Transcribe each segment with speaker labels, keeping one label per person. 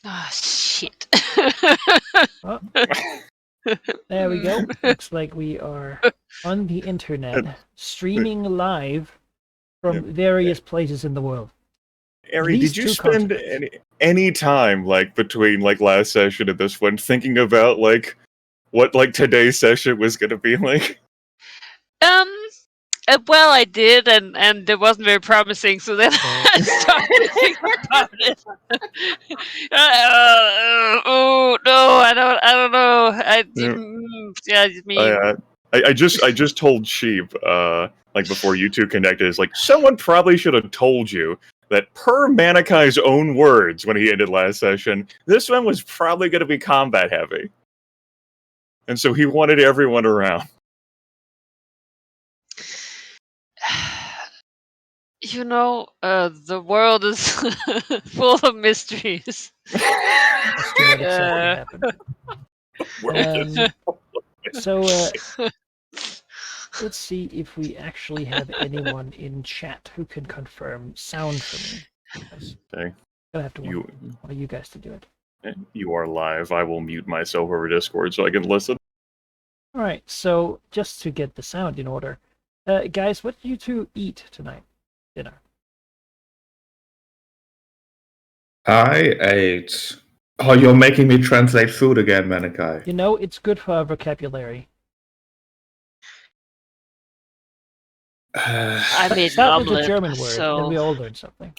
Speaker 1: Ah, shit.
Speaker 2: Oh, there we go. Looks like we are on the internet, streaming live from various places in the world.
Speaker 3: Ari,
Speaker 2: least
Speaker 3: did you
Speaker 2: two
Speaker 3: spend
Speaker 2: continents.
Speaker 3: any time between last session and this one thinking about what today's session was gonna be like?
Speaker 1: Well, I did, and it wasn't very promising. So then I started thinking about it. Oh no, I don't know. Yeah, me.
Speaker 3: I just told Sheep before you two connected, is someone probably should have told you that per Manakai's own words when he ended last session, this one was probably going to be combat heavy, and so he wanted everyone around.
Speaker 1: The world is full of mysteries.
Speaker 2: As to what exactly happened. So let's see if we actually have anyone in chat who can confirm sound for me.
Speaker 3: Okay.
Speaker 2: I'll have to want one of you guys to do it.
Speaker 3: You are live. I will mute myself over Discord so I can listen.
Speaker 2: All right. So just to get the sound in order, guys, what did you two eat tonight? Dinner.
Speaker 4: I ate. Oh, you're making me translate food again, Manakai.
Speaker 2: You know, it's good for our vocabulary.
Speaker 1: I made an
Speaker 2: Start with
Speaker 1: omelet,
Speaker 2: a German word,
Speaker 1: so...
Speaker 2: and we all learn something.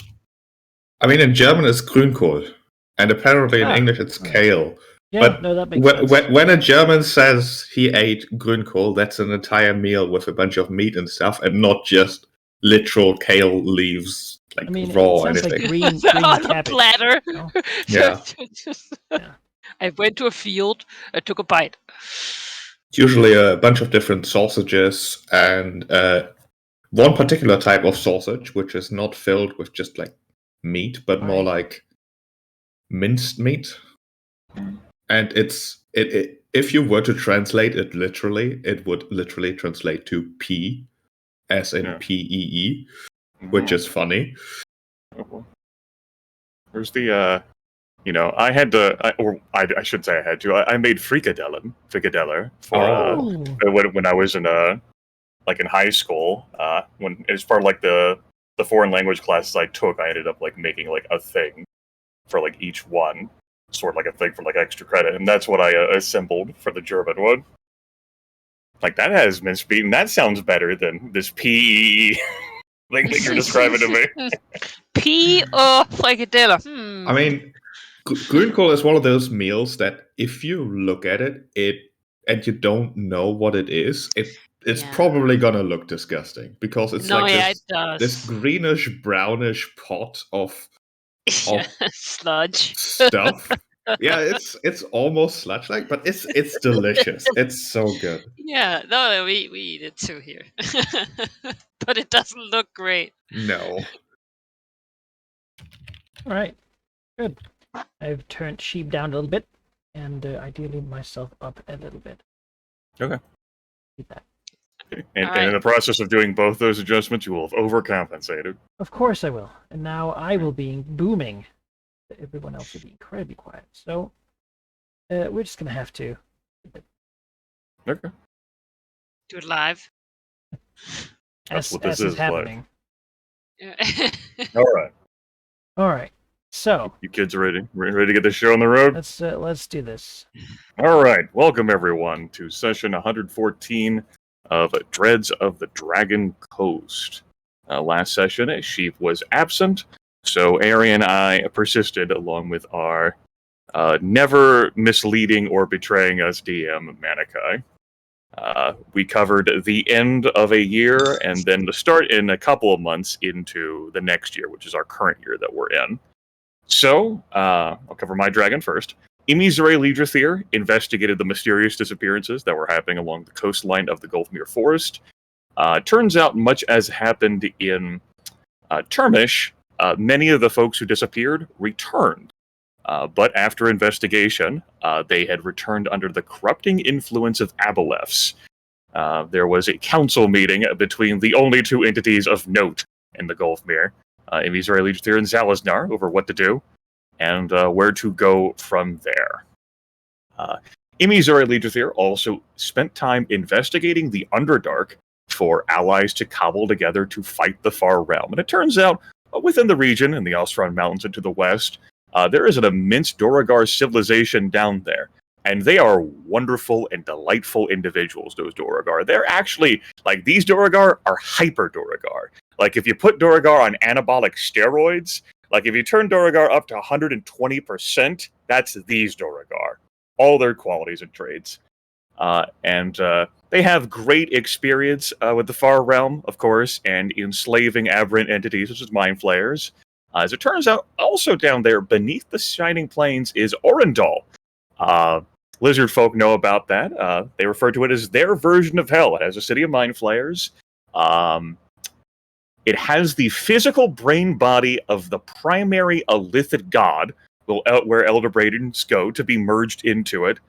Speaker 4: I mean, in German it's Grünkohl, and apparently in English it's kale.
Speaker 2: Yeah,
Speaker 4: but
Speaker 2: no, that makes sense.
Speaker 4: When a German says he ate Grünkohl, that's an entire meal with a bunch of meat and stuff, and not just literal kale leaves, raw or anything.
Speaker 2: Like green
Speaker 1: on
Speaker 2: cabbage.
Speaker 1: A platter.
Speaker 2: No?
Speaker 4: Yeah.
Speaker 1: I went to a field. I took a bite.
Speaker 4: Usually a bunch of different sausages and one particular type of sausage, which is not filled with just meat, but more like minced meat. And if you were to translate it literally, it would literally translate to P, as in PEE, which is funny.
Speaker 3: Where's the I had to, I should say I had to. I made frikadeller for when I was in in high school. When as part of the foreign language classes I took, I ended up making a thing for each one, sort of a thing for extra credit, and that's what I assembled for the German one. That has minced meat, and that sounds better than this PEE thing that you're describing to me.
Speaker 1: P or frikadeller?
Speaker 4: I mean, Grünkohl is one of those meals that if you look at it and you don't know what it is, it's probably gonna look disgusting because it's this greenish brownish pot of
Speaker 1: sludge
Speaker 4: stuff. Yeah, it's almost sludge-like, but it's delicious. It's so good.
Speaker 1: Yeah, no, we eat it too here, but it doesn't look great.
Speaker 4: No.
Speaker 2: All right, good. I've turned Sheep down a little bit, and ideally myself up a little bit.
Speaker 3: Okay.
Speaker 2: Keep that.
Speaker 3: And in the process of doing both those adjustments, you will have overcompensated.
Speaker 2: Of course I will. And now I will be booming. Everyone else will be incredibly quiet. So we're just going to have to.
Speaker 3: Okay.
Speaker 1: Do it live.
Speaker 3: That's what this
Speaker 2: is
Speaker 3: is
Speaker 2: happening.
Speaker 3: All right.
Speaker 2: All right. So
Speaker 3: you kids are ready? Ready to get this show on the road?
Speaker 2: Let's do this.
Speaker 3: All right. Welcome everyone to session 114 of Dreads of the Dragon Coast. Last session, Sheep was absent, so Ari and I persisted along with our never misleading or betraying us DM, Manakai. We covered the end of a year and then the start in a couple of months into the next year, which is our current year that we're in. So, I'll cover my dragon first. Imizure Lidrathir investigated the mysterious disappearances that were happening along the coastline of the Gulfmere Forest. Turns out, much as happened in Termish, many of the folks who disappeared returned. But after investigation, they had returned under the corrupting influence of Aboleths. There was a council meeting between the only two entities of note in the Gulfmere, Imizure Lidrathir and Zalaznar, over what to do. and where to go from there. Imizuri Legiothere also spent time investigating the Underdark for allies to cobble together to fight the Far Realm. And it turns out, within the region, in the Ostron Mountains and to the west, there is an immense Duragar civilization down there. And they are wonderful and delightful individuals, those Duragar. They're actually, like, these Duragar are hyper Duragar. Like, if you put Duragar on anabolic steroids, like, if you turn Duragar up to 120%, that's these Duragar. All their qualities and traits. And they have great experience with the Far Realm, of course, and enslaving aberrant entities such as Mind Flayers. As it turns out, also down there, beneath the Shining Plains, is Orendal. Lizard folk know about that. They refer to it as their version of Hell. It has a city of Mind Flayers. It has the physical brain body of the primary Illithid god, where Elder Bradens go to be merged into it.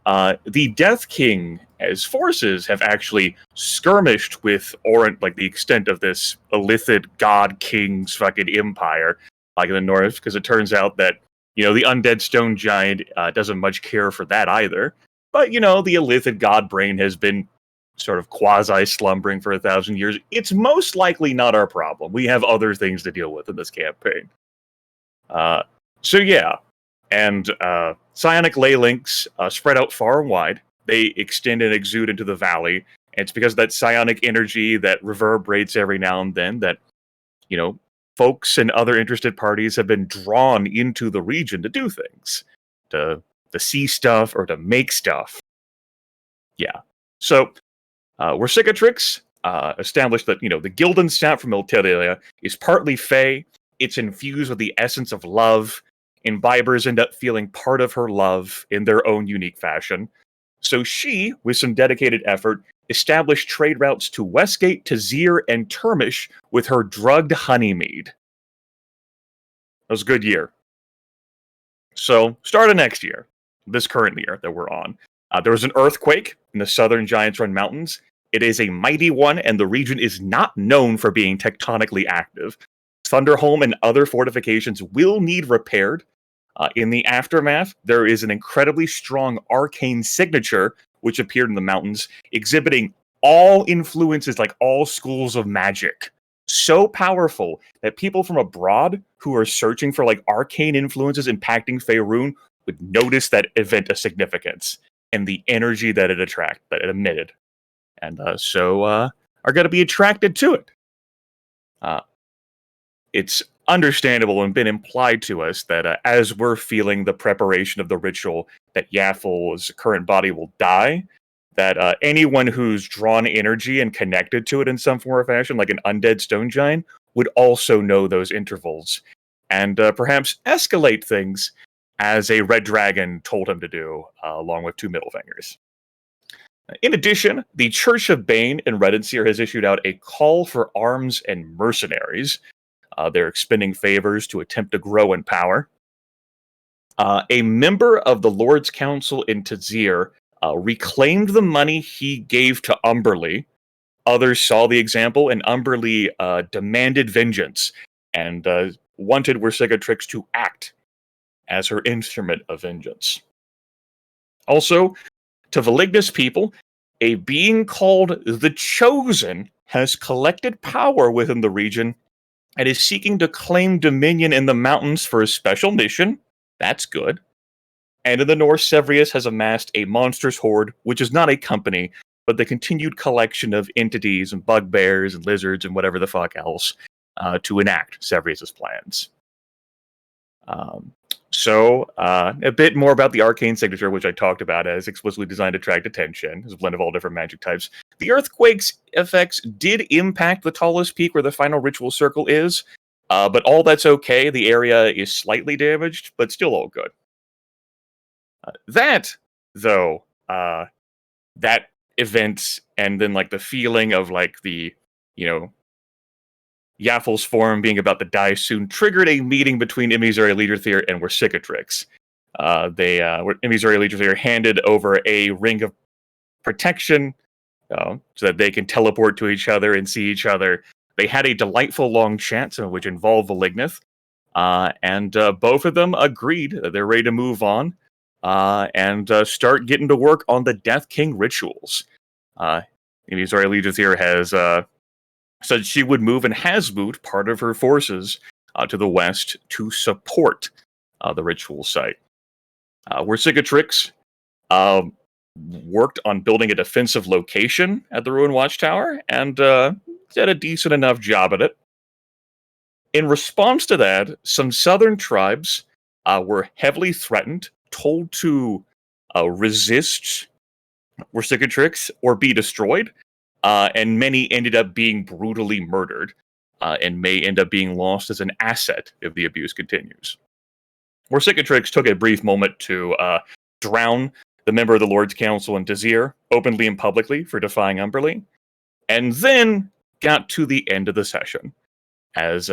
Speaker 3: The Death King, as forces, have actually skirmished with like the extent of this Illithid god king's fucking empire, like in the north, because it turns out that, the undead stone giant doesn't much care for that either. But, the Illithid god brain has been sort of quasi-slumbering for 1,000 years. It's most likely not our problem. We have other things to deal with in this campaign. So yeah, and psionic ley links spread out far and wide. They extend and exude into the valley, and it's because of that psionic energy that reverberates every now and then that, folks and other interested parties have been drawn into the region to do things, to see stuff or to make stuff. Yeah. So, we're Cicatrix, established that, the Gildan staff from Ilteria is partly fey. It's infused with the essence of love. Imbibers end up feeling part of her love in their own unique fashion. So she, with some dedicated effort, established trade routes to Westgate, Tazir, and Termish with her drugged honeymead. That was a good year. So, start of next year, this current year that we're on, there was an earthquake in the southern Giants Run Mountains. It is a mighty one, and the region is not known for being tectonically active. Thunderholm and other fortifications will need repaired. In the aftermath, there is an incredibly strong arcane signature which appeared in the mountains, exhibiting all influences, like all schools of magic. So powerful that people from abroad who are searching for like arcane influences impacting Faerun would notice that event of significance and the energy that it emitted, and so are going to be attracted to it. It's understandable and been implied to us that as we're feeling the preparation of the ritual, that Yaffel's current body will die, that anyone who's drawn energy and connected to it in some form or fashion, like an undead stone giant, would also know those intervals, and perhaps escalate things as a red dragon told him to do, along with two middle fingers. In addition, the Church of Bane in Redenseer has issued out a call for arms and mercenaries. They're expending favors to attempt to grow in power. A member of the Lord's Council in Tazir reclaimed the money he gave to Umberlee. Others saw the example, and Umberlee demanded vengeance and wanted Cicatrix to act as her instrument of vengeance. Also, to Velignus people, a being called the Chosen has collected power within the region and is seeking to claim dominion in the mountains for a special mission. That's good. And in the north, Sevrius has amassed a monstrous horde, which is not a company, but the continued collection of entities and bugbears and lizards and whatever the fuck else to enact Sevrius's plans. So, a bit more about the arcane signature, which I talked about as explicitly designed to attract attention. It's a blend of all different magic types. The earthquake's effects did impact the tallest peak where the final ritual circle is, but all that's okay. The area is slightly damaged, but still all good. That event, and then like the feeling of like the, Yaffel's form being about to die soon, triggered a meeting between Imizuri Legiothere and Cicatrix. Imizuri Legiothere handed over a ring of protection so that they can teleport to each other and see each other. They had a delightful long chat, some of which involved Velignith. and both of them agreed that they're ready to move on and start getting to work on the Death King rituals. Azori Legis here has said she would move and has moved part of her forces to the west to support the ritual site. Where Cicatrix worked on building a defensive location at the Ruin Watchtower and did a decent enough job at it. In response to that, some southern tribes were heavily threatened, told to resist Cicatrix or be destroyed, and many ended up being brutally murdered and may end up being lost as an asset if the abuse continues. Cicatrix took a brief moment to drown the member of the Lord's Council and Dazir openly and publicly for defying Umberlee, and then got to the end of the session as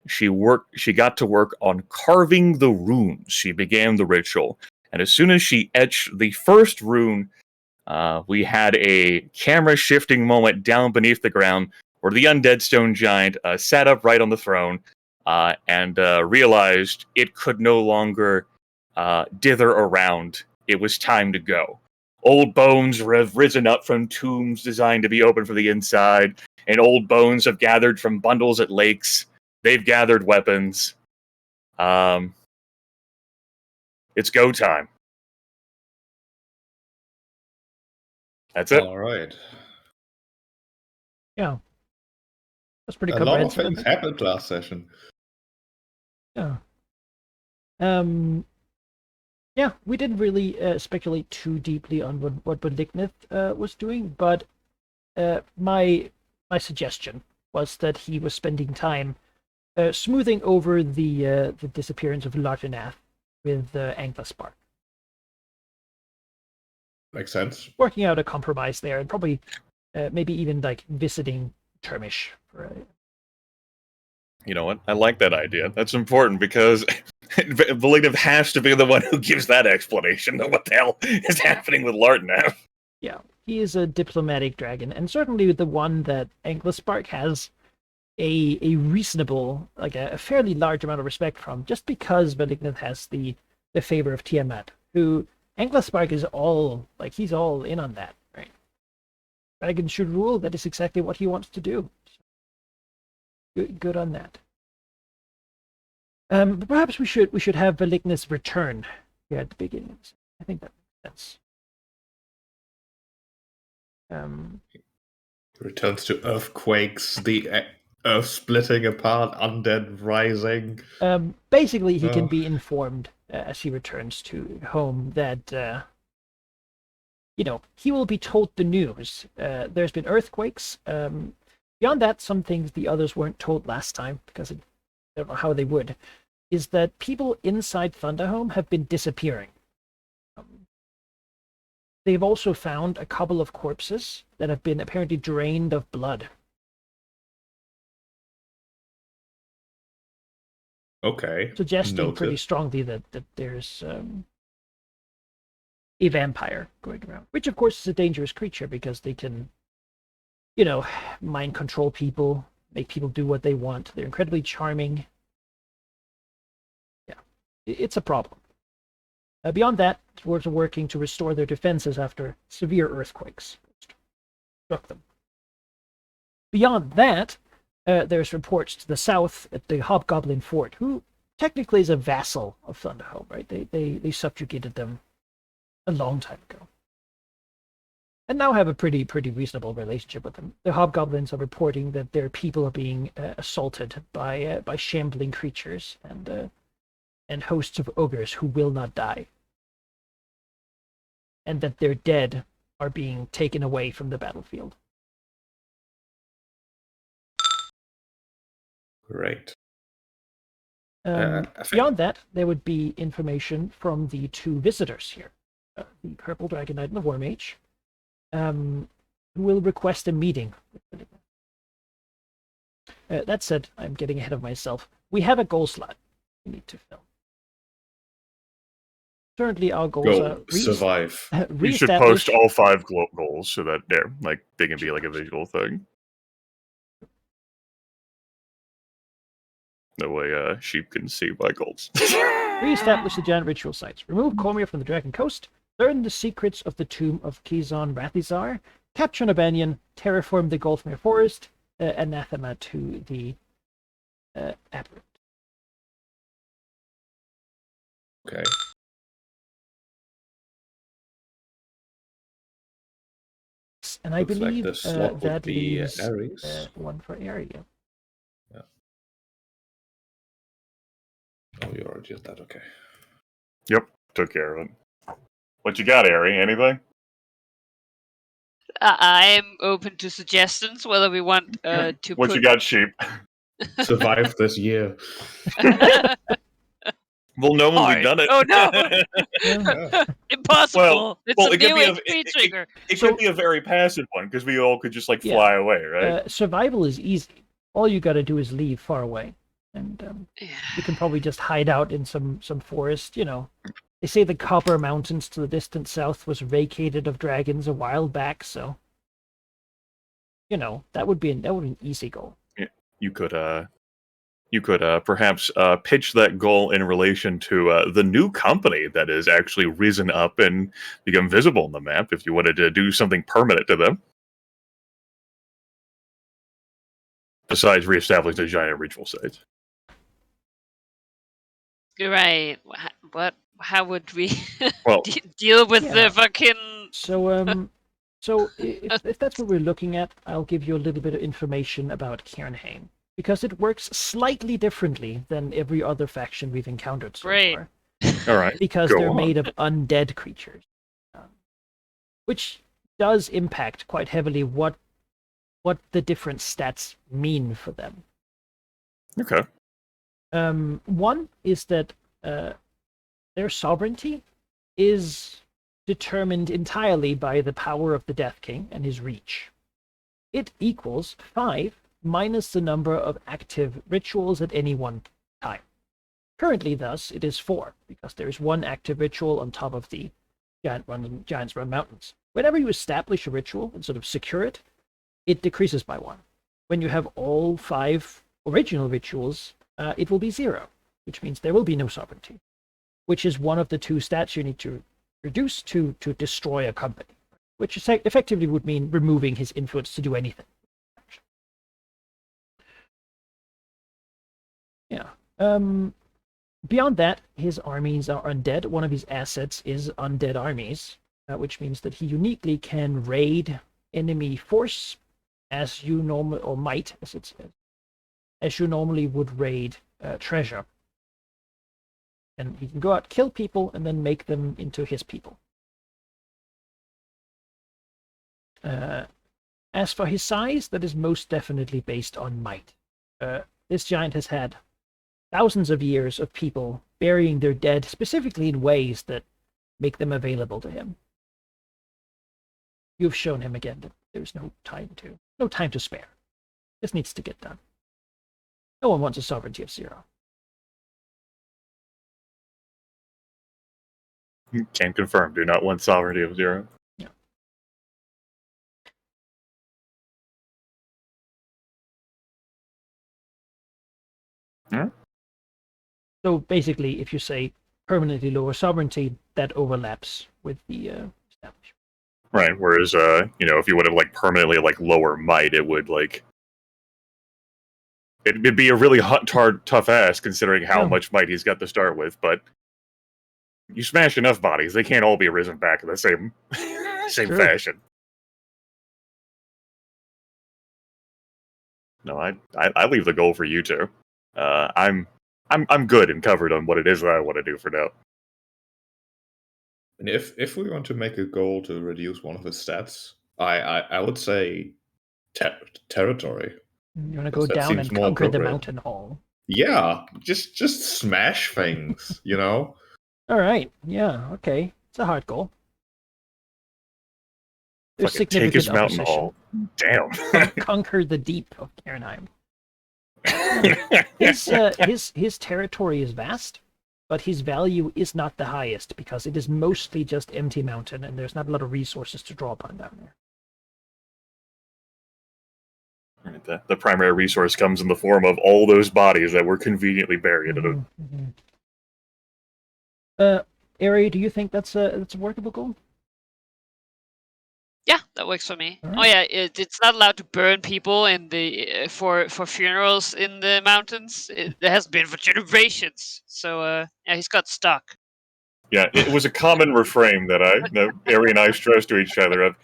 Speaker 3: she got to work on carving the runes. She began the ritual, and as soon as she etched the first rune, we had a camera shifting moment down beneath the ground where the undead stone giant sat upright on the throne and realized it could no longer dither around. It was time to go. Old bones have risen up from tombs designed to be open for the inside, and old bones have gathered from bundles at lakes. They've gathered weapons. It's go time. That's it.
Speaker 4: All right.
Speaker 2: Yeah. That's pretty
Speaker 4: A lot of
Speaker 2: comprehensive.
Speaker 4: things happened last session.
Speaker 2: Yeah. Yeah, we didn't really speculate too deeply on what Benignith was doing, but my suggestion was that he was spending time smoothing over the disappearance of Lartanath with Anglaspark.
Speaker 4: Makes sense.
Speaker 2: Working out a compromise there, and probably maybe even like visiting Termish for
Speaker 3: You know what? I like that idea. That's important because Belignith has to be the one who gives that explanation of what the hell is happening with Lartanath.
Speaker 2: Yeah, he is a diplomatic dragon, and certainly the one that Anglaspark has a reasonable, like a fairly large amount of respect from, just because Benignith has the favor of Tiamat, who Anglaspark is all, like, he's all in on that, right? Dragon should rule, that is exactly what he wants to do. Good on that. But perhaps we should have Benignith's return here at the beginning. I think that makes sense.
Speaker 4: Returns to earthquakes, the earth splitting apart, undead rising.
Speaker 2: Basically, he can be informed as he returns to home that, he will be told the news. There's been earthquakes. Beyond that, some things the others weren't told last time, because I don't know how they would, is that people inside Thunderhome have been disappearing. They've also found a couple of corpses that have been apparently drained of blood.
Speaker 4: Okay.
Speaker 2: Suggesting
Speaker 4: Noted.
Speaker 2: pretty strongly that there's a vampire going around, which of course is a dangerous creature because they can, mind control people, make people do what they want. They're incredibly charming. Yeah, it's a problem. Beyond that, dwarves are working to restore their defenses after severe earthquakes struck them. Beyond that, there's reports to the south at the Hobgoblin Fort, who technically is a vassal of Thunderhome, right? They subjugated them a long time ago, and now have a pretty reasonable relationship with them. The Hobgoblins are reporting that their people are being assaulted by shambling creatures and hosts of ogres who will not die, and that their dead are being taken away from the battlefield.
Speaker 4: Great.
Speaker 2: Beyond that, there would be information from the two visitors here, the Purple Dragon Knight and the War Mage, who will request a meeting. That said, I'm getting ahead of myself. We have a goal slot we need to fill. Currently, our goals are
Speaker 4: survive.
Speaker 3: We should post all 5 goals so that they can be like a visual thing. The way sheep can see my goals.
Speaker 2: Re-establish the giant ritual sites. Remove Cormyr from the Dragon Coast. Learn the secrets of the tomb of Kizon Rathizar. Capture Nabanian. Terraform the Golfmere Forest. Anathema to the Aberrant.
Speaker 4: Okay.
Speaker 2: And I
Speaker 4: Looks like
Speaker 2: believe
Speaker 4: the slot would
Speaker 2: that
Speaker 4: be
Speaker 2: leaves
Speaker 4: Ares.
Speaker 2: one for area.
Speaker 4: Oh, you already did that. Okay.
Speaker 3: Yep, took care of it. What you got, Ari? Anything?
Speaker 1: I'm open to suggestions whether we want to
Speaker 3: What
Speaker 1: put.
Speaker 3: you got, sheep?
Speaker 4: Survive this year.
Speaker 3: Well, no one
Speaker 1: Hard.
Speaker 3: we've done it.
Speaker 1: Oh no!
Speaker 4: Yeah.
Speaker 1: Impossible! It's
Speaker 3: well,
Speaker 1: a
Speaker 3: it could
Speaker 1: new
Speaker 3: be a-
Speaker 1: HP trigger.
Speaker 3: It
Speaker 2: So-
Speaker 3: could be a very passive one because we all could just like
Speaker 2: Yeah.
Speaker 3: fly away, right?
Speaker 2: Survival is easy. All you got to do is leave far away, and you can probably just hide out in some forest. You know, they say the Copper Mountains to the distant south was vacated of dragons a while back, so you know that would be an easy goal.
Speaker 3: You could perhaps pitch that goal in relation to the new company that has actually risen up and become visible on the map. If you wanted to do something permanent to them, besides reestablishing the giant ritual sites.
Speaker 1: You're right. What? How would we
Speaker 3: Well,
Speaker 1: deal with
Speaker 2: Yeah.
Speaker 1: the fucking?
Speaker 2: So if that's what we're looking at, I'll give you a little bit of information about Cairnheim, because it works slightly differently than every other faction we've encountered so
Speaker 1: Great.
Speaker 2: far.
Speaker 3: all right.
Speaker 2: Because
Speaker 3: Go
Speaker 2: they're
Speaker 3: on.
Speaker 2: made of undead creatures, which does impact quite heavily what the different stats mean for them.
Speaker 3: Okay.
Speaker 2: One is that their sovereignty is determined entirely by the power of the Death King and his reach. It equals 5 minus the number of active rituals at any one time. Currently, thus, it is 4, because there is one active ritual on top of the Giants Run Mountains. Whenever you establish a ritual and sort of secure it, it decreases by 1. When you have all 5 original rituals, it will be 0, which means there will be no sovereignty, which is one of the 2 stats you need to reduce to destroy a company, which effectively would mean removing his influence to do anything. Yeah. Beyond that, his armies are undead. One of his assets is undead armies, which means that he uniquely can raid enemy force as you normally, or might, as it says, as you normally would raid treasure. And he can go out, kill people, and then make them into his people. As for his size, that is most definitely based on might. This giant has had thousands of years of people burying their dead, specifically in ways that make them available to him. You've shown him again that there's no time to spare. This needs to get done. No one wants a sovereignty of 0.
Speaker 3: Can confirm. Do not want sovereignty of 0.
Speaker 2: Yeah.
Speaker 3: Hmm?
Speaker 2: So basically, if you say permanently lower sovereignty, that overlaps with the establishment.
Speaker 3: Right. Whereas, if you would have like permanently like lower might, it would like it'd be a really tough ass considering how
Speaker 2: Yeah.
Speaker 3: much might he's got to start with. But you smash enough bodies, they can't all be risen back in the same
Speaker 2: True.
Speaker 3: fashion. No, I leave the goal for you two. I'm good and covered on what it is that I want to do for now.
Speaker 4: And if we want to make a goal to reduce one of his stats, I would say territory.
Speaker 2: You want to go
Speaker 4: That
Speaker 2: down
Speaker 4: seems
Speaker 2: and
Speaker 4: more
Speaker 2: conquer the
Speaker 4: appropriate.
Speaker 2: mountain hall.
Speaker 4: Yeah, just smash things, you know?
Speaker 2: All right. Yeah. Okay. It's a hard goal. There's
Speaker 3: Fucking take his
Speaker 2: significant
Speaker 3: mountain
Speaker 2: opposition.
Speaker 3: hall. Damn.
Speaker 2: Conquer the deep of Cairnheim. His territory is vast, but his value is not the highest because it is mostly just empty mountain, and there's not a lot of resources to draw upon down there.
Speaker 3: The primary resource comes in the form of all those bodies that were conveniently buried.
Speaker 2: Ari, do you think that's a workable goal?
Speaker 1: Yeah, that works for me.
Speaker 2: All
Speaker 1: Oh
Speaker 2: right.
Speaker 1: yeah, it's not allowed to burn people in the for funerals in the mountains. It has been for generations. So yeah, he's got stuck.
Speaker 3: Yeah, it was a common refrain that Ari and I stressed to each other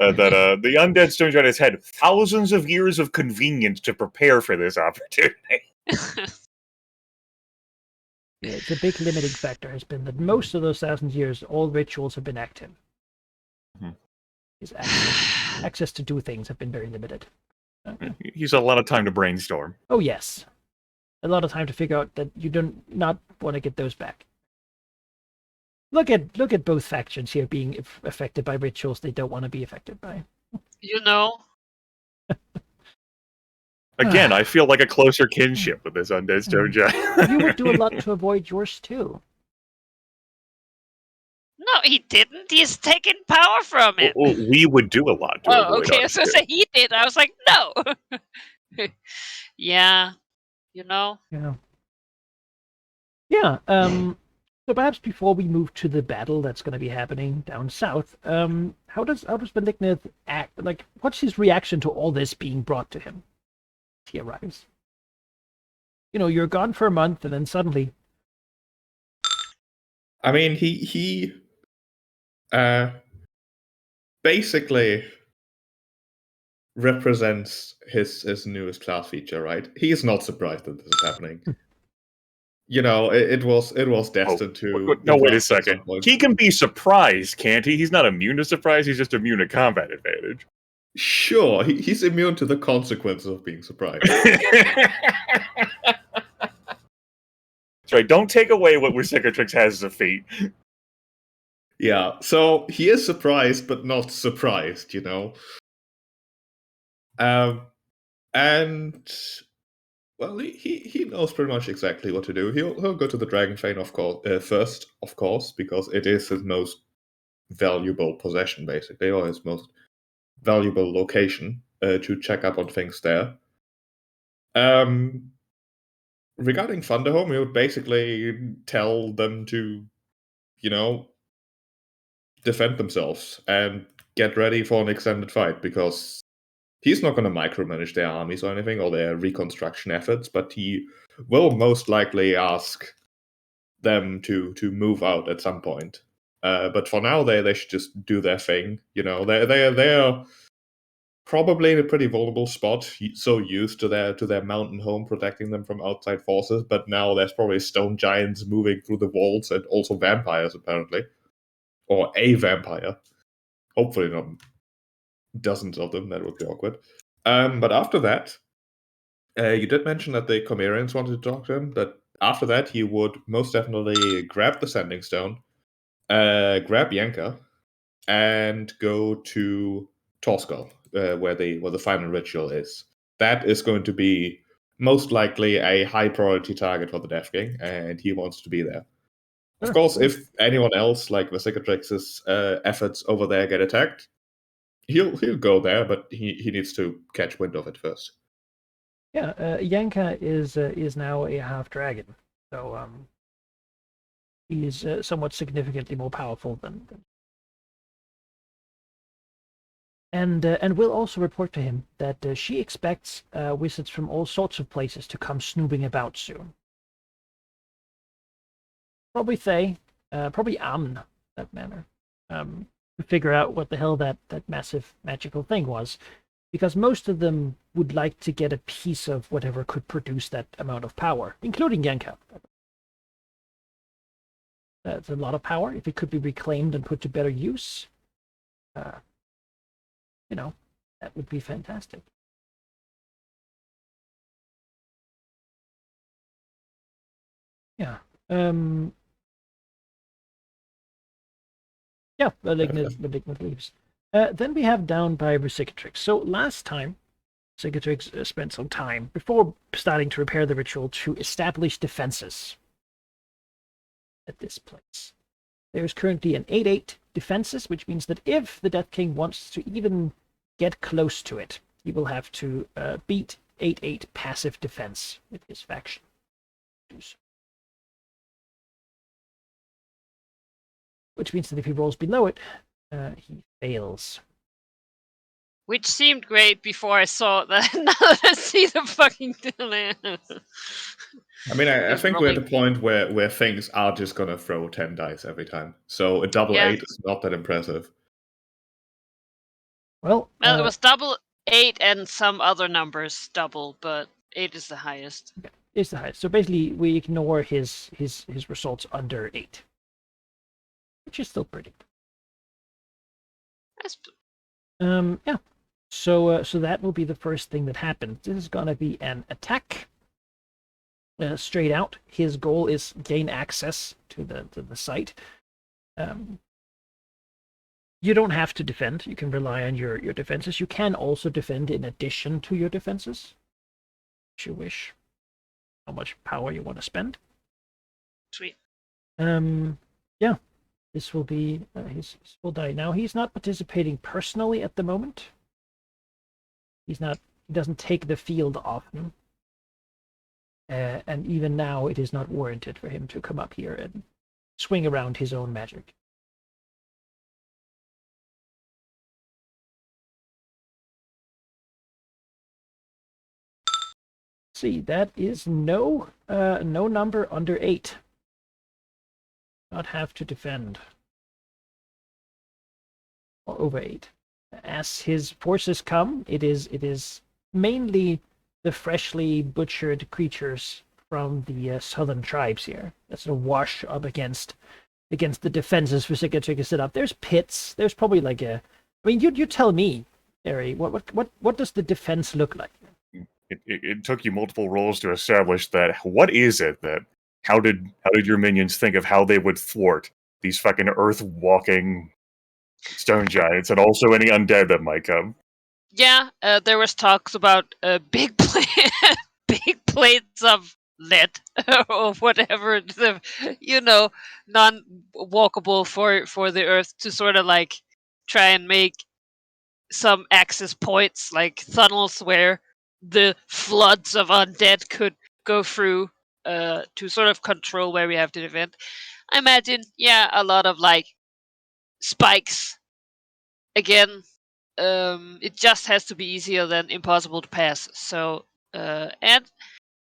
Speaker 3: that the undead stone giants had thousands of years of convenience to prepare for this opportunity.
Speaker 2: Yeah, it's a big limiting factor has been that most of those 1,000 years, all rituals have been active. His access to do things have been very limited.
Speaker 3: He's a lot of time to brainstorm.
Speaker 2: Oh yes, a lot of time to figure out that you don't not want to get those back. Look at both factions here being affected by rituals they don't want to be affected by.
Speaker 1: You know.
Speaker 3: Again, I feel like a closer kinship with this undead stone giant.
Speaker 2: You would do a lot to avoid yours too.
Speaker 1: No, he didn't. He's taken power from it.
Speaker 3: Well, we would do a lot to
Speaker 1: Oh,
Speaker 3: avoid
Speaker 1: okay. I
Speaker 3: ours,
Speaker 1: was gonna
Speaker 3: too.
Speaker 1: say he did. I was like, no. Yeah, you know.
Speaker 2: Yeah. So perhaps before we move to the battle that's going to be happening down south, how does Malignant act? Like, what's his reaction to all this being brought to him? He arrives. You know, you're gone for a month, and then suddenly.
Speaker 4: I mean, he basically represents his newest class feature, right? He's not surprised that this is happening. You know, it was destined to.
Speaker 3: No, wait a
Speaker 4: at some
Speaker 3: second.
Speaker 4: point.
Speaker 3: He can be surprised, can't he? He's not immune to surprise. He's just immune to combat advantage.
Speaker 4: Sure, he's immune to the consequences of being surprised.
Speaker 3: That's right. Don't take away what Cicatrix has as a feat.
Speaker 4: Yeah, so he is surprised, but not surprised, you know. And well, he knows pretty much exactly what to do. He'll go to the Dragonfane, of course, first, of course, because it is his most valuable possession, basically, or his most valuable location to check up on things there. Regarding Thunderhome, he would basically tell them to, you know, defend themselves and get ready for an extended fight, because he's not going to micromanage their armies or anything, or their reconstruction efforts, but he will most likely ask them to move out at some point. But for now, they should just do their thing. You know, they're probably in a pretty vulnerable spot, so used to their mountain home protecting them from outside forces, but now there's probably stone giants moving through the walls, and also vampires, apparently. Or a vampire. Hopefully not dozens of them, that would be awkward. But after that, you did mention that the Chimerians wanted to talk to him, that after that he would most definitely grab the Sending Stone, grab Yenka, and go to Torskull, where the final ritual is. That is going to be most likely a high priority target for the Death King, and he wants to be there. Of course, if anyone else, like Cicatrix's efforts over there, get attacked, he'll go there, but he needs to catch wind of it first.
Speaker 2: Yeah, Yenka is now a half dragon, so he's somewhat significantly more powerful than. And we'll also report to him that she expects wizards from all sorts of places to come snooping about soon. Probably Thay, probably Amn, that manner, to figure out what the hell that massive magical thing was, because most of them would like to get a piece of whatever could produce that amount of power, including Yenka. That's a lot of power. If it could be reclaimed and put to better use, you know, that would be fantastic. Yeah. Yeah, Malignant leaves. Then we have down by Cicatrix. So last time, Cicatrix spent some time before starting to repair the ritual to establish defenses at this place. There's currently an 8/8 defenses, which means that if the Death King wants to even get close to it, he will have to beat 8/8 passive defense with his faction. Which means that if he rolls below it, he fails.
Speaker 1: Which seemed great before I saw that. Now that I see the fucking delay.
Speaker 4: I mean, I
Speaker 1: Just
Speaker 4: think we're at
Speaker 1: rolling.
Speaker 4: the point where things are just gonna throw 10 dice every time. So a double
Speaker 1: Yeah.
Speaker 4: 8 is not that impressive.
Speaker 2: Well,
Speaker 1: Well, it was double 8 and some other numbers double, but 8 is the highest.
Speaker 2: is the highest. So basically, we ignore his results under 8, which is still pretty. Yeah. So that will be the first thing that happens. This is gonna be an attack. Straight out, his goal is gain access to the site. You don't have to defend. You can rely on your defenses. You can also defend in addition to your defenses, if you wish. How much power you want to spend.
Speaker 1: Sweet.
Speaker 2: Yeah. This will be his full die. Now, he's not participating personally at the moment. He doesn't take the field often. And even now, it is not warranted for him to come up here and swing around his own magic. See, that is no number under 8. Not have to defend. Or over 8. As his forces come, it is mainly the freshly butchered creatures from the southern tribes here. That's a wash up against the defenses for Sigurd set up. There's pits. There's probably like a. I mean, you tell me, Ari. What does the defense look like?
Speaker 3: It took you multiple rolls to establish that. What is it that? How did your minions think of how they would thwart these fucking earth walking stone giants and also any undead that might come?
Speaker 1: Yeah, there was talks about big big plates of lead or whatever, non-walkable for the earth to sort of like try and make some access points, like tunnels where the floods of undead could go through to sort of control where we have to defend. I imagine, a lot of like spikes. Again, it just has to be easier than impossible to pass. So, and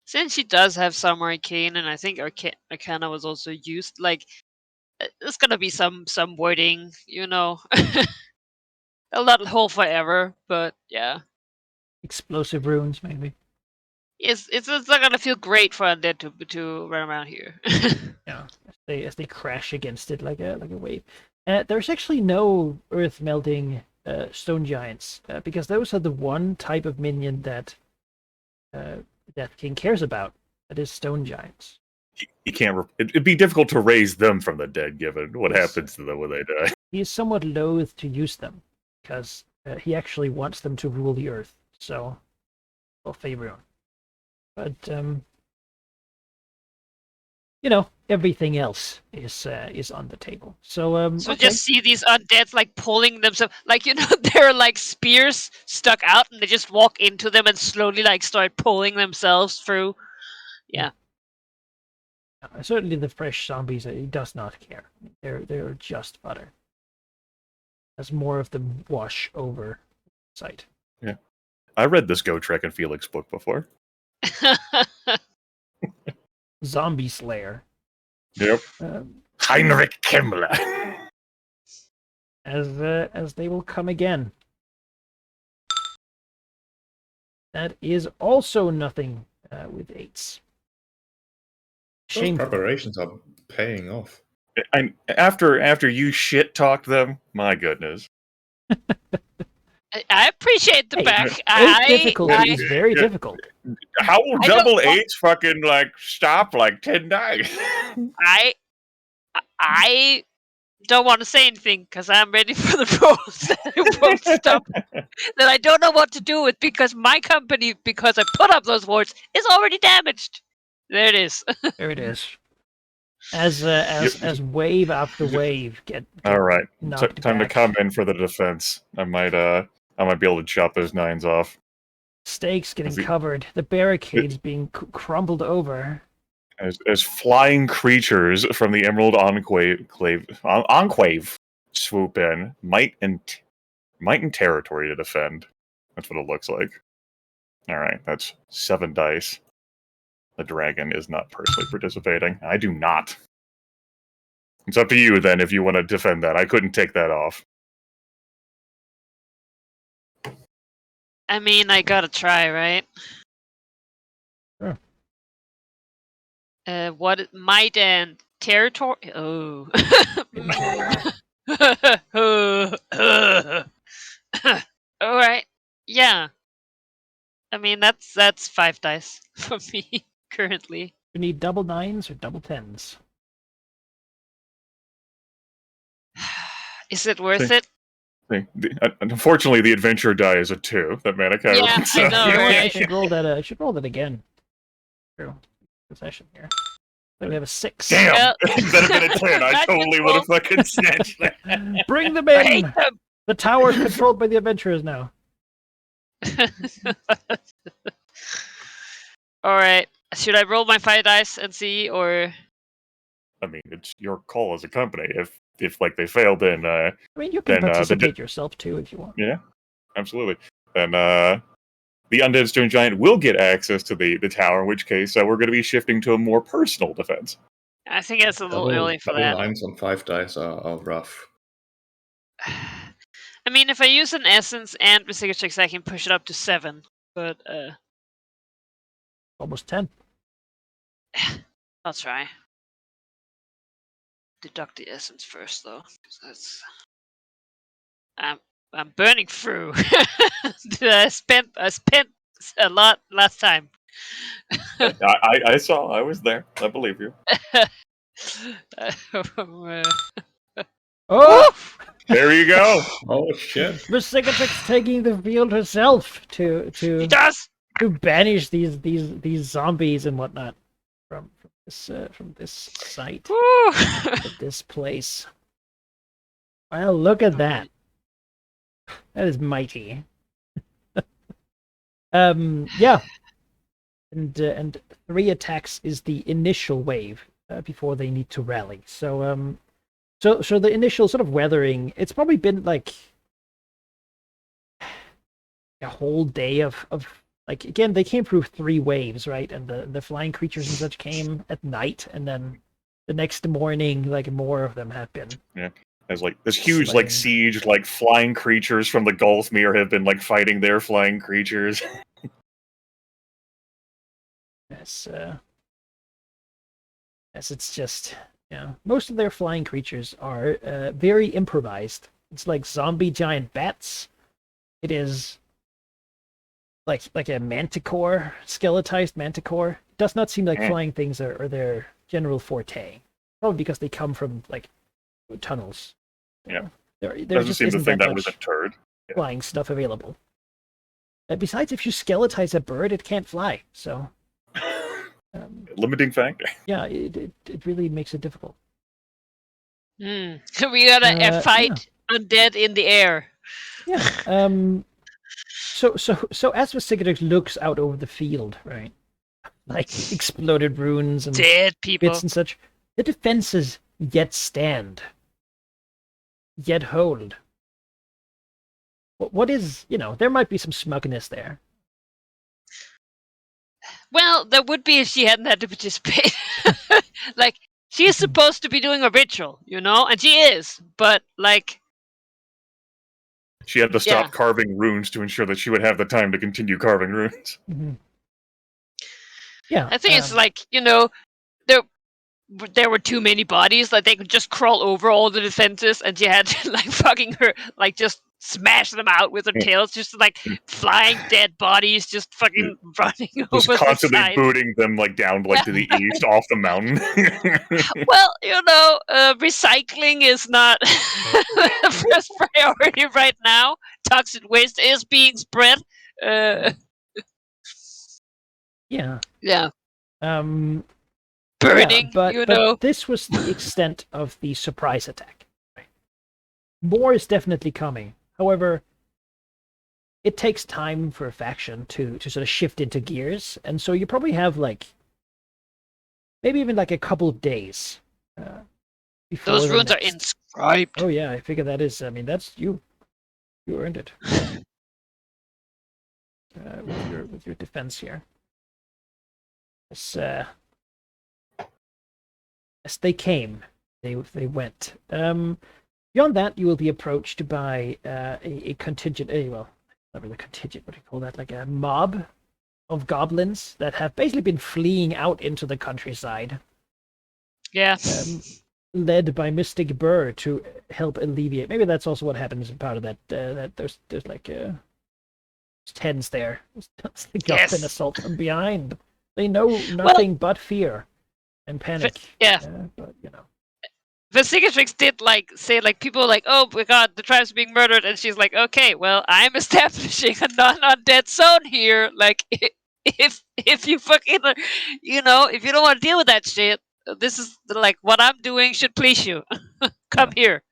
Speaker 1: since she does have some arcane, and I think arcana was also used, like there's gonna be some wording, It'll not hold forever, but yeah.
Speaker 2: Explosive runes, maybe.
Speaker 1: It's not gonna feel great for undead to run around here.
Speaker 2: Yeah, as they crash against it like a wave. There's actually no earth melting stone giants because those are the one type of minion that Death King cares about. That is stone giants.
Speaker 3: You can't. It'd be difficult to raise them from the dead, given what
Speaker 2: Yes.
Speaker 3: happens to them when they die.
Speaker 2: He is somewhat loath to use them because he actually wants them to rule the earth. So, well, Faerun. But everything else is on the table. So
Speaker 1: So
Speaker 2: okay.
Speaker 1: just see these undeads like pulling themselves, like they're like spears stuck out, and they just walk into them and slowly like start pulling themselves through. Yeah.
Speaker 2: Certainly the fresh zombies, he does not care. They're just butter. As more of them wash over sight.
Speaker 3: Yeah, I read this Go Trek and Felix book before.
Speaker 2: Zombie Slayer.
Speaker 3: Yep. Heinrich Himmler.
Speaker 2: As they will come again. That is also nothing with 8s.
Speaker 4: Those
Speaker 2: Shameful.
Speaker 4: preparations are paying off.
Speaker 3: And after you shit talked them, my goodness.
Speaker 1: I appreciate the
Speaker 2: Hey,
Speaker 1: back.
Speaker 2: 8 difficulty is very
Speaker 3: Yeah.
Speaker 2: difficult.
Speaker 3: How will
Speaker 1: I don't
Speaker 3: double
Speaker 1: want-
Speaker 3: eights fucking like stop like 10 dice?
Speaker 1: I don't want to say anything because I'm ready for the rolls that it won't stop. That I don't know what to do with because my company, because I put up those wards, is already damaged. There it is.
Speaker 2: There it is. As wave after wave get
Speaker 3: All right,
Speaker 2: knocked
Speaker 3: time
Speaker 2: back.
Speaker 3: to come in for the defense. I might be able to chop those 9s off.
Speaker 2: Stakes getting
Speaker 3: As the-
Speaker 2: covered. The barricades being crumbled over.
Speaker 3: As flying creatures from the Emerald Enclave swoop in, might and territory to defend. That's what it looks like. All right, that's 7 dice. The dragon is not personally participating. I do not. It's up to you then if you want to defend that. I couldn't take that off.
Speaker 1: I mean, I gotta try, right?
Speaker 2: Sure.
Speaker 1: What might and territory? Oh. All right. Yeah. I mean, that's 5 dice for me currently.
Speaker 2: You need double 9s or double 10s.
Speaker 1: Is it worth it?
Speaker 3: Unfortunately, the adventure die is a 2. That Manichae.
Speaker 1: Yeah, I know,
Speaker 2: You know what? I
Speaker 1: right?
Speaker 2: should roll that. I should roll that again. True. Possession here. So we have a 6.
Speaker 3: Damn!
Speaker 1: Well-
Speaker 3: If that had been a 10, I
Speaker 1: That
Speaker 3: totally
Speaker 1: control-
Speaker 3: would have fucking snatched that.
Speaker 2: Bring them
Speaker 1: I hate
Speaker 2: in.
Speaker 1: them.
Speaker 2: The tower is controlled by the adventurers now.
Speaker 1: All right. Should I roll my 5 dice and see, or
Speaker 3: I mean, it's your call as a company. If like they fail, then
Speaker 2: I mean, you can
Speaker 3: Then, the
Speaker 2: participate yourself too if you want.
Speaker 3: yeah, absolutely. Then the undead stone giant will get access to the tower. In which case, we're going to be shifting to a more personal defense.
Speaker 1: I think it's a little early for
Speaker 4: double
Speaker 1: that.
Speaker 4: 9s on 5 dice are rough.
Speaker 1: I mean, if I use an essence and with checks, I can push it up to 7. But
Speaker 2: Almost 10.
Speaker 1: I'll try. Deduct the essence first, though, 'cause that's. I'm burning through. I spent a lot last time.
Speaker 3: I saw. I was there. I believe you.
Speaker 2: Oh!
Speaker 3: There you go.
Speaker 4: Oh shit!
Speaker 2: Miss Cicatrix taking the field herself
Speaker 1: He
Speaker 2: to
Speaker 1: does.
Speaker 2: banish these zombies and whatnot from this site,
Speaker 1: Woo.
Speaker 2: from this place. Well, look at that. That is mighty. Yeah. And 3 attacks is the initial wave before they need to rally. So so the initial sort of weathering, it's probably been like a whole day of like, again, they came through 3 waves, right? And the flying creatures and such came at night, and then the next morning, like, more of them have been.
Speaker 3: As like this huge
Speaker 2: Slain.
Speaker 3: like siege, like flying creatures from the Gulfmere have been like fighting their flying creatures.
Speaker 2: Yes, it's just, most of their flying creatures are very improvised. It's like zombie giant bats. It is like a manticore, skeletized manticore. It does not seem like flying things are their general forte. Probably because they come from like tunnels.
Speaker 3: Yeah.
Speaker 2: There
Speaker 3: Doesn't
Speaker 2: just
Speaker 3: seem to
Speaker 2: isn't
Speaker 3: think that
Speaker 2: much
Speaker 3: was a turd.
Speaker 2: flying stuff available. Besides, if you skeletize a bird, it can't fly. So,
Speaker 3: Limiting factor.
Speaker 2: yeah, it really makes it difficult.
Speaker 1: We gotta fight undead in the air.
Speaker 2: Yeah. So as Vesicatrix looks out over the field, right, like exploded runes and
Speaker 1: Dead people.
Speaker 2: bits and such, the defenses yet stand, yet hold. What is, there might be some smugness there.
Speaker 1: Well, there would be if she hadn't had to participate. Like, she is supposed to be doing a ritual, and she is, but like,
Speaker 3: She had to stop
Speaker 1: Yeah.
Speaker 3: carving runes to ensure that she would have the time to continue carving runes.
Speaker 2: Mm-hmm. Yeah,
Speaker 1: I think it's like, there were too many bodies, like they could just crawl over all the defenses, and she had to like fucking her, like just smash them out with her tails, just like flying dead bodies, just fucking running
Speaker 3: Just
Speaker 1: over the
Speaker 3: constantly
Speaker 1: side.
Speaker 3: booting them like down like to the east off the mountain.
Speaker 1: Well, recycling is not the first priority right now. Toxic waste is being spread.
Speaker 2: yeah.
Speaker 1: Yeah,
Speaker 2: Yeah,
Speaker 1: burning.
Speaker 2: but this was the extent of the surprise attack. Right? More is definitely coming. However, it takes time for a faction to sort of shift into gears, and so you probably have like maybe even like a couple of days before
Speaker 1: Those
Speaker 2: the
Speaker 1: runes are
Speaker 2: next...
Speaker 1: inscribed.
Speaker 2: Oh yeah, I figure that is. I mean, that's you. You earned it with your defense here. As they came, they went. Beyond that, you will be approached by a contingent. Well, not really a contingent. What do you call that? Like a mob of goblins that have basically been fleeing out into the countryside.
Speaker 1: Yeah.
Speaker 2: Led by Mystic Burr to help alleviate. Maybe that's also what happens as part of that. That there's like tens there. They got an assault from behind. They know nothing but fear and panic.
Speaker 1: Yeah.
Speaker 2: But you know.
Speaker 1: Vesicatrix did like say like people like, oh my god, the tribe's being murdered, and she's like, okay, well, I'm establishing a non-undead zone here. Like, if you fucking, you know, if you don't want to deal with that shit, this is like what I'm doing should please you. Come here.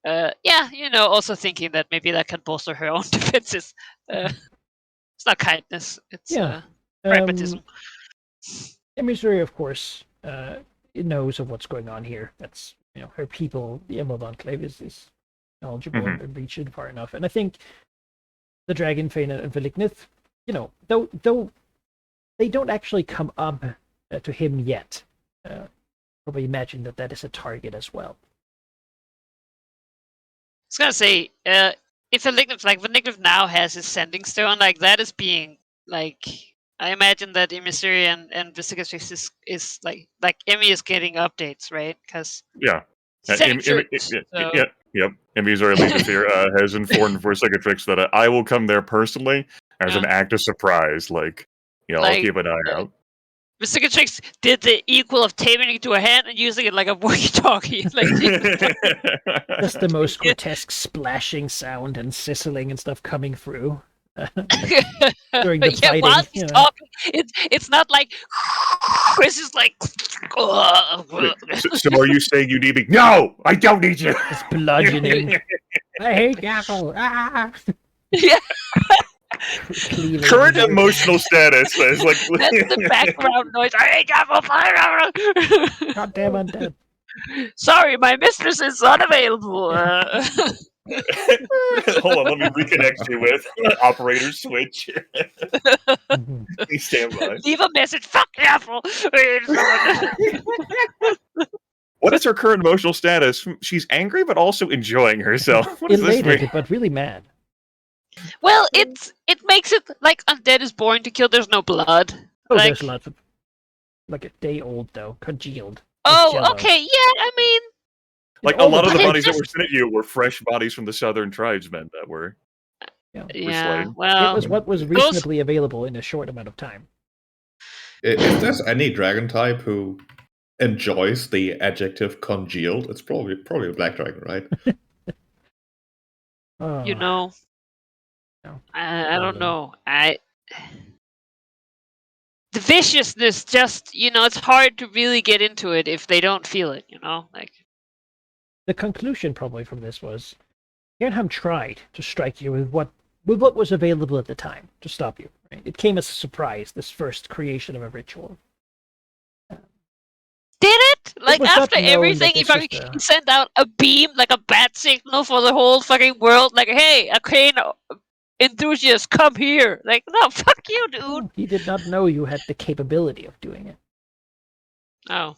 Speaker 1: Yeah, you know, also thinking that maybe that can bolster her own defenses. It's not kindness. It's pragmatism.
Speaker 2: Emissary, of course, knows of what's going on here. That's, you know, her people. The Emerald Enclave is knowledgeable and reaching far enough. And I think the Dragonfane and Velignith, you know, though they don't actually come up to him yet, probably imagine that is a target as well.
Speaker 1: I was gonna say, if Velignith now has his Sending Stone, like that is being like, I imagine that Emissary and Vesicatrix is like Emmy is getting updates, right? Because
Speaker 3: yep. Emissary has informed Vesicatrix that I will come there personally as an act of surprise. Like, you know, I'll keep an eye out.
Speaker 1: Vesicatrix did the equal of taming it to a hand and using it like a walkie-talkie. Like,
Speaker 2: just the most grotesque splashing sound and sizzling and stuff coming through. During the fighting,
Speaker 1: while he's talking, it's not like Chris is like.
Speaker 3: So are you saying you need me? No, I don't need you.
Speaker 2: It's bludgeoning. I hate Gaffle. Ah.
Speaker 1: Yeah.
Speaker 3: Current emotional status is like
Speaker 1: that's the background noise. I hate Gaffle.
Speaker 2: Goddamn undead.
Speaker 1: Sorry, my mistress is unavailable.
Speaker 3: Hold on, let me reconnect you with operator switch. Please stand by.
Speaker 1: Leave a message. Fuck Gaffle.
Speaker 3: What is her current emotional status? She's angry, but also enjoying herself. What
Speaker 2: elated, but really mad.
Speaker 1: Well, it makes it like undead is boring to kill. There's no blood.
Speaker 2: Oh, there's lots of like a day old though, congealed.
Speaker 1: Oh, okay, yeah. I mean,
Speaker 3: like a lot of the bodies that were sent at you were fresh bodies from the southern tribesmen that were.
Speaker 1: Yeah. Well,
Speaker 2: it was what was reasonably available in a short amount of time.
Speaker 4: If there's any dragon type who enjoys the adjective congealed, it's probably a black dragon, right?
Speaker 1: You know. No. I don't know. The viciousness just, you know, it's hard to really get into it if they don't feel it, you know? Like,
Speaker 2: the conclusion probably from this was Yharnam tried to strike you with what was available at the time to stop you. Right? It came as a surprise, this first creation of a ritual.
Speaker 1: Did it? Like, after everything, he sent out a beam, like a bat signal for the whole fucking world, like, hey, Arcane enthusiasts, come here. Like, no, fuck you, dude.
Speaker 2: He did not know you had the capability of doing it.
Speaker 1: Oh.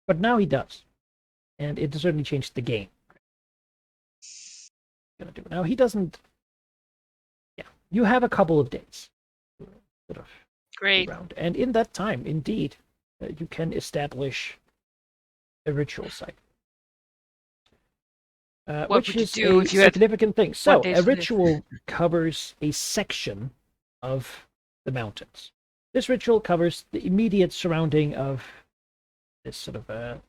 Speaker 2: But now he does. And it certainly changed the game. Now, he doesn't... Yeah, you have a couple of days. Sort of
Speaker 1: great.
Speaker 2: Around. And in that time, indeed, you can establish a ritual site. Which is a significant thing. So, a ritual covers a section of the mountains. This ritual covers the immediate surrounding of this sort of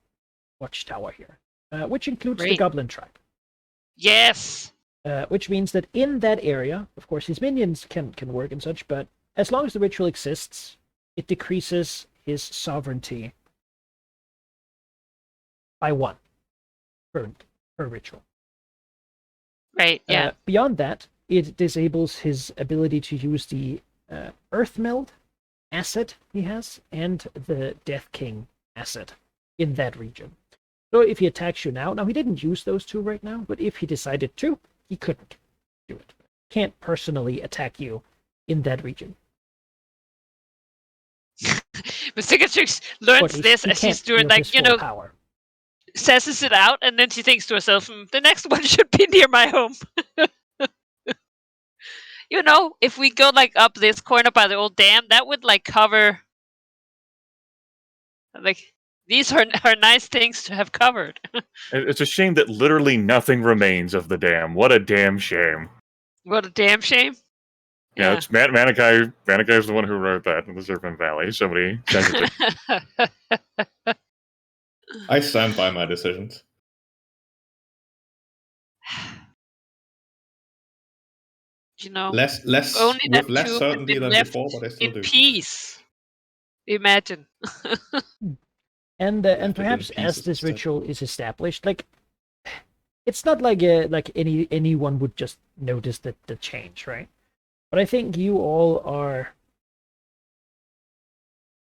Speaker 2: watchtower here, which includes the Goblin tribe.
Speaker 1: Yes!
Speaker 2: Which means that in that area, of course, his minions can work and such, but as long as the ritual exists, it decreases his sovereignty by 1 per ritual.
Speaker 1: Right, yeah.
Speaker 2: Beyond that, it disables his ability to use the Earth Meld asset he has and the Death King asset in that region. So if he attacks you now he didn't use those two right now, but if he decided to, he couldn't do it. Can't personally attack you in that region.
Speaker 1: But Cicatrix learns
Speaker 2: Or at
Speaker 1: this
Speaker 2: least he
Speaker 1: as she's
Speaker 2: can't
Speaker 1: doing,
Speaker 2: wield
Speaker 1: like,
Speaker 2: his full power.
Speaker 1: says it out, and then she thinks to herself, the next one should be near my home. If we go, like, up this corner by the old dam, that would, like, cover... Like, these are nice things to have covered.
Speaker 3: It's a shame that literally nothing remains of the dam. What a damn shame.
Speaker 1: What a damn shame.
Speaker 3: Yeah, it's Manikai. Manikai's the one who wrote that in the Serpent Valley. Somebody sent it to
Speaker 4: I stand by my decisions. Less
Speaker 1: only
Speaker 4: with
Speaker 1: that
Speaker 4: less
Speaker 1: two
Speaker 4: certainty
Speaker 1: been
Speaker 4: than
Speaker 1: left
Speaker 4: before, but I still
Speaker 1: in
Speaker 4: do.
Speaker 1: peace. Imagine.
Speaker 2: And perhaps as this ritual is established, like, it's not like anyone would just notice the change, right? But I think you all are,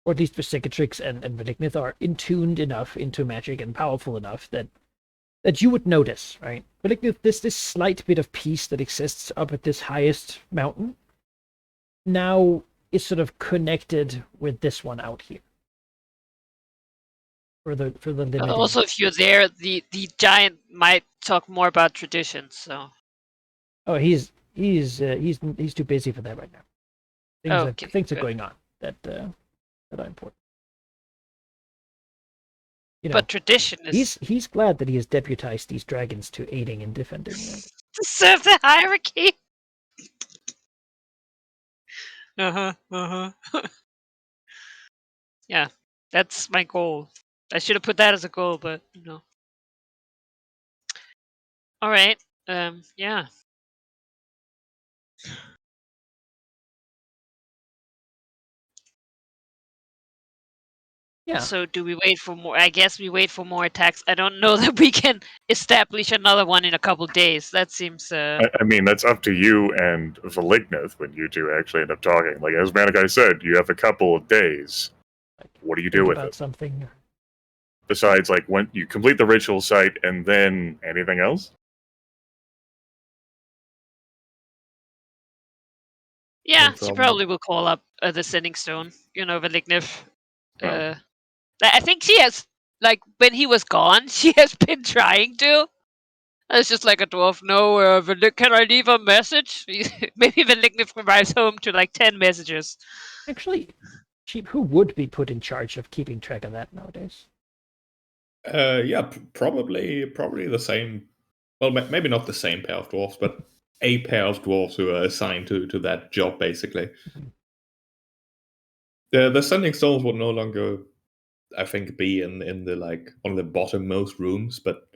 Speaker 2: or at least for Cicatrix and Velignith, are tuned enough into magic and powerful enough that you would notice, right? Velignith, this slight bit of peace that exists up at this highest mountain now is sort of connected with this one out here. For the limited.
Speaker 1: Also, if you're there, the giant might talk more about traditions. So.
Speaker 2: Oh, he's too busy for that right now. Things are going on that are important.
Speaker 1: But tradition is.
Speaker 2: He's glad that he has deputized these dragons to aiding and defending.
Speaker 1: To serve the hierarchy. Yeah, that's my goal. I should have put that as a goal, but no. All right. Yeah.
Speaker 2: Yeah.
Speaker 1: So do we wait for more? I guess we wait for more attacks. I don't know that we can establish another one in a couple days. That seems.
Speaker 3: I mean, that's up to you and Velignith when you two actually end up talking. Like, as Manikai said, you have a couple of days. What do you do with it?
Speaker 2: Something.
Speaker 3: Besides, like, when you complete the ritual site and then anything else?
Speaker 1: Yeah, she probably will call up the Sending Stone. Velignith.
Speaker 3: Oh.
Speaker 1: I think she has, like, when he was gone, she has been trying to. It's just like a dwarf. No, can I leave a message? Maybe Velignith arrives home to like 10 messages.
Speaker 2: Actually, who would be put in charge of keeping track of that nowadays?
Speaker 4: Yeah, probably the same. Well, maybe not the same pair of dwarves, but a pair of dwarves who are assigned to that job, basically. Mm-hmm. The Sending Stones would no longer, I think, be in the like one of the bottommost rooms, but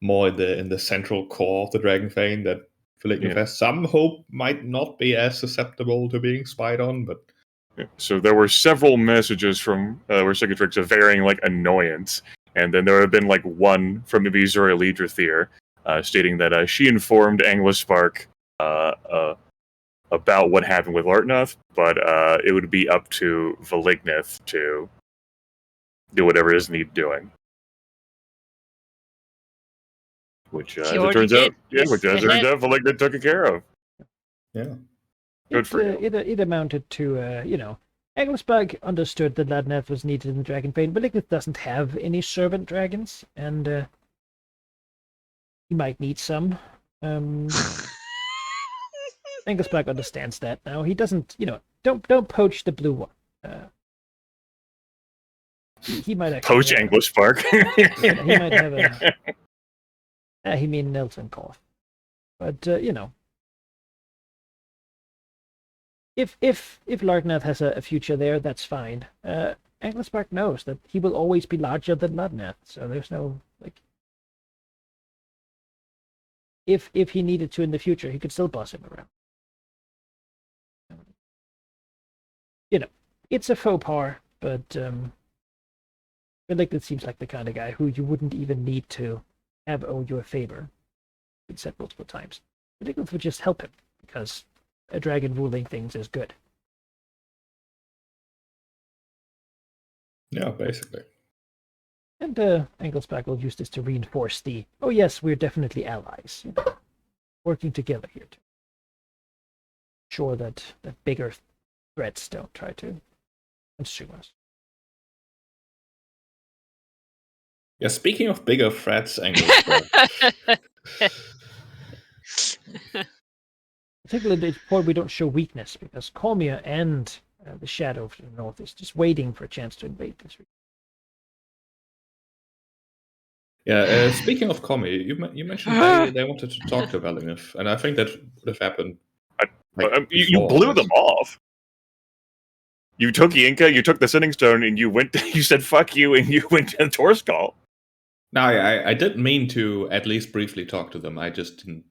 Speaker 4: more in the central core of the Dragonfane that Velignith has some hope might not be as susceptible to being spied on, but.
Speaker 3: Yeah. So there were several messages from where Cicatrix of varying like annoyance, and then there have been like one from Ibizura Lidrathir stating that she informed Anglispark about what happened with Lartnoth, but it would be up to Velignith to do whatever is needed doing. Which, as it turns out, Velignith took it care of.
Speaker 4: Yeah.
Speaker 3: Good for you.
Speaker 2: It amounted to, Anglispark understood that Lartnoth was needed in the Dragonfane, but Velignith doesn't have any servant dragons, and he might need some. Anglispark understands that now. He doesn't, don't poach the blue one. He might actually
Speaker 3: poach Anglispark.
Speaker 2: He might have a. He mean Nelson Cough, but If Lartnoth has a future there, that's fine. Anglispark knows that he will always be larger than Lartnoth, so there's no if he needed to in the future, he could still boss him around. It's a faux pas, but Velignith seems like the kind of guy who you wouldn't even need to have owe you a favor. Been said multiple times. Velignith would just help him. because a dragon ruling things is good.
Speaker 4: Yeah, basically.
Speaker 2: And Engelsback will use this to reinforce the, oh yes, we're definitely allies. Working together here to ensure that bigger threats don't try to consume us.
Speaker 4: Yeah, speaking of bigger threats, Engelsberg.
Speaker 2: Particularly it's important we don't show weakness, because Cormia and the Shadow of the North is just waiting for a chance to invade this region.
Speaker 4: Yeah, speaking of Comi, you mentioned they wanted to talk to Valinov, and I think that would have happened.
Speaker 3: You blew them off. You took Yinka, you took the Sending Stone, and you went. You said "fuck you," and you went to Torskal.
Speaker 4: No, I didn't mean to at least briefly talk to them. I just didn't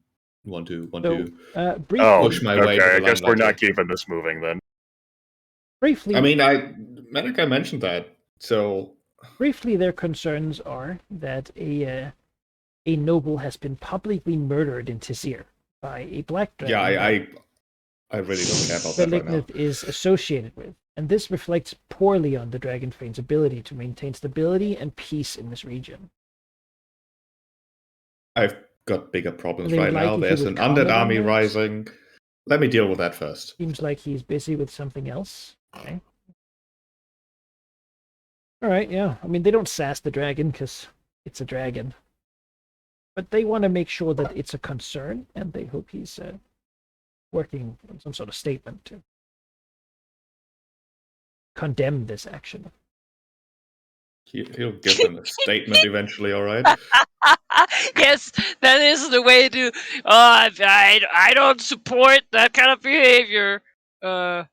Speaker 4: want to
Speaker 2: briefly,
Speaker 4: push my way. To the
Speaker 3: I guess we're
Speaker 4: limelight
Speaker 3: not
Speaker 4: here.
Speaker 3: keeping this moving then.
Speaker 2: Briefly,
Speaker 4: I mean, Malika mentioned that, so
Speaker 2: briefly, their concerns are that a noble has been publicly murdered in Tizir by a black dragon.
Speaker 4: yeah, I really don't care about that right now.
Speaker 2: Velignith is associated with, and this reflects poorly on the Dragonfane's ability to maintain stability and peace in this region.
Speaker 4: I've got bigger problems
Speaker 2: They would
Speaker 4: right
Speaker 2: like
Speaker 4: now.
Speaker 2: if you
Speaker 4: There's
Speaker 2: would
Speaker 4: an
Speaker 2: comment
Speaker 4: undead
Speaker 2: on
Speaker 4: army
Speaker 2: that.
Speaker 4: rising. Let me deal with that first.
Speaker 2: Seems like he's busy with something else. Okay. All right, yeah. I mean, they don't sass the dragon because it's a dragon. But they want to make sure that it's a concern, and they hope he's working on some sort of statement to condemn this action.
Speaker 4: He'll give them a statement eventually, all right?
Speaker 1: Yes, that is the way to. I don't support that kind of behavior. Yeah,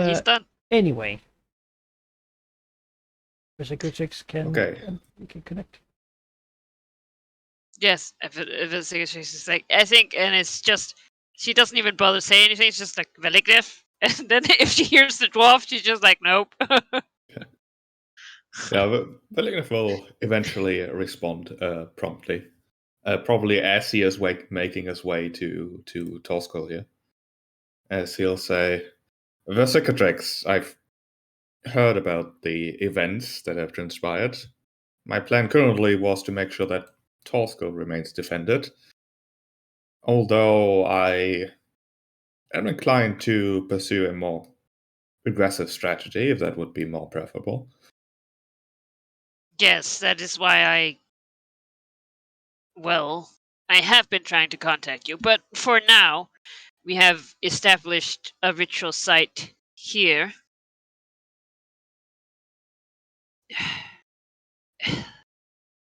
Speaker 1: he's done.
Speaker 2: Anyway. Berserker can,
Speaker 4: Okay.
Speaker 2: We can connect.
Speaker 1: Yes, if it's like, I think, and it's just, she doesn't even bother saying anything. It's just like Velignith, and then if she hears the dwarf, she's just like, nope.
Speaker 4: Yeah, but Velignith will eventually respond promptly. Probably as he is making his way to Torskal here. As he'll say, Versicatrix, I've heard about the events that have transpired. My plan currently was to make sure that Torskal remains defended. Although I am inclined to pursue a more aggressive strategy, if that would be more preferable.
Speaker 1: Yes, that is why I have been trying to contact you, but for now, we have established a ritual site here.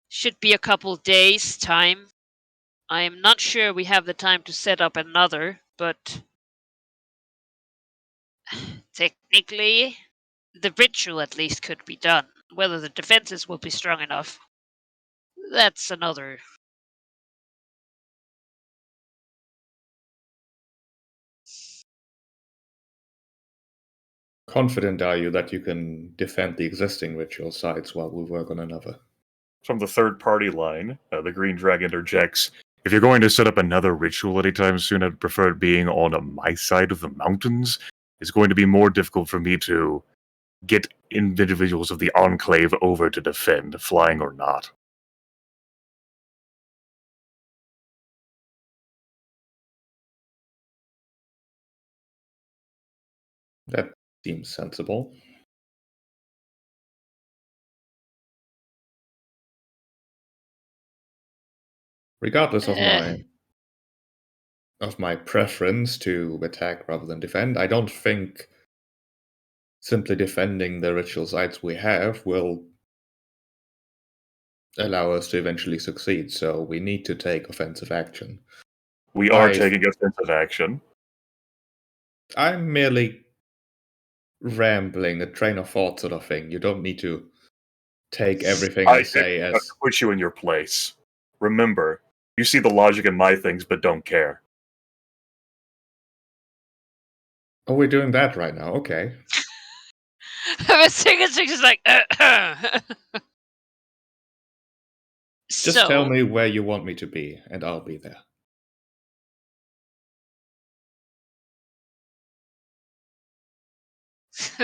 Speaker 1: Should be a couple days' time. I am not sure we have the time to set up another, but technically, the ritual at least could be done. Whether the defenses will be strong enough, that's another.
Speaker 4: Confident are you that you can defend the existing ritual sites while we work on another?
Speaker 3: From the third party line, the Green Dragon interjects, if you're going to set up another ritual anytime soon, I'd prefer it being on my side of the mountains. It's going to be more difficult for me to get individuals of the Enclave over to defend, flying or not.
Speaker 4: That seems sensible. Regardless of my preference to attack rather than defend, I don't think simply defending the ritual sites we have will allow us to eventually succeed, so we need to take offensive action.
Speaker 3: We are taking offensive action.
Speaker 4: I'm merely rambling, a train of thought sort of thing. You don't need to take everything I say as...
Speaker 3: put you in your place. Remember, you see the logic in my things, but don't care.
Speaker 4: Oh, we're doing that right now, okay.
Speaker 1: Six is like,
Speaker 4: Just tell me where you want me to be, and I'll be there.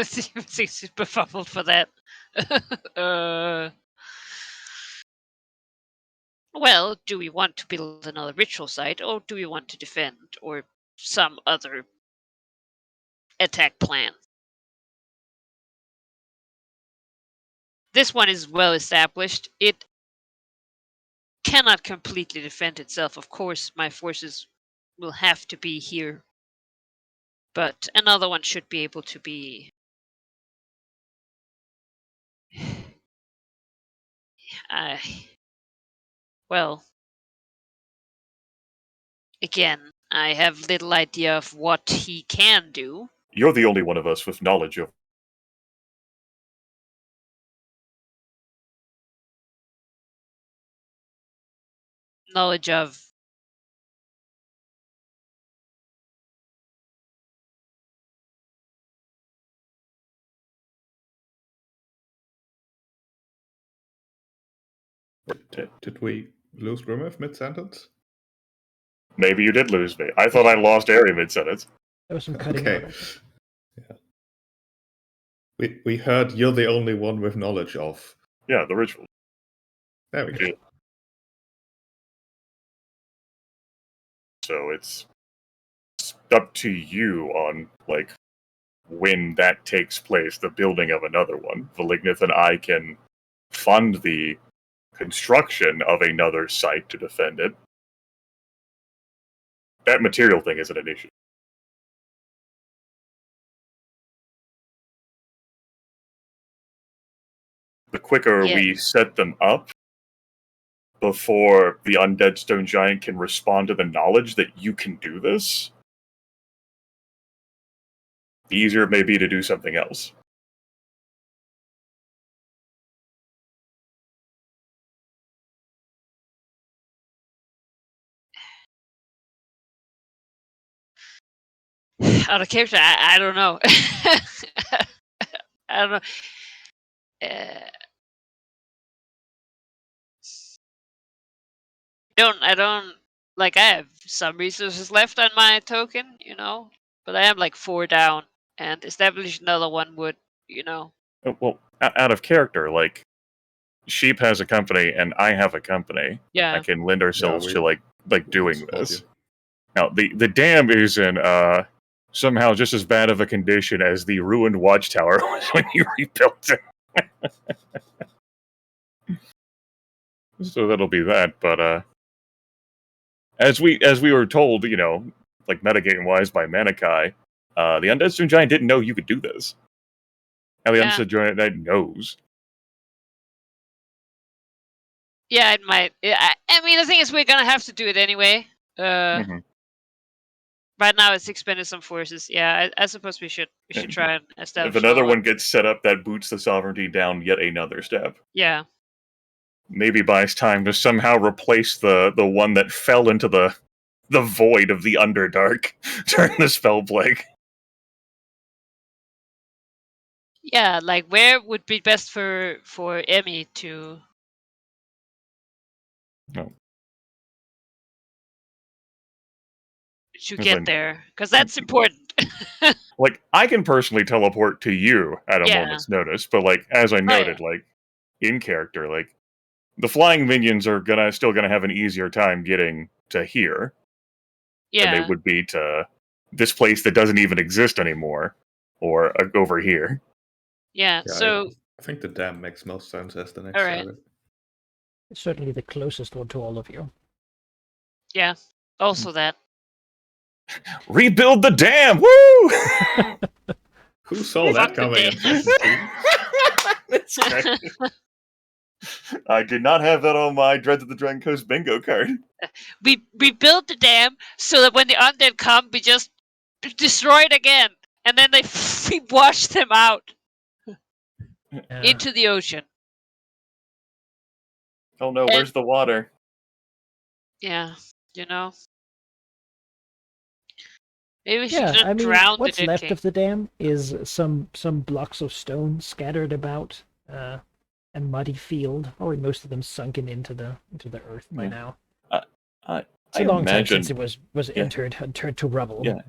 Speaker 1: Seems super befuddled for that. Well, do we want to build another ritual site, or do we want to defend, or some other attack plan? This one is well established. It cannot completely defend itself. Of course, my forces will have to be here. But another one should be able to be... well, again, I have little idea of what he can do.
Speaker 3: You're the only one of us with knowledge of.
Speaker 1: Knowledge of...
Speaker 4: Did we lose Grimif mid-sentence?
Speaker 3: Maybe you did lose me. I thought I lost Ari mid-sentence.
Speaker 2: There was some cutting
Speaker 4: Okay.
Speaker 2: out.
Speaker 4: Yeah. We heard you're the only one with knowledge of.
Speaker 3: Yeah, the ritual.
Speaker 4: There we go.
Speaker 3: Yeah. So it's up to you on, like, when that takes place, the building of another one. Valignith and I can fund the construction of another site to defend it. That material thing isn't an issue. The quicker
Speaker 1: Yeah.
Speaker 3: we set them up before the undead stone giant can respond to the knowledge that you can do this, the easier it may be to do something else.
Speaker 1: Out of character, I don't know. I don't know. I don't like. I have some resources left on my token, but I am like 4 down, and establish another one would,
Speaker 3: Well, out of character, like, Sheep has a company and I have a company.
Speaker 1: yeah.
Speaker 3: I can lend ourselves
Speaker 4: we-
Speaker 3: to like doing
Speaker 4: support
Speaker 3: this.
Speaker 4: you.
Speaker 3: Now, the dam is in somehow just as bad of a condition as the ruined watchtower was when you rebuilt it. So that'll be that. But as we were told, like metagame wise by Manikai, the Undead Stone Giant didn't know you could do this. Now the
Speaker 1: Yeah.
Speaker 3: Undead Stone Giant knows.
Speaker 1: Yeah, it might. I mean, the thing is, we're gonna have to do it anyway.
Speaker 3: Mhm.
Speaker 1: Right now, it's expended some forces. Yeah, I suppose we should try and establish.
Speaker 3: If another
Speaker 1: another
Speaker 3: one gets set up, that boots the sovereignty down yet another step.
Speaker 1: Yeah.
Speaker 3: Maybe buys time to somehow replace the one that fell into the void of the Underdark during the spell plague.
Speaker 1: Yeah, like where would be best for Emmy to?
Speaker 3: No.
Speaker 1: To
Speaker 3: It's
Speaker 1: get
Speaker 3: like-
Speaker 1: there, because that's important.
Speaker 3: Like, I can personally teleport to you at a
Speaker 1: Yeah.
Speaker 3: moment's notice, but like as I noted, like in character, like the flying minions are still gonna have an easier time getting to here than
Speaker 1: Yeah.
Speaker 3: they would be to this place that doesn't even exist anymore, or over here.
Speaker 1: Yeah.
Speaker 4: Yeah,
Speaker 1: So
Speaker 4: I think the dam makes most sense as the next
Speaker 1: Alright.
Speaker 4: target.
Speaker 2: It's certainly the closest one to all of you.
Speaker 1: yeah. Also that.
Speaker 3: Rebuild the dam! Woo!
Speaker 4: Who saw that
Speaker 1: Fuck the
Speaker 4: coming in
Speaker 1: dam.
Speaker 4: session 2?
Speaker 3: That's great. I did not have that on my Dreads of the Dragon Coast bingo card.
Speaker 1: we built the dam so that when the undead come, we just destroy it again, and then we wash them out into the ocean.
Speaker 3: Oh no, where's the water?
Speaker 1: Yeah. Maybe we should
Speaker 2: Yeah,
Speaker 1: just
Speaker 2: I mean,
Speaker 1: drown
Speaker 2: what's
Speaker 1: the Dead
Speaker 2: left
Speaker 1: King.
Speaker 2: of the dam is some blocks of stone scattered about, a muddy field. Probably most of them sunken into the earth by
Speaker 3: Yeah.
Speaker 2: now.
Speaker 3: I
Speaker 2: It's a long time
Speaker 3: imagine-
Speaker 2: since it was entered and turned to rubble.
Speaker 3: Yeah.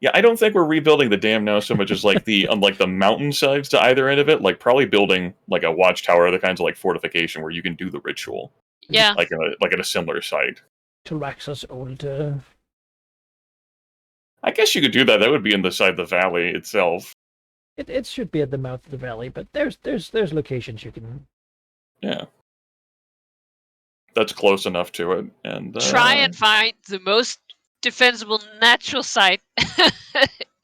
Speaker 3: Yeah, I don't think we're rebuilding the dam now so much as like on like the mountain sides to either end of it. Like probably building like a watchtower, other kinds of like fortification where you can do the ritual,
Speaker 1: Yeah.
Speaker 3: like at a similar site.
Speaker 2: Tilraxa's old.
Speaker 3: I guess you could do that. That would be in the side of the valley itself.
Speaker 2: It should be at the mouth of the valley, but there's locations you can.
Speaker 3: Yeah, that's close enough to it. And
Speaker 1: Try and find the most defensible natural site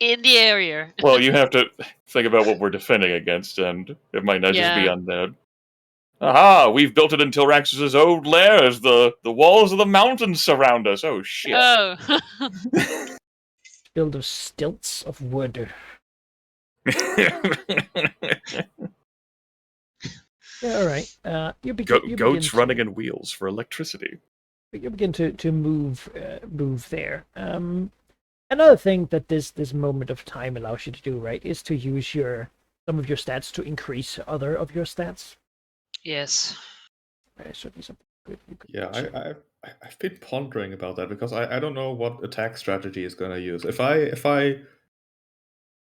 Speaker 1: in the area.
Speaker 3: well, you have to think about what we're defending against, and it might not just be
Speaker 1: Yeah.
Speaker 3: undead. Aha! We've built it in Tilrax's old lairs. The walls of the mountains surround us. Oh shit!
Speaker 1: Oh.
Speaker 2: Build of stilts of wood. Yeah, all right. You begin.
Speaker 3: Goats running in wheels for electricity.
Speaker 2: You begin to move there. Another thing that this moment of time allows you to do, right, is to use some of your stats to increase other of your stats.
Speaker 1: Yes.
Speaker 2: Certainly something good.
Speaker 4: Yeah, I've been pondering about that because I don't know what attack strategy is gonna use. If I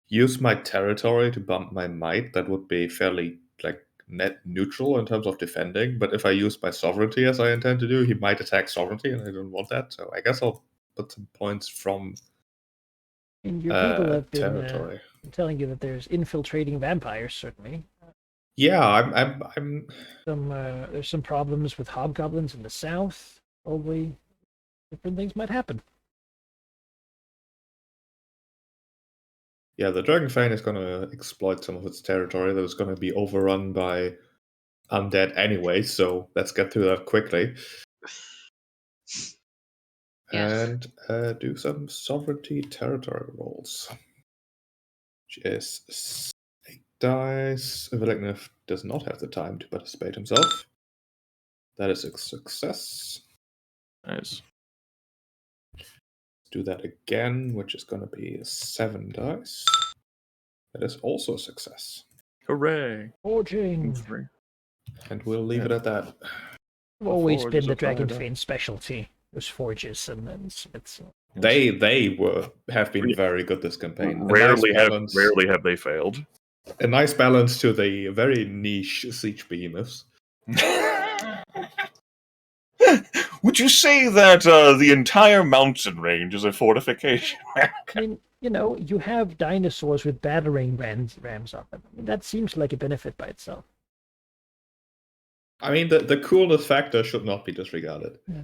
Speaker 4: use my territory to bump my might, that would be fairly like net neutral in terms of defending. But if I use my sovereignty as I intend to do, he might attack sovereignty, and I don't want that. So I guess I'll put some points from
Speaker 2: And your people have been
Speaker 4: territory.
Speaker 2: telling you that there's infiltrating vampires, certainly.
Speaker 4: Yeah, I'm
Speaker 2: There's some problems with hobgoblins in the south. Probably different things might happen.
Speaker 4: Yeah, the Dragonfang is going to exploit some of its territory that is going to be overrun by undead anyway, so let's get through that quickly.
Speaker 1: Yeah.
Speaker 4: And do some sovereignty territory rolls. Which is 8 dice. Velignif does not have the time to participate himself. That is a success.
Speaker 3: Nice.
Speaker 4: Do that again, which is going to be 7 dice. That is also a success.
Speaker 3: Hooray!
Speaker 2: Forging.
Speaker 4: And we'll leave it at that.
Speaker 2: I've always
Speaker 3: Forge
Speaker 2: been
Speaker 3: is
Speaker 2: the
Speaker 3: a fire
Speaker 2: Dragonfang specialty. Those forges and smiths.
Speaker 4: They have been very good this campaign.
Speaker 3: Rarely have they failed.
Speaker 4: A nice balance to the very niche siege behemoths.
Speaker 3: Would you say that the entire mountain range is a fortification?
Speaker 2: I mean, you have dinosaurs with battering rams on them. I mean, that seems like a benefit by itself.
Speaker 4: I mean, the coolness factor should not be disregarded.
Speaker 2: Yeah.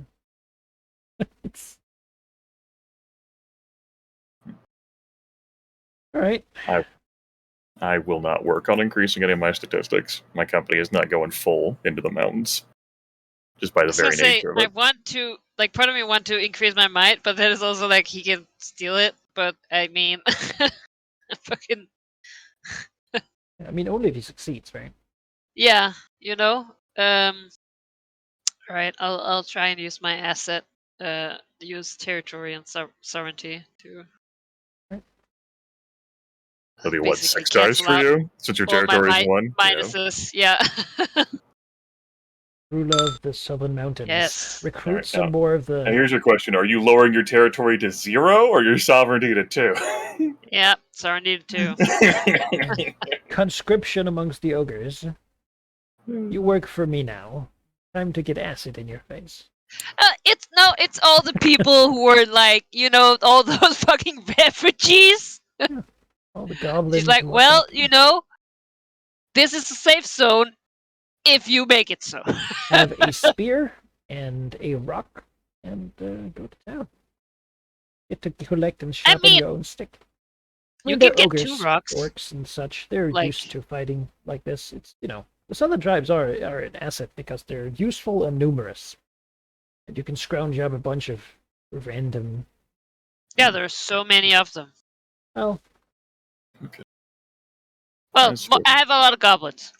Speaker 2: It's... All right.
Speaker 3: I will not work on increasing any of my statistics. My company is not going full into the mountains. Just by the very nature of it.
Speaker 1: I want to, part of me want to increase my might, but then it's also like he can steal it. But I mean, fucking.
Speaker 2: I mean, only if he succeeds, right?
Speaker 1: Yeah, All right, I'll try and use my asset, use territory and sovereignty to.
Speaker 3: That'll be what,
Speaker 1: basically
Speaker 3: 6 dice for
Speaker 1: cancel out
Speaker 3: you? Since your
Speaker 1: all my
Speaker 3: territory is 1?
Speaker 1: minuses, yeah.
Speaker 2: Ruler of the Southern Mountains.
Speaker 1: Yes.
Speaker 2: Recruit
Speaker 3: Alright,
Speaker 2: some more of the.
Speaker 3: Now here's your question. Are you lowering your territory to 0 or your sovereignty to 2?
Speaker 1: Yeah, sovereignty to 2.
Speaker 2: Conscription amongst the ogres. You work for me now. Time to get acid in your face.
Speaker 1: It's all the people who were all those fucking refugees.
Speaker 2: All the goblins.
Speaker 1: She's like, well, this is a safe zone if you make it so.
Speaker 2: Have a spear and a rock and go to town. Get to collect and sharpen your own stick.
Speaker 1: You
Speaker 2: they're
Speaker 1: can get
Speaker 2: ogres,
Speaker 1: 2 rocks.
Speaker 2: Orcs and such. They're used to fighting like this. It's the southern tribes are an asset because they're useful and numerous. And you can scrounge up a bunch of random.
Speaker 1: Yeah, there's so many of them.
Speaker 2: Well.
Speaker 3: Okay.
Speaker 1: Well, I have a lot of goblins.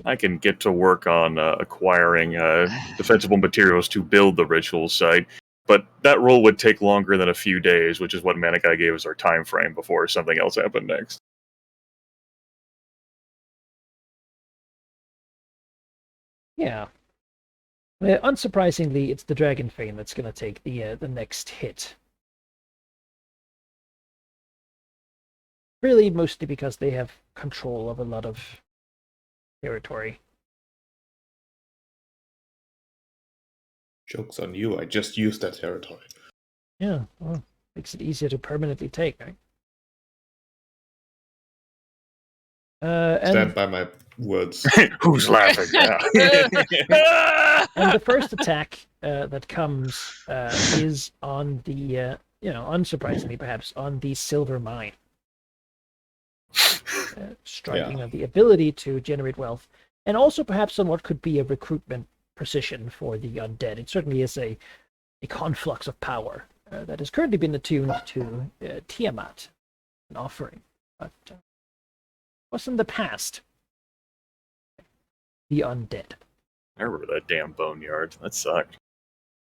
Speaker 3: I can get to work on acquiring defensible materials to build the ritual site, but that roll would take longer than a few days, which is what Manikai gave us our time frame before something else happened next.
Speaker 2: Yeah. Unsurprisingly, it's the Dragonfang that's going to take the next hit. Really, mostly because they have control of a lot of territory.
Speaker 4: Joke's on you, I just used that territory.
Speaker 2: Yeah, well, makes it easier to permanently take, right?
Speaker 4: Stand
Speaker 2: And
Speaker 4: by my words.
Speaker 3: Who's laughing? Yeah.
Speaker 2: and the first attack that comes is on the, unsurprisingly perhaps, on the silver mine. Striking
Speaker 4: Yeah.
Speaker 2: of the ability to generate wealth, and also perhaps on what could be a recruitment position for the undead. It certainly is a conflux of power that has currently been attuned to Tiamat, an offering. But what's in the past? The undead.
Speaker 3: I remember that damn boneyard. That sucked.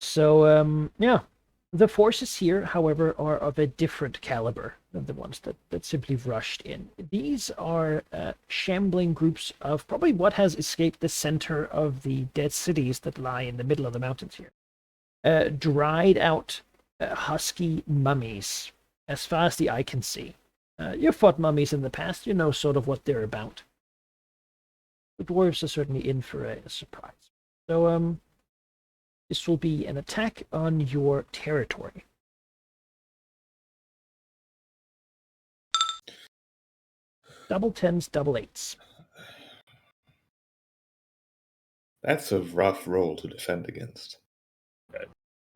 Speaker 2: So, yeah. The forces here, however, are of a different caliber than the ones that simply rushed in. These are shambling groups of probably what has escaped the center of the dead cities that lie in the middle of the mountains here. Dried out husky mummies, as far as the eye can see. You've fought mummies in the past, you know sort of what they're about. The dwarves are certainly in for a surprise. So, this will be an attack on your territory. Double tens, double eights.
Speaker 4: That's a rough roll to defend against.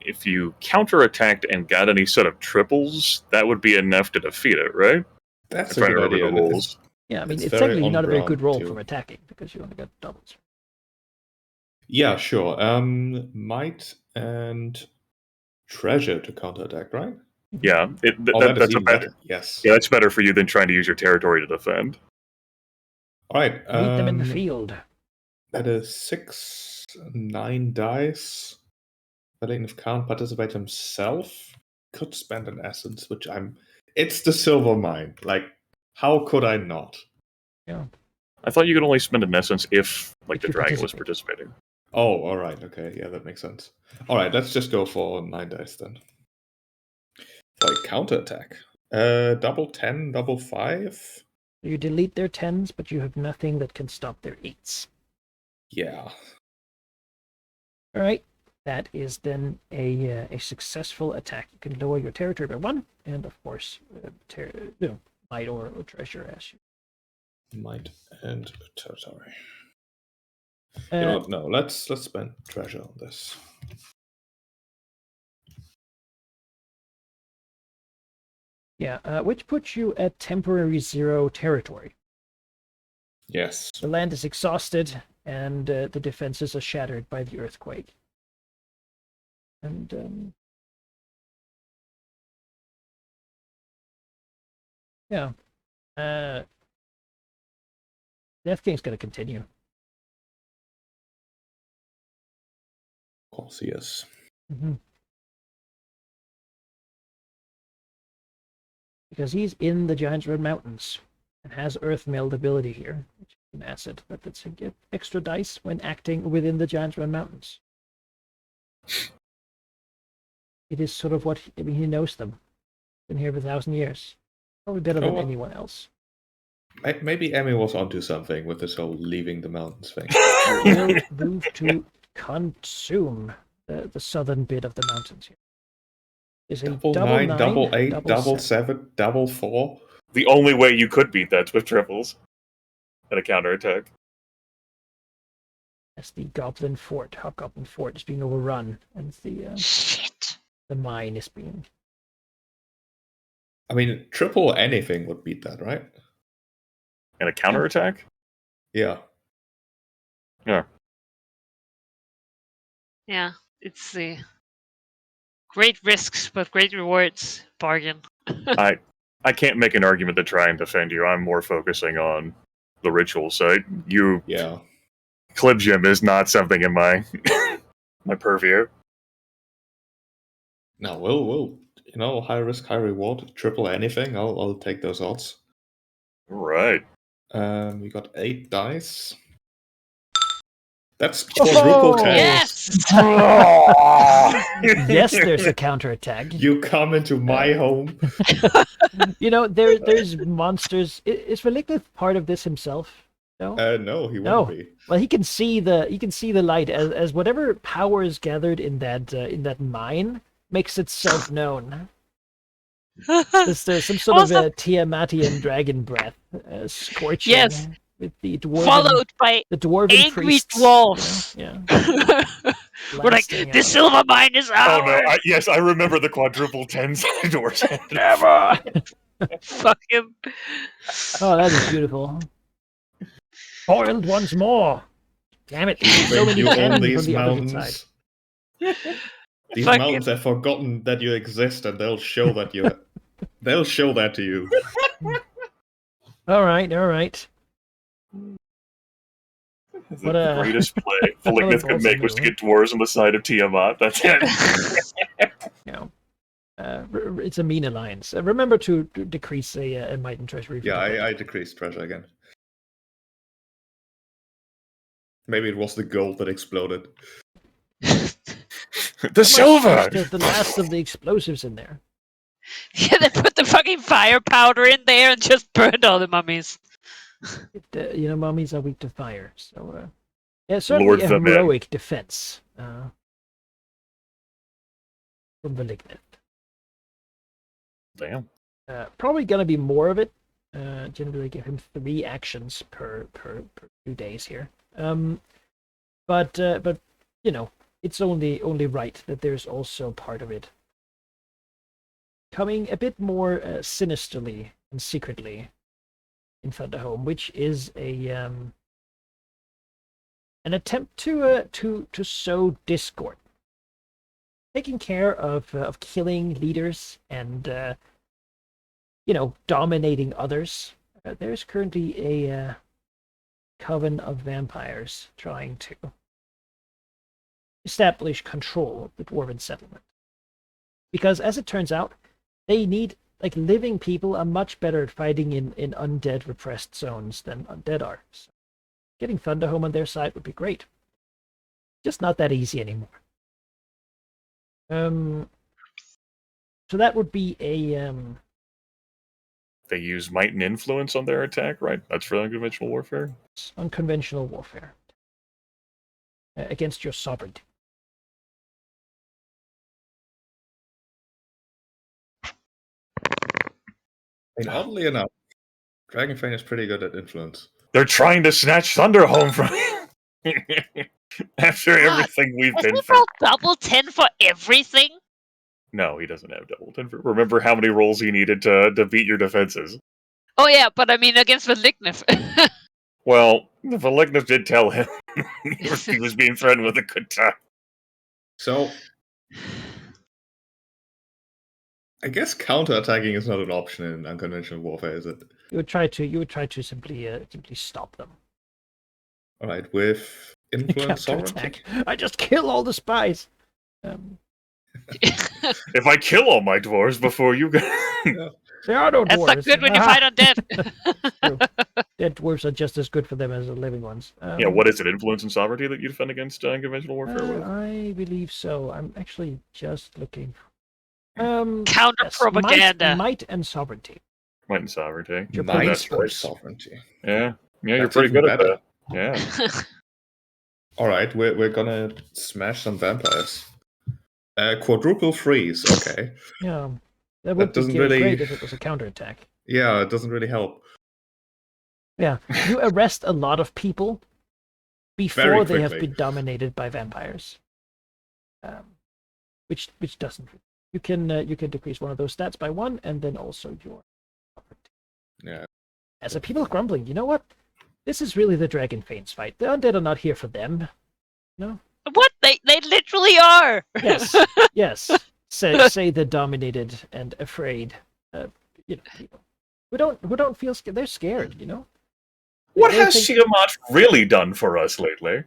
Speaker 3: If you counterattacked and got any sort of triples, that would be enough to defeat it, right?
Speaker 4: That's
Speaker 3: I'm
Speaker 4: a
Speaker 3: trying to
Speaker 4: good
Speaker 3: remember
Speaker 4: idea.
Speaker 3: the rules.
Speaker 2: Yeah, I mean,
Speaker 4: It's
Speaker 2: it's
Speaker 4: very
Speaker 2: technically
Speaker 4: on
Speaker 2: not a very good
Speaker 4: brand,
Speaker 2: roll
Speaker 4: too.
Speaker 2: from attacking, because you only got doubles.
Speaker 4: Yeah, sure. Might and treasure to counterattack, right?
Speaker 3: Yeah,
Speaker 4: Oh, that is
Speaker 3: that's a
Speaker 4: even
Speaker 3: better.
Speaker 4: better. Yes.
Speaker 3: Yeah, that's better for you than trying to use your territory to defend.
Speaker 4: All right.
Speaker 2: Meet them in the field.
Speaker 4: That is 6, 9 dice. Paladin can't participate himself. Could spend an essence, which I'm. It's the silver mine. Like, how could I not?
Speaker 2: Yeah.
Speaker 3: I thought you could only spend an essence if, like,
Speaker 2: If
Speaker 3: the
Speaker 2: you
Speaker 3: dragon was
Speaker 2: participate.
Speaker 3: participating.
Speaker 4: Oh, all right. Okay, yeah, that makes sense. All right, let's just go for 9 dice then. For a counterattack. Double 10, double 5.
Speaker 2: You delete their tens, but you have nothing that can stop their eights.
Speaker 4: Yeah.
Speaker 2: All right. That is then a successful attack. You can lower your territory by 1, and of course, might or treasure as you.
Speaker 4: Might and territory. You know what? No, let's spend treasure on this.
Speaker 2: Yeah, which puts you at temporary 0 territory.
Speaker 4: Yes.
Speaker 2: The land is exhausted, and the defenses are shattered by the earthquake. And yeah, Death King's going to continue.
Speaker 4: Of course he is.
Speaker 2: Mm-hmm. Because he's in the Giant's Red Mountains and has Earth Meld ability here, which is an asset that lets him get extra dice when acting within the Giant's Red Mountains. It is sort of what he knows them. Been here for 1,000 years. Probably better than anyone else.
Speaker 4: Maybe Emmy was onto something with this whole leaving the mountains thing.
Speaker 2: We'll move to consume the southern bit of the mountains here. Is a
Speaker 4: double
Speaker 2: double
Speaker 4: 9,
Speaker 2: 9,
Speaker 4: double 8, double
Speaker 2: 7.
Speaker 4: 7, double 4.
Speaker 3: The only way you could beat that's with triples and a counterattack.
Speaker 2: That's the Goblin Fort. Hobgoblin Fort is being overrun, and
Speaker 1: Shit.
Speaker 2: the mine is being.
Speaker 4: I mean, triple anything would beat that, right?
Speaker 3: And a counterattack?
Speaker 4: Yeah.
Speaker 3: Yeah.
Speaker 1: Yeah, it's the great risks but great rewards bargain.
Speaker 3: I can't make an argument to try and defend you. I'm more focusing on the ritual side.
Speaker 4: Yeah.
Speaker 3: Klibjim is not something in my my purview.
Speaker 4: No, we'll high risk, high reward, triple anything. I'll take those odds.
Speaker 3: Right.
Speaker 4: We got 8 dice. That's quadruple
Speaker 2: Oh,
Speaker 4: 10.
Speaker 1: Yes.
Speaker 2: Yes, there's a counterattack.
Speaker 4: You come into my home.
Speaker 2: You know, there's monsters. Is Relignith part of this himself? No.
Speaker 4: No, he
Speaker 2: No.
Speaker 4: won't be.
Speaker 2: Well, he can see the light as whatever power is gathered in that mine makes itself known. There's some sort
Speaker 1: Also-
Speaker 2: of a Tiamatian dragon breath, scorching.
Speaker 1: Yes.
Speaker 2: With the dwarven,
Speaker 1: Followed by
Speaker 2: the dwarven
Speaker 1: angry
Speaker 2: priests,
Speaker 1: dwarves.
Speaker 2: Yeah.
Speaker 1: We're like,
Speaker 2: blasting
Speaker 1: the
Speaker 2: out.
Speaker 1: silver mine is
Speaker 3: Oh no!
Speaker 1: ours.
Speaker 3: Yes, I remember the quadruple tens doors.
Speaker 2: Never.
Speaker 1: Fuck him.
Speaker 2: Oh, that is beautiful. Foiled once more. Damn it! There's so
Speaker 4: When
Speaker 2: many
Speaker 4: you own
Speaker 2: cannons from
Speaker 4: these
Speaker 2: the opposite side.
Speaker 4: mountains. These
Speaker 1: Fucking-
Speaker 4: mountains have forgotten that you exist, and they'll show that they'll show that to you.
Speaker 2: All right.
Speaker 3: The
Speaker 2: What a-
Speaker 3: greatest play
Speaker 2: what a
Speaker 3: Malignith could
Speaker 2: ballsy
Speaker 3: make was to
Speaker 2: move.
Speaker 3: get dwarves on the side of Tiamat. That's it.
Speaker 2: You know, it's a mean alliance. Remember to decrease a might and treasury. for
Speaker 4: Yeah,
Speaker 2: the-
Speaker 4: I decreased treasure again. Maybe it was the gold that exploded.
Speaker 3: The silver.
Speaker 2: There's the last of the explosives in there.
Speaker 1: Yeah, they put the fucking fire powder in there and just burned all the mummies.
Speaker 2: You know, mummies are weak to fire, so yeah, certainly
Speaker 3: Lord
Speaker 2: a
Speaker 3: Vamet.
Speaker 2: heroic defense from Malignant.
Speaker 3: Damn.
Speaker 2: Probably gonna be more of it. Generally give him 3 actions per 2 days here. But you know, it's only right that there's also part of it coming a bit more sinisterly and secretly in Thunderhome, which is an attempt to sow discord, taking care of killing leaders and you know, dominating others. There's currently a coven of vampires trying to establish control of the dwarven settlement. Because as it turns out, they need, like, living people are much better at fighting in undead repressed zones than undead are. So getting Thunderhome on their side would be great. Just not that easy anymore. So that would be a
Speaker 3: They use might and influence on their attack, right? That's for unconventional warfare.
Speaker 2: unconventional warfare against your sovereignty.
Speaker 4: And oddly enough, Dragonfang is pretty good at influence.
Speaker 3: They're trying to snatch Thunderhome from after everything we've
Speaker 1: Does
Speaker 3: been
Speaker 1: he
Speaker 3: through.
Speaker 1: roll double 10 for everything?
Speaker 3: No, he doesn't have double 10. Remember how many rolls he needed to beat your defenses.
Speaker 1: Oh yeah, but I mean against Malignant.
Speaker 3: Well, the Malignant did tell him he was being threatened with a good time.
Speaker 4: So, I guess counterattacking is not an option in unconventional warfare, is it?
Speaker 2: You would try to simply stop them.
Speaker 4: All right, with influence sovereignty.
Speaker 2: Counterattack. I just kill all the spies.
Speaker 3: If I kill all my dwarves before you go...
Speaker 2: There are no
Speaker 1: That's
Speaker 2: dwarves.
Speaker 1: not good when you
Speaker 2: Ah,
Speaker 1: fight undead.
Speaker 2: dead dwarves are just as good for them as the living ones.
Speaker 3: Yeah, what is it? Influence and sovereignty that you defend against unconventional warfare with?
Speaker 2: I believe so. I'm actually just looking.
Speaker 1: Counter
Speaker 2: Yes,
Speaker 1: propaganda.
Speaker 2: might and sovereignty.
Speaker 3: Might and sovereignty.
Speaker 2: Your
Speaker 4: Might
Speaker 2: police
Speaker 4: or
Speaker 2: force.
Speaker 4: sovereignty.
Speaker 3: Yeah, you're
Speaker 4: That's
Speaker 3: pretty
Speaker 4: even
Speaker 3: good at
Speaker 4: better.
Speaker 3: that. Yeah.
Speaker 4: All right, we're gonna smash some vampires. Quadruple freeze. Okay.
Speaker 2: Yeah, that would be
Speaker 4: doesn't really-
Speaker 2: great if it was a counterattack.
Speaker 4: Yeah, it doesn't really help.
Speaker 2: Yeah, you arrest a lot of people before
Speaker 4: Very
Speaker 2: they have
Speaker 4: quickly.
Speaker 2: been dominated by vampires. Which doesn't. You can decrease one of those stats by 1, and then also your.
Speaker 4: Yeah.
Speaker 2: As a people grumbling, you know what? This is really the Dragonfane's fight. The undead are not here for them.
Speaker 1: What? They literally are.
Speaker 2: Yes, yes. Say the dominated and afraid, people who don't feel scared. They're scared, you know.
Speaker 3: What
Speaker 2: They
Speaker 3: has
Speaker 2: think-
Speaker 3: Tiamat really done for us lately?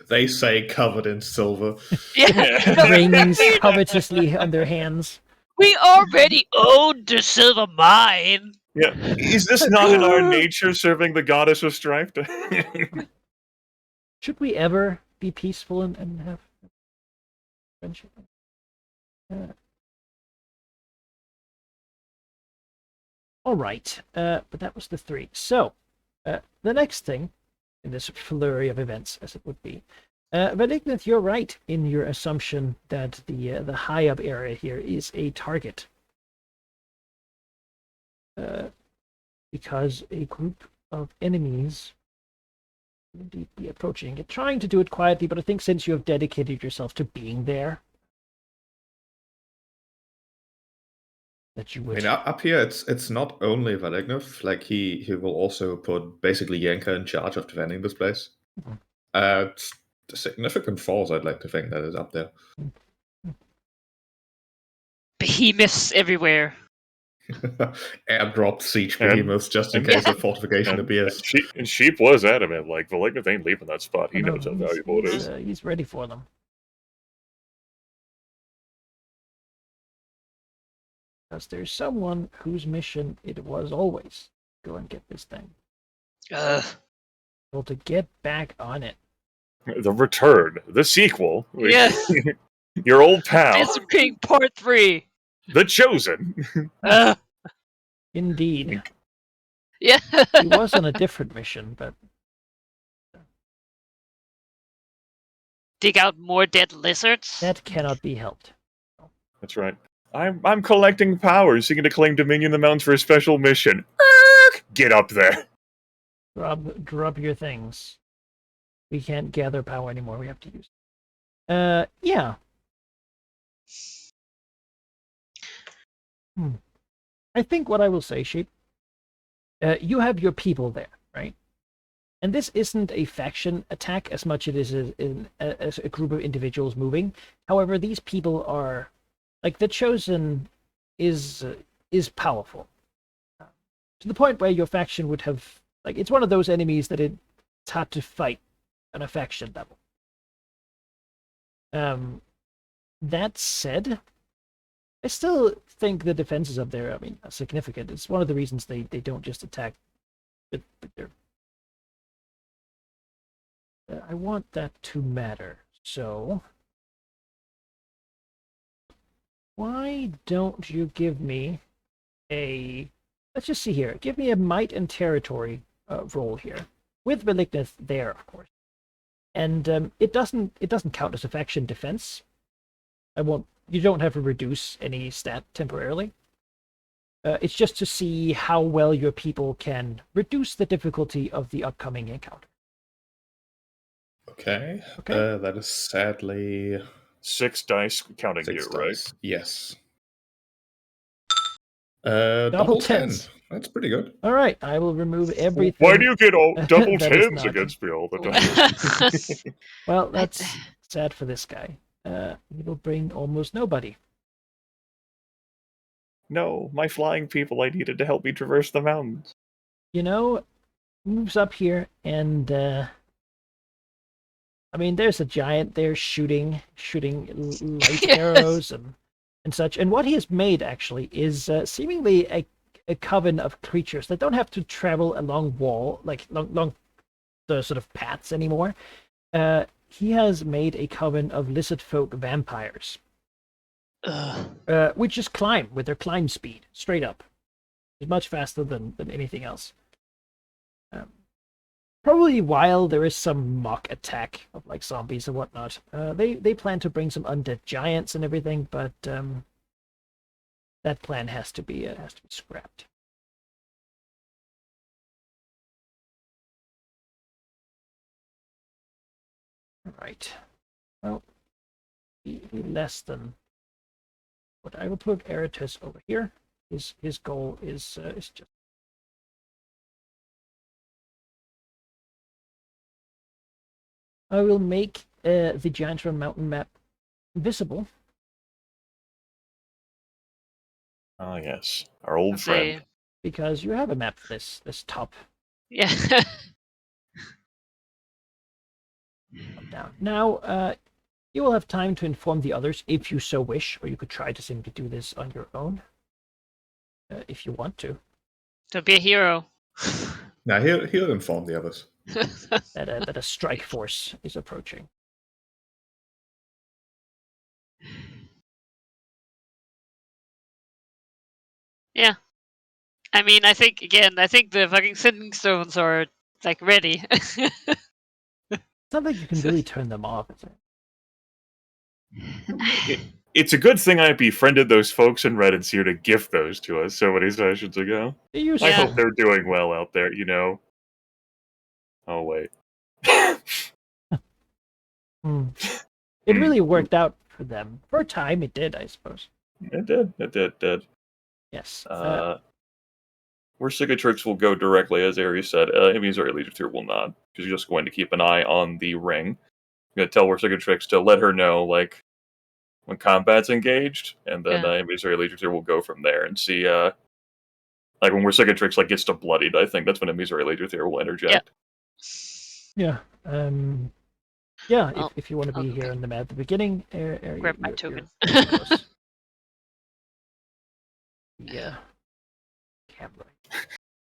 Speaker 4: They say covered in silver.
Speaker 1: Yeah.
Speaker 2: rings covetously on their hands?
Speaker 1: We already owned the silver mine.
Speaker 3: Yeah. Is this not in our nature serving the goddess of strife?
Speaker 2: Should we ever be peaceful and have friendship? All right, but that was the 3. So, the next thing in this flurry of events, as it would be, Malignant, you're right in your assumption that the high up area here is a target, because a group of enemies will indeed be approaching it, trying to do it quietly. But I think since you have dedicated yourself to being there, that you
Speaker 4: I
Speaker 2: would.
Speaker 4: mean, up here, it's not only Valignov. Like he will also put basically Yenka in charge of defending this place.
Speaker 2: Mhm.
Speaker 4: It's a significant force, I'd like to think, that is up there.
Speaker 1: Behemoths everywhere.
Speaker 4: Airdropped siege
Speaker 3: And-
Speaker 4: behemoths just in
Speaker 3: and-
Speaker 4: case a fortification
Speaker 3: And,
Speaker 4: appears.
Speaker 3: and Sheep was adamant, like, Malignant ain't leaving that spot. He
Speaker 2: Oh, no,
Speaker 3: knows how
Speaker 2: he's-
Speaker 3: valuable it
Speaker 2: he's,
Speaker 3: is.
Speaker 2: he's ready for them. Because there's someone whose mission it was always go and get this thing.
Speaker 1: Ugh.
Speaker 2: Well, to get back on it.
Speaker 3: The Return, the sequel. with
Speaker 1: Yeah.
Speaker 3: Your old pal,
Speaker 1: Desert King Part 3.
Speaker 3: The Chosen.
Speaker 1: Ugh.
Speaker 2: Indeed.
Speaker 1: Yeah.
Speaker 2: He was on a different mission, but
Speaker 1: Dig out more dead lizards.
Speaker 2: that cannot be helped.
Speaker 3: That's right. I'm collecting power, seeking to claim dominion in the mountains for a special mission. Get up there.
Speaker 2: Drop your things. We can't gather power anymore. We have to use. Yeah. I think what I will say, Sheep. You have your people there, right? And this isn't a faction attack as much as it is as a group of individuals moving. However, these people are, like, the Chosen is powerful to the point where your faction would have, like, it's one of those enemies that it's hard to fight on a faction level. That said, I still think the defenses up there, I mean, are significant. It's one of the reasons they don't just attack with their... I want that to matter. So, why don't you give me a... Let's just see here. Give me a might and territory roll here. With Malignant there, of course. And it doesn't count as a faction defense. You don't have to reduce any stat temporarily. It's just to see how well your people can reduce the difficulty of the upcoming encounter.
Speaker 4: Okay.
Speaker 2: Okay.
Speaker 4: That is sadly
Speaker 3: 6 dice counting
Speaker 4: 6
Speaker 3: you, right?
Speaker 4: dice. Yes. Double 10.
Speaker 2: tens.
Speaker 4: That's pretty good.
Speaker 2: All right, I will remove everything.
Speaker 3: Why do you get all double
Speaker 2: That is
Speaker 3: tens
Speaker 2: not-
Speaker 3: against me all the time?
Speaker 2: Well, that's sad for this guy. He will bring almost nobody.
Speaker 3: No, my flying people I needed to help me traverse the mountains.
Speaker 2: You know, moves up here, and I mean, there's a giant there shooting light arrows and such. And what he has made actually is seemingly a coven of creatures that don't have to travel a long wall, like long the sort of paths anymore. He has made a coven of lizard folk vampires, which just climb with their climb speed straight up. It's much faster than anything else. Probably while there is some mock attack of like zombies and whatnot, they plan to bring some undead giants and everything, but that plan has to be scrapped. All right. Well, be less than. But I will put Eratus over here. His goal is just. I will make the Giant Run Mountain map visible.
Speaker 3: Ah, yes. Our old
Speaker 1: Okay.
Speaker 3: friend.
Speaker 2: Because you have a map for this top
Speaker 1: Yeah.
Speaker 2: down. Now, you will have time to inform the others if you so wish, or you could try to simply do this on your own, if you want to.
Speaker 1: Don't be a hero.
Speaker 4: Now he'll inform the others.
Speaker 2: that a strike force is approaching.
Speaker 1: Yeah. I mean, I think the fucking sending stones are like ready.
Speaker 2: It's not like you can really turn them off. Is it?
Speaker 3: It's a good thing I befriended those folks in Reddit's here to gift those to us so many sessions ago.
Speaker 2: They use
Speaker 3: I
Speaker 1: Yeah.
Speaker 3: hope they're doing well out there, you know. Oh, wait.
Speaker 2: It really worked out for them. For a time, it did, I suppose.
Speaker 3: It did.
Speaker 2: Yes.
Speaker 3: Where Cicatrix will go directly, as Ares said. Emissary Legion here will not. She's just going to keep an eye on the ring. I'm going to tell Where Cicatrix to let her know, like, when combat's engaged, and then Emissary Legion here will go from there and see, like, when Where Cicatrix, like, gets to bloodied, I think that's when Emissary Legion here will interject.
Speaker 2: Yeah.
Speaker 1: Well,
Speaker 2: if you want to be
Speaker 1: okay.
Speaker 2: here in the map at the beginning,
Speaker 1: Grab my token.
Speaker 2: you're close. Yeah. Camera.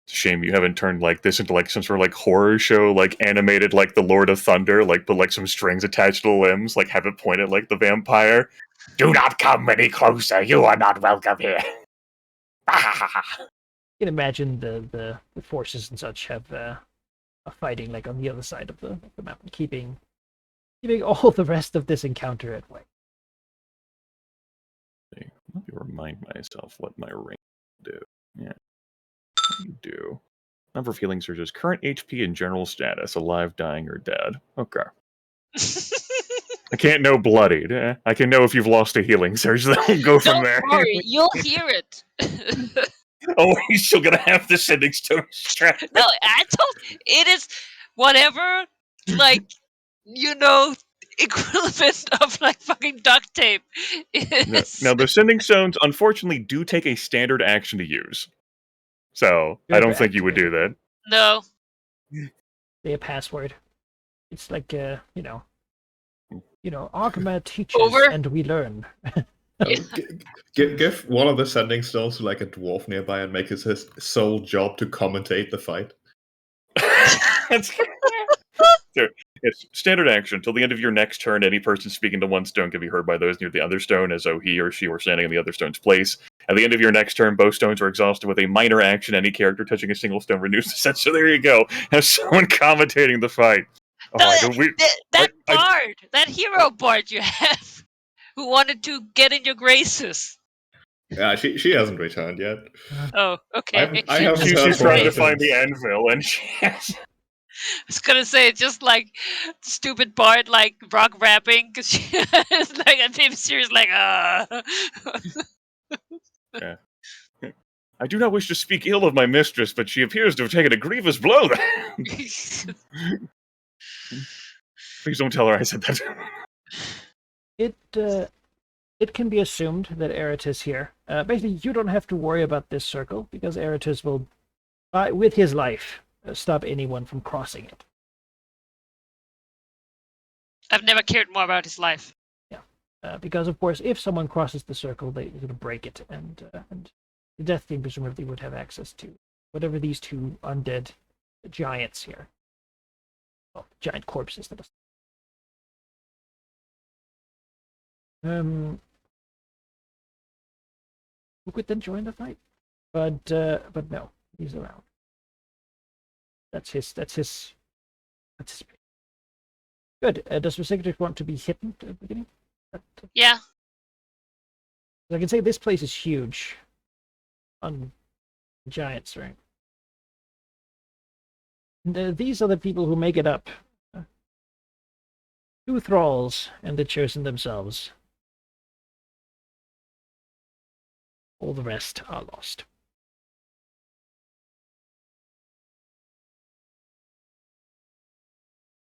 Speaker 3: Shame you haven't turned like this into like some sort of like horror show, like animated like the Lord of Thunder, like put like some strings attached to the limbs, like have it pointed like the vampire. Do not come any closer. You are not welcome here.
Speaker 2: You can imagine the forces and such have fighting like on the other side of the map, and keeping all the rest of this encounter at way.
Speaker 3: Let me remind myself what my ring do. Yeah. What do you do? Number of healing surges, current HP and general status, alive, dying, or dead. Okay. I can't know bloodied. I can know if you've lost a healing surge, then we'll go from
Speaker 1: Don't
Speaker 3: there.
Speaker 1: worry, you'll hear it.
Speaker 3: Oh, he's still gonna have the sending stone strap.
Speaker 1: No, I told it is whatever, like, equivalent of like fucking duct tape.
Speaker 3: Now, the sending stones, unfortunately, do take a standard action to use. So, I don't think you would do that.
Speaker 1: No.
Speaker 2: They a password. It's like Arkma teaches
Speaker 1: Over.
Speaker 2: and we learn.
Speaker 4: Give one of the sending stones to like a dwarf nearby and make it his sole job to commentate the fight.
Speaker 3: So, it's standard action. Till the end of your next turn, any person speaking to one stone can be heard by those near the other stone, as though he or she were standing in the other stone's place. At the end of your next turn, both stones are exhausted with a minor action. Any character touching a single stone renews the set. So there you go. Have someone commentating the fight.
Speaker 1: That hero bard you have, who wanted to get in your graces.
Speaker 4: Yeah, she hasn't returned yet.
Speaker 1: Oh, okay.
Speaker 4: I haven't
Speaker 3: She's
Speaker 4: heard
Speaker 3: trying to
Speaker 4: from her
Speaker 3: find the
Speaker 4: since.
Speaker 3: anvil, and she has...
Speaker 1: I was gonna say just like stupid bard like rock rapping because she is like a team series like
Speaker 3: Yeah. I do not wish to speak ill of my mistress, but she appears to have taken a grievous blow. Please don't tell her I said that.
Speaker 2: It can be assumed that Eratus is here. Basically, you don't have to worry about this circle because Eratus will, with his life, stop anyone from crossing it.
Speaker 1: I've never cared more about his life.
Speaker 2: Because of course, if someone crosses the circle, they're going to break it, and the Death Team presumably would have access to whatever these two undead giants here. Well, giant corpses that are. Who could then join the fight? But no, he's around. That's his. Good. Does Cicatrix want to be hidden at the beginning?
Speaker 1: Yeah.
Speaker 2: I can say this place is huge. On giants, right? And, these are the people who make it up. 2 thralls and the chosen themselves. All the rest are lost.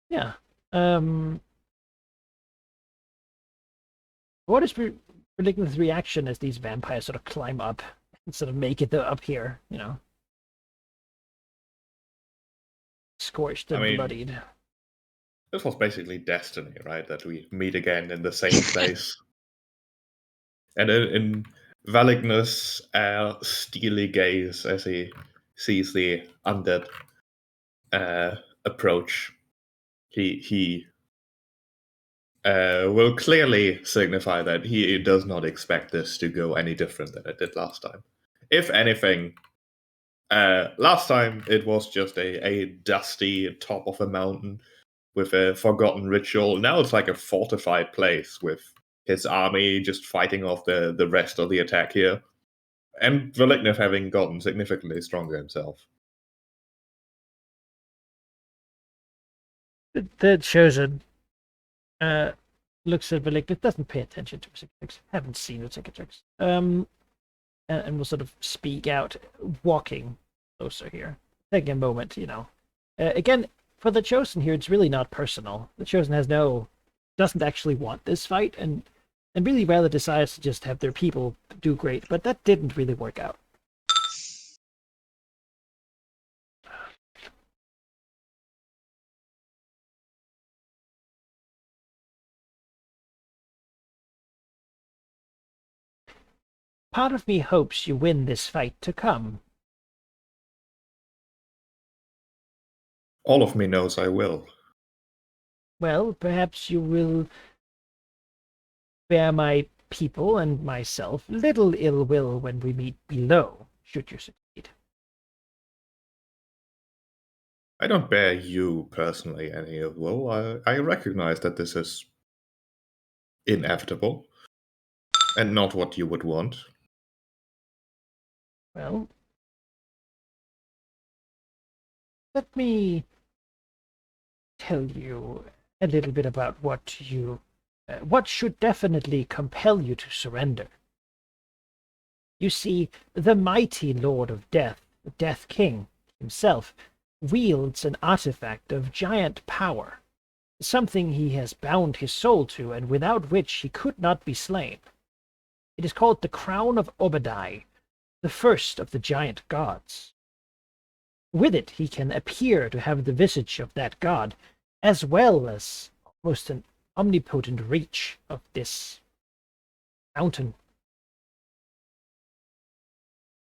Speaker 2: Yeah. What is Ridiculous' reaction as these vampires sort of climb up and sort of make it up here, Scorched and bloodied.
Speaker 4: This was basically destiny, right? That we meet again in the same place. And in Valignus' steely gaze as he sees the undead approach, he will clearly signify that he does not expect this to go any different than it did last time. If anything, last time it was just a dusty top of a mountain with a forgotten ritual. Now it's like a fortified place with his army just fighting off the rest of the attack here. And Veliknev having gotten significantly stronger himself.
Speaker 2: The Chosen looks at Veliknev, doesn't pay attention to Veliknev, haven't seen Veliknev, and will sort of speak out, walking closer here, taking a moment, Again, for the Chosen here, it's really not personal. The Chosen doesn't actually want this fight, and really rather decides to just have their people do great, but that didn't really work out. Part of me hopes you win this fight to come.
Speaker 4: All of me knows I will.
Speaker 2: Well, perhaps you will bear my people and myself little ill will when we meet below, should you succeed.
Speaker 4: I don't bear you personally any ill will. I recognize that this is inevitable and not what you would want.
Speaker 2: Well, let me tell you a little bit about what should definitely compel you to surrender. You see, the mighty Lord of Death, the Death King himself, wields an artifact of giant power, something he has bound his soul to, and without which he could not be slain. It is called the Crown of Obadai, the first of the giant gods. With it he can appear to have the visage of that god, as well as almost an omnipotent reach of this mountain.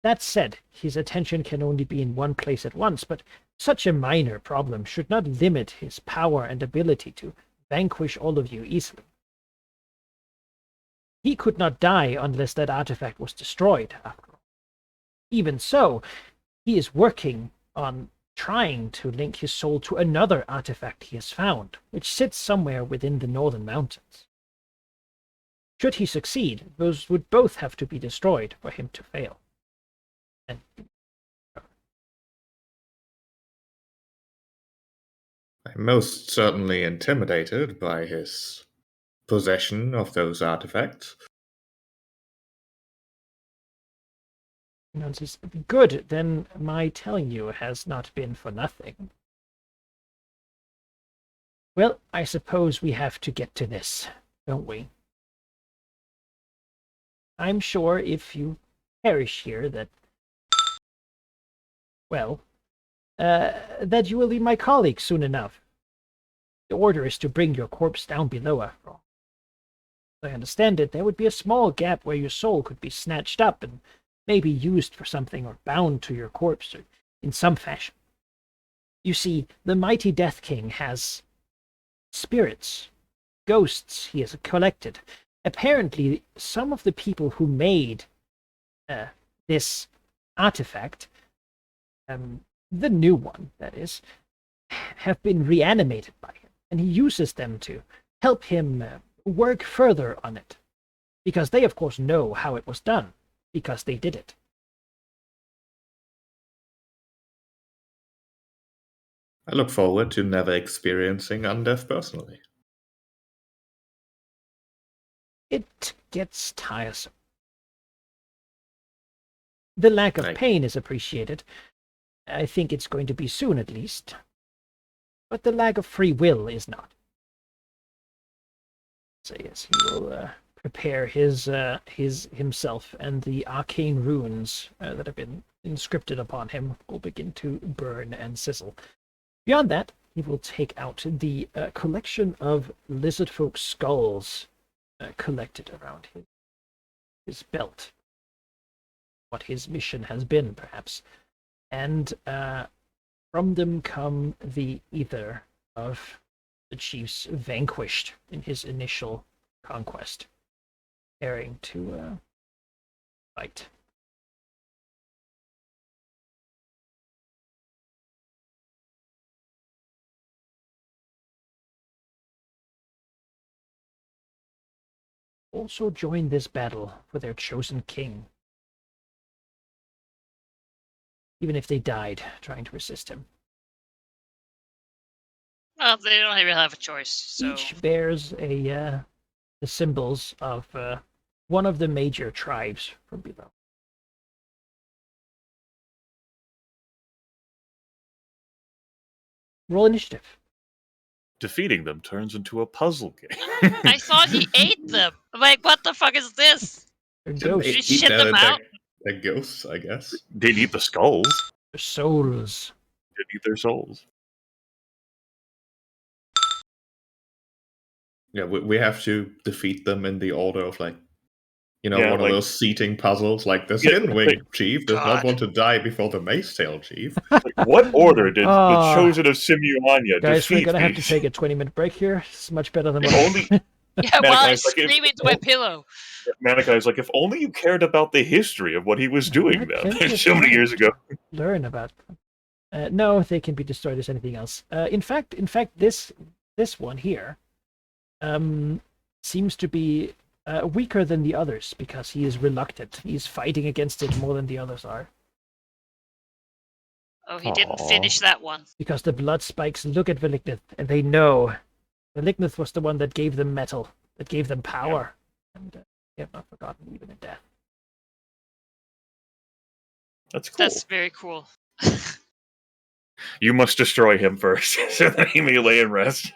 Speaker 2: That said, his attention can only be in one place at once, but such a minor problem should not limit his power and ability to vanquish all of you easily. He could not die unless that artifact was destroyed, after all. Even so, he is working on trying to link his soul to another artifact he has found, which sits somewhere within the northern mountains. Should he succeed, those would both have to be destroyed for him to fail. And
Speaker 4: I'm most certainly intimidated by his possession of those artifacts.
Speaker 2: says, good, then my telling you has not been for nothing. Well, I suppose we have to get to this, don't we? I'm sure if you perish here that you will be my colleague soon enough. The order is to bring your corpse down below, after all. As I understand it, there would be a small gap where your soul could be snatched up and maybe used for something or bound to your corpse or in some fashion. You see, the mighty Death King has spirits, ghosts he has collected. Apparently, some of the people who made this artifact, the new one, that is, have been reanimated by him, and he uses them to help him work further on it, because they, of course, know how it was done, because they did it.
Speaker 4: I look forward to never experiencing undeath personally.
Speaker 2: It gets tiresome. The lack of pain is appreciated. I think it's going to be soon, at least. But the lack of free will is not. So yes, he will prepare himself, and the arcane runes that have been inscripted upon him will begin to burn and sizzle. Beyond that, he will take out the collection of lizardfolk skulls collected around his belt. What his mission has been, perhaps. And From them come the ether of the chiefs vanquished in his initial conquest, preparing to fight. Also join this battle for their chosen king, even if they died trying to resist him.
Speaker 1: Well, they don't even have a choice. So
Speaker 2: Each bears the symbols of one of the major tribes from below. Roll initiative.
Speaker 3: Defeating them turns into a puzzle game.
Speaker 1: I thought he ate them. I'm like, what the fuck is this?
Speaker 2: They're
Speaker 4: Shouldn't
Speaker 2: ghosts.
Speaker 1: Did you shit them out?
Speaker 4: They're ghosts, I guess.
Speaker 3: They'd eat the skulls.
Speaker 2: They're souls.
Speaker 3: They'd eat their souls.
Speaker 4: Yeah, we have to defeat them in the order of like,
Speaker 3: Yeah,
Speaker 4: one
Speaker 3: like-
Speaker 4: of those seating puzzles. Like the
Speaker 3: Yeah,
Speaker 4: Skin Wing Chief does
Speaker 1: God.
Speaker 4: not want to die before the Mace Tail Chief.
Speaker 3: Like, what order did the
Speaker 2: Ah.
Speaker 3: chosen of Simuania
Speaker 2: Guys, we're
Speaker 3: defeat
Speaker 2: gonna have to
Speaker 3: these?
Speaker 2: take a 20-minute break here. It's much better than
Speaker 3: If
Speaker 2: what
Speaker 3: only
Speaker 1: Yeah, while I
Speaker 3: Manakai's like,
Speaker 1: scream into my pillow.
Speaker 3: Manakai's like, if only you cared about the history of what he was doing
Speaker 2: That
Speaker 3: down
Speaker 2: can
Speaker 3: there
Speaker 2: be
Speaker 3: so many
Speaker 2: fun.
Speaker 3: years ago.
Speaker 2: learn about them. No, they can be destroyed as anything else. In fact, this one here seems to be weaker than the others because he is reluctant. He's fighting against it more than the others are.
Speaker 1: Oh, he didn't
Speaker 3: Aw.
Speaker 1: finish that one.
Speaker 2: Because the blood spikes look at Velignith and they know Velignith was the one that gave them metal, that gave them power, and they have not forgotten even in death.
Speaker 3: That's cool.
Speaker 1: That's very cool.
Speaker 3: You must destroy him first, so that he may lay in rest.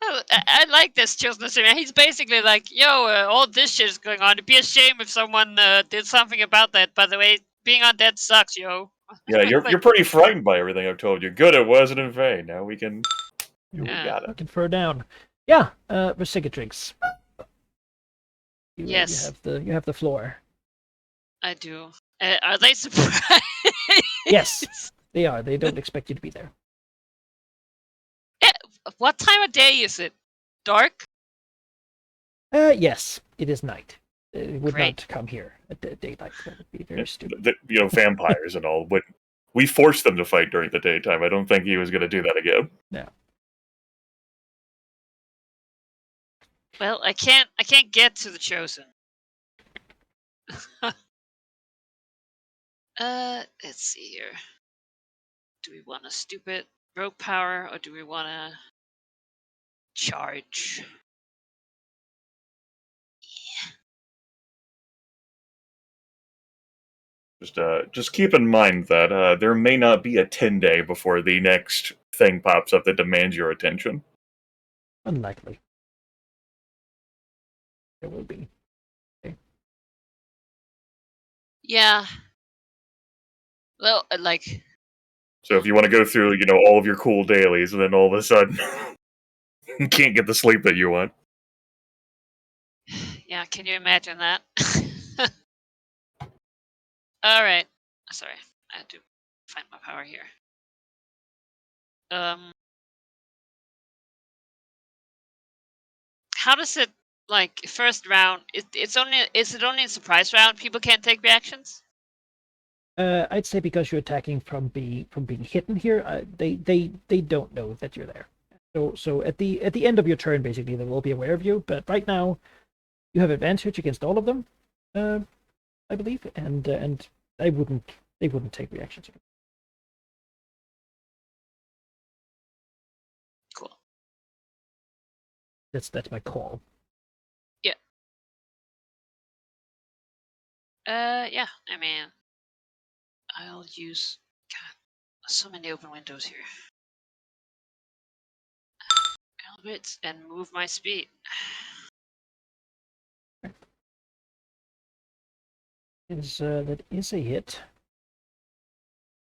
Speaker 1: I like this chosen of Simuania. He's basically like, yo, all this shit is going on. It'd be a shame if someone did something about that. By the way, being undead sucks, yo.
Speaker 3: Yeah, you're pretty frightened by everything I've told you. Good, it wasn't in vain. Now we can. We
Speaker 1: Yeah.
Speaker 3: got it.
Speaker 2: Looking for down. Yeah, Resigatrix.
Speaker 1: Yes.
Speaker 2: You have the floor.
Speaker 1: I do. Are they surprised?
Speaker 2: Yes, they are. They don't expect you to be there.
Speaker 1: What time of day is it? Dark?
Speaker 2: Yes, it is night. It would
Speaker 1: Great.
Speaker 2: not come here at daylight. That would be very
Speaker 3: Yeah,
Speaker 2: stupid.
Speaker 3: Vampires and all. But we forced them to fight during the daytime. I don't think he was going to do that again.
Speaker 1: Well, I can't get to the chosen. Let's see here. Do we want a stupid rogue power or do we want to charge?
Speaker 3: Just keep in mind that there may not be a 10-day before the next thing pops up that demands your attention.
Speaker 2: Unlikely. There will be.
Speaker 1: Yeah. Well, like,
Speaker 3: So if you want to go through, all of your cool dailies, and then all of a sudden you can't get the sleep that you want.
Speaker 1: yeah, can you imagine that? All right. Sorry, I had to find my power here. How does it like first round? Is it only a surprise round? People can't take reactions.
Speaker 2: I'd say because you're attacking from being hidden here, they don't know that you're there. So at the end of your turn, basically, they will be aware of you. But right now, you have advantage against all of them, I believe, and they wouldn't take reactions.
Speaker 1: Cool.
Speaker 2: That's my call.
Speaker 1: Yeah. I mean, I'll use. God, so many open windows here. Elbit and move my speed.
Speaker 2: That is a hit.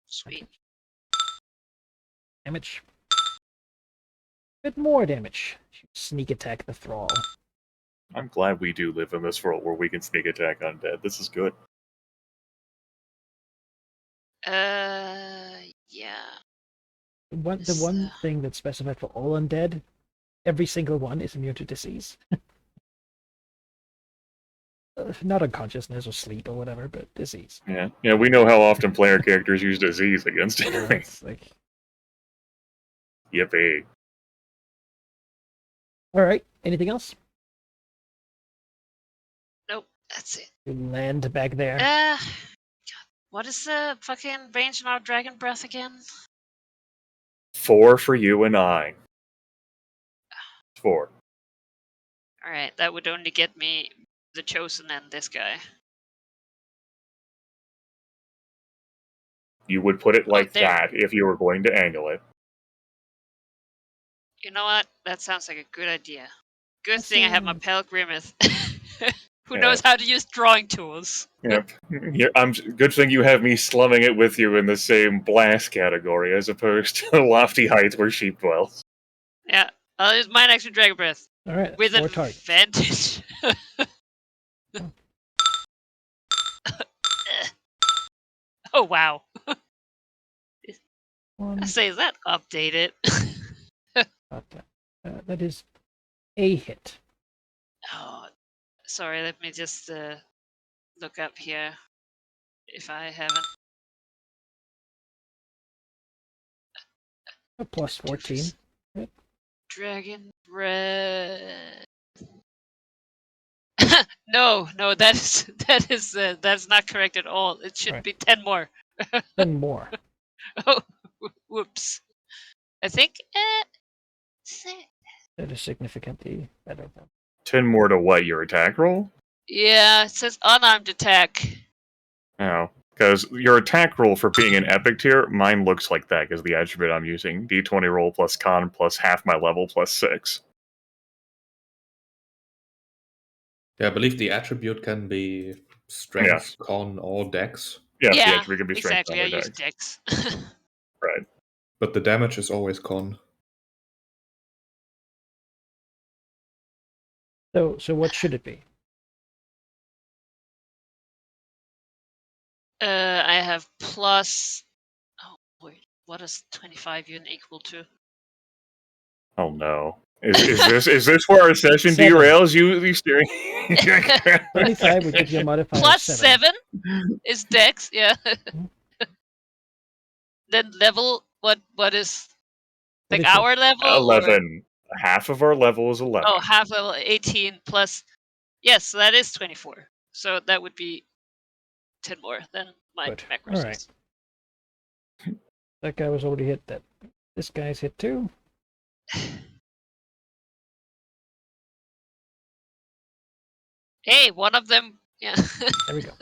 Speaker 1: Sweet.
Speaker 2: Damage. Bit more damage. Sneak attack the thrall.
Speaker 3: I'm glad we do live in this world where we can sneak attack undead. This is good.
Speaker 1: Yeah.
Speaker 2: The
Speaker 1: This,
Speaker 2: one thing that's specified for all undead, every single one is immune to disease. Not unconsciousness or sleep or whatever, but disease.
Speaker 3: Yeah, we know how often player characters use disease against
Speaker 2: So
Speaker 3: it.
Speaker 2: that's like,
Speaker 3: Yippee.
Speaker 2: all right. Anything else?
Speaker 1: Nope, that's it.
Speaker 2: You land back there.
Speaker 1: God, what is the fucking range on our dragon breath again?
Speaker 3: 4 for you and I. 4.
Speaker 1: Alright, that would only get me the Chosen and this guy.
Speaker 3: You would put it like
Speaker 1: there.
Speaker 3: that if you were going to angle it.
Speaker 1: You know what? That sounds like a good idea. Good thing I have my Pelgrimith. Who knows how to use drawing tools.
Speaker 3: Yep. Good thing you have me slumming it with you in the same blast category as opposed to lofty heights where sheep dwells.
Speaker 1: Yeah, I'll use mine extra dragon breath.
Speaker 2: All right.
Speaker 1: With
Speaker 2: 4 targets.
Speaker 1: advantage. Oh wow.
Speaker 2: One.
Speaker 1: I say, is that updated?
Speaker 2: That is a hit.
Speaker 1: Oh, sorry, let me just look up here if I haven't.
Speaker 2: A plus 14.
Speaker 1: Dragon breath. No, that's not correct at all. It should be 10 more.
Speaker 2: 10 more.
Speaker 1: Oh, whoops. I think
Speaker 2: That is significantly better than
Speaker 3: 10 more to what? Your attack roll?
Speaker 1: yeah, it says unarmed attack.
Speaker 3: Oh. Because your attack roll for being an epic tier, mine looks like that because the attribute I'm using. D20 roll plus con plus half my level plus 6.
Speaker 4: Yeah, I believe the attribute can be strength, con, or dex.
Speaker 3: Yeah, the
Speaker 1: Yeah,
Speaker 3: attribute can be strength
Speaker 1: exactly. I
Speaker 3: or
Speaker 1: use
Speaker 3: dex.
Speaker 1: dex.
Speaker 3: Right.
Speaker 4: But the damage is always con.
Speaker 2: So what should it be?
Speaker 1: I have plus. Oh wait, what is 25 unit equal to?
Speaker 3: Oh no. Is this where our session
Speaker 2: 7.
Speaker 3: derails you steering?
Speaker 2: 25 would give you a modifier
Speaker 1: Plus
Speaker 2: of 7.
Speaker 1: 7 is dex, yeah. Then level, what is
Speaker 2: What
Speaker 1: like
Speaker 2: is it?
Speaker 1: our level?
Speaker 3: 11. Half of our level is 11.
Speaker 1: Oh, half level 18 plus. Yes, so that is 24. So that would be 10 more than my
Speaker 2: Good.
Speaker 1: macros.
Speaker 2: All right. That guy was already hit. This guy's hit too.
Speaker 1: Hey, one of them. Yeah.
Speaker 2: There we go.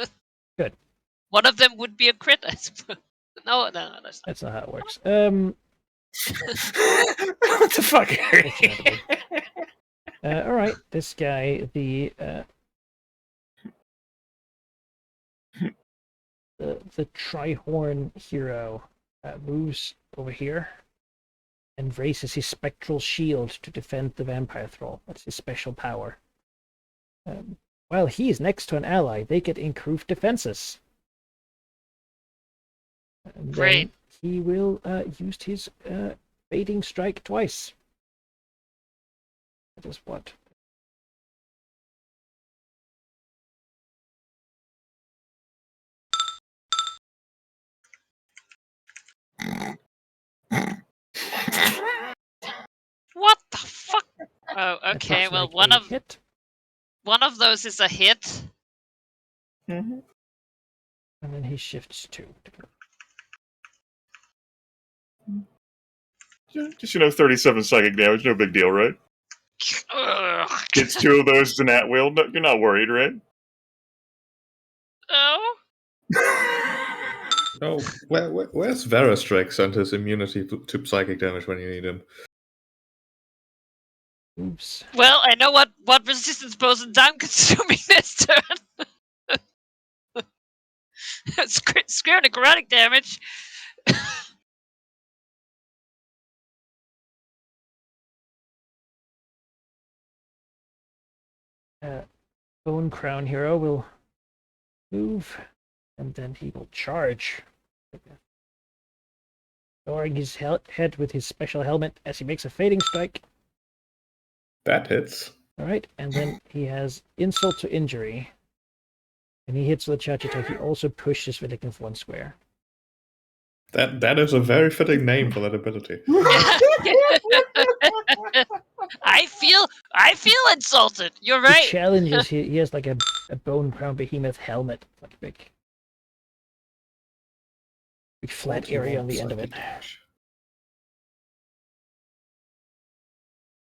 Speaker 2: Good.
Speaker 1: One of them would be a crit, I suppose. No, that's not.
Speaker 2: That's not how it works.
Speaker 3: What the fuck?
Speaker 2: All right. This guy, the Trihorn hero, moves over here and raises his spectral shield to defend the vampire thrall. That's his special power. While he is next to an ally, they get improved defenses. And
Speaker 1: Great.
Speaker 2: Then he will use his baiting strike twice. That is what?
Speaker 1: What the fuck? Oh,
Speaker 2: That
Speaker 1: okay.
Speaker 2: looks
Speaker 1: Well,
Speaker 2: like a hit.
Speaker 1: one of those is a hit.
Speaker 3: Mhm.
Speaker 2: And then he shifts 2.
Speaker 3: Just 37 psychic damage, no big deal, right?
Speaker 1: Ugh.
Speaker 3: Gets 2 of those in at will. No, you're not worried, right?
Speaker 1: Oh.
Speaker 4: Oh, where's Verastrix and his immunity to psychic damage when you need him?
Speaker 2: Oops.
Speaker 1: Well, I know what resistance potion time consuming this turn. Scare necrotic damage.
Speaker 2: Bone Crown hero will move, and then he will charge. lowering his head with his special helmet as he makes a fading strike.
Speaker 4: That hits.
Speaker 2: All right, and then he has insult to injury. And he hits with a charge attack. He also pushes Vindictive 1 square.
Speaker 4: That is a very fitting name for that ability.
Speaker 1: I feel insulted. You're
Speaker 2: The
Speaker 1: right.
Speaker 2: challenge is he has like a bone crown behemoth helmet. It's like a big flat area on the end of it.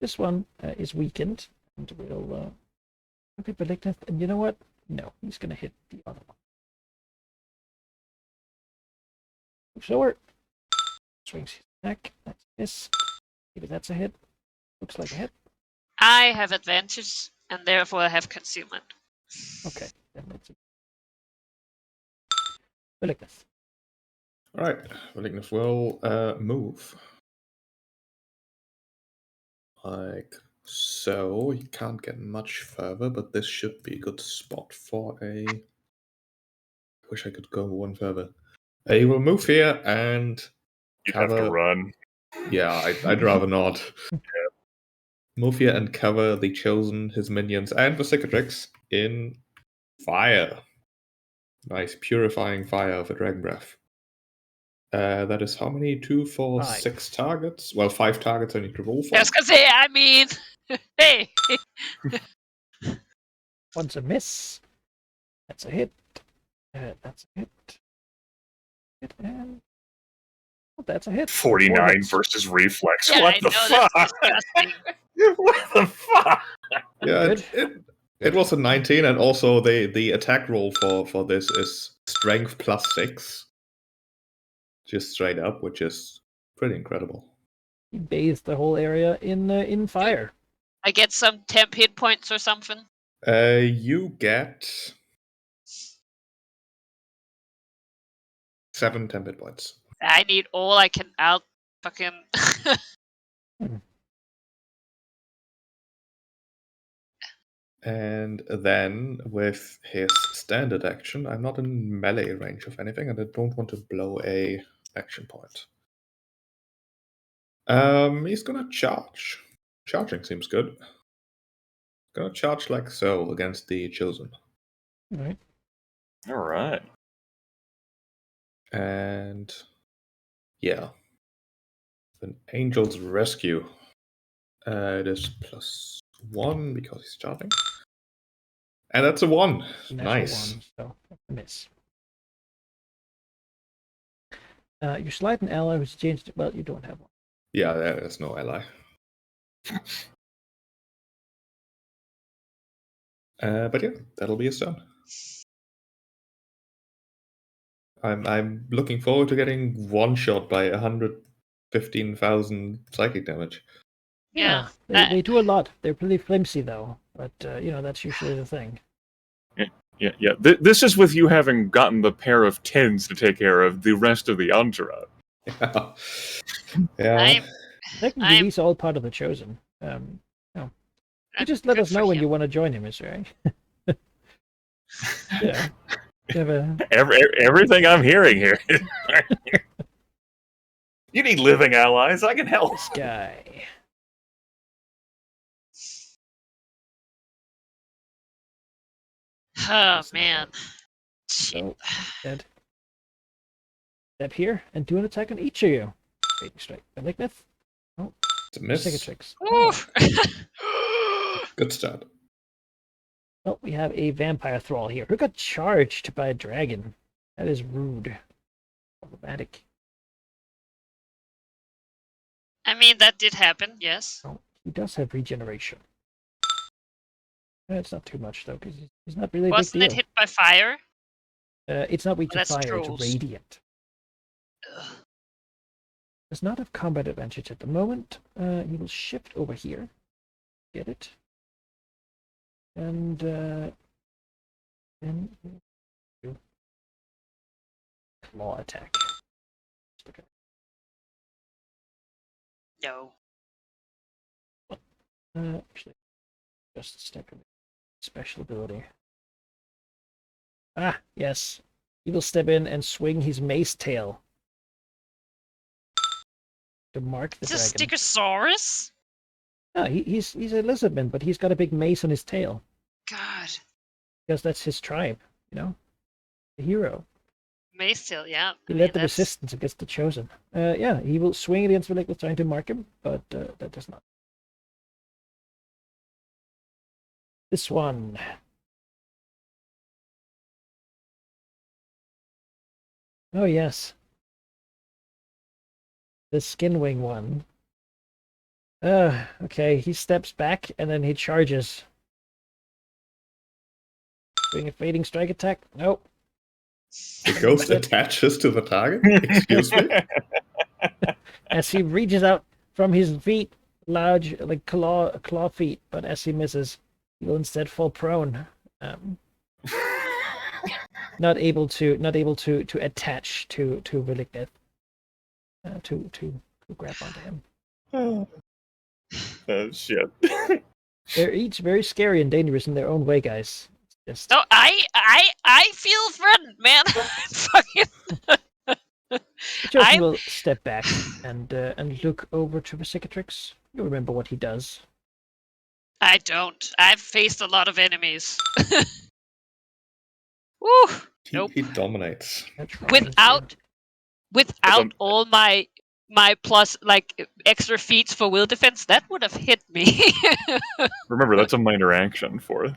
Speaker 2: This one is weakened, and will okay, Vindictive. And you know what? No, he's gonna hit the other one. Forward. Swings his attack. That's this. Maybe that's a hit. Looks like a hit.
Speaker 1: I have advantage, and therefore I have concealment.
Speaker 2: Okay, then let's see. Vindictive.
Speaker 4: Alright, Malignus will move. Like so. He can't get much further, but this should be a good spot for a... Wish I could go one further. He will move here and
Speaker 3: You'd have to
Speaker 4: cover...
Speaker 3: run.
Speaker 4: Yeah, I'd rather not. Move here and cover the Chosen, his minions, and the Cicatrix in fire. Nice, purifying fire of a Dragon Breath. That is how many? 2, 4,
Speaker 2: 5.
Speaker 4: 6 targets? Well, 5 targets I need to roll for.
Speaker 1: I was gonna say, I mean, hey.
Speaker 2: One's a miss. That's a hit. That's a hit. Hit and... Oh, that's a hit.
Speaker 3: 49 versus reflex.
Speaker 1: Yeah,
Speaker 3: What
Speaker 1: I
Speaker 3: the
Speaker 1: know,
Speaker 3: fuck?
Speaker 1: that's disgusting.
Speaker 3: What the fuck?
Speaker 4: Yeah,
Speaker 2: Good.
Speaker 4: it was a 19, and also the attack roll for this is strength plus 6. Just straight up, which is pretty incredible.
Speaker 2: He bathed the whole area in fire.
Speaker 1: I get some temp hit points or something.
Speaker 4: You get 7 temp hit points.
Speaker 1: I need all I can out fucking.
Speaker 4: And then with his standard action, I'm not in melee range of anything, and I don't want to blow a action point. He's gonna charge. Charging seems good. Gonna charge like so against the Chosen.
Speaker 2: All right.
Speaker 3: All right.
Speaker 4: And yeah. An Angel's Rescue. It is +1 because he's charging. And that's a 1.
Speaker 2: Natural
Speaker 4: Nice.
Speaker 2: one, so that's a miss. Your slide and ally was changed. Well, you don't have one.
Speaker 4: Yeah, there's no ally. But yeah, that'll be his turn. I'm looking forward to getting one shot by 115,000 psychic damage.
Speaker 1: Yeah.
Speaker 2: They do a lot. They're pretty flimsy though, but that's usually the thing.
Speaker 3: Yeah. This is with you having gotten the pair of 10s to take care of the rest of the entourage.
Speaker 4: Yeah.
Speaker 2: Technically, these are all part of the Chosen. You just let us know when you want to join him, Mr. A. Yeah. You have a...
Speaker 3: Everything I'm hearing here. You need living allies. I can help.
Speaker 2: This guy.
Speaker 1: Oh man.
Speaker 2: So, dead. Step here and do an attack on each of you. Fading strike. Malignith.
Speaker 4: It's a miss.
Speaker 2: Cicatrix.
Speaker 1: Oof.
Speaker 4: Good start.
Speaker 2: Well, we have a vampire thrall here who got charged by a dragon. That is rude. Problematic.
Speaker 1: I mean, that did happen, yes.
Speaker 2: Oh, he does have regeneration. It's not too much though, because he's not really a big
Speaker 1: Wasn't
Speaker 2: deal.
Speaker 1: it hit by fire?
Speaker 2: It's not weak to
Speaker 1: That's
Speaker 2: fire,
Speaker 1: trolls.
Speaker 2: it's radiant.
Speaker 1: Ugh.
Speaker 2: Does not have combat advantage at the moment. He will shift over here. Get it. And then do claw attack. Okay.
Speaker 1: No.
Speaker 2: Actually, just step in. Special ability. Ah, yes. He will step in and swing his mace tail. to mark the
Speaker 1: It's a
Speaker 2: dragon.
Speaker 1: Stegosaurus?
Speaker 2: No, he's a lizardman, but he's got a big mace on his tail
Speaker 1: God.
Speaker 2: because that's his tribe. You know, the hero.
Speaker 1: Maystill, yeah.
Speaker 2: He
Speaker 1: I
Speaker 2: led
Speaker 1: mean,
Speaker 2: the
Speaker 1: that's-
Speaker 2: resistance against the chosen. Yeah, he will swing against Relictus trying to mark him, but that does not. This one. Oh yes. The Skinwing one. Okay, he steps back and then he charges. Doing a fading strike attack? Nope.
Speaker 4: The ghost attaches to the target? Excuse me?
Speaker 2: As he reaches out from his feet, large like claw feet, but as he misses, he will instead fall prone. Not able to attach to Relictus. To grab onto him.
Speaker 3: Oh, shit.
Speaker 2: They're each very scary and dangerous in their own way, guys. It's just
Speaker 1: No, I feel threatened, man. Fucking.
Speaker 2: the chosen
Speaker 1: I'm-
Speaker 2: will step back and look over to the Cicatrix. You remember what he does.
Speaker 1: I don't. I've faced a lot of enemies. Woo! Nope.
Speaker 4: He dominates.
Speaker 2: They're trying to-
Speaker 1: Without all my plus like extra feats for will defense, that would have hit me.
Speaker 3: Remember, that's a minor action for the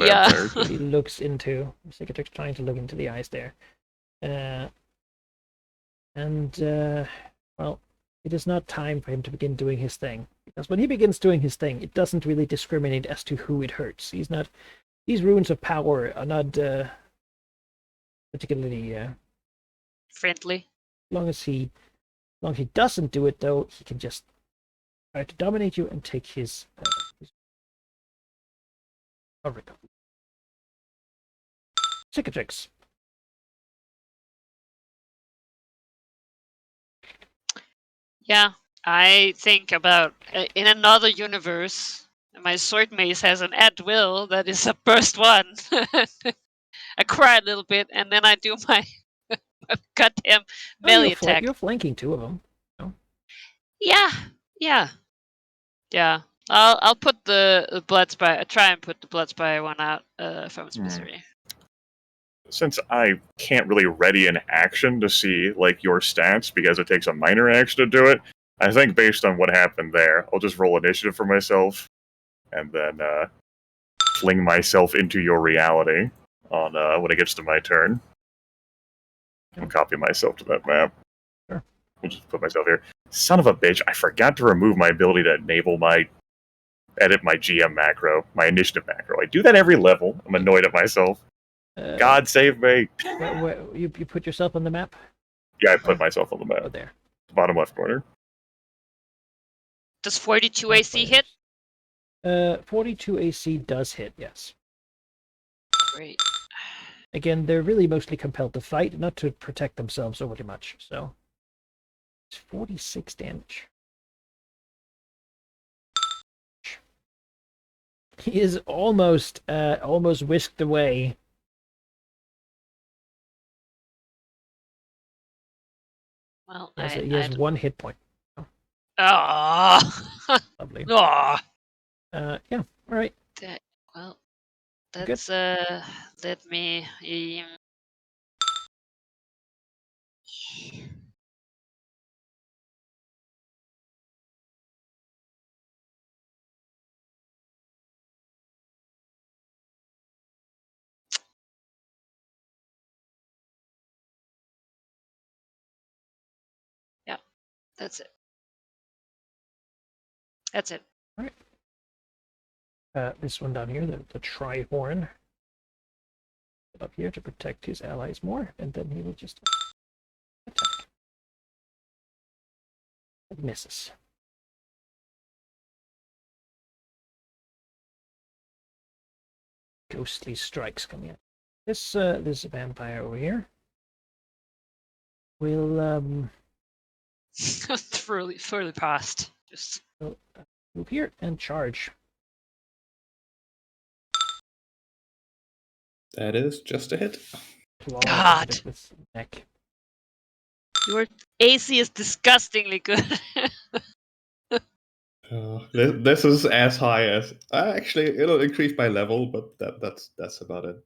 Speaker 1: Yeah.
Speaker 3: vampires.
Speaker 2: He looks into Cicatrix, trying to look into the eyes there. Well, it is not time for him to begin doing his thing. Because when he begins doing his thing, it doesn't really discriminate as to who it hurts. These runes of power are not particularly
Speaker 1: Friendly.
Speaker 2: as long as he doesn't do it, though, he can just try to dominate you and take his cover. Cicatrix.
Speaker 1: Yeah, I think about in another universe, my sword mace has an at will that is a burst one. I cry a little bit, and then I do my goddamn melee attack.
Speaker 2: You're flanking two of them.
Speaker 1: Yeah. I'll put the blood spy. Try and put the blood spy one out from its misery.
Speaker 3: Since I can't really ready an action to see like your stats because it takes a minor action to do it, I think based on what happened there, I'll just roll initiative for myself and then fling myself into your reality on when it gets to my turn. And copy myself to that map.
Speaker 2: Sure.
Speaker 3: I'll just put myself here. Son of a bitch, I forgot to remove my ability to edit my GM macro, my initiative macro. I do that every level. I'm annoyed at myself. God save me.
Speaker 2: You put yourself on the map?
Speaker 3: Yeah, I put myself on the
Speaker 2: Oh,
Speaker 3: map.
Speaker 2: there.
Speaker 3: Bottom left corner.
Speaker 1: Does 42 AC hit?
Speaker 2: 42 AC does hit, yes.
Speaker 1: Great.
Speaker 2: Again, they're really mostly compelled to fight, not to protect themselves overly much, so... It's 46 damage. He is almost whisked away.
Speaker 1: Well,
Speaker 2: He has one hit point.
Speaker 1: Oh.
Speaker 2: Lovely.
Speaker 1: Oh.
Speaker 2: Yeah, alright.
Speaker 1: Well,
Speaker 2: Good.
Speaker 1: that's let me. Yeah, that's it. That's it.
Speaker 2: This one down here, the Tri-Horn. Up here to protect his allies more, and then he will just attack. It misses. Ghostly strikes coming in. This vampire over here will
Speaker 1: Fully past. Just
Speaker 2: move here and charge.
Speaker 4: That is just a hit.
Speaker 2: Claw
Speaker 1: God.
Speaker 2: with neck.
Speaker 1: you were AC is disgustingly good.
Speaker 4: This is as high as actually it'll increase by level, but that's about it.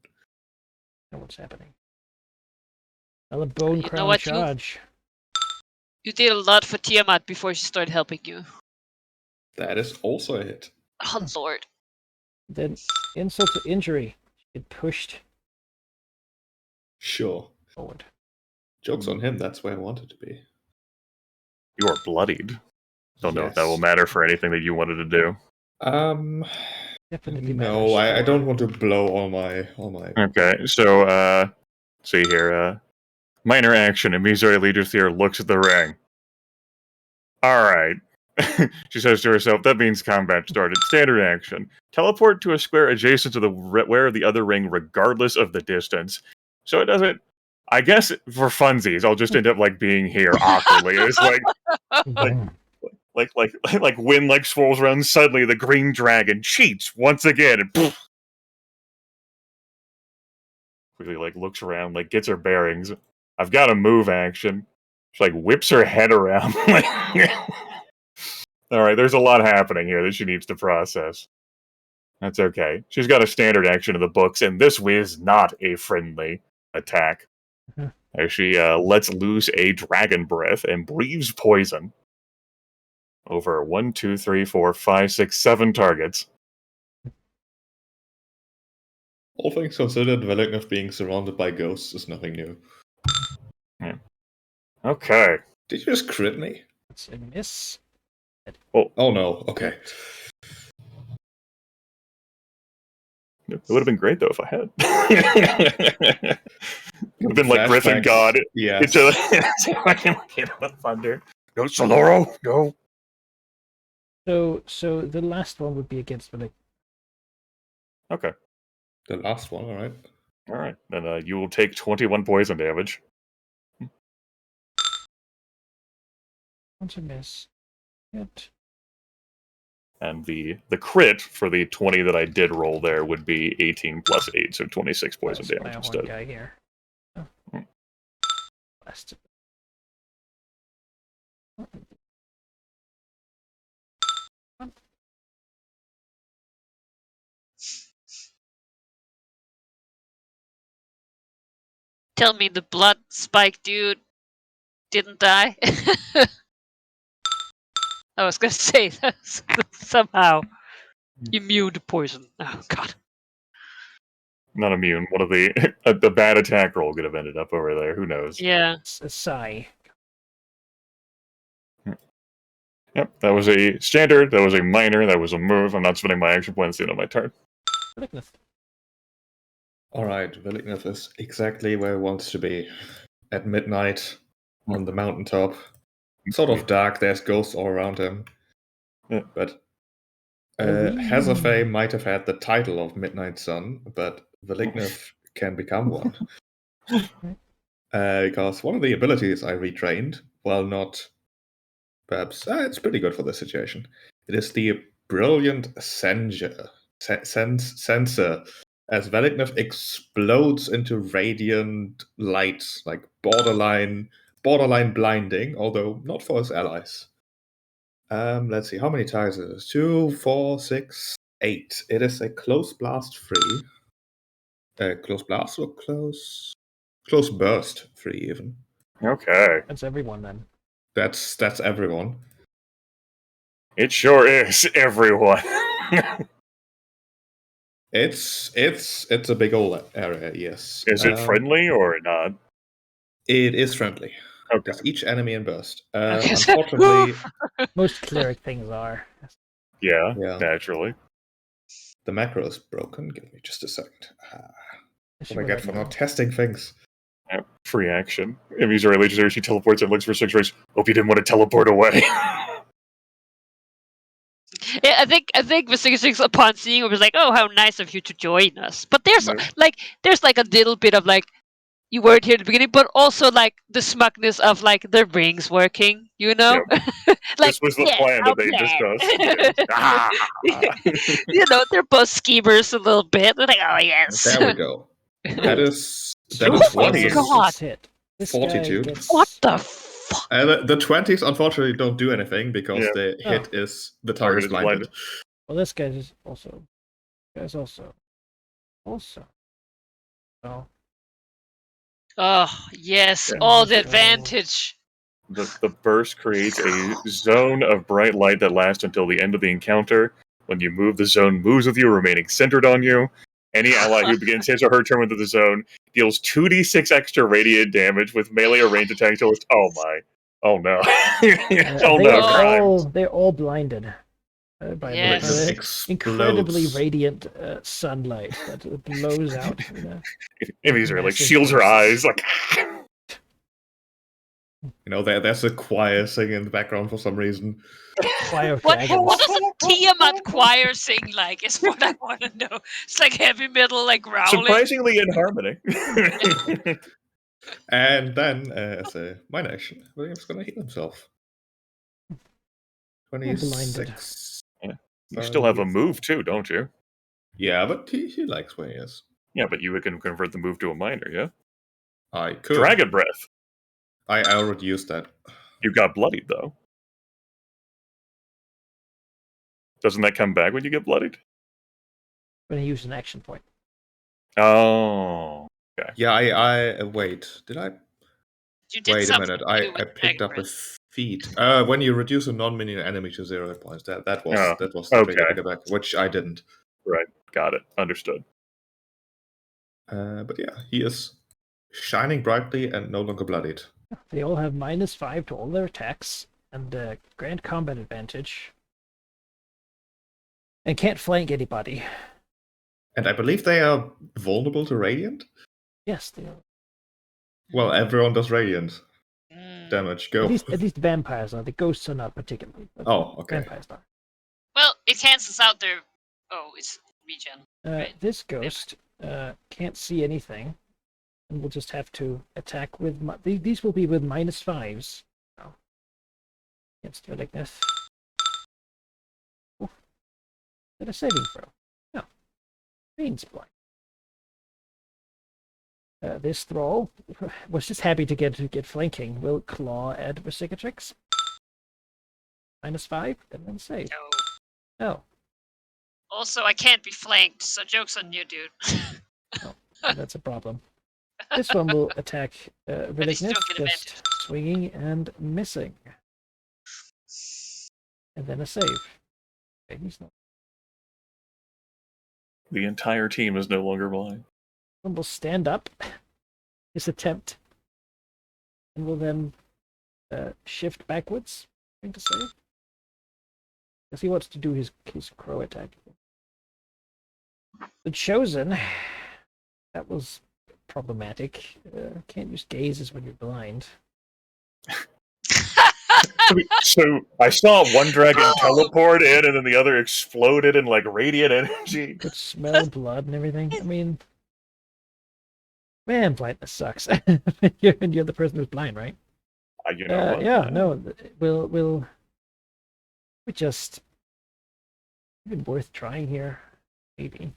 Speaker 2: Know what's happening. Another bone
Speaker 1: You know
Speaker 2: crown
Speaker 1: what,
Speaker 2: charge.
Speaker 1: You did a lot for Tiamat before she started helping you.
Speaker 4: That is also a hit.
Speaker 1: Oh lord.
Speaker 2: Then insult to injury. Get pushed
Speaker 4: Sure.
Speaker 2: forward.
Speaker 4: Joke's on him. That's where I wanted to be.
Speaker 3: You are bloodied. Don't know if that
Speaker 4: Yes.
Speaker 3: will matter for anything that you wanted to do.
Speaker 2: Definitely
Speaker 4: No,
Speaker 2: matters.
Speaker 4: I don't want to blow all my.
Speaker 3: Okay, so see here. Minor action. Emisory Leader Theer looks at the ring. Alright. She says to herself, that means combat started. Standard action. Teleport to a square adjacent to the where of the other ring regardless of the distance. So it doesn't... I guess for funsies, I'll just end up like being here awkwardly. It's like wind like swirls around, suddenly the green dragon cheats once again and poof. Quickly like looks around, like gets her bearings. I've got a move action. She like whips her head around. Alright, there's a lot happening here that she needs to process. That's okay. She's got a standard action in the books, and this is not a friendly attack. As she lets loose a dragon breath and breathes poison over 1, 2, 3, 4, 5, 6, 7 targets.
Speaker 4: All things considered, Veliknev being surrounded by ghosts is nothing new.
Speaker 3: Yeah. Okay.
Speaker 4: Did you just crit me?
Speaker 2: It's a miss.
Speaker 4: Oh no. Okay.
Speaker 3: It would have been great though if I had. It would have been like Griffin
Speaker 4: Flashbacks.
Speaker 3: God.
Speaker 4: Yes.
Speaker 3: Into the thunder. No, Soloro. No.
Speaker 2: So the last one would be against Velik.
Speaker 3: Okay.
Speaker 4: The last one, alright.
Speaker 3: All right. Then you will take 21 poison damage.
Speaker 2: Once a miss. Hit.
Speaker 3: And the crit for the 20 that I did roll there would be 18 plus 8, so 26 poison
Speaker 2: That's
Speaker 3: damage
Speaker 2: my
Speaker 3: instead.
Speaker 2: one guy here. Oh. Last.
Speaker 1: Tell me the blood spike dude didn't die. I was gonna say that's somehow immune to poison. Oh god.
Speaker 3: Not immune. One of the the bad attack roll could have ended up over there. Who knows?
Speaker 1: Yeah.
Speaker 2: It's a sigh.
Speaker 3: Yep. That was a standard. That was a minor. That was a move. I'm not spending my action points at the end of my turn.
Speaker 2: Veliknev.
Speaker 4: Alright, Veliknev is exactly where he wants to be. At midnight, on the mountaintop. Sort of dark, there's ghosts all around him.
Speaker 3: Yeah.
Speaker 4: But
Speaker 2: Wee.
Speaker 4: Hazafay might have had the title of Midnight Sun, but Veliknev can become one. Because one of the abilities I retrained, while not perhaps it's pretty good for this situation. It is the Brilliant Sensor. Sensor. As Veliknev explodes into radiant light, like borderline blinding, although not for his allies. Let's see, how many targets it is? 2, 4, 6, 8. It is a close blast free. Close blast or close burst free even.
Speaker 3: Okay.
Speaker 2: That's everyone then.
Speaker 4: That's everyone.
Speaker 3: It sure is everyone.
Speaker 4: It's a big old area, yes.
Speaker 3: Is it friendly or not?
Speaker 4: It is friendly.
Speaker 3: Okay.
Speaker 4: It's each enemy in burst.
Speaker 1: Okay, so-
Speaker 4: Unfortunately,
Speaker 2: Most cleric things are.
Speaker 3: Yeah,
Speaker 4: Yeah.
Speaker 3: naturally.
Speaker 4: the macro is broken. Give me just a second.
Speaker 2: Especially
Speaker 4: What I
Speaker 2: when
Speaker 4: get for not testing things.
Speaker 3: Yep. Free action. If he's already legendary, she teleports and looks for 6 rays. Hope you didn't want to teleport away.
Speaker 1: Yeah, I think the 66 upon seeing it was like, oh, how nice of you to join us. But there's
Speaker 3: Yeah.
Speaker 1: there's like a little bit of like, you weren't here at the beginning, but also like the smugness of like the rings working, you know? Like,
Speaker 3: This was the
Speaker 1: yeah,
Speaker 3: plan
Speaker 1: our
Speaker 3: that they
Speaker 1: plan.
Speaker 3: discussed. Ah!
Speaker 1: You know, they're both schemers a little bit. They're like, oh yes.
Speaker 4: There we go. That is
Speaker 2: Oh
Speaker 4: one
Speaker 2: my
Speaker 4: is
Speaker 2: God! Hit. This guy
Speaker 4: 42.
Speaker 2: gets
Speaker 1: What the Fuck.
Speaker 4: The 20s unfortunately don't do anything because
Speaker 3: Yeah.
Speaker 4: the hit is the
Speaker 3: Target
Speaker 4: target
Speaker 3: is
Speaker 4: is blinded.
Speaker 2: Well, this guy is also. Guy's also. Oh,
Speaker 1: Oh, yes.
Speaker 3: Yeah.
Speaker 1: All the
Speaker 2: So-
Speaker 1: advantage.
Speaker 3: The burst creates a zone of bright light that lasts until the end of the encounter. When you move, the zone moves with you, remaining centered on you. Any ally who begins his or her turn within the zone deals 2d6 extra radiant damage with melee or ranged attacks. Oh my. Oh no. Oh
Speaker 2: they
Speaker 3: no,
Speaker 2: are
Speaker 3: crimes.
Speaker 2: they're all blinded by
Speaker 1: Yes.
Speaker 2: the
Speaker 4: Explodes.
Speaker 2: incredibly radiant sunlight that blows out.
Speaker 3: Enemies are like
Speaker 2: Massive
Speaker 3: shields her
Speaker 2: bursts.
Speaker 3: eyes, like
Speaker 4: There's a choir singing in the background for some reason.
Speaker 2: Choir of
Speaker 1: What
Speaker 2: dragons.
Speaker 1: does a Tiamat choir sing like? Is what I want to know. It's like heavy metal, like growling.
Speaker 3: surprisingly in harmony.
Speaker 4: And then, as a minor action, William's gonna heal himself.
Speaker 2: blinded.
Speaker 4: 26.
Speaker 3: You still have a move too, don't you?
Speaker 4: Yeah, but he likes where he is.
Speaker 3: Yeah, but you can convert the move to a minor, yeah?
Speaker 4: I could.
Speaker 3: Dragon Breath.
Speaker 4: I already used that.
Speaker 3: You got bloodied, though. Doesn't that come back when you get bloodied?
Speaker 2: When he used an action point.
Speaker 3: Oh.
Speaker 4: Yeah, I wait. Did I?
Speaker 1: You did
Speaker 4: Wait a
Speaker 1: something
Speaker 4: minute.
Speaker 1: to
Speaker 4: I
Speaker 1: do with
Speaker 4: picked
Speaker 1: Dragon
Speaker 4: up a
Speaker 1: Breath.
Speaker 4: feat. When you reduce a non-minion enemy to 0 hit points. That was
Speaker 3: Oh,
Speaker 4: the trigger to
Speaker 3: okay.
Speaker 4: get back, which I didn't.
Speaker 3: Right. Got it. Understood.
Speaker 4: But yeah, he is shining brightly and no longer bloodied.
Speaker 2: They all have -5 to all their attacks and grand combat advantage. And can't flank anybody.
Speaker 4: And I believe they are vulnerable to radiant.
Speaker 2: Yes, they are.
Speaker 4: Well, everyone does radiant
Speaker 1: Mm.
Speaker 4: damage. Go.
Speaker 2: At least vampires are. The ghosts are not particularly. But
Speaker 4: Oh, okay.
Speaker 2: Vampires are.
Speaker 1: Well, it cancels out their. Oh, it's regen. Right.
Speaker 2: This ghost can't see anything, and will just have to attack with. These will be with -5s. Oh. Against Vilignus. Oh. Is that a saving throw? No. Means blind. This thrall was just happy to get flanking. Will claw at Vercingetorix. -5 and then save.
Speaker 1: No.
Speaker 2: Oh,
Speaker 1: Also, I can't be flanked, so joke's on you, dude.
Speaker 2: that's a problem. This one will attack
Speaker 1: But he still
Speaker 2: Vilignus,
Speaker 1: get
Speaker 2: just
Speaker 1: advantage.
Speaker 2: swinging and missing. And then a save. Okay, he's not.
Speaker 3: The entire team is no longer blind.
Speaker 2: One will stand up his attempt and will then shift backwards, trying to save. Because he wants to do his crow attack. The Chosen, that was problematic. Can't use gazes when you're blind.
Speaker 3: So I saw one dragon
Speaker 1: Oh.
Speaker 3: teleport in, and then the other exploded in like radiant energy.
Speaker 2: Could smell blood and everything. I mean, man, blindness sucks. You're the person who's blind, right?
Speaker 3: You know what?
Speaker 2: Yeah, no, we'll just even worth trying here, maybe.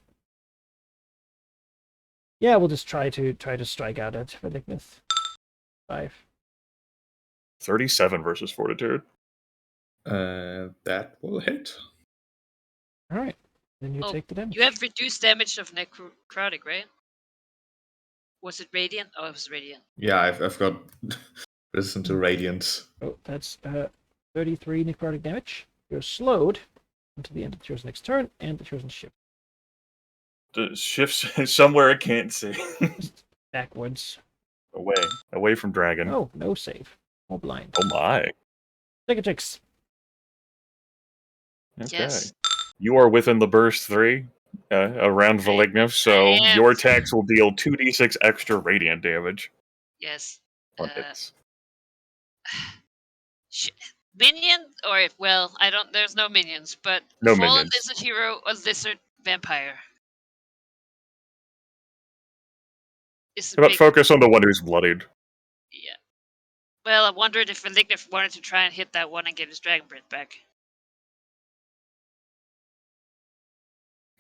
Speaker 2: Yeah, we'll just try to strike out at Vilignus. 5.
Speaker 3: 37 versus Fortitude.
Speaker 4: That will hit.
Speaker 2: All right, then you
Speaker 1: Oh,
Speaker 2: take the damage.
Speaker 1: You have reduced damage of necrotic, right? Was it radiant? Oh, it was radiant.
Speaker 4: Yeah, I've got resistant to radiance.
Speaker 2: Oh, that's 33 necrotic damage. You're slowed until the end of the chosen next turn, and the chosen shift
Speaker 3: The shifts somewhere I can't see.
Speaker 2: backwards.
Speaker 3: Away from dragon.
Speaker 2: Oh, no save. All blind.
Speaker 3: Oh my.
Speaker 2: Cicatrix.
Speaker 3: Okay.
Speaker 1: Yes.
Speaker 3: You are within the burst 3 around Vilignus, so
Speaker 1: I am.
Speaker 3: your attacks will deal 2d6 extra radiant damage
Speaker 1: Yes.
Speaker 3: on hits.
Speaker 1: Minion, or well, I don't. There's no minions, but
Speaker 3: No
Speaker 1: fallen
Speaker 3: minions.
Speaker 1: lizard hero or lizard vampire. Is
Speaker 3: How about
Speaker 1: big.
Speaker 3: focus on the one who's bloodied?
Speaker 1: Yeah. Well, I wondered if Vilignus wanted to try and hit that one and get his dragon breath back.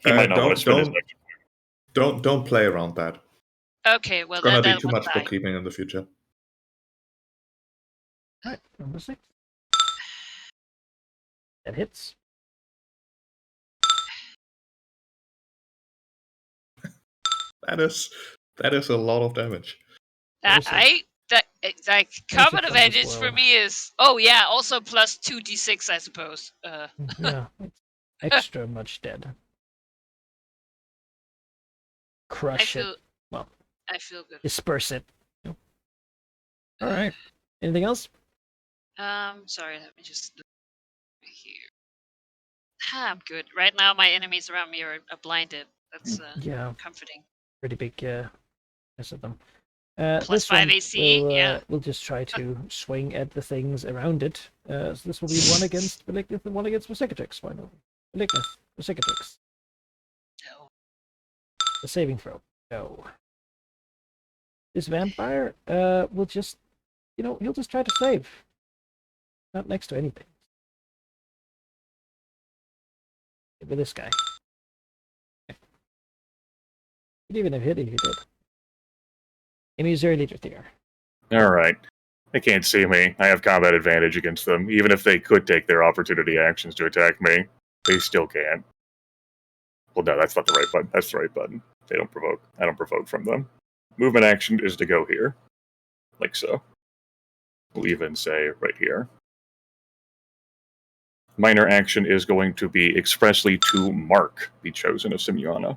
Speaker 3: He might not want to spend his
Speaker 4: Don't play around that.
Speaker 1: Okay, well
Speaker 4: It's gonna
Speaker 1: that
Speaker 4: be too
Speaker 1: one
Speaker 4: much
Speaker 1: died.
Speaker 4: bookkeeping in the future.
Speaker 2: Alright, number 6. That hits.
Speaker 4: That is a lot of damage.
Speaker 1: Like
Speaker 2: There's
Speaker 1: combat
Speaker 2: a
Speaker 1: advantage
Speaker 2: as
Speaker 1: for
Speaker 2: well.
Speaker 1: me is also plus 2d6 I suppose.
Speaker 2: Yeah, it's extra much dead. Crush it. Well,
Speaker 1: I feel good.
Speaker 2: disperse it. Alright. Anything else?
Speaker 1: Sorry, let me just look here. I'm good. Right now, my enemies around me are blinded. That's
Speaker 2: Yeah,
Speaker 1: comforting.
Speaker 2: pretty big mess of them.
Speaker 1: Plus
Speaker 2: This
Speaker 1: 5
Speaker 2: one
Speaker 1: AC,
Speaker 2: will, we'll just try to swing at the things around it. So this will be 1 against Malignant and 1 against Musicatrix. Why not? Malignant, Musicatrix.
Speaker 1: No.
Speaker 2: The saving throw. No. This vampire will just, he'll just try to save. Not next to anything. With this guy. He'd even have hit if he did. Give me 0 leader there.
Speaker 3: Alright. They can't see me. I have combat advantage against them. Even if they could take their opportunity actions to attack me, they still can't. Well, no, that's not the right button. That's the right button. They don't provoke. I don't provoke from them. Movement action is to go here. Like so. We'll even say right here. Minor action is going to be expressly to mark the chosen of Simeona.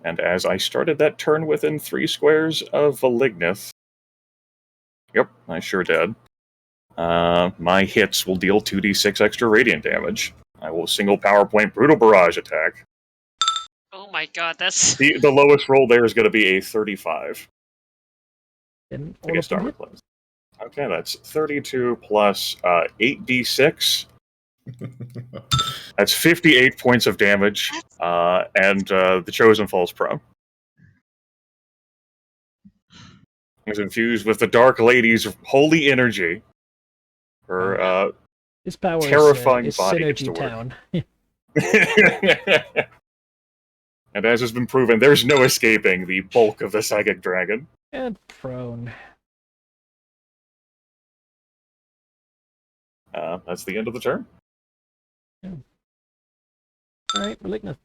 Speaker 3: And as I started that turn within 3 squares of Malignant, yep, I sure did. My hits will deal 2d6 extra radiant damage. I will single power point brutal barrage attack.
Speaker 1: Oh my god, that's
Speaker 3: The lowest roll there is going to be a 35.
Speaker 2: Then
Speaker 3: I
Speaker 2: all
Speaker 3: guess
Speaker 2: of them
Speaker 3: armor
Speaker 2: hit.
Speaker 3: class. Okay, that's 32 plus 8d6. That's 58 points of damage, and the Chosen falls prone. He's infused with the Dark Lady's holy energy. Her
Speaker 2: His power
Speaker 3: terrifying
Speaker 2: is
Speaker 3: body gets
Speaker 2: Synergy
Speaker 3: to work.
Speaker 2: Town.
Speaker 3: And as has been proven, there's no escaping the bulk of the Psychic Dragon.
Speaker 2: And prone.
Speaker 3: That's the end of the turn.
Speaker 2: Alright, Malignant.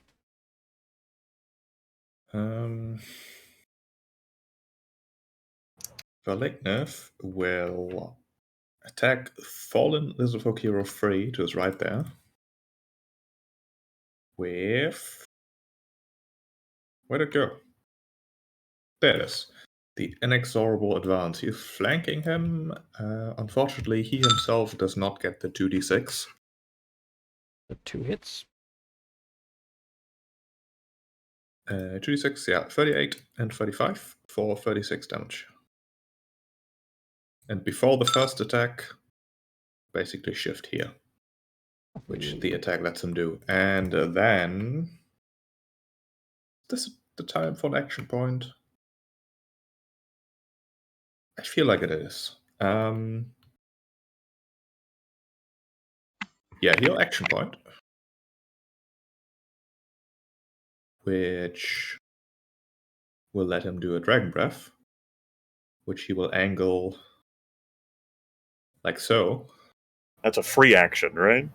Speaker 4: Malignant will attack Fallen Lizardfolk Hero 3 to his right there. With... Where'd it go? There it is. The Inexorable Advance. He's flanking him. Unfortunately, he himself does not get the 2d6.
Speaker 2: The 2 hits.
Speaker 4: 2d6, yeah, 38 and 35 for 36 damage. And before the first attack, basically shift here, which the attack lets him do. And then... This is the time for an action point. I feel like it is. Yeah, he'll action point. Which will let him do a Dragon Breath. Which he will angle like so.
Speaker 3: That's a free action, right?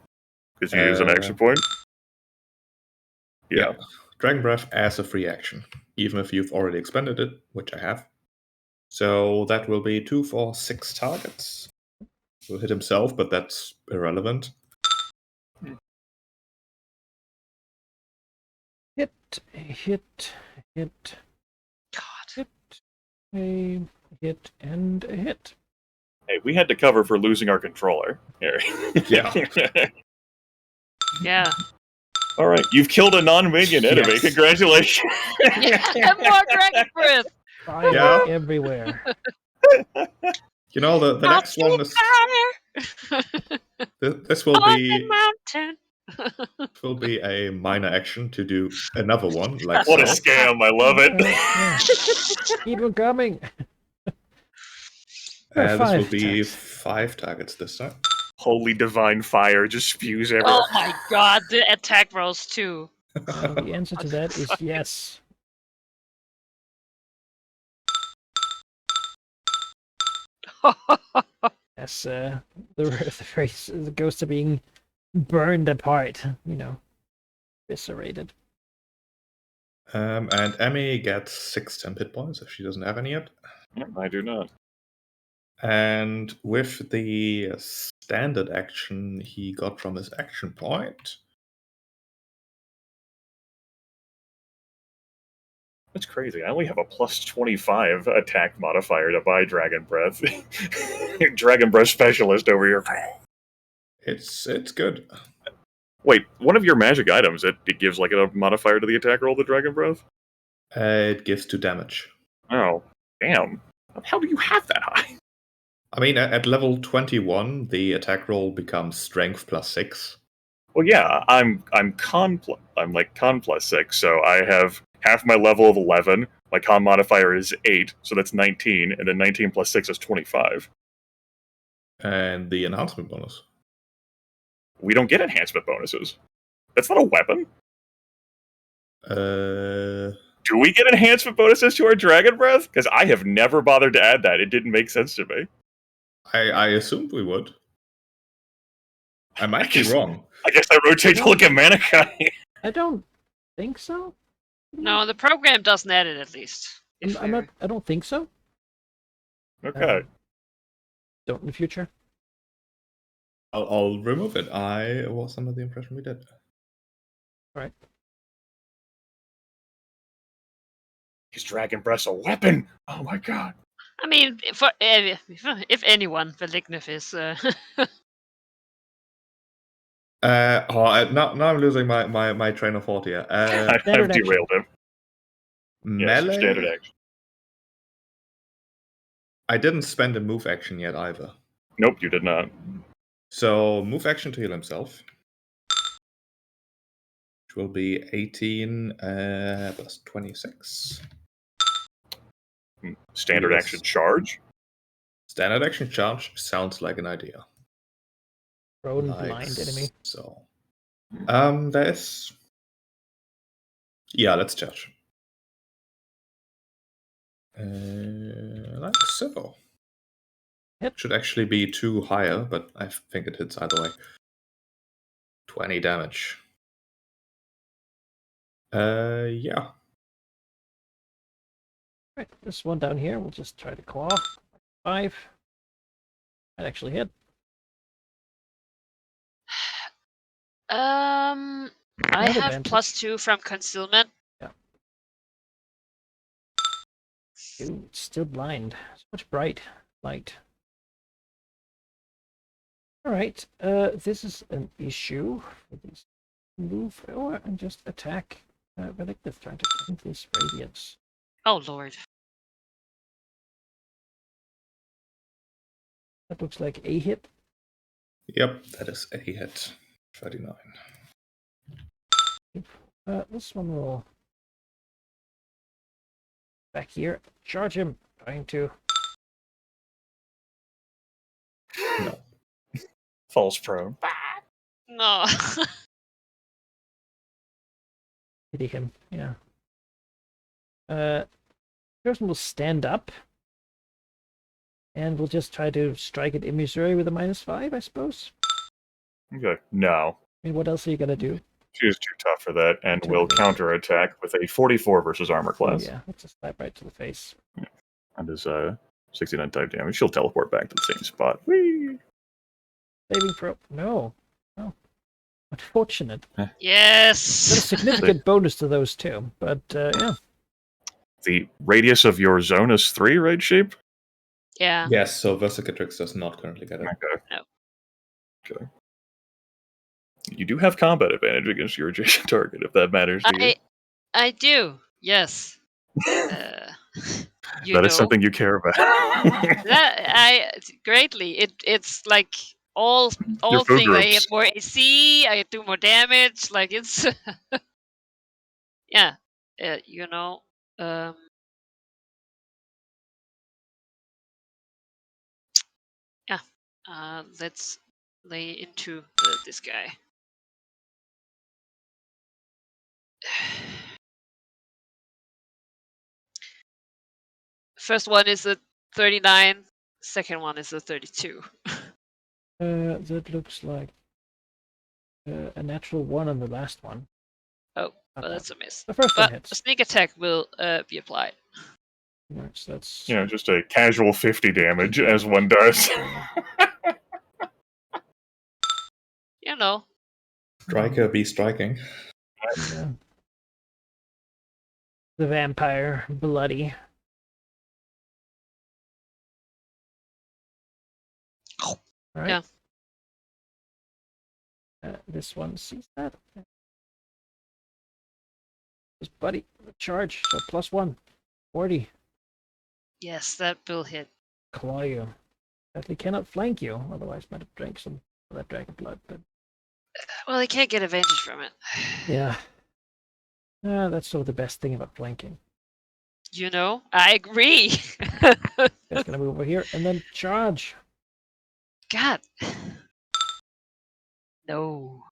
Speaker 3: Because you use an action point? Yeah.
Speaker 4: Dragon Breath as a free action. Even if you've already expended it, which I have. So that will be 2 for 6 targets. Will hit himself, but that's irrelevant.
Speaker 2: Hit.
Speaker 1: God.
Speaker 2: A hit and a hit.
Speaker 3: Hey, we had to cover for losing our controller. Here.
Speaker 4: Yeah.
Speaker 1: Yeah.
Speaker 3: All right, you've killed a non-minion enemy.
Speaker 4: Yes.
Speaker 3: Congratulations.
Speaker 1: Yeah, more dragon breath.
Speaker 2: Fire
Speaker 4: Yeah.
Speaker 2: everywhere.
Speaker 4: You know, the next one is... This will be...
Speaker 1: mountain.
Speaker 4: will be a minor action to do another one. Like
Speaker 3: What a
Speaker 4: so.
Speaker 3: scam. I love it.
Speaker 2: Keep them coming.
Speaker 4: This will
Speaker 2: 5
Speaker 4: be
Speaker 2: attacks.
Speaker 4: 5 targets this time.
Speaker 3: Holy divine fire just spews everywhere.
Speaker 1: Oh my god, the attack rolls too.
Speaker 2: The answer to that is yes. as the race, the ghosts are being burned apart, eviscerated.
Speaker 4: And Emmy gets 6 temp hit points if she doesn't have any yet.
Speaker 3: I do not.
Speaker 4: And with the standard action he got from his action point,
Speaker 3: That's crazy. I only have a plus 25 attack modifier to buy Dragon Breath. Dragon Breath specialist over here.
Speaker 4: it's good.
Speaker 3: Wait, one of your magic items, it gives like a modifier to the attack roll, the Dragon Breath?
Speaker 4: It gives 2 damage.
Speaker 3: Oh, damn. How do you have that high?
Speaker 4: I mean, at level 21, the attack roll becomes strength plus 6.
Speaker 3: Well, yeah, I'm con plus 6, so I have half my level of 11. My con modifier is 8, so that's 19, and then 19 plus 6 is 25.
Speaker 4: And the enhancement bonus.
Speaker 3: We don't get enhancement bonuses. That's not a weapon. Do we get enhancement bonuses to our Dragon Breath? Because I have never bothered to add that. It didn't make sense to me.
Speaker 4: I assumed we would. I might be wrong.
Speaker 3: I guess I rotate to look at Manikai.
Speaker 2: I don't think so.
Speaker 1: No, the program doesn't add it at least.
Speaker 2: I don't think so.
Speaker 3: Okay.
Speaker 2: Don't in the future.
Speaker 4: I'll remove it. I was under the impression we did.
Speaker 2: Right.
Speaker 3: Is Dragon Breath a weapon? Oh my god.
Speaker 1: I mean, if anyone, Velignif is.
Speaker 4: Now I'm losing my train of thought here.
Speaker 3: I've derailed him. Yes,
Speaker 4: Melee.
Speaker 3: standard action.
Speaker 4: I didn't spend a move action yet either.
Speaker 3: Nope, you did not.
Speaker 4: So move action to heal himself, which will be 18 plus 26.
Speaker 3: Standard
Speaker 4: Yes.
Speaker 3: action charge.
Speaker 4: Standard action charge sounds like an idea.
Speaker 2: Prone
Speaker 4: Like
Speaker 2: blind enemy.
Speaker 4: so. There's. Yeah, let's charge. Like so.
Speaker 2: Hit.
Speaker 4: Should actually be 2 higher, but I think it hits either way. 20 damage. Yeah.
Speaker 2: Right, this one down here, we'll just try to claw. 5. That actually hit.
Speaker 1: I
Speaker 2: Another
Speaker 1: have
Speaker 2: advantage.
Speaker 1: +2 from concealment.
Speaker 2: Ooh, it's still blind. So much bright light. Alright, this is an issue for this move and just attack Velignif, trying to find this radiance.
Speaker 1: Oh lord.
Speaker 2: That looks like a hit.
Speaker 4: Yep, that is a hit. 39.
Speaker 2: This one will back here. Charge him. Trying to.
Speaker 4: No.
Speaker 3: Falls prone.
Speaker 1: No.
Speaker 2: Pity him. Yeah. Person will stand up. And we'll just try to strike at Missouri with a -5, I suppose.
Speaker 3: Okay. No.
Speaker 2: I mean, what else are you gonna do?
Speaker 3: She is too tough for that, and
Speaker 2: Too
Speaker 3: will
Speaker 2: tough.
Speaker 3: counterattack with a 44 versus armor
Speaker 2: Oh,
Speaker 3: class.
Speaker 2: yeah, let's just slap right to the face.
Speaker 3: And is 69 type damage. She'll teleport back to the same spot. Whee!
Speaker 2: Saving throw. No. No. Unfortunate. Got a
Speaker 1: Yes.
Speaker 2: significant bonus to those two, but yeah.
Speaker 3: The radius of your zone is 3, right, Sheep?
Speaker 1: Yeah.
Speaker 4: Yes, so Versicatrix does not currently get it.
Speaker 3: Okay.
Speaker 1: No.
Speaker 3: Okay. You do have combat advantage against your adjacent target, if that matters to you.
Speaker 1: I do. Yes. You
Speaker 3: That
Speaker 1: know
Speaker 3: is something you care about.
Speaker 1: that I greatly. It's like all
Speaker 3: food
Speaker 1: things. I
Speaker 3: groups.
Speaker 1: have more AC. I do more damage. Like it's. Yeah. You know. Yeah. Let's lay into this guy. First one is a 39 second one is a 32.
Speaker 2: That looks like a natural 1 on the last one.
Speaker 1: Oh, well, that's a miss.
Speaker 2: The first one
Speaker 1: But a
Speaker 2: hits.
Speaker 1: sneak attack will be applied.
Speaker 2: Right, so that's
Speaker 3: You know, just a casual 50 damage, as one does.
Speaker 1: You know,
Speaker 4: Striker be striking.
Speaker 2: yeah. The vampire, bloody.
Speaker 1: Oh,
Speaker 2: All right.
Speaker 1: yeah.
Speaker 2: This one sees that. This buddy, charge, so +1, 40.
Speaker 1: yes, that will hit.
Speaker 2: Claw you. Sadly cannot flank you, otherwise might have drank some of that dragon blood, but
Speaker 1: Well, he can't get advantage from it.
Speaker 2: yeah. That's sort of the best thing about flanking.
Speaker 1: You know, I agree.
Speaker 2: Just gonna move over here and then charge.
Speaker 1: God. No.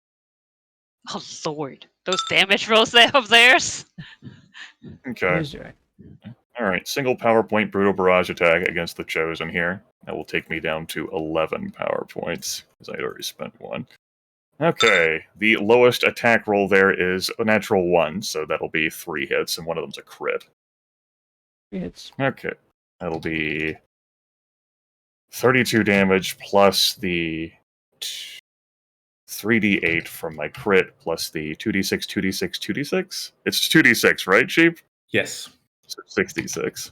Speaker 1: Oh Lord, those damage rolls they of theirs.
Speaker 3: Okay.
Speaker 2: Use your-
Speaker 3: Alright, single power point brutal barrage attack against the Chosen here. That will take me down to 11 power points, because I'd already spent 1. Okay, the lowest attack roll there is a natural 1, so that'll be 3 hits, and one of them's a crit.
Speaker 2: 3 hits.
Speaker 3: Okay, that'll be 32 damage plus the 3d8 from my crit plus the 2d6, 2d6, 2d6? It's 2d6, right, Sheep?
Speaker 4: Yes.
Speaker 3: So 66.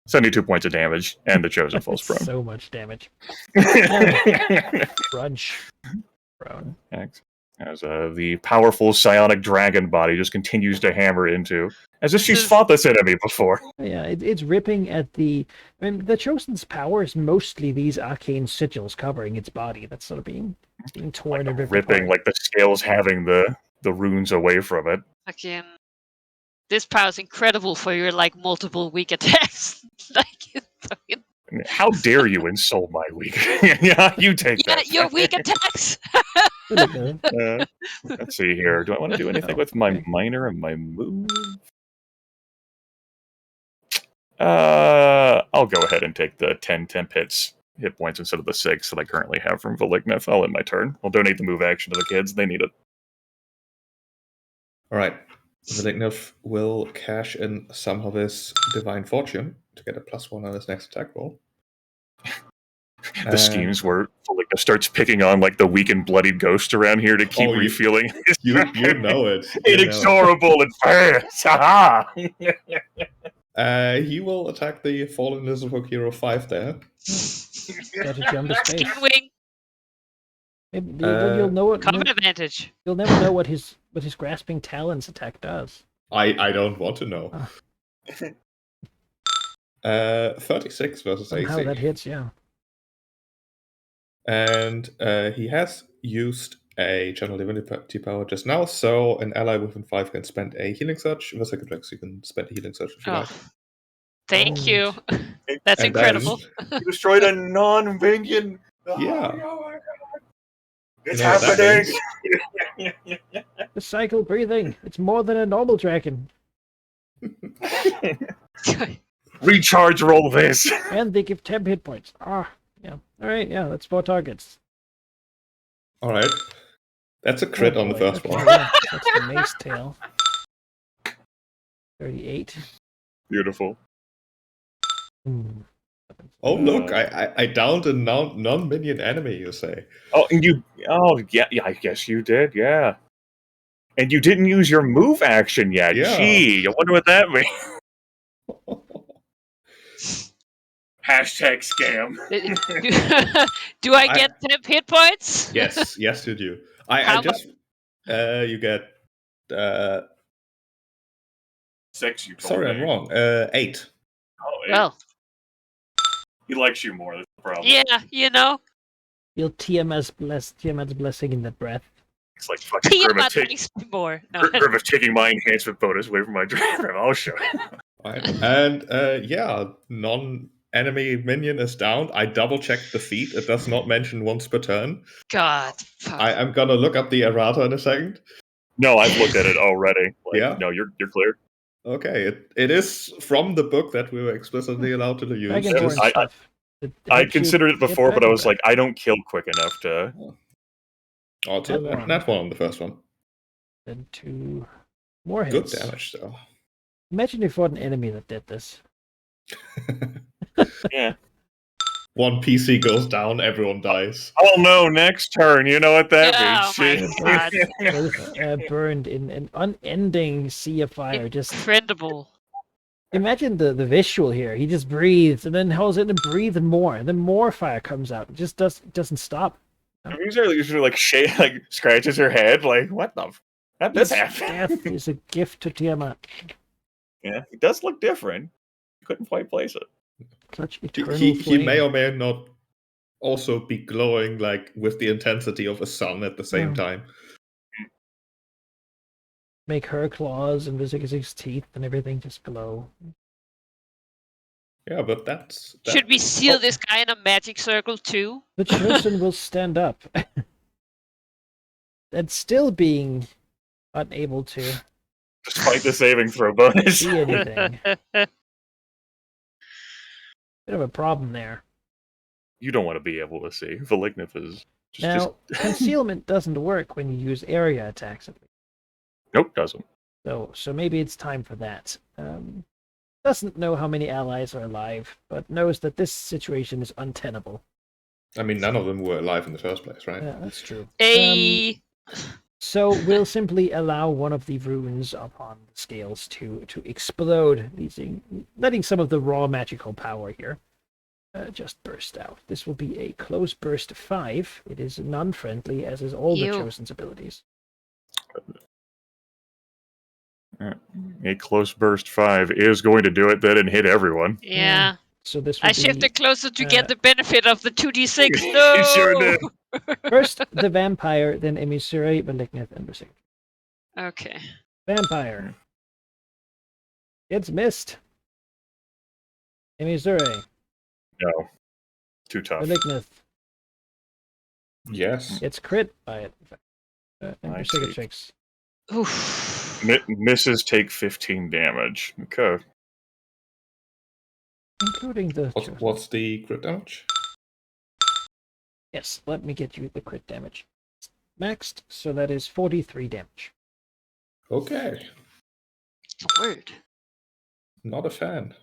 Speaker 3: 72 points of damage, and the Chosen falls prone.
Speaker 2: So much damage. Crunch. Prone.
Speaker 3: As the powerful psionic dragon body just continues to hammer into, as if she's
Speaker 1: This is-
Speaker 3: fought this enemy before.
Speaker 2: Yeah, it's ripping at the. I mean, the Chosen's power is mostly these arcane sigils covering its body that's sort of being torn and ripped
Speaker 3: Ripping,
Speaker 2: apart.
Speaker 3: like the scales having the runes away from it.
Speaker 1: Fucking. This power's incredible for your like multiple weak attacks. Like it's fucking.
Speaker 3: How dare you insult my weak? Yeah, you take
Speaker 1: Yeah,
Speaker 3: that.
Speaker 1: your weak attacks.
Speaker 3: Let's see here. Do I want to do anything with my
Speaker 2: Okay.
Speaker 3: minor and my move? I'll go ahead and take the 10 temp hit points instead of the 6 that I currently have from Valignith. I'll end my turn. I'll donate the move action to the kids. They need it.
Speaker 4: Alright. Valignith will cash in some of his Divine Fortune to get a +1 on his next attack roll.
Speaker 3: The schemes where Valignith starts picking on like the weak and bloodied ghost around here to keep
Speaker 4: Oh, you-
Speaker 3: refueling. his
Speaker 4: You
Speaker 3: dragon.
Speaker 4: know it. You know it.
Speaker 3: Inexorable advance! Haha!
Speaker 4: He will attack the Fallen Lizardfolk Hero 5 there.
Speaker 2: Got to jump his face.
Speaker 1: Skin wing.
Speaker 2: Maybe then you'll know it.
Speaker 1: Combat advantage.
Speaker 2: You'll never know what his grasping talons attack does.
Speaker 4: I don't want to know.
Speaker 2: Ah.
Speaker 4: 36 versus
Speaker 2: Somehow
Speaker 4: AC.
Speaker 2: that hits, yeah.
Speaker 4: And he has used a Channel Divinity power just now, so an ally within 5 can spend a healing surge. With second tracks, you can spend a healing surge if you
Speaker 1: Oh,
Speaker 4: like.
Speaker 1: thank
Speaker 2: Oh.
Speaker 1: you. That's
Speaker 4: And then-
Speaker 1: incredible.
Speaker 3: You destroyed a non-minion!
Speaker 4: Yeah.
Speaker 3: Oh my god!
Speaker 4: You
Speaker 3: It's
Speaker 4: know what that
Speaker 3: happening!
Speaker 2: The cycle breathing. It's more than a normal dragon.
Speaker 3: Recharge roll this!
Speaker 2: And they give 10 hit points. Ah, yeah. Alright, yeah, that's 4 targets.
Speaker 4: Alright. That's a crit
Speaker 2: Oh,
Speaker 4: on the
Speaker 2: boy,
Speaker 4: first
Speaker 2: okay,
Speaker 4: one.
Speaker 2: yeah, that's the mace tail. 38.
Speaker 3: Beautiful.
Speaker 2: Hmm.
Speaker 4: Oh, look, I downed a non-minion enemy, you say.
Speaker 3: Oh, and yeah, I guess you did, yeah. And you didn't use your move action yet.
Speaker 4: Yeah.
Speaker 3: Gee, I wonder what that means. Hashtag scam.
Speaker 1: Do I get 10 hit points?
Speaker 4: Yes, yes, you do.
Speaker 1: How
Speaker 4: I just... you get...
Speaker 3: 6, you told
Speaker 4: sorry,
Speaker 3: me.
Speaker 4: I'm wrong. 8.
Speaker 3: Oh,
Speaker 1: Well,
Speaker 3: he likes you more, that's the problem.
Speaker 1: yeah, you know.
Speaker 2: Feel Tiamat's blessing in that breath.
Speaker 3: It's like fucking
Speaker 1: Tiamat
Speaker 3: Grimmett
Speaker 1: likes me more. No.
Speaker 3: Grimmett taking my enhancement bonus away from my dragon. I'll show you.
Speaker 4: Right. And yeah, non-enemy minion is down. I double-checked the feat. It does not mention once per turn.
Speaker 1: God. Fuck.
Speaker 4: I'm gonna look up the errata in a second.
Speaker 3: No, I've looked at it already. Like,
Speaker 4: Yeah?
Speaker 3: No, you're clear.
Speaker 4: Okay, it is from the book that we were explicitly allowed to use.
Speaker 2: Dragonborn
Speaker 3: I-
Speaker 2: stuff.
Speaker 3: I
Speaker 2: helps you
Speaker 3: considered it
Speaker 2: get
Speaker 3: before, but
Speaker 2: back
Speaker 3: I
Speaker 2: on
Speaker 3: was
Speaker 2: track.
Speaker 3: like, I don't kill quick enough to.
Speaker 4: Oh,
Speaker 2: That one.
Speaker 4: that one on the first one.
Speaker 2: Then 2 more
Speaker 4: Good
Speaker 2: hits.
Speaker 4: damage, though.
Speaker 2: Imagine you fought an enemy that did this.
Speaker 3: Yeah.
Speaker 4: One PC goes down, everyone dies.
Speaker 3: Oh no! Next turn. You know what that
Speaker 1: Oh my
Speaker 3: means?
Speaker 1: God.
Speaker 2: Both burned in an unending sea of fire. Just
Speaker 1: Incredible.
Speaker 2: imagine the visual here. He just breathes and then holds it and breathes more, and then more fire comes out. It just doesn't stop.
Speaker 3: These are usually like like scratches her head. Like what the? How'd this
Speaker 2: His
Speaker 3: happen?
Speaker 2: death is a gift to Tiamat.
Speaker 3: Yeah, it does look different. Couldn't quite place it.
Speaker 2: Such eternal
Speaker 4: He
Speaker 2: flame.
Speaker 4: may or may not also be glowing like with the intensity of a sun at the same time.
Speaker 2: Make her claws and Vizigazig's teeth and everything just glow.
Speaker 4: Yeah, but that's
Speaker 1: Should we seal
Speaker 4: oh.
Speaker 1: this guy in a magic circle too?
Speaker 2: The chosen will stand up. And still being unable to
Speaker 3: Despite the saving throw bonus.
Speaker 2: see anything. Bit of a problem there.
Speaker 3: You don't want to be able to see. Valignif is
Speaker 2: Now, concealment doesn't work when you use area attacks.
Speaker 3: Nope, doesn't.
Speaker 2: So maybe it's time for that. Doesn't know how many allies are alive, but knows that this situation is untenable.
Speaker 4: I mean, none of them were alive in the first place, right?
Speaker 2: Yeah, that's true.
Speaker 1: A
Speaker 2: So we'll simply allow one of the runes upon the scales to explode, letting some of the raw magical power here just burst out. This will be a close burst of 5. It is non-friendly, as is all the
Speaker 1: Ew.
Speaker 2: Chosen's abilities.
Speaker 3: A close burst 5 is going to do it then and hit everyone.
Speaker 1: yeah.
Speaker 2: So this will
Speaker 1: I
Speaker 2: be
Speaker 1: shifted closer to
Speaker 2: uh,
Speaker 1: get the benefit of the 2d6. No.
Speaker 3: You sure did.
Speaker 2: first the vampire, then Emissary, Malignant, and Berserk.
Speaker 1: Okay.
Speaker 2: Vampire. It's missed. Emissary,
Speaker 3: No. Too tough.
Speaker 2: Malignant.
Speaker 4: Yes.
Speaker 2: It's crit by it. And
Speaker 3: I
Speaker 2: Berserker
Speaker 3: see.
Speaker 2: checks.
Speaker 1: Oof.
Speaker 3: Misses take 15 damage. Okay.
Speaker 2: Including the chosen.
Speaker 4: What's the crit damage?
Speaker 2: Yes, let me get you the crit damage. Maxed, so that is 43 damage.
Speaker 4: Okay.
Speaker 1: Word.
Speaker 4: Not a fan.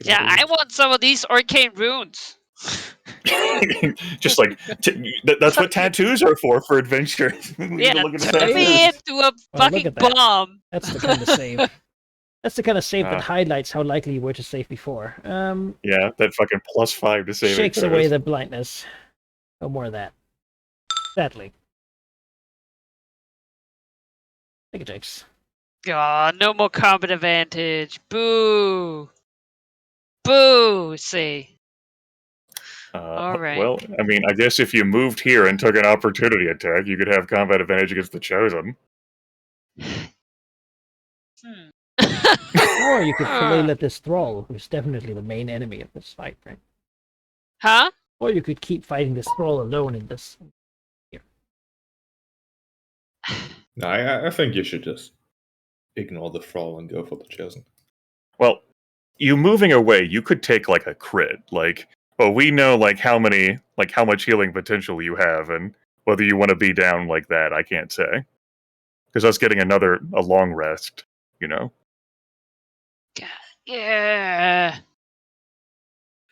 Speaker 1: Yeah, I want some of these arcane runes.
Speaker 3: Just like that's what tattoos are for adventure. You need
Speaker 1: Yeah,
Speaker 3: to look at the
Speaker 1: turn me
Speaker 3: tattoos.
Speaker 1: into a
Speaker 2: look
Speaker 1: fucking
Speaker 2: at that.
Speaker 1: bomb.
Speaker 2: That's the kind of save. That's the kind of save
Speaker 3: Ah.
Speaker 2: that highlights how likely you were to save before.
Speaker 3: Yeah, that fucking +5 to saving
Speaker 2: Shakes
Speaker 3: throws.
Speaker 2: away the blindness. No more of that. Sadly. Take it, Jakes.
Speaker 1: Aw, no more combat advantage. Boo. Boo, see. All right.
Speaker 3: Well, I mean, I guess if you moved here and took an opportunity attack, you could have combat advantage against the chosen.
Speaker 2: Or you could fully let this thrall, who's definitely the main enemy of this fight, right?
Speaker 1: Huh?
Speaker 2: Or you could keep fighting this thrall alone in this.
Speaker 4: No, I think you should just ignore the thrall and go for the chosen.
Speaker 3: Well, you moving away, you could take like a crit. Like, well, we know like how much healing potential you have, and whether you want to be down like that, I can't say. Because us getting a long rest, you know.
Speaker 1: Yeah.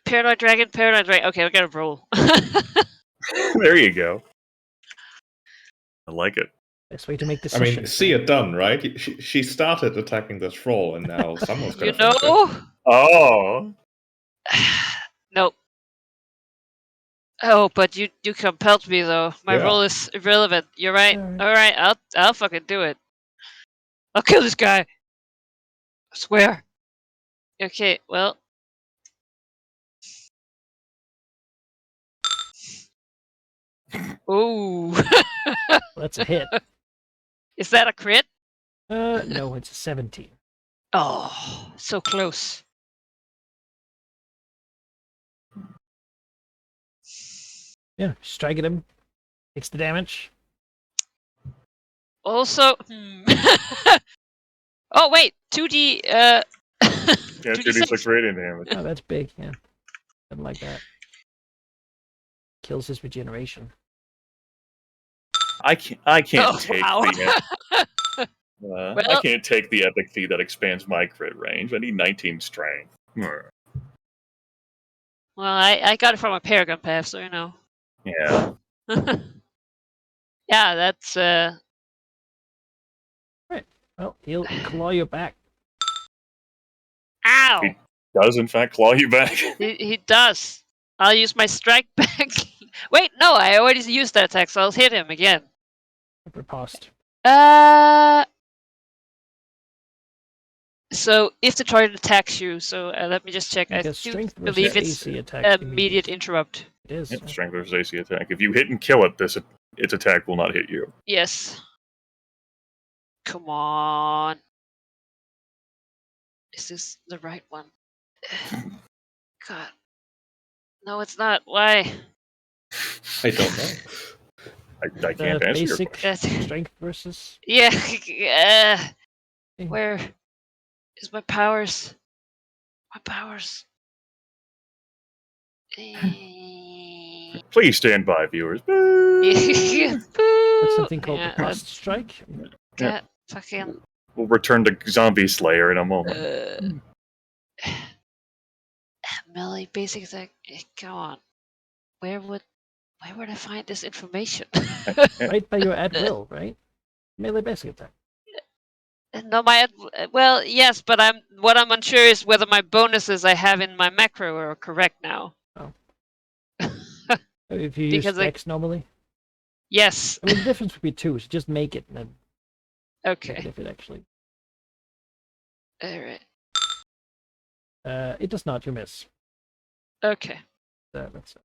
Speaker 1: Paranoid Dragon. Okay, we gotta roll.
Speaker 3: There you go. I like it.
Speaker 2: Best way to make
Speaker 4: I
Speaker 2: decisions.
Speaker 4: mean, see it done, right? She started attacking this thrall, and now someone's
Speaker 1: You
Speaker 4: gonna finish it.
Speaker 1: know?
Speaker 3: Oh,
Speaker 1: Nope. Oh, but you compelled me though. My
Speaker 4: Yeah.
Speaker 1: roll is irrelevant. You're right.
Speaker 2: Alright.
Speaker 1: All right, I'll fucking do it. I'll kill this guy. I swear. Okay, well. Ooh.
Speaker 2: That's a hit.
Speaker 1: Is that a crit?
Speaker 2: No, it's a 17.
Speaker 1: Oh, so close.
Speaker 2: Yeah, strike at him. Takes the damage.
Speaker 1: Also, oh wait, 2d.
Speaker 3: Yeah, 2d6 radiant damage.
Speaker 2: Oh, that's big. Yeah, something like that. Kills his regeneration.
Speaker 3: I can't
Speaker 1: Oh,
Speaker 3: take
Speaker 1: wow.
Speaker 3: I
Speaker 1: Well-
Speaker 3: can't take the epic feat that expands my crit range. I need 19 strength.
Speaker 1: Well, I got it from a Paragon Path, so you know.
Speaker 3: Yeah.
Speaker 1: Yeah, that's
Speaker 2: Well, he'll claw you back.
Speaker 1: ow.
Speaker 3: Does in fact claw you back.
Speaker 1: He does. I'll use my strike back. Wait, no, I already used that attack, so I'll hit him again.
Speaker 2: Riposte.
Speaker 1: So if the target attacks you, so let me just check. I
Speaker 2: Because
Speaker 1: do
Speaker 2: strength
Speaker 1: believe
Speaker 2: versus
Speaker 1: it's
Speaker 2: AC attacks
Speaker 1: immediate interrupt.
Speaker 2: It is.
Speaker 3: Yep, strength versus AC attack. If you hit and kill it, its attack will not hit you.
Speaker 1: Yes. Come on. Is this the right one? God. No, it's not. Why?
Speaker 4: I don't know.
Speaker 3: I can't answer your
Speaker 2: basic
Speaker 3: question.
Speaker 2: strength versus.
Speaker 1: Yeah. Where is my powers? My powers.
Speaker 3: Please stand by, viewers.
Speaker 2: That's something called riposte strike.
Speaker 1: That fucking.
Speaker 3: We'll return to Zombie Slayer in a moment.
Speaker 1: Melee basic attack. Come on. Where would I find this information?
Speaker 2: Right by your at will, right? Melee basic attack.
Speaker 1: No, well, yes, but what I'm unsure is whether my bonuses I have in my macro are correct now.
Speaker 2: Oh. If you use
Speaker 1: Because
Speaker 2: Dex normally.
Speaker 1: Yes.
Speaker 2: I mean, the difference would be 2, so just make it and then check
Speaker 1: Okay.
Speaker 2: if it actually.
Speaker 1: All right.
Speaker 2: It does not. You miss.
Speaker 1: Okay.
Speaker 2: That's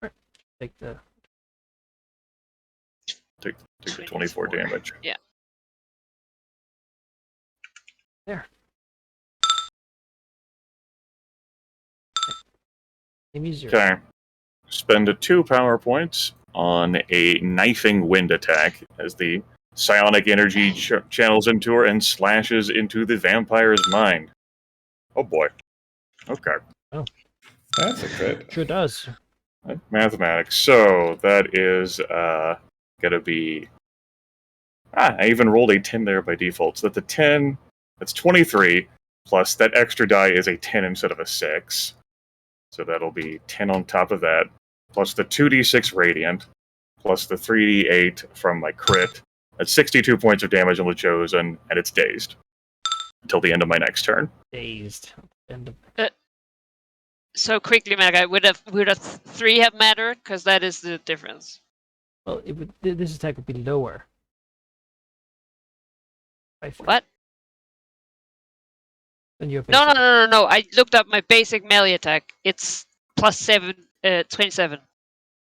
Speaker 2: right. Take the.
Speaker 3: Take the 24 damage.
Speaker 1: Yeah.
Speaker 2: There. Same easier.
Speaker 3: Okay. Spend 2 power points on a knifing wind attack as the psionic energy channels into her and slashes into the vampire's mind. Oh boy. Okay.
Speaker 4: That's a crit.
Speaker 2: Sure does.
Speaker 3: Mathematics. So that is gonna be. I even rolled a 10 there by default. So that's a 10. That's 23. Plus that extra die is a 10 instead of a 6. So that'll be 10 on top of that. Plus the 2d6 radiant. Plus the 3d8 from my crit. That's 62 points of damage on the chosen, and it's dazed until the end of my next turn.
Speaker 2: Dazed. End of.
Speaker 1: So quickly, Malachi, would a 3 have mattered? Because that is the difference.
Speaker 2: Well, it would. This attack would be lower. By 3.
Speaker 1: What?
Speaker 2: Than your
Speaker 1: No,
Speaker 2: basic.
Speaker 1: no. I looked up my basic melee attack. It's plus 27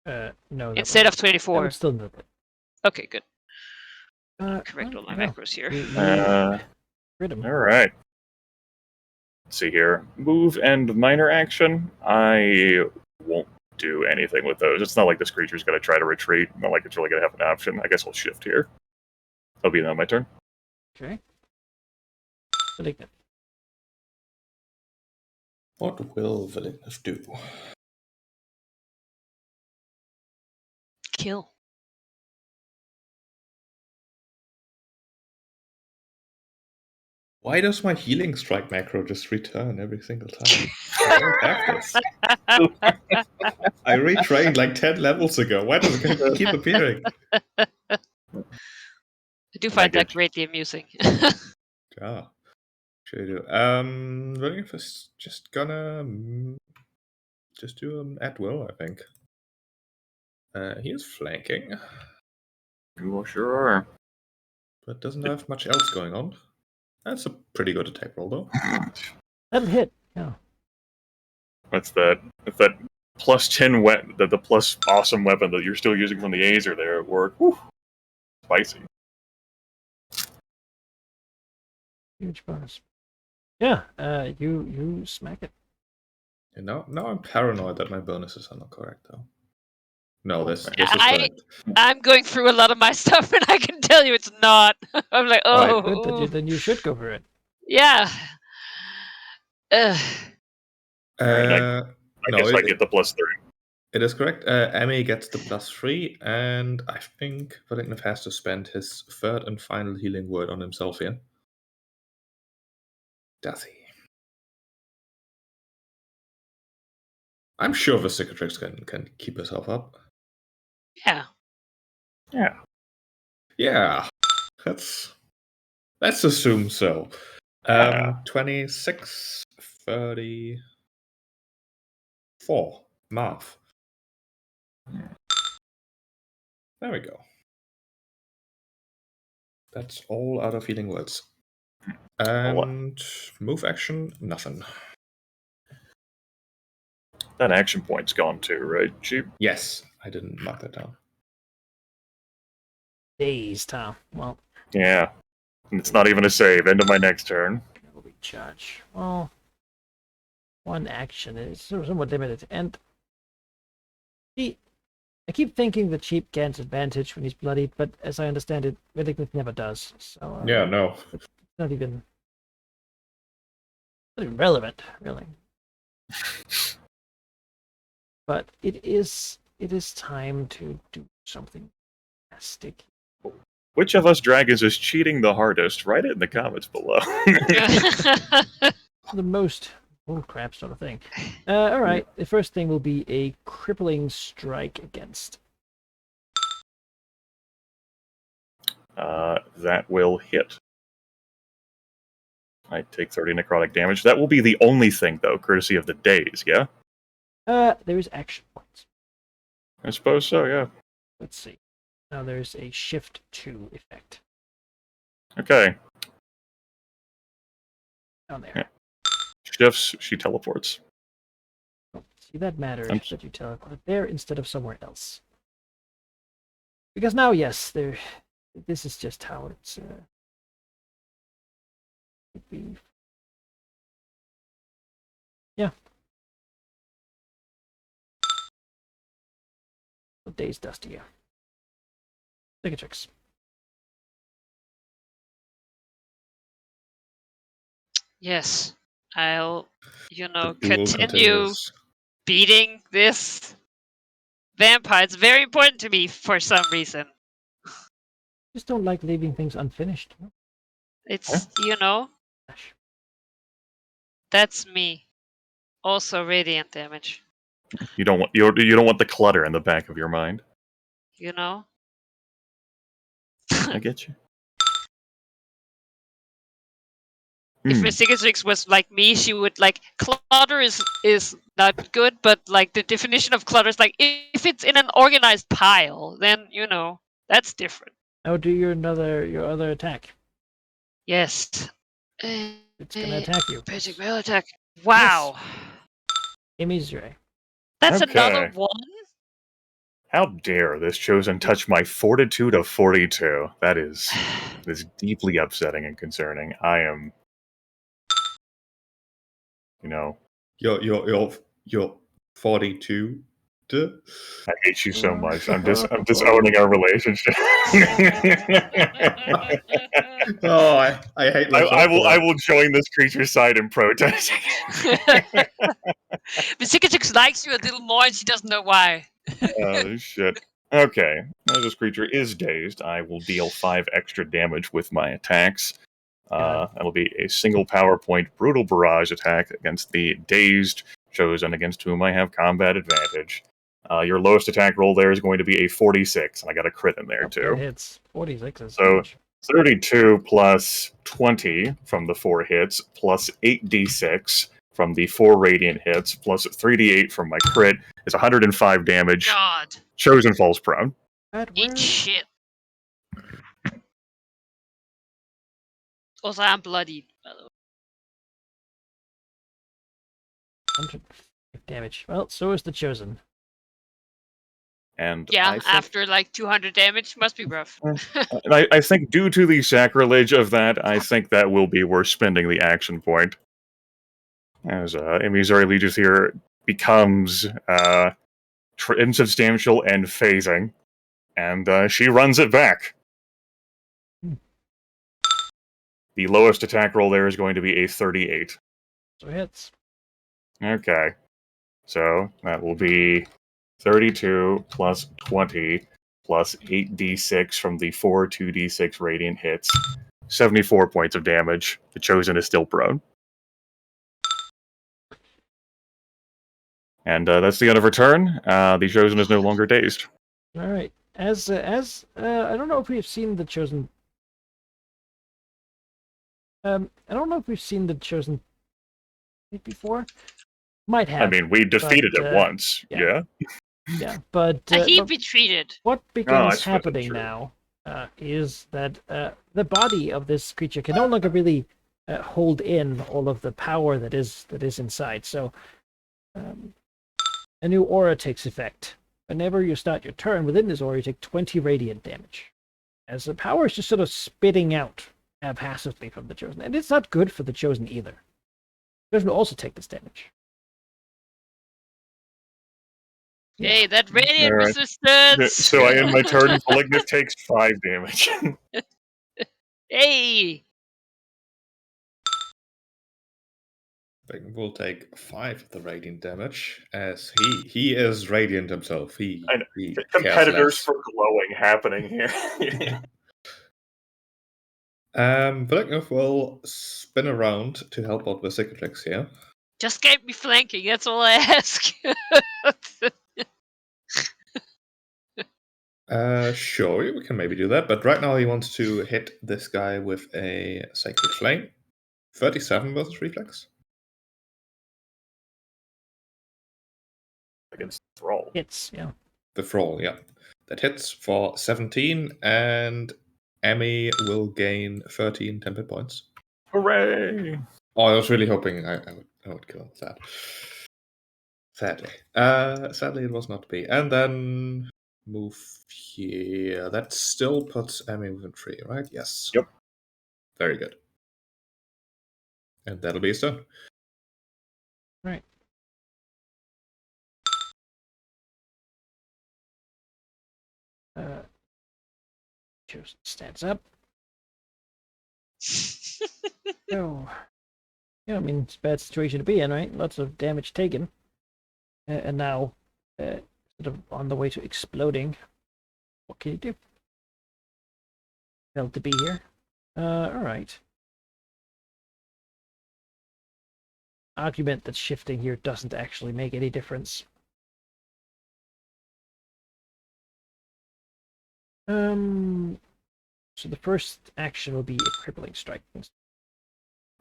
Speaker 2: No. that
Speaker 1: instead
Speaker 2: would-
Speaker 1: of
Speaker 2: That
Speaker 1: 24.
Speaker 2: would still move it.
Speaker 1: Okay, good. Correct
Speaker 2: well,
Speaker 1: all my
Speaker 2: no.
Speaker 1: macros here.
Speaker 2: You crit him.
Speaker 3: All right. Let's see here. Move and minor action. I won't do anything with those. It's not like this creature's going to try to retreat. Not like it's really going to have an option. I guess I'll shift here. That'll be now my turn.
Speaker 2: Okay. Malignant.
Speaker 4: What will Valignus do?
Speaker 1: Kill.
Speaker 4: Why does my healing strike macro just return every single time? I don't have this. I retrained like 10 levels ago. Why does it keep appearing?
Speaker 1: I do find that
Speaker 3: get-
Speaker 1: greatly amusing.
Speaker 4: Ah, sure you do. Valignus is just gonna just do an at will, I think. He is flanking,
Speaker 3: You sure are.
Speaker 4: but doesn't have much else going on. That's a pretty good attack roll, though.
Speaker 2: That'll hit. Yeah.
Speaker 3: What's that? If that plus 10 the plus awesome weapon that you're still using from the Azer there at work. Whew. Spicy.
Speaker 2: Huge bonus. Yeah. You smack it.
Speaker 4: And now I'm paranoid that my bonuses are not correct, though. No, this is
Speaker 1: I-
Speaker 4: correct.
Speaker 1: I'm going through a lot of my stuff, and I can tell you it's not. I'm like,
Speaker 4: Right,
Speaker 1: oh,
Speaker 2: Good. Then you should go for it.
Speaker 1: yeah. Ugh.
Speaker 3: I
Speaker 4: No,
Speaker 3: guess I get the +3.
Speaker 4: it is correct. Emmy gets the +3, and I think Valignif has to spend his third and final healing word on himself here. Does he? I'm sure the Cicatrix can keep herself up.
Speaker 1: Yeah.
Speaker 3: Yeah.
Speaker 4: Let's assume so.
Speaker 3: Yeah.
Speaker 4: 26, 34. Marv. There we go. That's all out of healing words. And move action, nothing.
Speaker 3: That action point's gone too, right, Cheap?
Speaker 4: Yes, I didn't mark that down.
Speaker 2: Dazed, huh? Well,
Speaker 3: Yeah. And it's not even a save. End of my next turn.
Speaker 2: that will be charge. Well, one action is somewhat limited, and I keep thinking the Cheap gains advantage when he's bloodied, but as I understand it, Valignif never does. So
Speaker 4: Yeah, no.
Speaker 2: it's not even relevant, really. But it is time to do something drastic.
Speaker 3: Which of us dragons is cheating the hardest? Write it in the comments below.
Speaker 2: The most bullcrap sort of thing. All right, the first thing will be a crippling strike against.
Speaker 3: That will hit. I take 30 necrotic damage. That will be the only thing, though, courtesy of the days, yeah?
Speaker 2: There is action points.
Speaker 3: I suppose so, yeah.
Speaker 2: Let's see. Now there's a shift 2 effect
Speaker 3: Okay.
Speaker 2: down there.
Speaker 3: Yeah. Shifts, she teleports.
Speaker 2: Oh, see, that matters
Speaker 3: I'm-
Speaker 2: that you teleport there instead of somewhere else. Because now, yes, this is just how it's would be. Yeah. The day's dusty, yeah. Cicatrix.
Speaker 1: Yes. I'll,
Speaker 4: The duel
Speaker 1: continue
Speaker 4: continues.
Speaker 1: beating this vampire. It's very important to me for some reason.
Speaker 2: Just don't like leaving things unfinished. No?
Speaker 1: It's,
Speaker 2: Gosh.
Speaker 1: that's me. Also radiant damage.
Speaker 3: You don't want the clutter in the back of your mind. I get you.
Speaker 1: If
Speaker 3: Hmm.
Speaker 1: Miss Cicatrix was like me, she would clutter is not good, but the definition of clutter is if it's in an organized pile, then that's different.
Speaker 2: Now do your other attack.
Speaker 1: Yes.
Speaker 2: It's gonna attack you.
Speaker 1: Basic melee attack. Wow.
Speaker 2: Emizure.
Speaker 1: That's
Speaker 3: Okay.
Speaker 1: another one?
Speaker 3: How dare this chosen touch my fortitude of 42? That is deeply upsetting and concerning. I am,
Speaker 4: You're 42.
Speaker 3: I hate you so much. I'm disowning our relationship.
Speaker 4: Oh, I hate myself.
Speaker 3: I will join this creature's side in protest.
Speaker 1: Miss Cicatrix likes you a little more and she doesn't know why.
Speaker 3: Oh shit. Okay. As this creature is dazed, I will deal 5 extra damage with my attacks. That'll be a single power point brutal barrage attack against the dazed chosen against whom I have combat advantage. Your lowest attack roll there is going to be a 46, and I got a crit in there
Speaker 2: That
Speaker 3: too.
Speaker 2: hits. 46 is
Speaker 3: So-
Speaker 2: huge.
Speaker 3: 32 plus 20 from the 4 hits, plus 8d6 from the 4 radiant hits, plus 3d8 from my crit is 105 damage.
Speaker 1: God.
Speaker 3: Chosen falls prone.
Speaker 2: That
Speaker 1: Eat
Speaker 2: word.
Speaker 1: shit. Also, I'm bloodied, by the way.
Speaker 2: 105 damage. Well, so is the chosen.
Speaker 3: And
Speaker 1: Yeah,
Speaker 3: I think,
Speaker 1: after 200 damage, must be rough.
Speaker 3: and I think due to the sacrilege of that, I think that will be worth spending the action point. As Emizure Legis here becomes insubstantial and phasing, and she runs it back.
Speaker 2: Hmm.
Speaker 3: The lowest attack roll there is going to be a 38.
Speaker 2: So hits.
Speaker 3: Okay. So that will be 32 plus 20 plus 8d6 from the 4 2d6 radiant hits. 74 points of damage. The Chosen is still prone. And that's the end of her turn. The Chosen is no longer dazed.
Speaker 2: All right. As I don't know if we've seen the Chosen. I don't know if we've seen the Chosen before. Might have.
Speaker 3: I mean, we defeated it once.
Speaker 2: yeah.
Speaker 3: Yeah.
Speaker 2: Yeah, but
Speaker 1: He
Speaker 2: but
Speaker 1: retreated.
Speaker 2: what
Speaker 3: I
Speaker 2: begins
Speaker 3: suppose that's
Speaker 2: happening
Speaker 3: true.
Speaker 2: now is that the body of this creature can no longer really hold in all of the power that is inside. So a new aura takes effect. Whenever you start your turn within this aura, you take 20 radiant damage, as the power is just sort of spitting out haphazardly from the Chosen, and it's not good for the Chosen either. The Chosen will also take this damage.
Speaker 1: Hey, that radiant
Speaker 3: All right.
Speaker 1: resistance!
Speaker 3: So I end my turn. Malignant takes 5 damage.
Speaker 1: Hey!
Speaker 4: Bing will take 5 of the radiant damage, as he is radiant himself. He
Speaker 3: I know.
Speaker 4: cares
Speaker 3: Competitors
Speaker 4: less.
Speaker 3: for glowing happening here.
Speaker 4: Blacknov will spin around to help out with Cicatrix here.
Speaker 1: Just keep me flanking, that's all I ask.
Speaker 4: Sure, we can maybe do that, but right now he wants to hit this guy with a Sacred Flame. 37 versus Reflex.
Speaker 3: Against Thrall.
Speaker 2: Hits, yeah.
Speaker 4: The Thrall, yeah. That hits for 17, and Emmy will gain 13 temper points.
Speaker 3: Hooray!
Speaker 4: Oh, I was really hoping I would kill that. Sadly. Sadly, it was not to be. And then move here. That still puts Emmy within 3, right? Yes.
Speaker 3: Yep.
Speaker 4: Very good. And that'll be his turn.
Speaker 2: Right. Chosen stands up. So, yeah, I mean, it's a bad situation to be in, right? Lots of damage taken. And now, sort of on the way to exploding. What can you do? Failed to be here. Alright. Argument that shifting here doesn't actually make any difference. So the first action will be a crippling strike.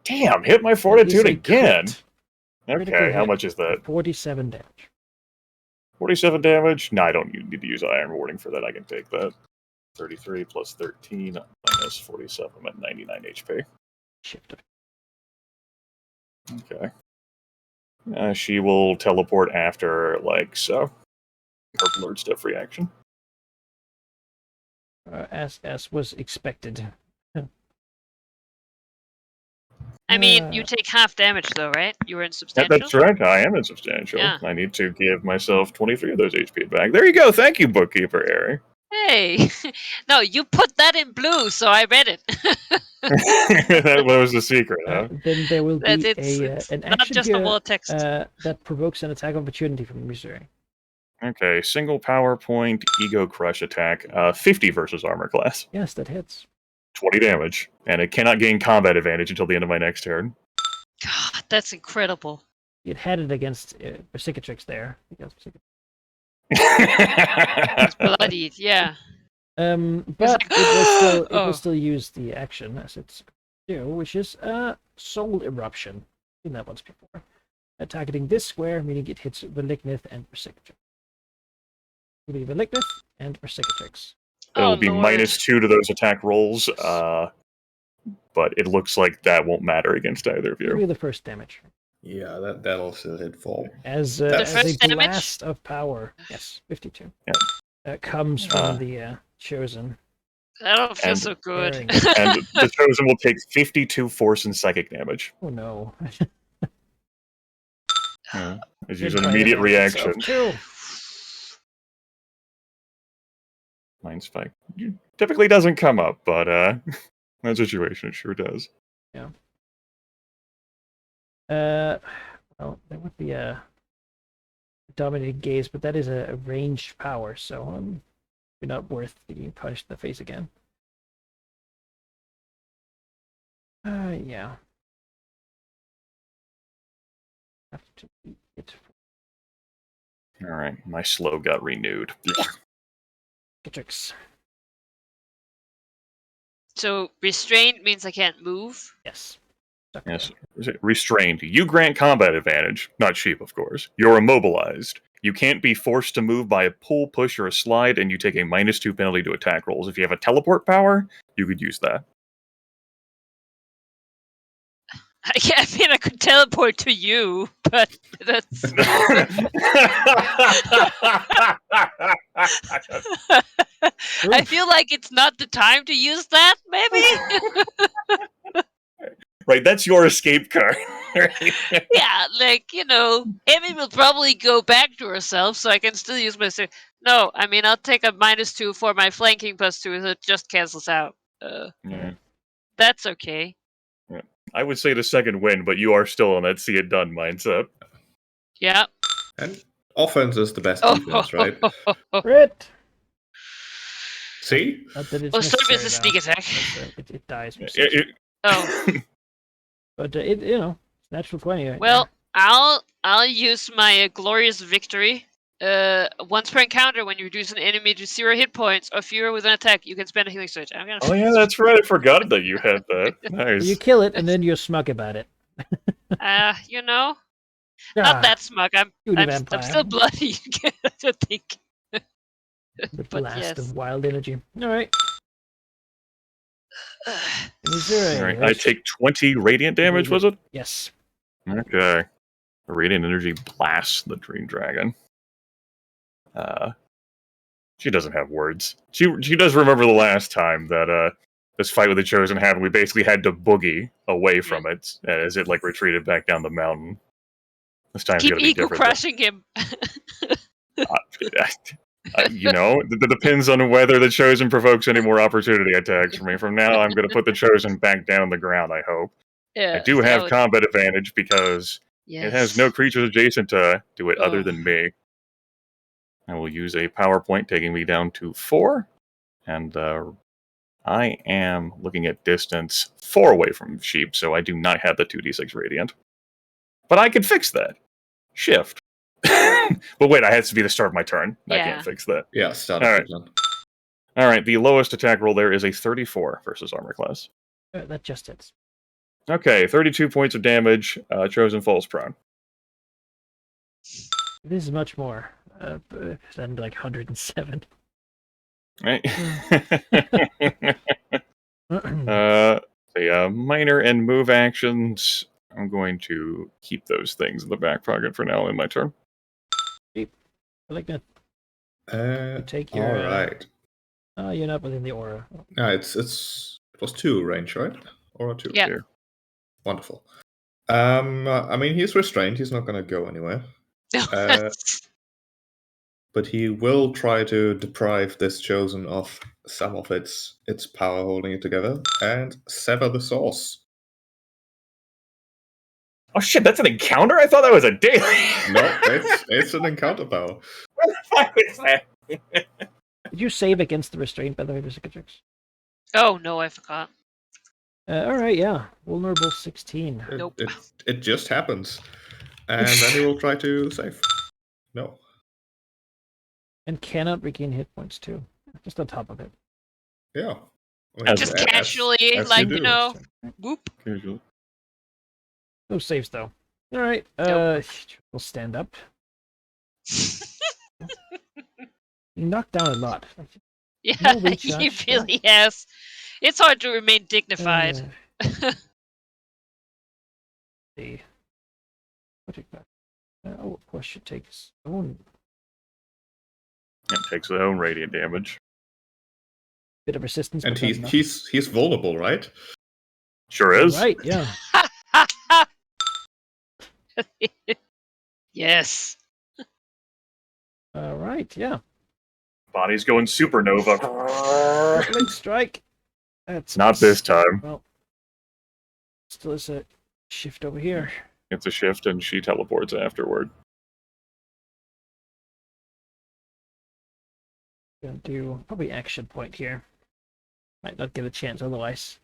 Speaker 3: Damn, hit my
Speaker 2: That is
Speaker 3: fortitude
Speaker 2: a
Speaker 3: again.
Speaker 2: crit. Critical
Speaker 3: Okay, how
Speaker 2: hit.
Speaker 3: much is that?
Speaker 2: 47 damage.
Speaker 3: 47 damage? No, I don't need to use Iron Warding for that. I can take that. 33 plus 13 minus 47. I'm at 99 HP.
Speaker 2: Shift.
Speaker 3: Okay. She will teleport after, like so. Her blurred stuff reaction.
Speaker 2: As was expected.
Speaker 1: I mean, you take half damage though, right? You were insubstantial?
Speaker 3: That's right, I am insubstantial.
Speaker 1: Yeah.
Speaker 3: I need to give myself 23 of those HP back. There you go. Thank you, Bookkeeper Harry.
Speaker 1: Hey! No, you put that in blue, so I read it.
Speaker 3: That was the secret, huh?
Speaker 2: Then there will
Speaker 1: That
Speaker 2: be
Speaker 1: it's
Speaker 2: an
Speaker 1: not
Speaker 2: action
Speaker 1: just
Speaker 2: here
Speaker 1: a wall text.
Speaker 2: that provokes an attack of opportunity from Missouri.
Speaker 3: Okay, single power point, ego crush attack, 50 versus armor class.
Speaker 2: Yes, that hits.
Speaker 3: 20 damage, and it cannot gain combat advantage until the end of my next turn.
Speaker 1: God, that's incredible.
Speaker 2: It had it against Cicatrix there.
Speaker 1: It's bloodied, yeah.
Speaker 2: But
Speaker 1: like,
Speaker 2: it
Speaker 1: oh.
Speaker 2: will still use the action as it's due, which is Soul Eruption. Seen that once before. Targeting this square, meaning it hits Malignith and Cicatrix. It'll be Malignith and Cicatrix.
Speaker 3: It'll be
Speaker 1: Lord.
Speaker 3: -2 to those attack rolls, but it looks like that won't matter against either of
Speaker 2: It'll
Speaker 3: you.
Speaker 2: be the first damage.
Speaker 4: Yeah, that'll still hit for.
Speaker 2: As
Speaker 1: first
Speaker 2: a
Speaker 1: damage?
Speaker 2: blast of power. Yes, 52.
Speaker 3: Yeah.
Speaker 2: Comes from the Chosen.
Speaker 1: I don't feel
Speaker 3: And-
Speaker 1: so good.
Speaker 2: Bearing-
Speaker 3: And the Chosen will take 52 force and psychic damage.
Speaker 2: Oh no.
Speaker 3: Yeah. It's
Speaker 2: Did
Speaker 3: use an
Speaker 2: try
Speaker 3: immediate
Speaker 2: avenge itself,
Speaker 3: reaction.
Speaker 2: too.
Speaker 3: Mind spike typically doesn't come up, but that situation it sure does.
Speaker 2: Well, there would be a dominating gaze, but that is a ranged power, so not worth being punched in the face again. Yeah. Have to beat it.
Speaker 3: All right, my slow got renewed.
Speaker 2: Citrix.
Speaker 1: So restrained means I can't move.
Speaker 2: Yes.
Speaker 3: Yes, restrained. You grant combat advantage, not sheep, of course. You're immobilized. You can't be forced to move by a pull, push, or a slide, and you take a -2 penalty to attack rolls. If you have a teleport power, you could use that.
Speaker 1: I mean, I could teleport to you, but that's. I feel like it's not the time to use that. Maybe.
Speaker 3: Right, that's your escape card.
Speaker 1: Yeah, like Amy will probably go back to herself, so I can still use my. No, I mean I'll take a -2 for my flanking +2, so it just cancels out.
Speaker 3: Yeah.
Speaker 1: That's okay.
Speaker 3: I would say the second win, but you are still on that see it done mindset.
Speaker 1: Yeah.
Speaker 4: And offense is the best defense, right?
Speaker 2: Crit!
Speaker 4: See?
Speaker 2: Not that it's
Speaker 1: Well, serve as a
Speaker 2: necessary,
Speaker 1: sneak attack.
Speaker 2: but, it dies.
Speaker 1: Oh.
Speaker 2: But it's natural 20. Right
Speaker 1: Well, I'll use my glorious victory. Once per encounter, when you reduce an enemy to 0 hit points or fewer with an attack, you can spend a healing surge. I'm gonna.
Speaker 3: Oh yeah, that's right. I forgot that you had that. Nice.
Speaker 2: You kill it, and then you're smug about it.
Speaker 1: Not
Speaker 2: Ah,
Speaker 1: that smug. I'm
Speaker 2: vampire.
Speaker 1: still bloody. I think.
Speaker 2: The
Speaker 1: but
Speaker 2: blast
Speaker 1: yes.
Speaker 2: of wild energy. All right. Is there
Speaker 3: All right, I take 20 radiant damage, was it?
Speaker 2: Yes.
Speaker 3: Okay. Radiant energy blasts the Dream Dragon. She doesn't have words. She does remember the last time that this fight with the Chosen happened. We basically had to boogie away from it as it retreated back down the mountain. This time's
Speaker 1: Keep
Speaker 3: gonna be
Speaker 1: ego
Speaker 3: different.
Speaker 1: crushing him.
Speaker 3: It depends on whether the Chosen provokes any more opportunity attacks for me. From now, I'm going to put the Chosen back down on the ground, I hope.
Speaker 1: Yeah,
Speaker 3: I do have combat advantage because it has no creatures adjacent to it other than me. I will use a power point, taking me down to 4. And I am looking at distance 4 away from Sheep, so I do not have the 2d6 Radiant. But I could fix that. Shift. But wait, it has to be the start of my turn.
Speaker 1: Yeah.
Speaker 3: I can't fix that.
Speaker 4: Yeah, start
Speaker 3: All
Speaker 4: of
Speaker 3: right.
Speaker 4: the turn.
Speaker 3: All right, the lowest attack roll there is a 34 versus armor class.
Speaker 2: That just hits.
Speaker 3: Okay, 32 points of damage. Chosen falls prone.
Speaker 2: This is much more than 107.
Speaker 3: Right. The minor and move actions. I'm going to keep those things in the back pocket for now in my turn.
Speaker 2: I like that.
Speaker 4: You
Speaker 2: take your.
Speaker 4: All right.
Speaker 2: You're not within the aura.
Speaker 4: No, it was 2 range, right? Aura 2.
Speaker 1: Yeah.
Speaker 4: Wonderful. I mean, he's restrained. He's not going to go anywhere. But he will try to deprive this Chosen of some of its power holding it together and sever the source.
Speaker 3: Oh shit, that's an encounter? I thought that was a daily.
Speaker 4: No, it's an encounter power.
Speaker 3: What the fuck is that?
Speaker 2: Did you save against the restraint, by the way, Mr. Citrix?
Speaker 1: Oh no, I forgot.
Speaker 2: All right, yeah. Vulnerable 16.
Speaker 1: Nope.
Speaker 4: It just happens. And then he will try to save. No.
Speaker 2: And cannot regain hit points, too. Just on top of it.
Speaker 4: Yeah.
Speaker 1: Just casually,
Speaker 4: as
Speaker 1: like,
Speaker 4: do.
Speaker 1: whoop.
Speaker 3: Casual.
Speaker 2: No saves, though. All right.
Speaker 1: Nope.
Speaker 2: We'll stand up. You knocked down a lot.
Speaker 1: Yeah,
Speaker 2: No reach
Speaker 1: he
Speaker 2: out.
Speaker 1: really has. It's hard to remain dignified.
Speaker 2: See. Of course, should take his own
Speaker 3: It takes its own radiant damage.
Speaker 2: bit of resistance.
Speaker 4: And
Speaker 2: but not enough.
Speaker 4: he's vulnerable, right?
Speaker 3: Sure is.
Speaker 2: Right, yeah.
Speaker 1: Yes.
Speaker 2: All right, yeah.
Speaker 3: Body's going supernova.
Speaker 2: Crippling strike. That's
Speaker 3: Not this time.
Speaker 2: Well, still is a shift over here.
Speaker 3: It's a shift, and she teleports afterward.
Speaker 2: Gonna do probably action point here. Might not get a chance otherwise.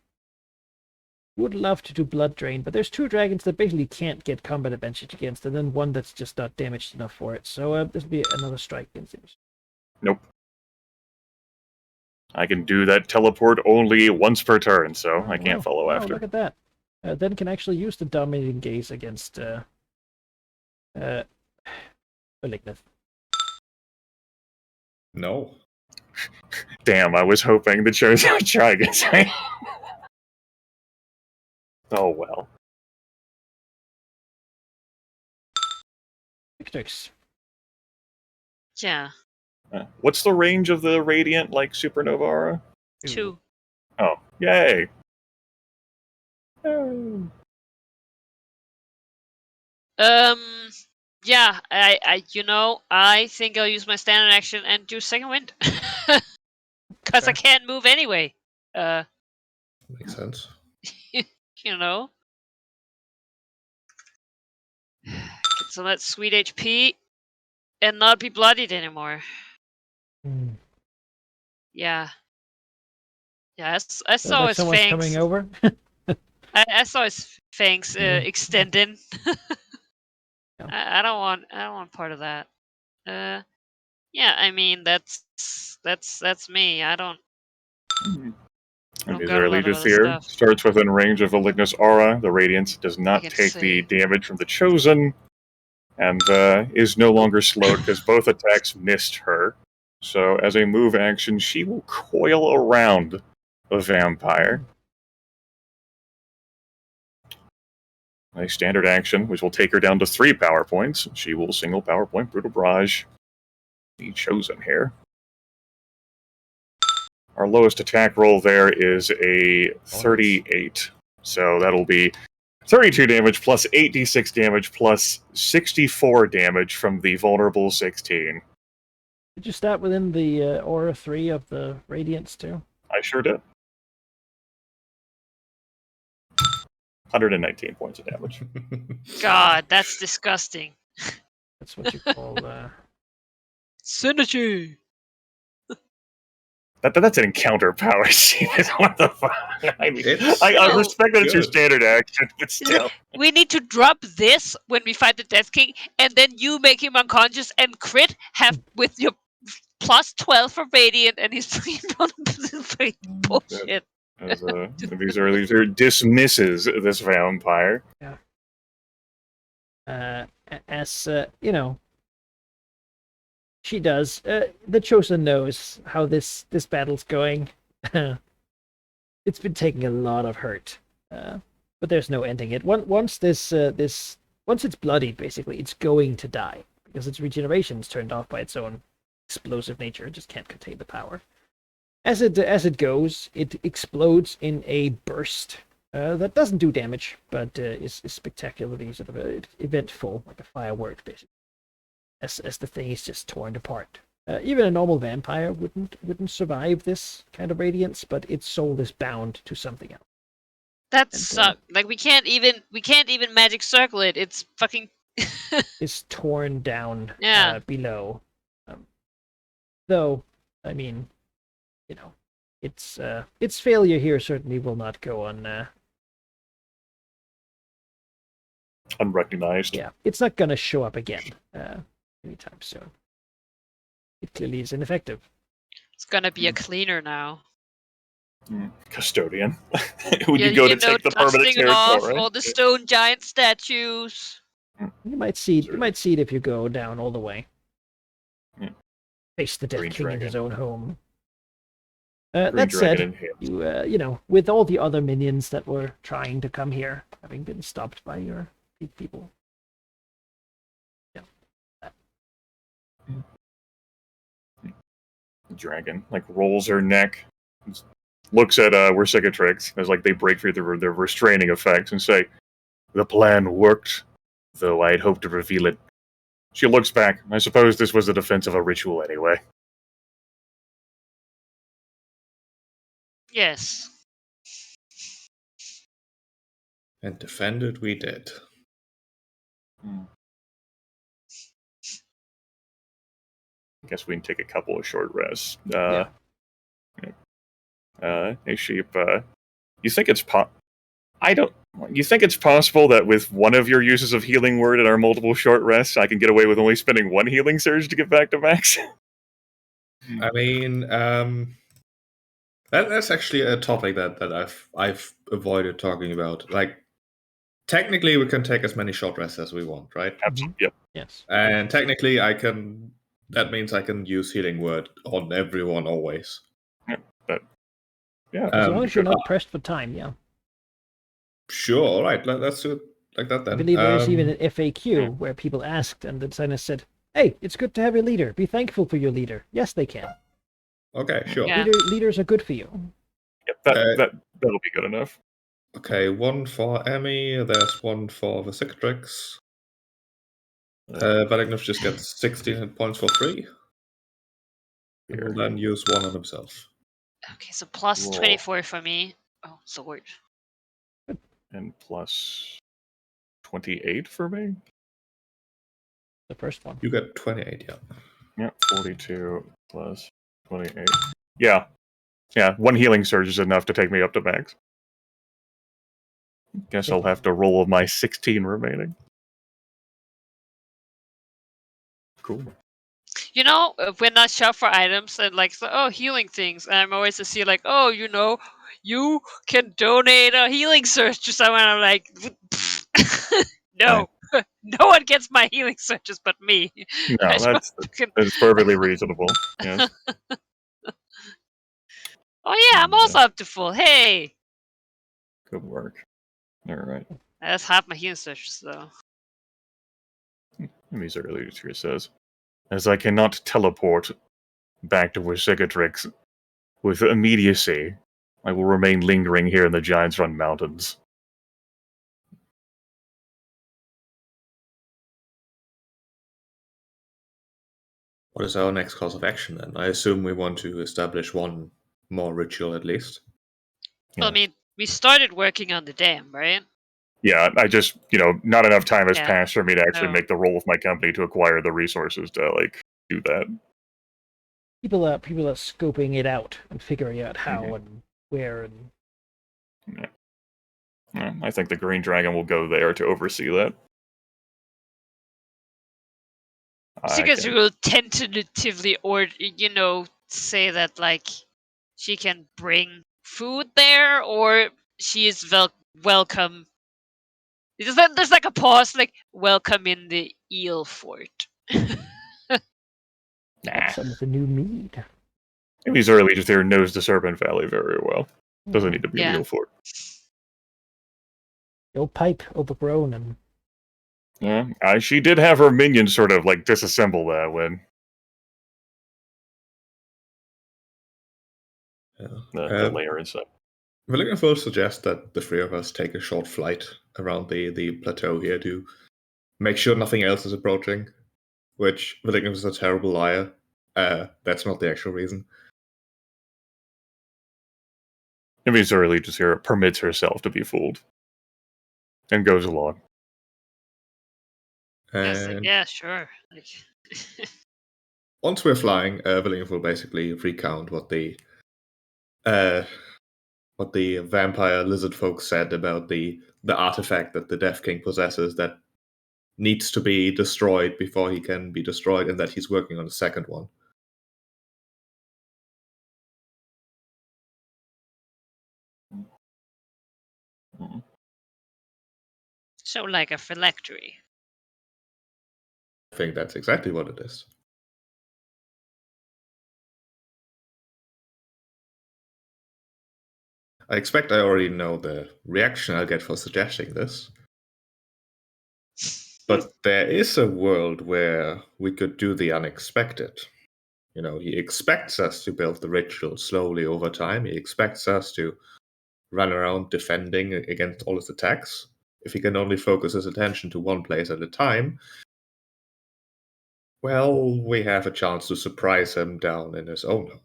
Speaker 2: Would love to do Blood Drain, but there's 2 dragons that basically can't get combat advantage against, and then one that's just not damaged enough for it. So this will be another strike against him.
Speaker 3: Nope. I can do that teleport only once per turn, so I can't follow after.
Speaker 2: Look at that. Then can actually use the Dominating Gaze against Malignant.
Speaker 4: No.
Speaker 3: Damn, I was hoping the Chosen would try against me. Oh well.
Speaker 2: Victrix.
Speaker 1: Yeah.
Speaker 3: What's the range of the Radiant, like, Supernova Aura?
Speaker 1: 2.
Speaker 3: Oh, yay! Oh.
Speaker 1: Yeah, I think I'll use my standard action and do second wind. Because I can't move anyway.
Speaker 4: Makes sense.
Speaker 1: You know? Get some of that sweet HP and not be bloodied anymore.
Speaker 2: Hmm.
Speaker 1: Yeah. Yeah, I saw
Speaker 2: Like
Speaker 1: his
Speaker 2: someone's
Speaker 1: fangs.
Speaker 2: coming over.
Speaker 1: I saw his fangs extending.
Speaker 2: Yeah.
Speaker 1: I don't want part of that. Yeah, I mean that's me. I don't
Speaker 3: And these
Speaker 1: got a
Speaker 3: are
Speaker 1: lot of
Speaker 3: leaders
Speaker 1: other
Speaker 3: here.
Speaker 1: stuff.
Speaker 3: Starts within range of Malignus Aura. The Radiance does not
Speaker 1: can
Speaker 3: take the
Speaker 1: see.
Speaker 3: damage from the Chosen, and is no longer slowed because both attacks missed her. So, as a move action, she will coil around the vampire. A standard action, which will take her down to 3 power points. She will single power point Brutal Barrage. The Chosen here. Our lowest attack roll there is a 38. So that'll be 32 damage plus 8d6 damage plus 64 damage from the vulnerable 16.
Speaker 2: Did you start within the Aura 3 of the Radiance too?
Speaker 3: I sure did. 119 points of damage.
Speaker 1: God, that's disgusting.
Speaker 2: That's what you call
Speaker 1: Synergy.
Speaker 3: That's an encounter power. What the fuck? I mean, I
Speaker 1: No.
Speaker 3: respect that it's your
Speaker 4: Good.
Speaker 3: standard action, but still.
Speaker 1: We need to drop this when we fight the Death King, and then you make him unconscious and crit have with your plus 12 for Radiant, and he's bullshit.
Speaker 3: These are dismisses this vampire.
Speaker 2: as you know, she does. The Chosen knows how this battle's going. It's been taking a lot of hurt, but there's no ending it. Once once it's bloodied, basically, it's going to die because its regeneration is turned off by its own explosive nature. It just can't contain the power. As it goes, it explodes in a burst that doesn't do damage, but is spectacularly sort of eventful, like a firework, basically. As the thing is just torn apart. Even a normal vampire wouldn't survive this kind of radiance, but its soul is bound to something else.
Speaker 1: That
Speaker 2: And,
Speaker 1: sucks. Like we can't even magic circle it. It's fucking
Speaker 2: is torn down
Speaker 1: Yeah.
Speaker 2: below. Though, I mean, you know, its failure here certainly will not go on.
Speaker 3: Unrecognized.
Speaker 2: Yeah, it's not gonna show up again anytime soon. It clearly is ineffective.
Speaker 1: It's gonna be a cleaner now.
Speaker 3: Custodian. When you go to take the permanent
Speaker 1: dusting
Speaker 3: territory,
Speaker 1: off
Speaker 3: right?
Speaker 1: all the stone giant statues.
Speaker 2: You might see it if you go down all the way.
Speaker 3: Yeah.
Speaker 2: Face the Death
Speaker 3: Green
Speaker 2: King in
Speaker 3: Dragon.
Speaker 2: his own home.
Speaker 3: Green
Speaker 2: That
Speaker 3: Dragon
Speaker 2: said,
Speaker 3: inhaled.
Speaker 2: you know, with all the other minions that were trying to come here, having been stopped by your people.
Speaker 3: Dragon like rolls her neck, looks at Versicatrix as like they break through the restraining effects and say, "The plan worked, though I'd hoped to reveal it." She looks back. I suppose this was the defense of a ritual anyway.
Speaker 1: Yes.
Speaker 4: And defended we did.
Speaker 3: I guess we can take a couple of short rests.
Speaker 2: Yeah.
Speaker 3: Hey, Sheep. You think it's You think it's possible that with one of your uses of healing word and our multiple short rests, I can get away with only spending one healing surge to get back to max?
Speaker 4: I mean, that's actually a topic that I've avoided talking about. Like, technically, we can take as many short rests as we want, right?
Speaker 3: Absolutely. Yep.
Speaker 2: Yes.
Speaker 4: And technically, I can. That means I can use healing word on everyone always.
Speaker 3: Yeah.
Speaker 2: As long as you're not pressed for time, yeah.
Speaker 4: Sure. All right. Let's do it like that then.
Speaker 2: I believe there is even an FAQ where people asked, and the designer said, "Hey, it's good to have your leader. Be thankful for your leader." Yes, they can.
Speaker 4: Okay. Sure.
Speaker 1: Yeah.
Speaker 2: Leaders are good for you.
Speaker 3: Yep. That'll be good enough.
Speaker 4: Okay. One for Emmy. There's one for the Cicatrix. Valignus just gets 16 hit points for free. He will then use one on himself.
Speaker 1: Okay, so plus
Speaker 3: Roll.
Speaker 1: 24 for me. Oh, Lord.
Speaker 3: And plus 28 for me?
Speaker 2: The first one.
Speaker 4: You get 28, yeah.
Speaker 3: Yeah, 42 plus 28. Yeah. Yeah, one healing surge is enough to take me up to max. Guess I'll have to roll my 16 remaining. Cool.
Speaker 1: You know, when I shop for items and like, so, healing things, and I'm always to see like, you can donate a healing surge to someone. I'm like, no, no one gets my healing surges but me.
Speaker 3: No, that's perfectly reasonable. Yes.
Speaker 1: Oh yeah, I'm also up to full. Hey,
Speaker 3: good work. All right.
Speaker 1: that's half my healing surges though.
Speaker 3: Emmy's earlier says, as I cannot teleport back to Cicatrix with immediacy, I will remain lingering here in the Giants Run Mountains.
Speaker 4: What is our next course of action then? I assume we want to establish one more ritual at least.
Speaker 1: Well, I mean, we started working on the dam, right?
Speaker 3: Yeah, I just, not enough time has
Speaker 1: Yeah.
Speaker 3: passed for me to actually
Speaker 1: No.
Speaker 3: make the roll with my company to acquire the resources to, do that.
Speaker 2: People are scoping it out and figuring out how and where and.
Speaker 3: Yeah, I think the Green Dragon will go there to oversee that.
Speaker 1: So you guys will tentatively, or say that like she can bring food there, or she is welcome. There's like a pause, like welcome in the eel fort.
Speaker 3: Nah.
Speaker 2: Some of the new mead.
Speaker 3: Emmy's early just there knows the Serpent Valley very well. Doesn't need to be
Speaker 1: Yeah.
Speaker 3: a eel fort.
Speaker 2: The old pipe overgrown and.
Speaker 3: Yeah, she did have her minions sort of disassemble that when the layer inside.
Speaker 4: Valignus will suggest that the three of us take a short flight around the plateau here to make sure nothing else is approaching, which Valignus is a terrible liar. That's not the actual reason.
Speaker 3: Emmy's early just here permits herself to be fooled and goes along.
Speaker 4: And
Speaker 1: yeah, sure.
Speaker 4: once we're flying, Valignus will basically recount what the vampire lizard folk said about the artifact that the Death King possesses that needs to be destroyed before he can be destroyed, and that he's working on a second one.
Speaker 1: So like a phylactery.
Speaker 4: I think that's exactly what it is. I expect I already know the reaction I'll get for suggesting this. But there is a world where we could do the unexpected. He expects us to build the ritual slowly over time. He expects us to run around defending against all his attacks. If he can only focus his attention to one place at a time, well, we have a chance to surprise him down in his own home.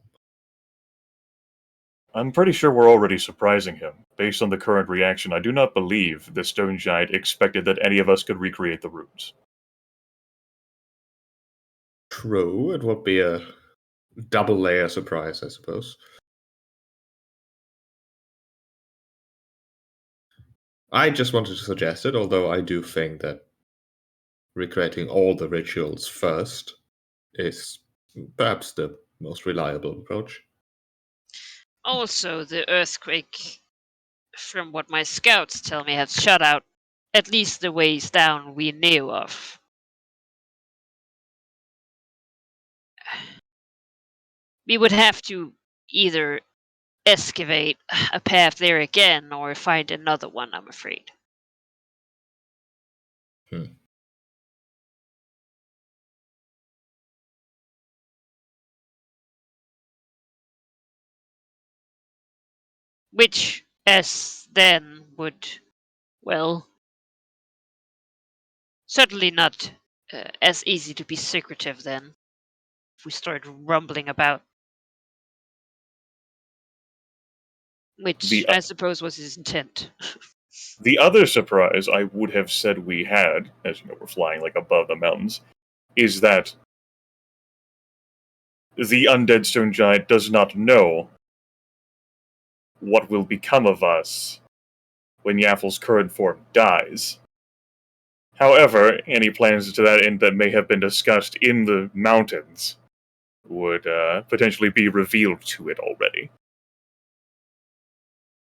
Speaker 3: I'm pretty sure we're already surprising him. Based on the current reaction, I do not believe the stone giant expected that any of us could recreate the runes.
Speaker 4: True, it would be a double layer surprise, I suppose. I just wanted to suggest it, although I do think that recreating all the rituals first is perhaps the most reliable approach.
Speaker 1: Also, the earthquake, from what my scouts tell me, has shut out at least the ways down we knew of. We would have to either excavate a path there again or find another one, I'm afraid.
Speaker 4: Hmm.
Speaker 1: Which, as then, would, well, certainly not as easy to be secretive then, if we started rumbling about. Which
Speaker 3: The
Speaker 1: I suppose was his intent.
Speaker 3: the other surprise I would have said we had, as you know, we're flying like above the mountains, is that the undead stone giant does not know what will become of us when Yaffel's current form dies. However, any plans to that end that may have been discussed in the mountains would potentially be revealed to it already.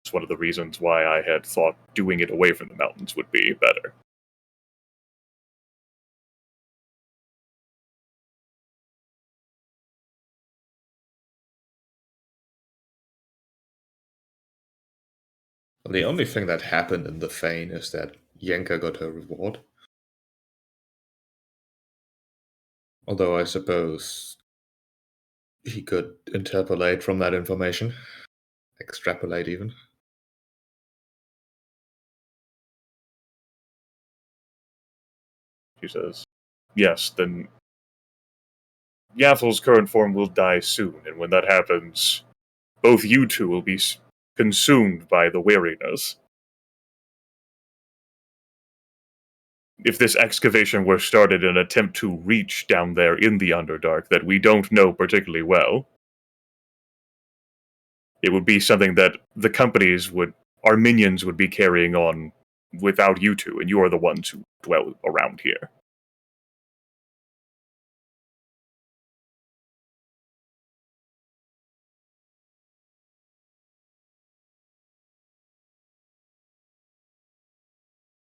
Speaker 3: It's one of the reasons why I had thought doing it away from the mountains would be better.
Speaker 4: The only thing that happened in the Fane is that Yenka got her reward. Although I suppose he could interpolate from that information. Extrapolate, even.
Speaker 3: She says, yes, then Yaffel's current form will die soon, and when that happens, both you two will be consumed by the weariness. If this excavation were started in an attempt to reach down there in the Underdark that we don't know particularly well, it would be something that the companies would, our minions would be carrying on without you two, and you are the ones who dwell around here.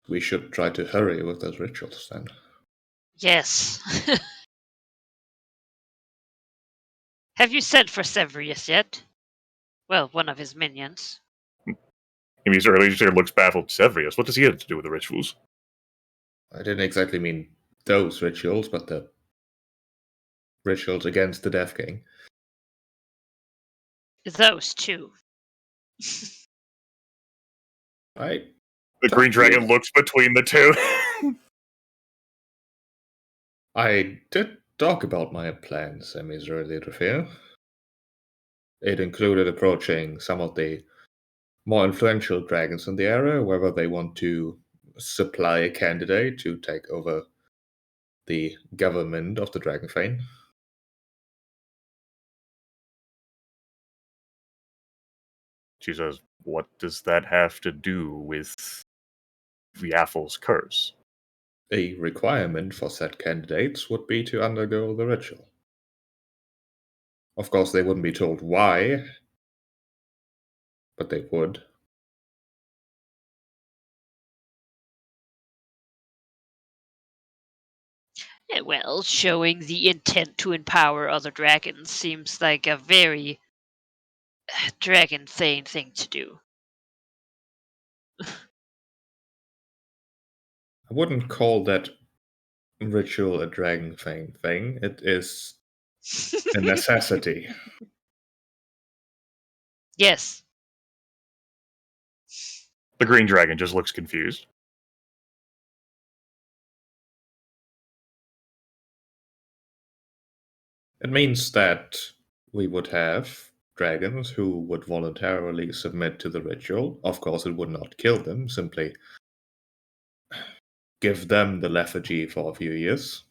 Speaker 4: We should try to hurry with those rituals then.
Speaker 1: Yes. Have you sent for Severius yet? Well, one of his minions.
Speaker 3: Mr. Legislator looks baffled. Severius, what does he have to do with the rituals?
Speaker 4: I didn't exactly mean those rituals, but the rituals against the Death King.
Speaker 1: Those two.
Speaker 4: I
Speaker 3: The Green Dragon looks between the two.
Speaker 4: I did talk about my plans, Ms. Litterfield. It included approaching some of the more influential dragons in the area, whether they want to supply a candidate to take over the government of the Dragonfane.
Speaker 3: She says, what does that have to do with Yaffel's curse?
Speaker 4: A requirement for said candidates would be to undergo the ritual. Of course, they wouldn't be told why, but they would.
Speaker 1: Yeah, well, showing the intent to empower other dragons seems like a very dragon thane thing to do.
Speaker 4: I wouldn't call that ritual a Dragonfane thing. It is a necessity.
Speaker 1: Yes.
Speaker 3: The Green Dragon just looks confused.
Speaker 4: It means that we would have dragons who would voluntarily submit to the ritual. Of course, it would not kill them, simply give them the lethargy for a few years.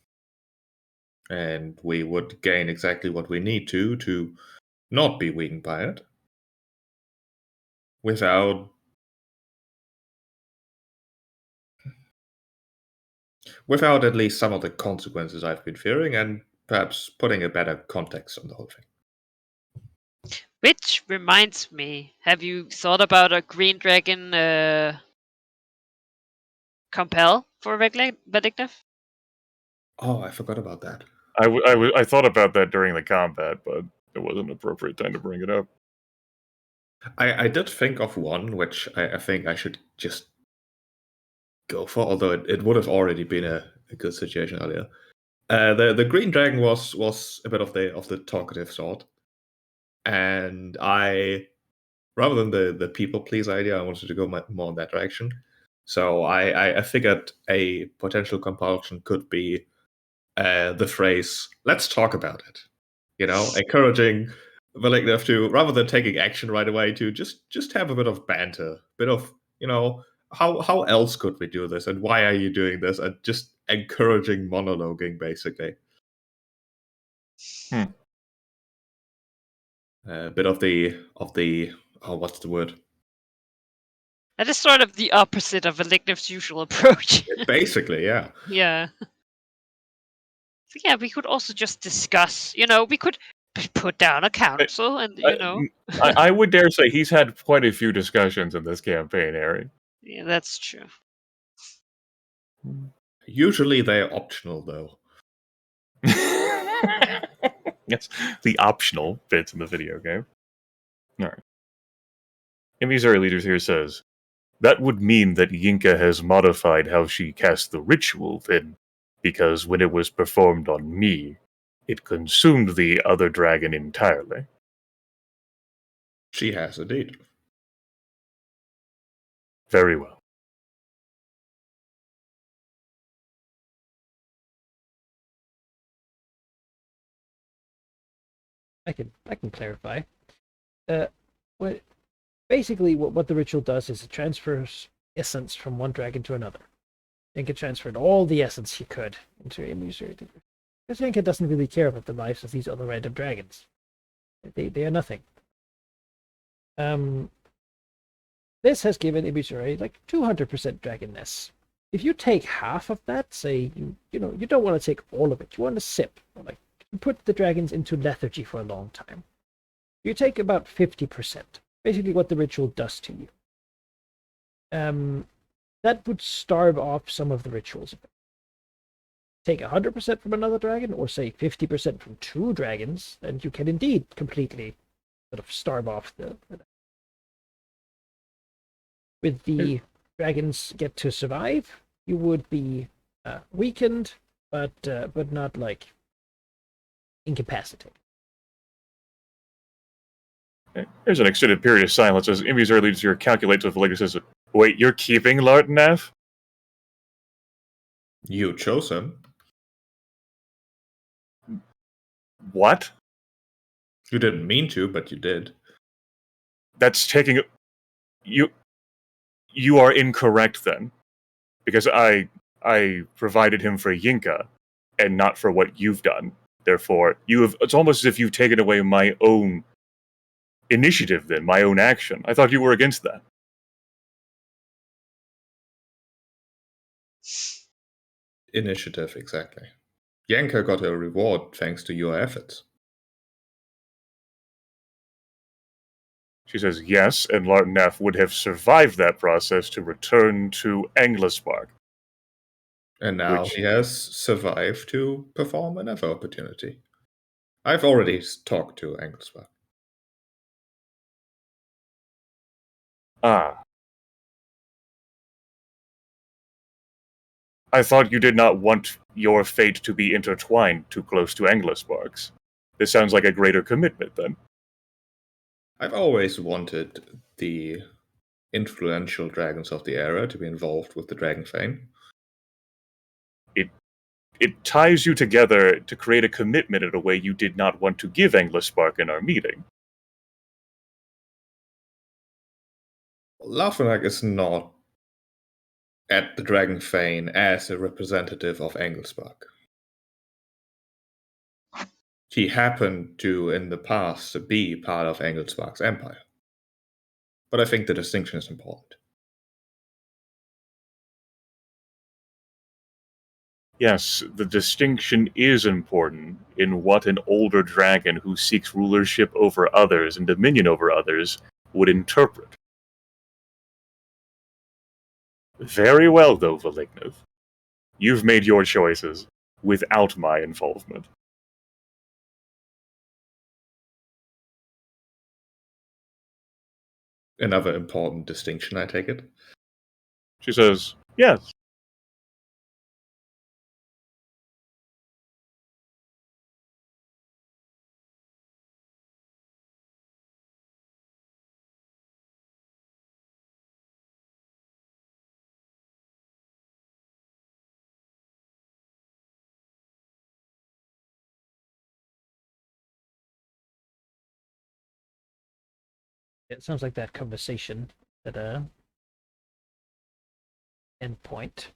Speaker 4: And we would gain exactly what we need to not be weakened by it. Without at least some of the consequences I've been fearing, and perhaps putting a better context on the whole thing.
Speaker 1: Which reminds me, have you thought about a green dragon compel for Vindictive?
Speaker 4: Oh, I forgot about that.
Speaker 3: I thought about that during the combat, but it wasn't an appropriate time to bring it up.
Speaker 4: I did think of one, which I think I should just go for, although it would have already been a good situation earlier. The green dragon was a bit of the talkative sort, and I, rather than the people please idea, I wanted to go more in that direction. So I figured a potential compulsion could be the phrase "let's talk about it," encouraging Vindictive to, rather than taking action right away, to just have a bit of banter, bit of how else could we do this, and why are you doing this, and just encouraging monologuing, basically. A bit of the what's the word?
Speaker 1: That is sort of the opposite of Vindictive's usual approach.
Speaker 4: Basically, yeah.
Speaker 1: Yeah. So yeah, we could also just discuss. We could put down a council, and
Speaker 3: I would dare say he's had quite a few discussions in this campaign, Ari.
Speaker 1: Yeah, that's true.
Speaker 4: Usually they're optional, though.
Speaker 3: Yes, the optional bits in the video game. All right. Emissary Leaders here says, that would mean that Yinka has modified how she cast the ritual, then, because when it was performed on me, it consumed the other dragon entirely.
Speaker 4: She has indeed.
Speaker 3: Very well.
Speaker 2: I can clarify. Basically, what the ritual does is it transfers essence from one dragon to another. Yenka transferred all the essence he could into Emissary. Because Yenka doesn't really care about the lives of these other random dragons. They are nothing. This has given Emissary like 200% dragonness. If you take half of that, say you don't want to take all of it. You want to sip, like put the dragons into lethargy for a long time. You take about 50%. Basically, what the ritual does to you. That would starve off some of the rituals. Take 100% from another dragon, or say 50% from 2 dragons, and you can indeed completely sort of starve off the. With the dragons get to survive, you would be weakened, but not like incapacitated.
Speaker 3: There's an extended period of silence as Emissary Leaders here calculates with Vindictive says, wait, you're keeping Lartenaf?
Speaker 4: You chose him.
Speaker 3: What?
Speaker 4: You didn't mean to, but you did.
Speaker 3: That's taking... You are incorrect then. Because I provided him for Yinka, and not for what you've done. Therefore, it's almost as if you've taken away my own initiative then, my own action. I thought you were against that.
Speaker 4: Initiative, exactly. Yenka got a reward thanks to your efforts.
Speaker 3: She says yes, and Lartenaf would have survived that process to return to Anglispark.
Speaker 4: And now he has survived to perform another opportunity. I've already talked to Anglispark.
Speaker 3: Ah. I thought you did not want your fate to be intertwined too close to Anglispark's. This sounds like a greater commitment, then.
Speaker 4: I've always wanted the influential dragons of the era to be involved with the Dragon Fane.
Speaker 3: It ties you together to create a commitment in a way you did not want to give Anglispark in our meeting.
Speaker 4: Laufenberg is not at the Dragon Fane as a representative of Engelsberg. He happened to, in the past, be part of Engelsberg's empire. But I think the distinction is important.
Speaker 3: Yes, the distinction is important in what an older dragon who seeks rulership over others and dominion over others would interpret. Very well, though, Valignov. You've made your choices without my involvement.
Speaker 4: Another important distinction, I take it.
Speaker 3: She says, yes.
Speaker 2: It sounds like that conversation at a endpoint.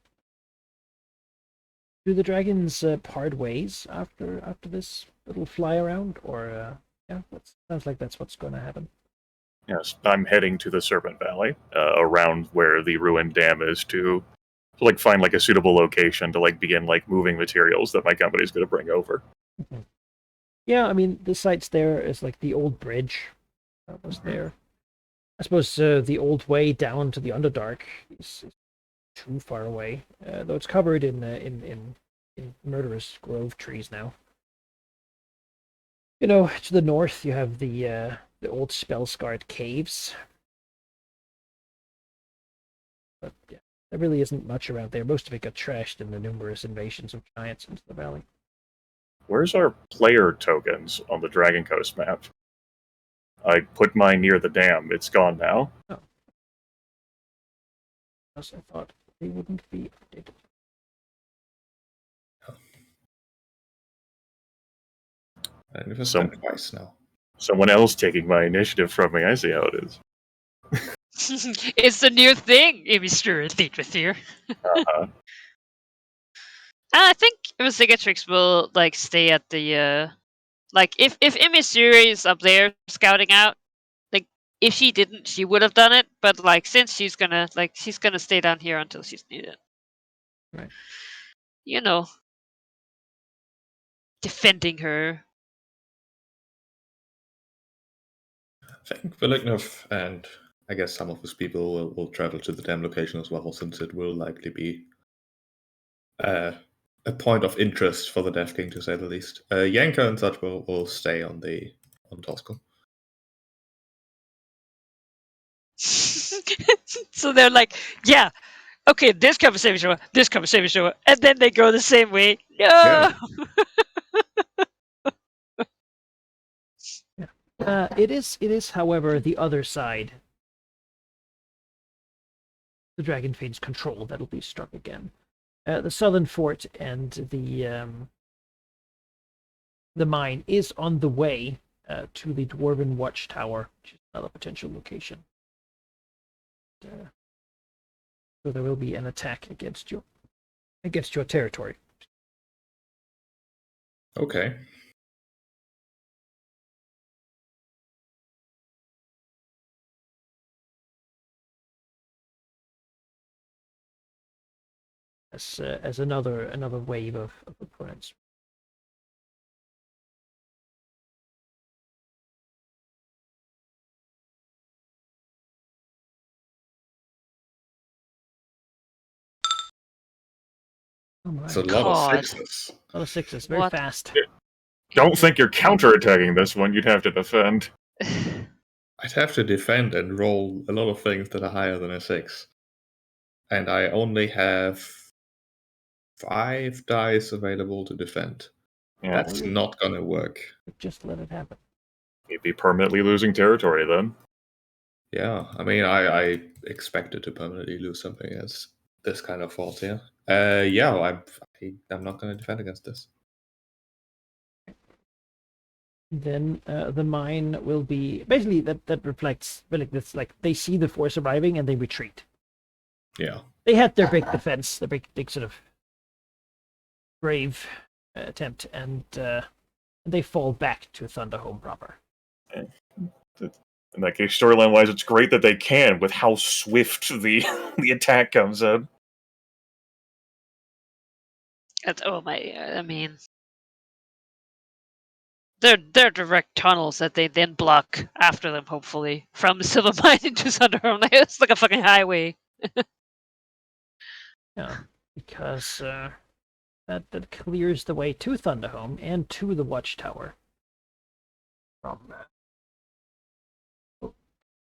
Speaker 2: Do the dragons part ways after this little fly around, or yeah? Sounds like that's what's going to happen.
Speaker 3: Yes, I'm heading to the Serpent Valley, around where the ruined dam is, to find like a suitable location to begin moving materials that my company's going to bring over.
Speaker 2: Mm-hmm. Yeah, I mean the sites there is like the old bridge that was there. I suppose the old way down to the Underdark is too far away, though it's covered in murderous grove trees now. You know, to the north you have the old spell-scarred caves. But yeah, there really isn't much around there. Most of it got trashed in the numerous invasions of giants into the valley.
Speaker 3: Where's our player tokens on the Dragon Coast map? I put mine near the dam. It's gone now.
Speaker 2: Oh. As I thought they wouldn't be updated.
Speaker 4: And we've done twice now.
Speaker 3: Someone else taking my initiative from me. I see how it is.
Speaker 1: It's the new thing, Mr. Thietvithir. I think Investigatrix will stay at the if Emissary is up there scouting out, if she didn't, she would have done it. But since she's gonna stay down here until she's needed.
Speaker 2: Right.
Speaker 1: You know, defending her.
Speaker 4: I think Valignov and I guess some of his people will travel to the dam location as well, since it will likely be a point of interest for the Death King, to say the least. Yanka and such will stay on Tosco.
Speaker 1: So they're like, yeah, okay, this conversation over, and then they go the same way. No.
Speaker 4: Yeah.
Speaker 2: It is, however, the other side, the Dragon Fane's control, that'll be struck again. The southern fort and the mine is on the way to the Dwarven Watchtower, which is another potential location. So there will be an attack against your territory.
Speaker 4: Okay.
Speaker 2: As another wave of opponents.
Speaker 4: It's a lot of sixes.
Speaker 2: A lot of sixes, very fast.
Speaker 3: Don't think you're counterattacking this one. You'd have to defend.
Speaker 4: I'd have to defend and roll a lot of things that are higher than a 6. And I only have 5 dice available to defend.
Speaker 3: Yeah.
Speaker 4: That's not gonna work.
Speaker 2: Just let it happen.
Speaker 3: You'd be permanently losing territory then.
Speaker 4: Yeah, I mean, I expected to permanently lose something as this kind of fault here. Yeah, I'm not going to defend against this.
Speaker 2: then the mine will be basically that reflects like this, like they see the force arriving and they retreat.
Speaker 4: Yeah.
Speaker 2: They had their big defense, their big sort of brave attempt, and they fall back to Thunderhome proper.
Speaker 3: In that case, storyline-wise, it's great that they can with how swift the the attack comes in.
Speaker 1: I mean, they're direct tunnels that they then block after them, hopefully, from the silver mine into Thunderhome. It's like a fucking highway.
Speaker 2: Yeah, because that clears the way to Thunderhome and to the Watchtower from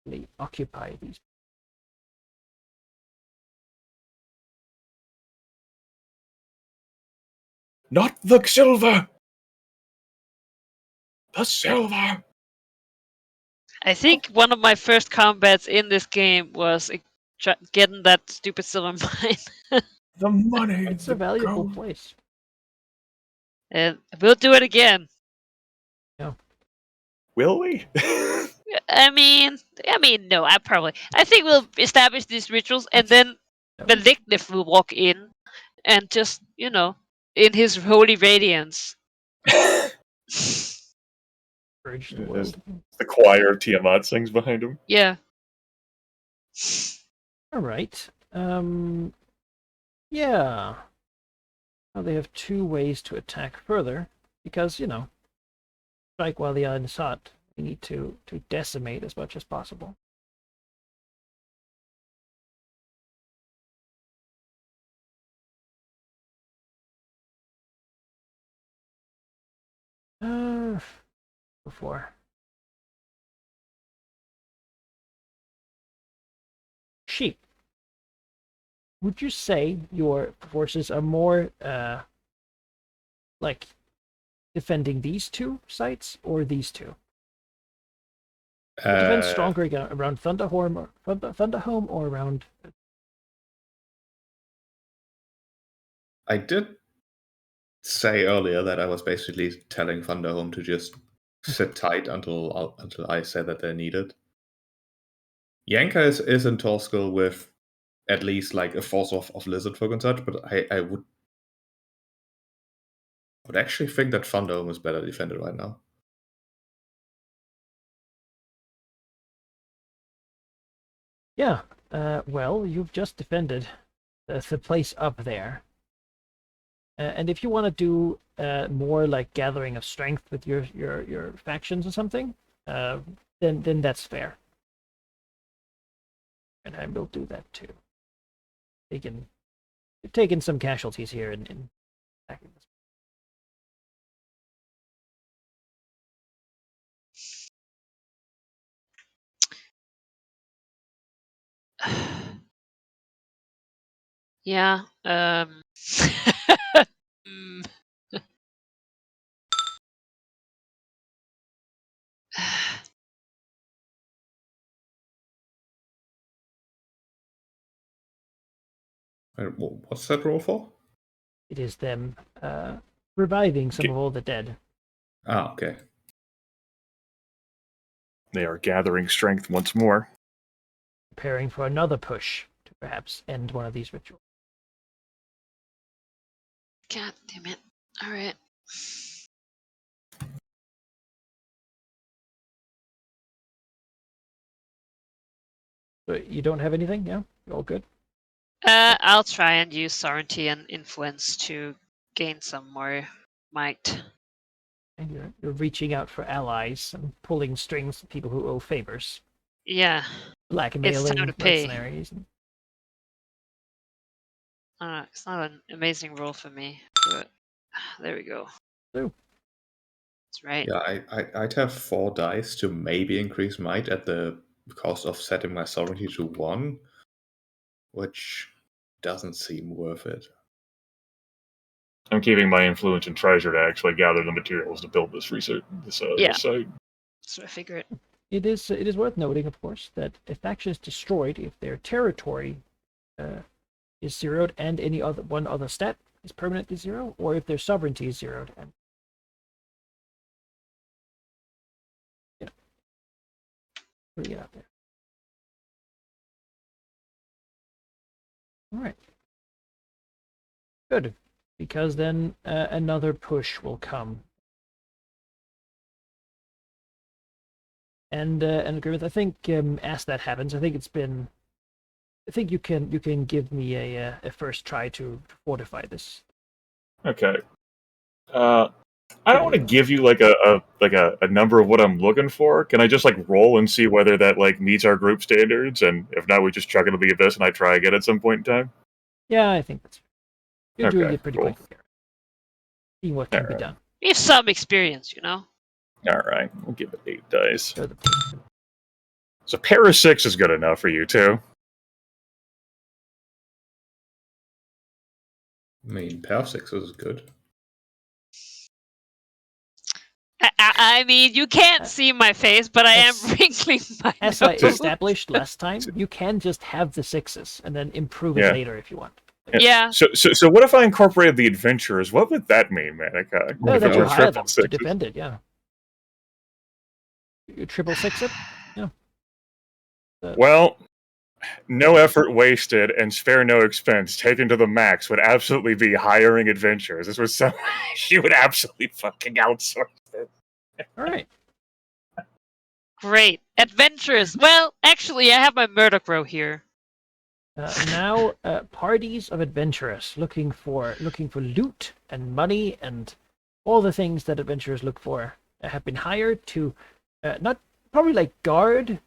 Speaker 2: they occupy these.
Speaker 3: Not the silver! The silver!
Speaker 1: I think one of my first combats in this game was getting that stupid silver mine.
Speaker 3: The money!
Speaker 2: It's a valuable place.
Speaker 1: And we'll do it again.
Speaker 3: Will we?
Speaker 1: I mean, no. I think we'll establish these rituals, and then Velignif will walk in, and just in his holy radiance.
Speaker 2: Purge the
Speaker 3: Yes.
Speaker 2: world.
Speaker 3: The choir of Tiamat sings behind him.
Speaker 1: Yeah.
Speaker 2: All right. Yeah. Now they have two ways to attack further, because strike while the iron is hot. We need to decimate as much as possible. Before. Sheep. Would you say your forces are more like defending these two sites or these two? Defend stronger around Thunderhome or around.
Speaker 4: I did say earlier that I was basically telling Thunderhome to just sit tight until I said that they're needed. Yanka is in Torskil with at least like a force of Lizardfolk and such, but I would actually think that Thunderhome is better defended right now.
Speaker 2: Yeah. Well, you've just defended the place up there. And if you want to do more like gathering of strength with your factions or something, then that's fair. And I will do that too. You've taken some casualties here in attacking this.
Speaker 1: Yeah.
Speaker 4: What's that roll for?
Speaker 2: It is them reviving some of all the dead.
Speaker 4: Ah, okay.
Speaker 3: They are gathering strength once more.
Speaker 2: Preparing for another push to perhaps end one of these rituals.
Speaker 1: God damn it. All right.
Speaker 2: So you don't have anything? Yeah? You're all good?
Speaker 1: I'll try and use sovereignty and influence to gain some more might.
Speaker 2: And you're reaching out for allies and pulling strings to people who owe favors.
Speaker 1: Yeah.
Speaker 2: Blackmailing
Speaker 1: time to pay.
Speaker 2: mercenaries.
Speaker 1: It's not an amazing roll for me, but there we go.
Speaker 2: Ooh.
Speaker 1: That's right.
Speaker 4: Yeah, I'd have 4 dice to maybe increase might at the cost of setting my sovereignty to 1, which doesn't seem worth it.
Speaker 3: I'm keeping my influence and treasure to actually gather the materials to build this research. This site.
Speaker 1: That's what I figured.
Speaker 2: It is worth noting, of course, that if faction is destroyed, if their territory is zeroed and any other stat is permanently zero, or if their sovereignty is zeroed and What do we get out there? All right. Good, because then another push will come. And Grimmeth, I think as that happens, I think you can give me a first try to fortify this.
Speaker 3: Okay. I don't want to give you like a number of what I'm looking for. Can I just like roll and see whether that like meets our group standards? And if not, we just chuck it to the abyss and I try again at some point in time.
Speaker 2: Yeah, I think that's fair. You're doing
Speaker 3: Okay,
Speaker 2: it pretty
Speaker 3: cool.
Speaker 2: quickly here. Seeing what can be
Speaker 3: Alright.
Speaker 2: done.
Speaker 1: We have some experience, you know.
Speaker 3: All right, we'll give it 8 dice.
Speaker 2: Show the
Speaker 3: So pair of 6 is good enough for you too.
Speaker 4: I mean, pair of sixes is good.
Speaker 1: I mean, you can't see my face, but I am
Speaker 2: As-
Speaker 1: wrinkling my
Speaker 2: As I
Speaker 1: nose.
Speaker 2: established last time, you can just have the sixes and then improve it
Speaker 3: Yeah.
Speaker 2: later if you want.
Speaker 1: Yeah.
Speaker 3: So what if I incorporated the adventurers? What would that mean, Manikai?
Speaker 2: No,
Speaker 3: If
Speaker 2: then
Speaker 3: it
Speaker 2: you
Speaker 3: were
Speaker 2: hire
Speaker 3: triple
Speaker 2: them to
Speaker 3: sixes?
Speaker 2: defend it, yeah. You triple six it? Yeah.
Speaker 3: Well, no effort wasted and spare no expense taken to the max would absolutely be hiring adventurers. This was so she would absolutely fucking outsource it.
Speaker 2: Alright.
Speaker 1: Great. Adventurous. Well, actually, I have my Murdoch row here.
Speaker 2: Now, parties of adventurers looking for loot and money and all the things that adventurers look for have been hired to not probably like guard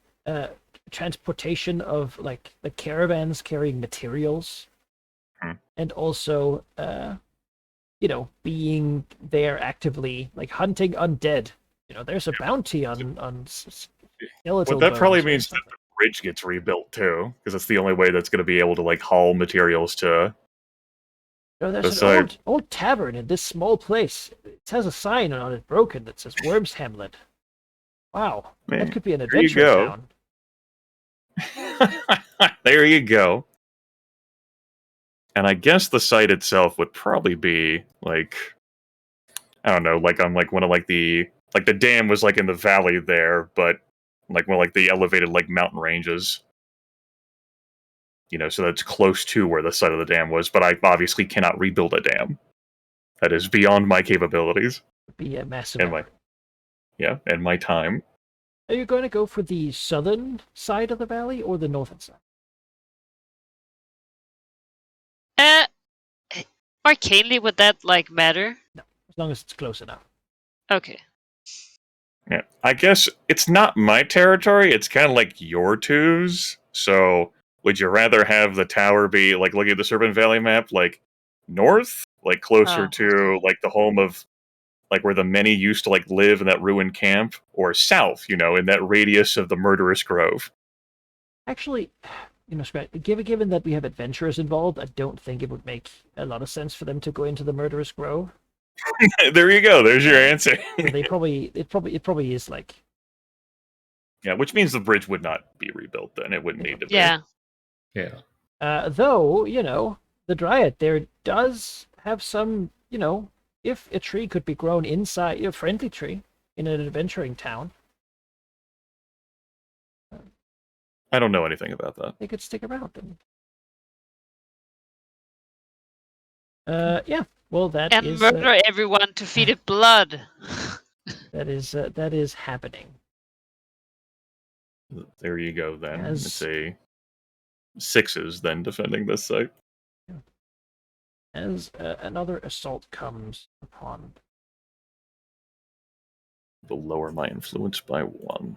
Speaker 2: transportation of like the caravans carrying materials, and also being there actively like hunting undead. There's a bounty on skeletal
Speaker 3: What that probably
Speaker 2: bones or
Speaker 3: means that
Speaker 2: something.
Speaker 3: the bridge gets rebuilt too, because that's the only way that's going to be able to like haul materials to.
Speaker 2: There's
Speaker 3: Aside-
Speaker 2: an old tavern in this small place. It has a sign on it broken that says Worms Hamlet. Wow,
Speaker 3: Man,
Speaker 2: that could be an
Speaker 3: there you
Speaker 2: adventure
Speaker 3: go.
Speaker 2: town.
Speaker 3: There you go. And I guess the site itself would probably be like, I don't know, like on like one of like the dam was like in the valley there, but like more like the elevated like mountain ranges. So that's close to where the site of the dam was, but I obviously cannot rebuild a dam. That is beyond my capabilities
Speaker 2: Would be a massive.
Speaker 3: and
Speaker 2: effort.
Speaker 3: and my time.
Speaker 2: Are you going to go for the southern side of the valley or the northern side?
Speaker 1: Arcanely, would that like matter?
Speaker 2: As long as it's close enough.
Speaker 1: Okay.
Speaker 3: Yeah, I guess it's not my territory. It's kind of like your two's. So, would you rather have the tower be like looking at the Serpent Valley map, like north, like closer
Speaker 1: Oh.
Speaker 3: to like the home of like where the many used to like live in that ruined camp, or south, in that radius of the murderous grove?
Speaker 2: Actually, Scrat, given that we have adventurers involved, I don't think it would make a lot of sense for them to go into the murderous grove.
Speaker 3: There you go. There's your answer.
Speaker 2: So it probably is like.
Speaker 3: Yeah, which means the bridge would not be rebuilt. Then it wouldn't need to be.
Speaker 1: Yeah.
Speaker 4: Yeah.
Speaker 2: Though, the Dryad there does have some, if a tree could be grown inside, a friendly tree in an adventuring town,
Speaker 3: I don't know anything about that.
Speaker 2: they could stick around. Yeah. Well, that
Speaker 1: And
Speaker 2: is
Speaker 1: murder everyone to feed it blood.
Speaker 2: that is happening.
Speaker 3: There you go. Then
Speaker 2: As-
Speaker 3: it's a 6s then defending this site.
Speaker 2: As another assault comes upon.
Speaker 3: Will lower my influence by 1.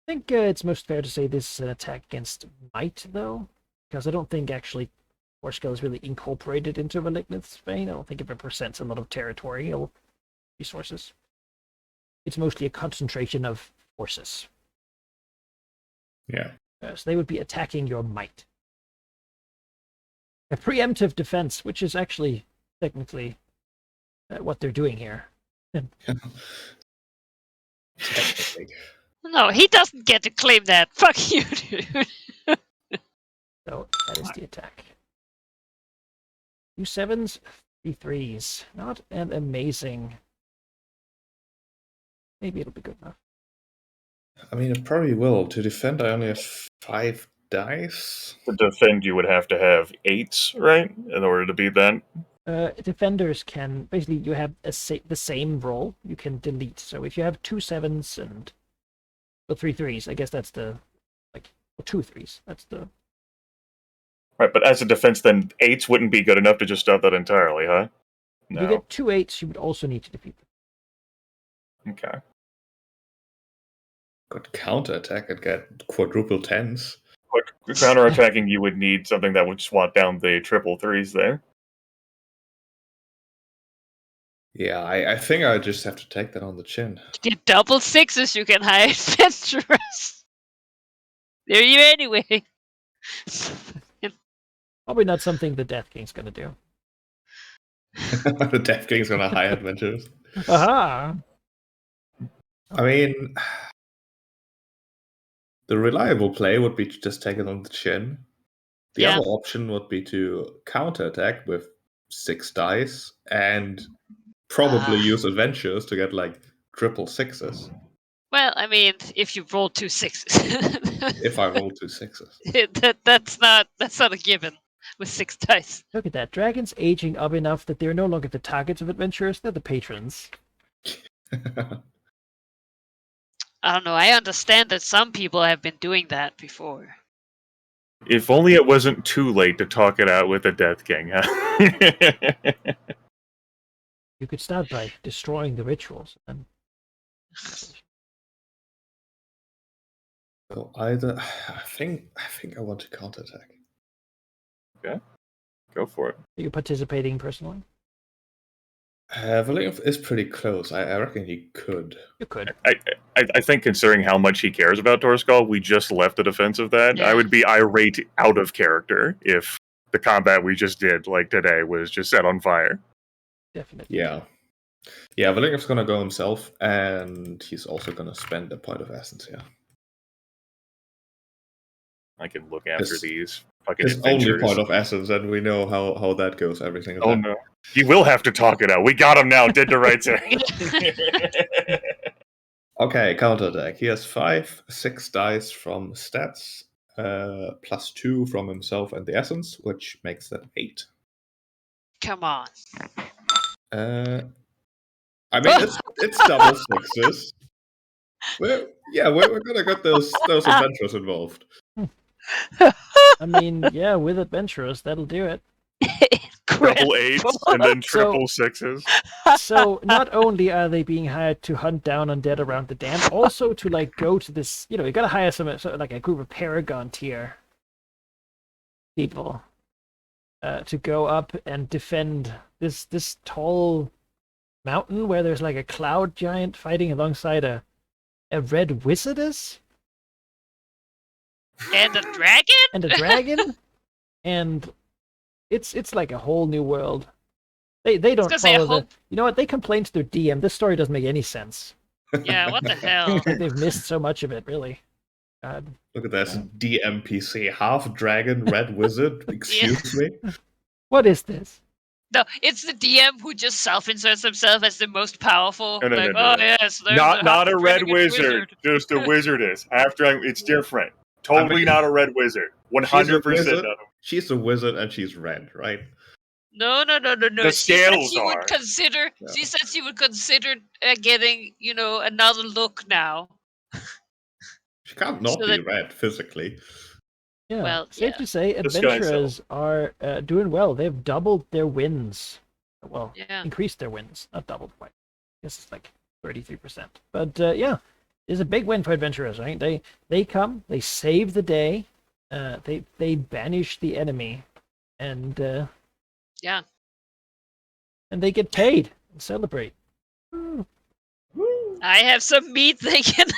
Speaker 2: I think it's most fair to say this is an attack against might, though, because I don't think actually Force is really incorporated into Malignant's vein. I don't think it represents a lot of territorial resources. It's mostly a concentration of forces.
Speaker 4: Yeah.
Speaker 2: So they would be attacking your might. A preemptive defense, which is actually technically what they're doing here.
Speaker 4: Technically.
Speaker 1: No, he doesn't get to claim that. Fuck you, dude.
Speaker 2: So that is the attack. 2 7s, 3 3s. Not an amazing maybe it'll be good enough.
Speaker 4: I mean, it probably will. To defend, I only have 5 dice.
Speaker 3: To defend, you would have to have 8s, right? In order to beat that.
Speaker 2: Defenders can basically you have the same roll. You can delete. So if you have 2 7s and 3 3s, I guess that's the 2 3s. That's the
Speaker 3: Right, but as a defense, then 8s wouldn't be good enough to just stop that entirely, huh?
Speaker 2: If you get 2 8s, you would also need to defeat them.
Speaker 3: Okay.
Speaker 4: Could counterattack and get quadruple 10s.
Speaker 3: But counterattacking, you would need something that would swat down the triple 3s there.
Speaker 4: Yeah, I think I just have to take that on the chin.
Speaker 1: Get double 6s, you can hide adventurous. There you anyway.
Speaker 2: Probably not something the Death King's gonna do.
Speaker 4: The Death King's gonna high adventures.
Speaker 2: Aha!
Speaker 4: I mean, the reliable play would be to just take it on the chin. The
Speaker 1: Yeah.
Speaker 4: other option would be to counterattack with 6 dice and probably use adventures to get like triple 6s.
Speaker 1: Well, I mean, if you roll 2 6s.
Speaker 4: If I roll 2 6s.
Speaker 1: that's not a given with 6 dice.
Speaker 2: Look at that. Dragons aging up enough that they're no longer the targets of adventurers, they're the patrons.
Speaker 1: I don't know. I understand that some people have been doing that before.
Speaker 3: If only it wasn't too late to talk it out with the Death King, huh?
Speaker 2: You could start by destroying the rituals. And
Speaker 4: So either I think I want to counterattack.
Speaker 3: Okay. Go for it.
Speaker 2: are you participating personally?
Speaker 4: Valinov is pretty close. I reckon he could.
Speaker 2: You could.
Speaker 3: I think considering how much he cares about Torskull, we just left the defense of that.
Speaker 1: Yeah.
Speaker 3: I would be irate out of character if the combat we just did, like today, was just set on fire.
Speaker 2: Definitely.
Speaker 4: Yeah. Yeah, Valinov's gonna go himself, and he's also gonna spend a point of essence here.
Speaker 3: I can look after
Speaker 4: His-
Speaker 3: these fucking
Speaker 4: His only
Speaker 3: adventures.
Speaker 4: point of essence, and we know how that goes every single
Speaker 3: Oh
Speaker 4: time.
Speaker 3: no. He will have to talk it out. We got him now. Did the right thing.
Speaker 4: Okay, counterattack. He has 5, 6 dice from stats, plus 2 from himself and the essence, which makes that 8.
Speaker 1: Come on.
Speaker 4: I mean, it's double 6s. We're gonna get those adventures involved.
Speaker 2: I mean, yeah, with adventurers, that'll do it.
Speaker 3: Double 8s and then
Speaker 2: So-
Speaker 3: triple 6s.
Speaker 2: So not only are they being hired to hunt down undead around the dam, also to go to this, you gotta hire some sort of like a group of Paragon tier people to go up and defend this tall mountain where there's like a cloud giant fighting alongside a red wizardess
Speaker 1: And a dragon?
Speaker 2: and a dragon, and it's like a whole new world. They don't
Speaker 1: gonna say a
Speaker 2: follow
Speaker 1: whole-
Speaker 2: the. You know what? They complain to their DM. This story doesn't make any sense.
Speaker 1: Yeah, what the hell?
Speaker 2: They've missed so much of it, really. God.
Speaker 4: Look at this DMPC, half dragon, red wizard. Excuse me.
Speaker 2: What is this?
Speaker 1: No, it's the DM who just self-inserts himself as the most powerful.
Speaker 3: No, no,
Speaker 1: like,
Speaker 3: no, no.
Speaker 1: oh yes, there's
Speaker 3: Not a red
Speaker 1: half-dragon
Speaker 3: wizard, just a wizardess. It's different. Totally not a red wizard. 100%
Speaker 4: wizard.
Speaker 3: not a
Speaker 4: She's a wizard and she's red, right?
Speaker 1: No.
Speaker 3: The scales
Speaker 1: she
Speaker 3: are.
Speaker 1: would consider.
Speaker 4: Yeah.
Speaker 1: She said she would consider getting, another look now.
Speaker 4: She can't not
Speaker 1: So
Speaker 4: be
Speaker 1: that-
Speaker 4: red physically.
Speaker 2: Yeah.
Speaker 1: Well,
Speaker 2: Safe
Speaker 1: yeah.
Speaker 2: to say,
Speaker 3: This guy's
Speaker 2: adventurers are doing well. They've doubled their wins. Well,
Speaker 1: Yeah.
Speaker 2: increased their wins, not doubled quite. I guess it's like 33%. But yeah, it's a big win for adventurers, right? They come, they save the day, they banish the enemy, and
Speaker 1: Yeah.
Speaker 2: and they get paid and celebrate.
Speaker 1: I have some meat they can.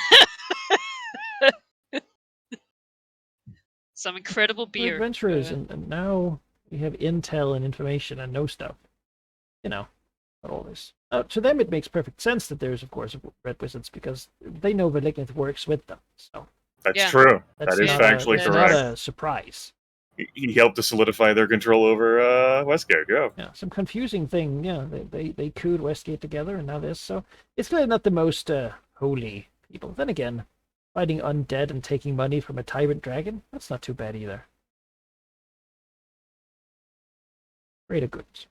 Speaker 1: Some incredible
Speaker 2: We're
Speaker 1: beer.
Speaker 2: adventurers,
Speaker 1: Uh,
Speaker 2: and now we have intel and information and know stuff. Not always. To them, it makes perfect sense that there's, of course, red wizards because they know Malignant works with them. So
Speaker 3: That's
Speaker 1: Yeah.
Speaker 3: true.
Speaker 2: that's
Speaker 3: That is
Speaker 2: not
Speaker 3: factually
Speaker 2: that's
Speaker 3: correct.
Speaker 2: not a surprise.
Speaker 3: He helped to solidify their control over Westgate. Yeah.
Speaker 2: Yeah, some confusing thing. Yeah, they cooed Westgate together, and now this. So it's clearly not the most holy people. Then again, fighting undead and taking money from a tyrant dragon, that's not too bad either. Greater goods.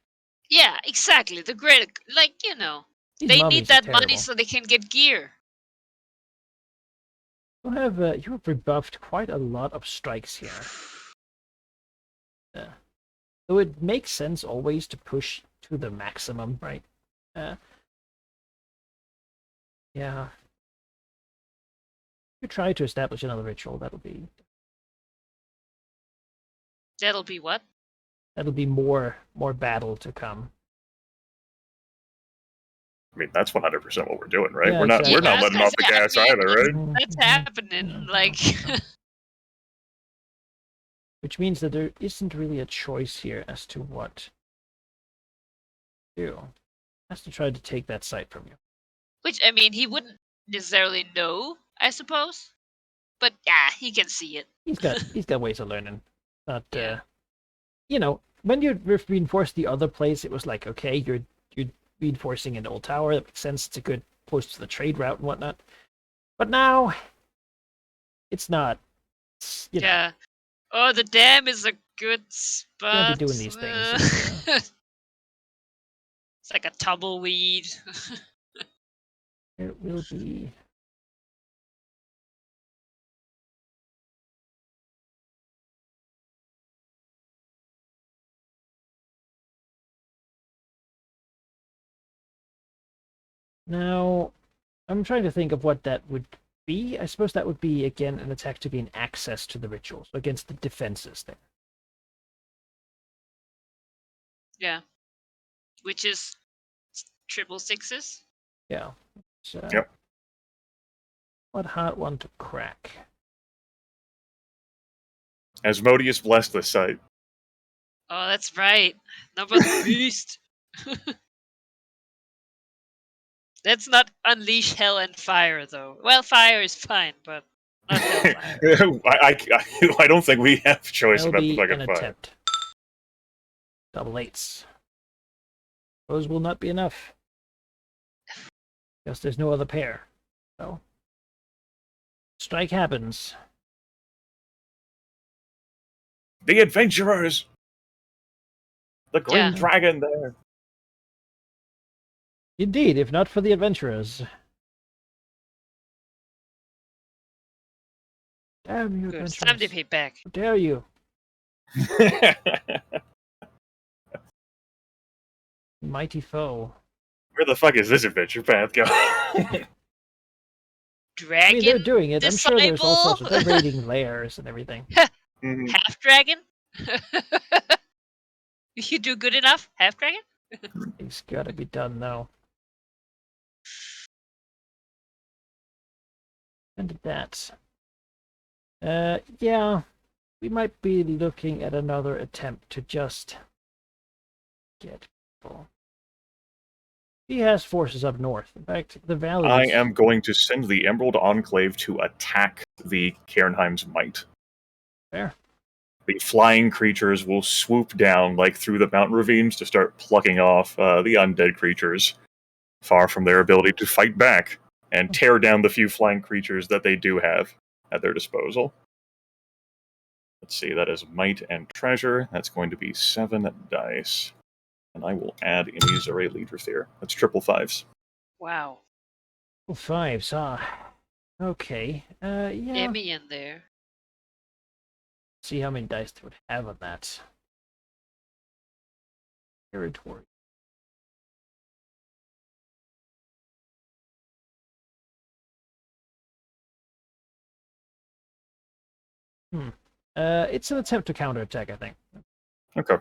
Speaker 1: Yeah, exactly. The great, like,
Speaker 2: These
Speaker 1: they
Speaker 2: mummies
Speaker 1: need
Speaker 2: are
Speaker 1: that money
Speaker 2: terrible.
Speaker 1: so they can get gear.
Speaker 2: You have rebuffed quite a lot of strikes here. So it makes sense always to push to the maximum, right? Yeah. If you try to establish another ritual, that'll be
Speaker 1: That'll be what?
Speaker 2: more battle to come.
Speaker 3: I mean, that's 100% what we're doing, right?
Speaker 2: Yeah,
Speaker 3: We're not
Speaker 2: exactly.
Speaker 3: letting off the gas either, right?
Speaker 1: That's happening. Like,
Speaker 2: Which means that there isn't really a choice here as to what to do. Has to try to take that site from you.
Speaker 1: which, I mean, he wouldn't necessarily know, I suppose. But yeah, he can see it.
Speaker 2: He's got ways of learning. Not
Speaker 1: Yeah.
Speaker 2: When you reinforce the other place, it was like, okay, you're reinforcing an old tower. That makes sense. It's a good close to the trade route and whatnot. But now, it's not.
Speaker 1: Yeah. Oh, the dam is a good spot.
Speaker 2: Can't be doing these things.
Speaker 1: It's like a tumbleweed.
Speaker 2: It will be. Now, I'm trying to think of what that would be. I suppose that would be, again, an attack to gain access to the ritual, so against the defenses there.
Speaker 1: Yeah. Which is triple sixes.
Speaker 2: Yeah. So,
Speaker 3: Yep.
Speaker 2: what hot one to crack?
Speaker 3: Asmodeus blessed the site.
Speaker 1: Oh, that's right. Number the beast. Let's not unleash hell and fire, though. Well, fire is fine, but not hellfire.
Speaker 3: I don't think we have a choice
Speaker 2: That'll
Speaker 3: about the
Speaker 2: be
Speaker 3: fucking
Speaker 2: an
Speaker 3: fire.
Speaker 2: attempt. Double eights. Those will not be enough. Because there's no other pair. So, strike happens.
Speaker 3: The adventurers! The green
Speaker 1: Yeah.
Speaker 3: dragon there!
Speaker 2: Indeed, if not for the adventurers. Damn you,
Speaker 1: Good. It's
Speaker 2: adventurers.
Speaker 1: time to pay back.
Speaker 2: How dare you? Mighty foe.
Speaker 3: Where the fuck is this adventure path going?
Speaker 2: I
Speaker 1: Dragon?
Speaker 2: mean, they're doing it. I'm sure there's all sorts of...
Speaker 1: disciple?
Speaker 2: They're raiding lairs and everything.
Speaker 3: Mhm.
Speaker 1: Half dragon? You do good enough? Half dragon?
Speaker 2: It's gotta be done now. And that. Yeah. We might be looking at another attempt to just get people. He has forces up north. In fact, the valley.
Speaker 3: I am going to send the Emerald Enclave to attack the Cairnheim's might.
Speaker 2: Fair.
Speaker 3: The flying creatures will swoop down like through the mountain ravines to start plucking off the undead creatures, far from their ability to fight back and tear down the few flying creatures that they do have at their disposal. Let's see, that is might and treasure. That's going to be 7 dice. And I will add Imizare Leader here. That's triple fives.
Speaker 1: Wow.
Speaker 2: Oh, fives, okay. Yeah.
Speaker 1: Emmy in there.
Speaker 2: See how many dice they would have on that. Territory. It's an attempt to counterattack, I think.
Speaker 3: Okay.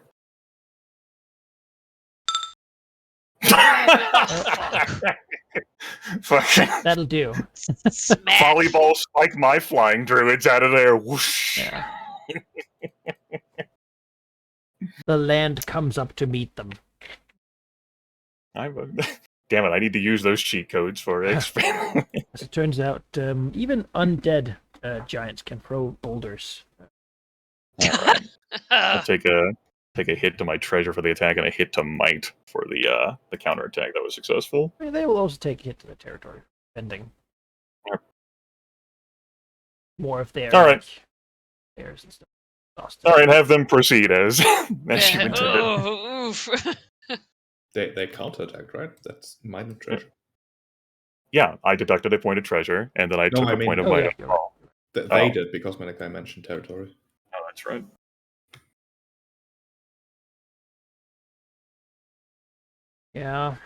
Speaker 3: Fucking
Speaker 2: That'll do.
Speaker 1: Smash.
Speaker 3: volleyball spike my flying druids out of there. Whoosh.
Speaker 2: Yeah. The land comes up to meet them.
Speaker 3: Damn it, I need to use those cheat codes for XP.
Speaker 2: As it turns out, even undead giants can throw boulders.
Speaker 3: I'll take a hit to my treasure for the attack and a hit to might for the counterattack that was successful.
Speaker 2: I mean, they will also take a hit to the territory, depending. more of their
Speaker 3: All right.
Speaker 2: theirs and stuff.
Speaker 3: All right, have them proceed as you
Speaker 1: Yeah,
Speaker 3: intended.
Speaker 1: oh, oof.
Speaker 4: They counterattacked, right? That's minor treasure.
Speaker 3: Yeah, I deducted a point of treasure, and then I
Speaker 4: No,
Speaker 3: took
Speaker 4: I
Speaker 3: a
Speaker 4: mean-
Speaker 3: point of
Speaker 2: Oh,
Speaker 3: my
Speaker 2: yeah,
Speaker 3: own
Speaker 2: you're right.
Speaker 3: call.
Speaker 4: They did because Malachi mentioned territory.
Speaker 3: Oh, that's right.
Speaker 2: Yeah.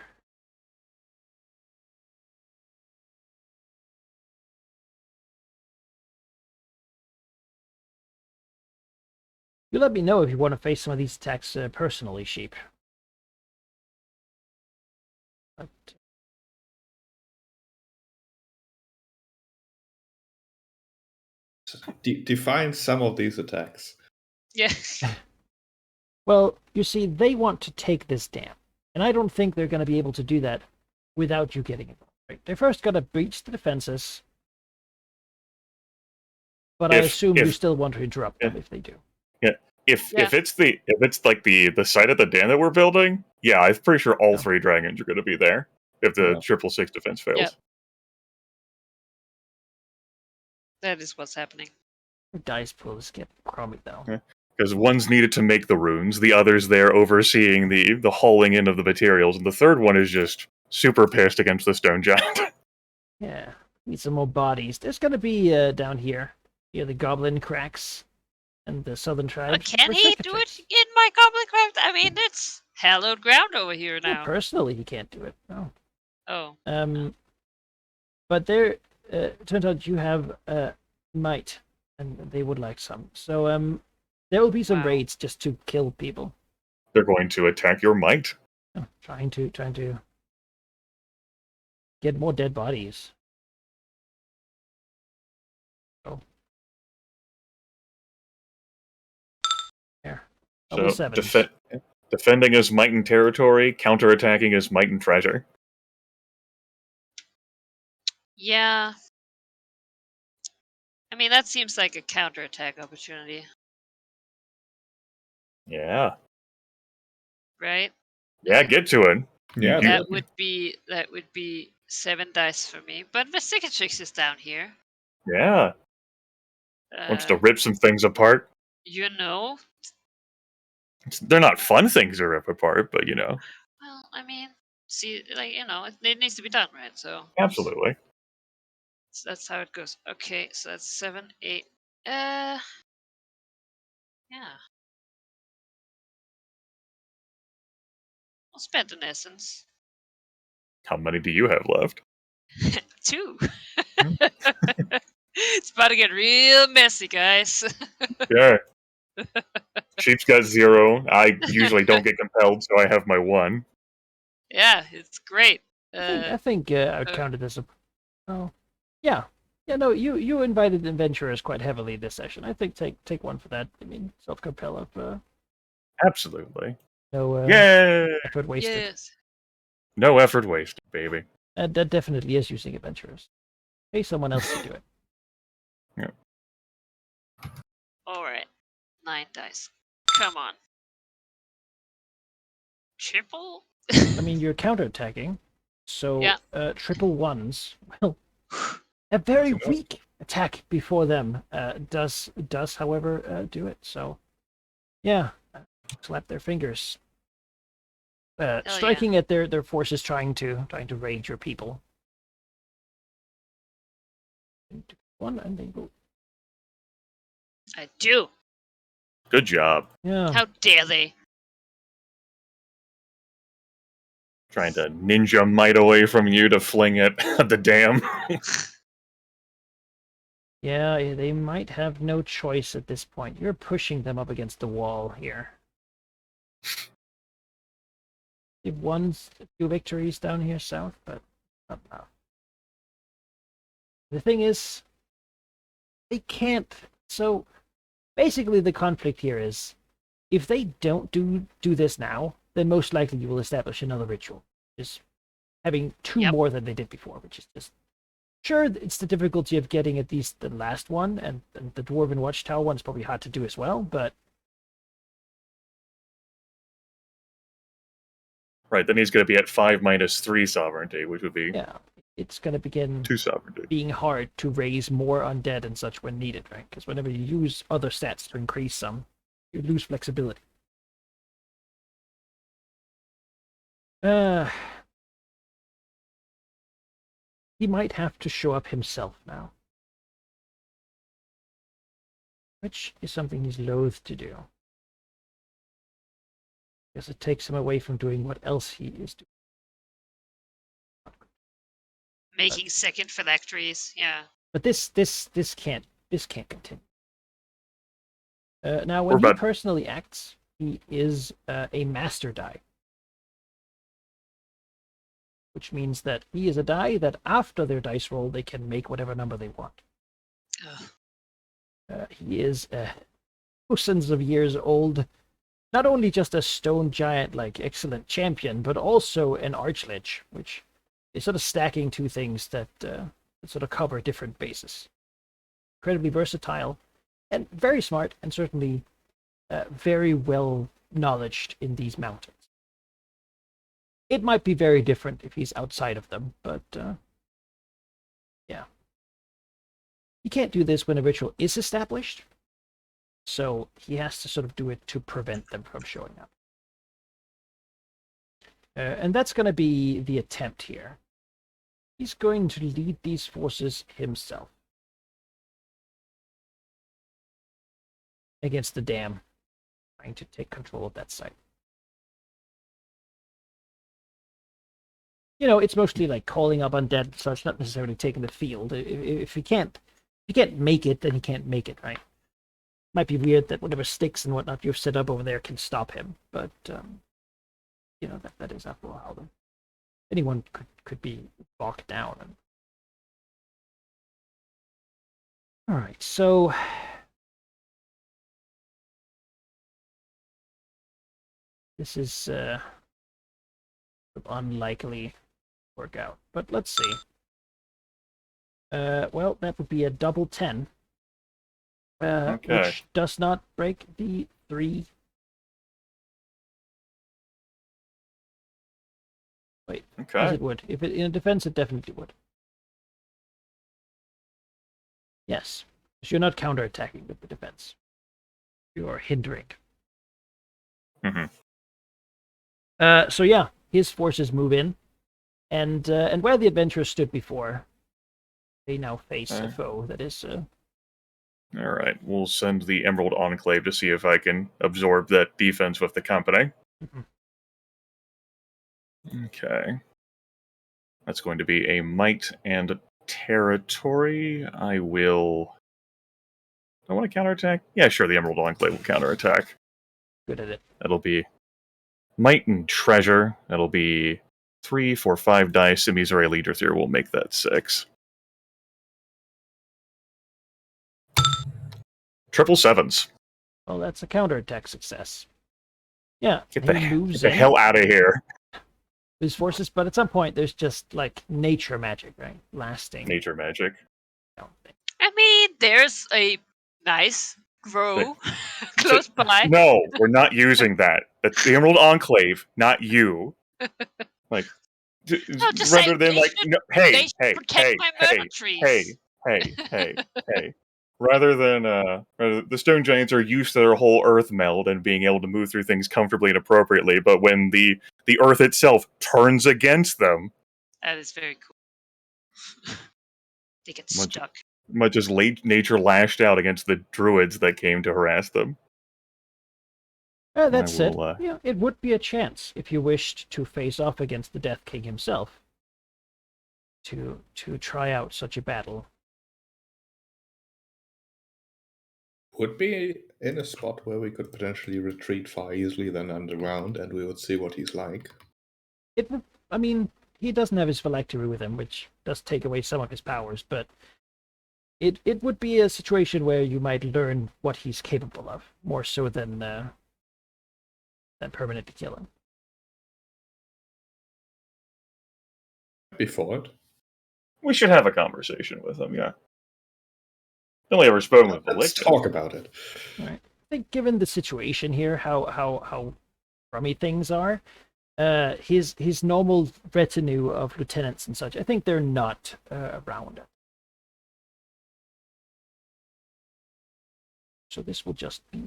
Speaker 2: You let me know if you want to face some of these attacks personally, Sheep. But,
Speaker 4: Define some of these attacks.
Speaker 1: Yeah.
Speaker 2: well, you see, they want to take this dam, and I don't think they're going to be able to do that without you getting involved. Right? They're first going to breach the defenses, but I assume you still want to interrupt them if they do.
Speaker 3: If
Speaker 1: Yeah.
Speaker 3: it's like the site of the dam that we're building, yeah, I'm pretty sure all
Speaker 2: Yeah.
Speaker 3: 3 dragons are going to be there if the
Speaker 4: Yeah.
Speaker 3: 666 defense fails.
Speaker 1: Yep. That is what's happening.
Speaker 2: The dice pool is getting crummy, though.
Speaker 3: Because one's needed to make the runes, the other's there overseeing the hauling in of the materials, and the third one is just super pissed against the stone giant.
Speaker 2: Yeah, need some more bodies. There's going to be down here, the goblin cracks and the southern tribe.
Speaker 1: Can he do it in my goblin craft? I mean, it's hallowed ground over here now.
Speaker 2: Personally, he can't do it. No.
Speaker 1: Oh.
Speaker 2: But there, turns out you have might, and they would like some. So there will be some
Speaker 1: Wow.
Speaker 2: raids just to kill people.
Speaker 3: They're going to attack your might.
Speaker 2: Oh, trying to get more dead bodies. Oh. There. Level
Speaker 3: So
Speaker 2: 7s.
Speaker 3: defending is might and territory, counterattacking is might and treasure.
Speaker 1: Yeah. I mean, that seems like a counterattack opportunity,
Speaker 3: Yeah.
Speaker 1: right?
Speaker 3: Yeah, get to it.
Speaker 4: Yeah,
Speaker 3: You-
Speaker 1: That would be 7 dice for me. But Vesicatrix is down here.
Speaker 3: Yeah. Wants to rip some things apart.
Speaker 1: You know?
Speaker 3: They're not fun things to rip apart, but you know.
Speaker 1: Well, I mean, see, like, it needs to be done, right? So
Speaker 3: Absolutely.
Speaker 1: that's how it goes. Okay, so that's 7, 8. Yeah. I'll spend an essence.
Speaker 3: How many do you have left?
Speaker 1: 2. It's about to get real messy, guys.
Speaker 3: Yeah. Sheep's got 0. I usually don't get compelled, so I have my 1.
Speaker 1: Yeah, it's great.
Speaker 2: I think I would count it as a. Oh, yeah, yeah. No, you invited adventurers quite heavily this session. I think take one for that. I mean, self-compel of
Speaker 3: Absolutely.
Speaker 2: no
Speaker 3: Yay!
Speaker 2: effort wasted.
Speaker 1: Yes.
Speaker 3: No effort wasted, baby.
Speaker 2: That definitely is using adventurers. Pay someone else to do it.
Speaker 1: All right. 9 dice. Come on. Triple?
Speaker 2: I mean, you're counterattacking, so
Speaker 1: Yeah.
Speaker 2: triple ones. Well, a very weak attack before them does, however, do it. So, yeah, slap their fingers. Striking at their forces, trying to raid your people. 1 and they go.
Speaker 1: I do.
Speaker 3: Good job.
Speaker 2: Yeah.
Speaker 1: How dare they?
Speaker 3: Trying to ninja might away from you to fling it at the dam.
Speaker 2: Yeah, they might have no choice at this point. You're pushing them up against the wall here. They've won a few victories down here south, but not now. The thing is, they can't. So basically, the conflict here is, if they don't do this now, then most likely you will establish another ritual, just having 2
Speaker 1: Yep.
Speaker 2: more than they did before, which is just. Sure, it's the difficulty of getting at least the last one, and the Dwarven Watchtower one is probably hard to do as well, but
Speaker 3: Right, then he's going to be at 5 minus 3 sovereignty, which would be
Speaker 2: yeah, it's going to begin
Speaker 3: To sovereignty.
Speaker 2: being hard to raise more undead and such when needed, right? Because whenever you use other stats to increase some, you lose flexibility. He might have to show up himself now. Which is something he's loath to do. Because it takes him away from doing what else he is doing.
Speaker 1: Making second phylacteries, yeah.
Speaker 2: But this can't continue. Now, when he personally acts, he is a master die. Which means that he is a die that after their dice roll, they can make whatever number they want. He is thousands of years old, not only just a stone giant, like excellent champion, but also an archlich, which is sort of stacking two things that sort of cover different bases. Incredibly versatile, and very smart, and certainly very well knowledged in these mountains. It might be very different if he's outside of them, but yeah. He can't do this when a ritual is established, so he has to sort of do it to prevent them from showing up. And that's going to be the attempt here. He's going to lead these forces himself against the dam, trying to take control of that site. You know, it's mostly like calling up undead and such, not necessarily taking the field. If he can't make it, then he can't make it, right? Might be weird that whatever sticks and whatnot you've set up over there can stop him, but you know, that is after all how anyone could be bogged down. And... all right, so this is unlikely work out, but let's see. Well, that would be a double 10, which does not break the 3. Wait, yes, it would. If it in a defense, it definitely would. Yes, because you're not counterattacking with the defense. You are hindering.
Speaker 3: Mm-hmm.
Speaker 2: So yeah, his forces move in, and where the adventurers stood before, they now face a foe that is.
Speaker 3: All right, we'll send the Emerald Enclave to see if I can absorb that defense with the company.
Speaker 2: Mm-hmm.
Speaker 3: Okay, that's going to be a might and territory. I want to counterattack. Yeah, sure. The Emerald Enclave will counterattack.
Speaker 2: Good at it.
Speaker 3: That'll be might and treasure. That'll be 3, 4, 5 dice. The Missouri Leader Theory will make that 6. Triple 7s.
Speaker 2: Well, that's a counterattack success. Yeah,
Speaker 3: Get the hell out of here.
Speaker 2: His forces, but at some point there's just like nature magic, right? Lasting
Speaker 3: nature magic.
Speaker 1: I mean, there's a nice grow close by.
Speaker 3: No, we're not using that. That's the Emerald Enclave, not you. Like, rather than like, no, hey. Rather than the stone giants are used to their whole earth meld and being able to move through things comfortably and appropriately, but when the earth itself turns against them,
Speaker 1: that is very cool. They get stuck.
Speaker 3: Much as nature lashed out against the druids that came to harass them.
Speaker 2: That said, yeah, it would be a chance if you wished to face off against the Death King himself to try out such a battle.
Speaker 4: Would be in a spot where we could potentially retreat far easily than underground, and we would see what he's like.
Speaker 2: It would. I mean, he doesn't have his phylactery with him, which does take away some of his powers, but it would be a situation where you might learn what he's capable of, more so than permanently kill him.
Speaker 4: Before it,
Speaker 3: we should have a conversation with him. Yeah. Only ever spoken with
Speaker 4: Let's talk about it.
Speaker 2: All right. I think given the situation here, how crummy things are, his normal retinue of lieutenants and such, I think they're not around. So this will just be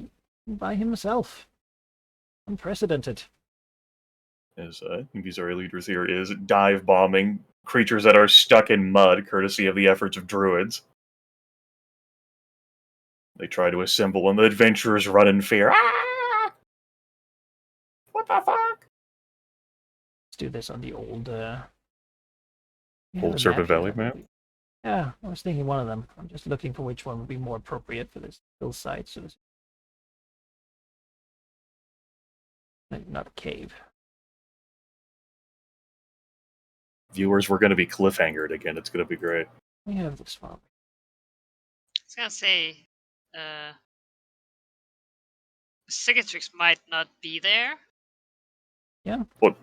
Speaker 2: by himself. Unprecedented.
Speaker 3: As Visari leaders here is dive bombing creatures that are stuck in mud, courtesy of the efforts of druids. They try to assemble, and the adventurers run in fear. Ah! What the fuck?
Speaker 2: Let's do this on the old
Speaker 3: Old Serpent Valley map?
Speaker 2: Yeah, I was thinking one of them. I'm just looking for which one would be more appropriate for this hillside. So this... not a cave.
Speaker 3: Viewers, we're going to be cliffhangered again. It's going to be great.
Speaker 2: We have this one.
Speaker 1: I was gonna say, Cicatrix might not be there.
Speaker 3: Well,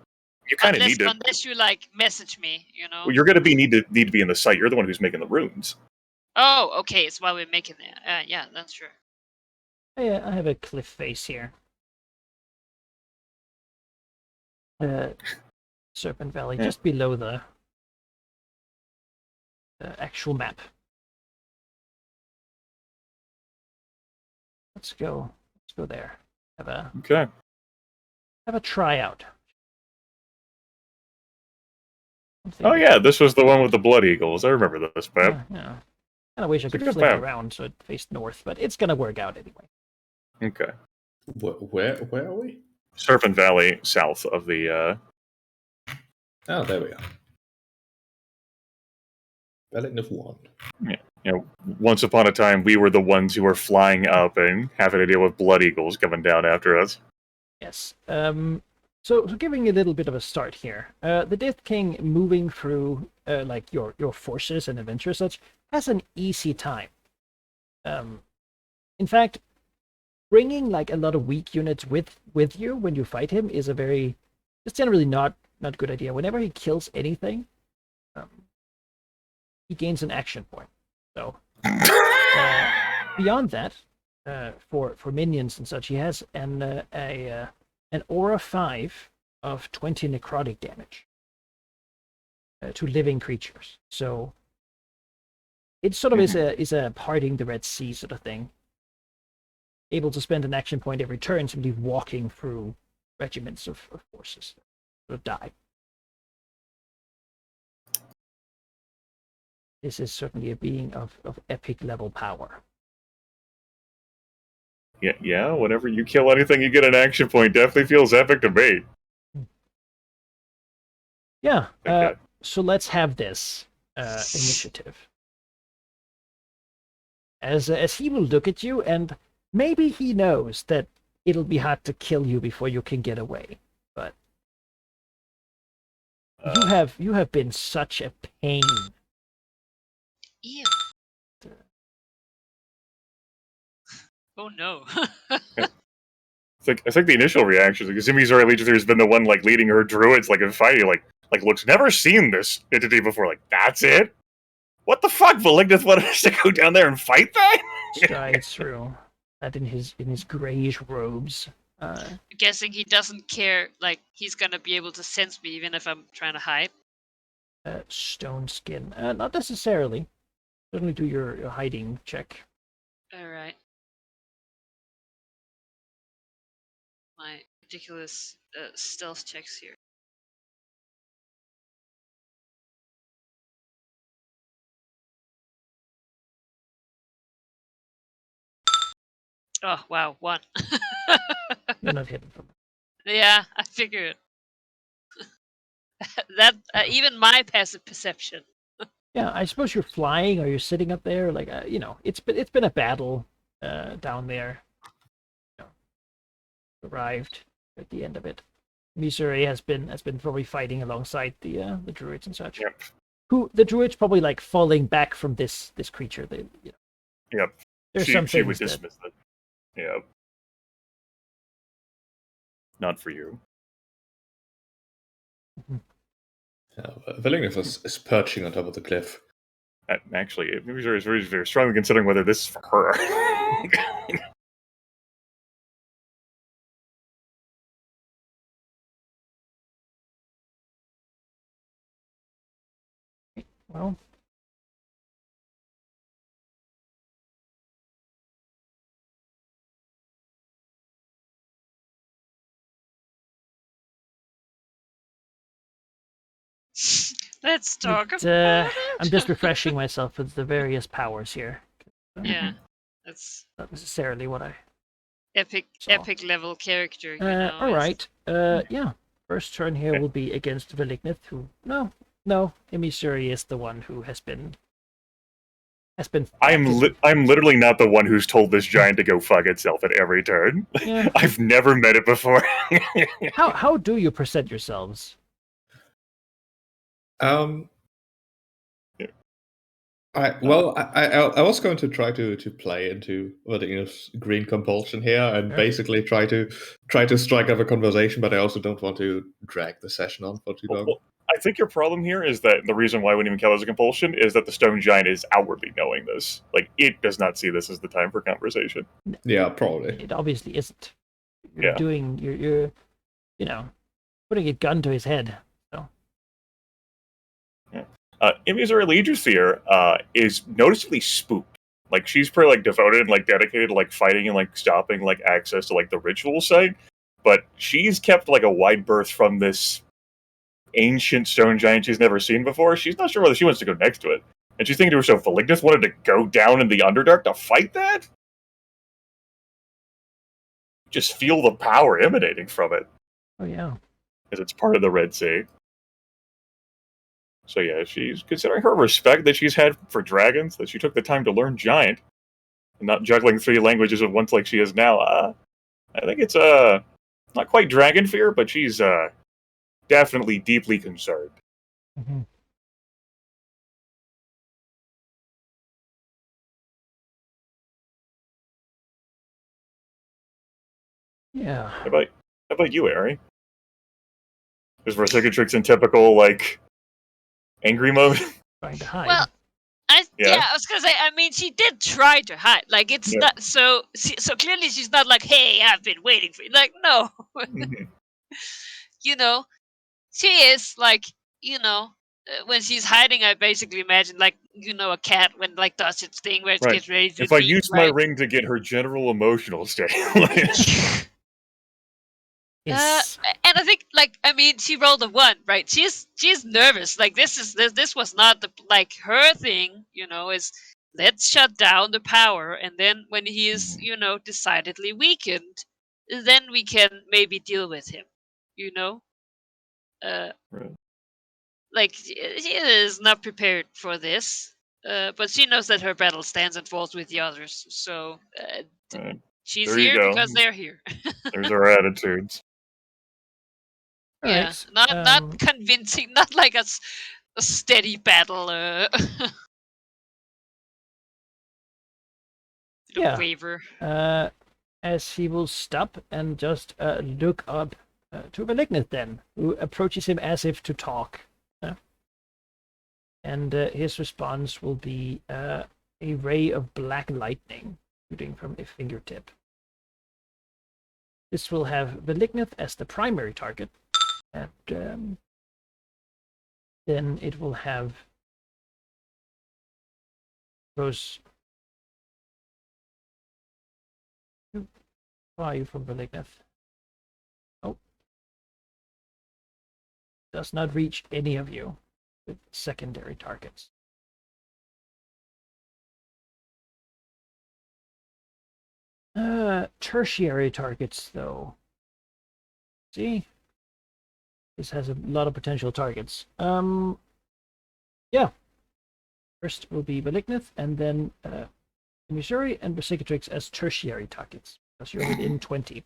Speaker 3: you kind of need to.
Speaker 1: Unless you like message me, you know.
Speaker 3: Well, you're going to need to be in the site. You're the one who's making the runes.
Speaker 1: Oh, okay. It's while we're making it. Yeah, that's true.
Speaker 2: Yeah, I have a cliff face here. Serpent Valley, just below the actual map. Let's go there. Have a tryout.
Speaker 3: Oh yeah, this was the one with the Blood Eagles. I remember this map.
Speaker 2: Yeah. Kind of wish I could flip it around so it faced north, but it's gonna work out anyway.
Speaker 3: Okay.
Speaker 4: Where are we?
Speaker 3: Serpent Valley, south of the.
Speaker 4: Oh, there we are. Valley of One.
Speaker 3: Yeah. You know, once upon a time, we were the ones who were flying up and having to deal with Blood Eagles coming down after us.
Speaker 2: Yes. So giving you a little bit of a start here, the Death King moving through like your forces and adventure such has an easy time. In fact, bringing like a lot of weak units with you when you fight him is it's generally not good idea. Whenever he kills anything, he gains an action point. So beyond that, for minions and such, he has an aura 5 of 20 necrotic damage to living creatures. So it sort of is a parting the Red Sea sort of thing. Able to spend an action point every turn simply walking through regiments of forces that die. This is certainly a being of epic level power.
Speaker 3: Yeah, whenever you kill anything, you get an action point. Definitely feels epic to me.
Speaker 2: Yeah,
Speaker 3: Okay.
Speaker 2: So let's have this initiative. As he will look at you, and maybe he knows that it'll be hard to kill you before you can get away. But you have been such a pain.
Speaker 1: Ew. Oh no.
Speaker 3: I think the initial reaction, because Zimi's Legion has been the one like leading her druids like in fighting, like looks never seen this entity before. Like, that's it? What the fuck? Malignant wanted us to go down there and fight that?
Speaker 2: Strides through that in his grayish robes.
Speaker 1: I'm guessing he doesn't care. Like he's gonna be able to sense me even if I'm trying to hide.
Speaker 2: Stone skin. Not necessarily. Certainly do your hiding check.
Speaker 1: All right. My ridiculous stealth checks here. Oh wow, 1.
Speaker 2: You're not hidden from it.
Speaker 1: Yeah, I figured. That even my passive perception.
Speaker 2: Yeah, I suppose you're flying or you're sitting up there. Like it's been a battle down there. Arrived at the end of it. Missouri has been probably fighting alongside the druids and such.
Speaker 3: Yep.
Speaker 2: Who the druids probably like falling back from this creature.
Speaker 3: Yep.
Speaker 2: There's
Speaker 3: she
Speaker 2: some
Speaker 3: would
Speaker 2: things
Speaker 3: dismiss it. Yep. Not for you.
Speaker 4: Villeneuve is perching on top of the cliff.
Speaker 3: Actually, Missouri is very, very strongly considering whether this is for her.
Speaker 1: Let's talk
Speaker 2: But,
Speaker 1: about it.
Speaker 2: I'm just refreshing myself with the various powers here.
Speaker 1: Yeah, that's
Speaker 2: Not necessarily what I saw.
Speaker 1: epic level character. You know.
Speaker 2: All right. Yeah. First turn here will be against Velignith, who no, Emisuri is the one who has been.
Speaker 3: I'm literally not the one who's told this giant to go fuck itself at every turn.
Speaker 2: Yeah.
Speaker 3: I've never met it before.
Speaker 2: How do you present yourselves?
Speaker 4: I was going to try to play into Vladimir green compulsion here and
Speaker 2: Yeah.
Speaker 4: basically try to strike up a conversation, but I also don't want to drag the session on for too long.
Speaker 3: Well, I think your problem here is that the reason why I wouldn't even count it as a compulsion is that the stone giant is outwardly knowing this. Like, it does not see this as the time for conversation.
Speaker 4: Yeah, probably.
Speaker 2: It obviously isn't. You're
Speaker 3: Yeah.
Speaker 2: you're putting a gun to his head. So
Speaker 3: Emisuri Legiosphere is noticeably spooked. Like, she's pretty like devoted and like dedicated to like fighting and like stopping like access to like the ritual site, but she's kept like a wide berth from this ancient stone giant she's never seen before. She's not sure whether she wants to go next to it, and she's thinking to herself, Velignith wanted to go down in the Underdark to fight that? Just feel the power emanating from it,
Speaker 2: oh yeah.
Speaker 3: as it's part of the Red Sea. So yeah, she's considering her respect that she's had for dragons, that she took the time to learn giant, and not juggling 3 languages at once like she is now. I think it's not quite dragon fear, but she's definitely deeply concerned.
Speaker 2: Mm-hmm. Yeah.
Speaker 3: How about you, Ari? Is Vercingetorix in typical like angry mode?
Speaker 2: Trying to hide.
Speaker 1: Well,
Speaker 3: Yeah.
Speaker 1: I was gonna say. I mean, she did try to hide. Like, it's not so. So clearly, she's not like, "Hey, I've been waiting for you." Like, no.
Speaker 3: Mhm.
Speaker 1: You know, she is like, when she's hiding, I basically imagine like, a cat when like does its thing where it
Speaker 3: Right.
Speaker 1: gets ready to.
Speaker 3: If I
Speaker 1: leave,
Speaker 3: use my
Speaker 1: right?
Speaker 3: ring to get her general emotional state.
Speaker 2: Yes.
Speaker 1: And I think, like, I mean, she rolled a 1, right? She's nervous. Like, this was not her thing. Is let's shut down the power, and then when he is, decidedly weakened, then we can maybe deal with him.
Speaker 3: Right.
Speaker 1: Like, she is not prepared for this. But she knows that her battle stands and falls with the others. So
Speaker 3: Right.
Speaker 1: she's
Speaker 3: There you
Speaker 1: here
Speaker 3: go.
Speaker 1: because they're here.
Speaker 3: There's our attitudes.
Speaker 1: Yeah,
Speaker 2: Alright,
Speaker 1: not convincing, not like a steady battle.
Speaker 2: Yeah.
Speaker 1: Waver.
Speaker 2: As he will stop and just look up to Velignith then, who approaches him as if to talk. And his response will be a ray of black lightning shooting from a fingertip. This will have Velignith as the primary target, and then it will have those. Who are you from Velignith? Oh. Does not reach any of you with secondary targets. Tertiary targets, though. See? This has a lot of potential targets. Yeah. First will be Velignith, and then Emisuri and Vercingetorix as tertiary targets, because you're within 20.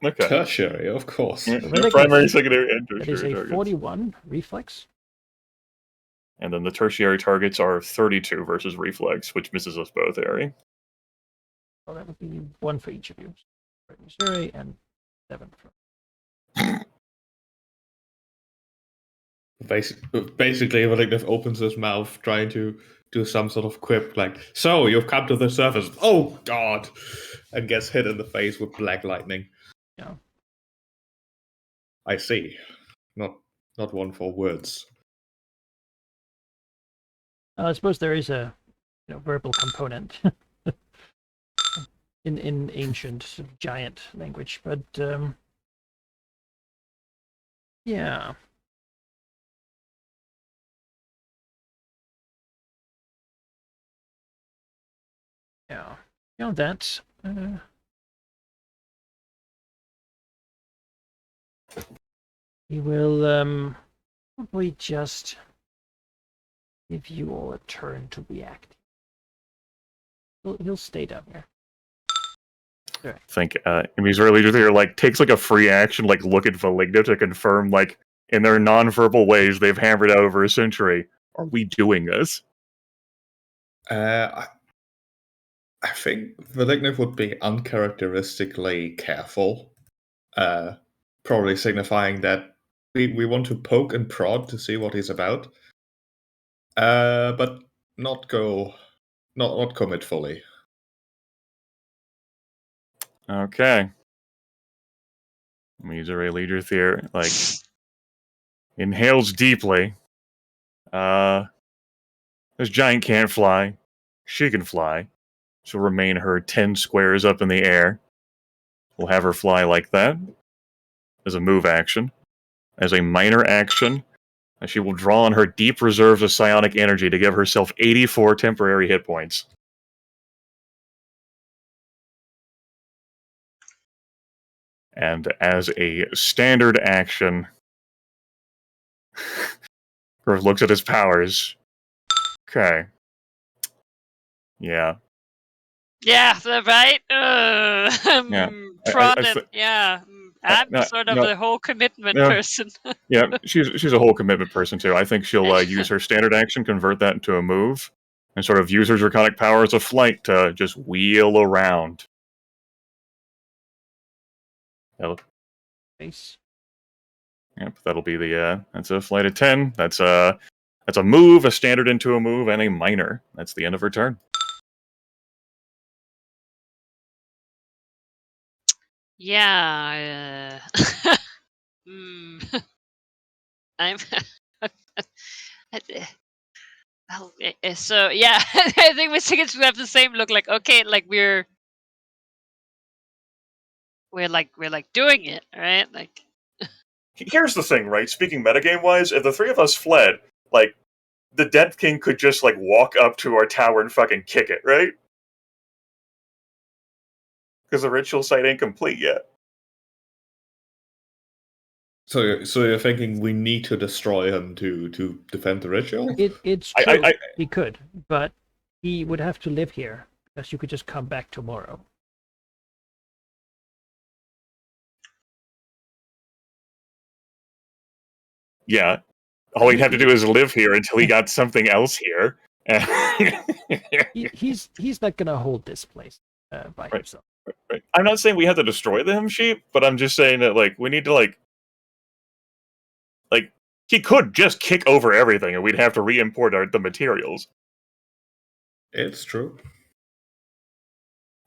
Speaker 3: Okay.
Speaker 4: Tertiary, of course.
Speaker 3: Yeah,
Speaker 2: Velignith,
Speaker 3: primary, secondary, and
Speaker 2: that is
Speaker 3: tertiary
Speaker 2: a
Speaker 3: targets.
Speaker 2: 41 reflex.
Speaker 3: And then the tertiary targets are 32 versus reflex, which misses us both, Ari.
Speaker 2: Well, that would be 1 for each of you. For Emisuri and 7 for.
Speaker 4: Basically, Velignith opens his mouth, trying to do some sort of quip, like, "So you've come to the surface? Oh God!" and gets hit in the face with black lightning.
Speaker 2: Yeah.
Speaker 4: I see. Not one for words.
Speaker 2: I suppose there is a verbal component in ancient sort of giant language, but yeah. Yeah. Beyond that, he will probably just give you all a turn to react. He'll stay down here.
Speaker 3: I think Emmy's early here takes like a free action, like look at Valigna to confirm, like in their non-verbal ways they've hammered out over a century. Are we doing this?
Speaker 4: I think Valigna would be uncharacteristically careful, probably signifying that we want to poke and prod to see what he's about, but not commit fully.
Speaker 3: Okay. Misery leader here, like, inhales deeply. This giant can't fly. She can fly. She'll remain her 10 squares up in the air. We'll have her fly like that as a move action. As a minor action, she will draw on her deep reserves of psionic energy to give herself 84 temporary hit points. And as a standard action, Griff looks at his powers. Okay. Yeah.
Speaker 1: Yeah, right?
Speaker 3: Yeah.
Speaker 1: Prodded, yeah. I'm
Speaker 3: no,
Speaker 1: sort of
Speaker 3: no,
Speaker 1: the whole commitment
Speaker 3: no.
Speaker 1: person.
Speaker 3: Yeah, she's a whole commitment person too. I think she'll use her standard action, convert that into a move, and sort of use her draconic powers of flight to just wheel around.
Speaker 2: Nice.
Speaker 3: Yep, that'll be the that's a flight of 10. That's a move, a standard into a move, and a minor. That's the end of her turn.
Speaker 1: Yeah. I'm. So yeah, I think we tickets have the same look. Like okay, like we're doing it, right? Like.
Speaker 3: Here's the thing, right? Speaking metagame wise, if the three of us fled, like the Dead King could just like walk up to our tower and fucking kick it, right? Because the ritual site ain't complete yet.
Speaker 4: So you're thinking we need to destroy him to defend the ritual?
Speaker 2: It's true. He could, but he would have to live here because you could just come back tomorrow.
Speaker 3: Yeah. All he'd have to do is live here until he got something else here.
Speaker 2: He's not gonna hold this place by himself.
Speaker 3: Right. I'm not saying we have to destroy the hymn sheet, but I'm just saying that like we need to like he could just kick over everything and we'd have to re-import the materials.
Speaker 4: It's true.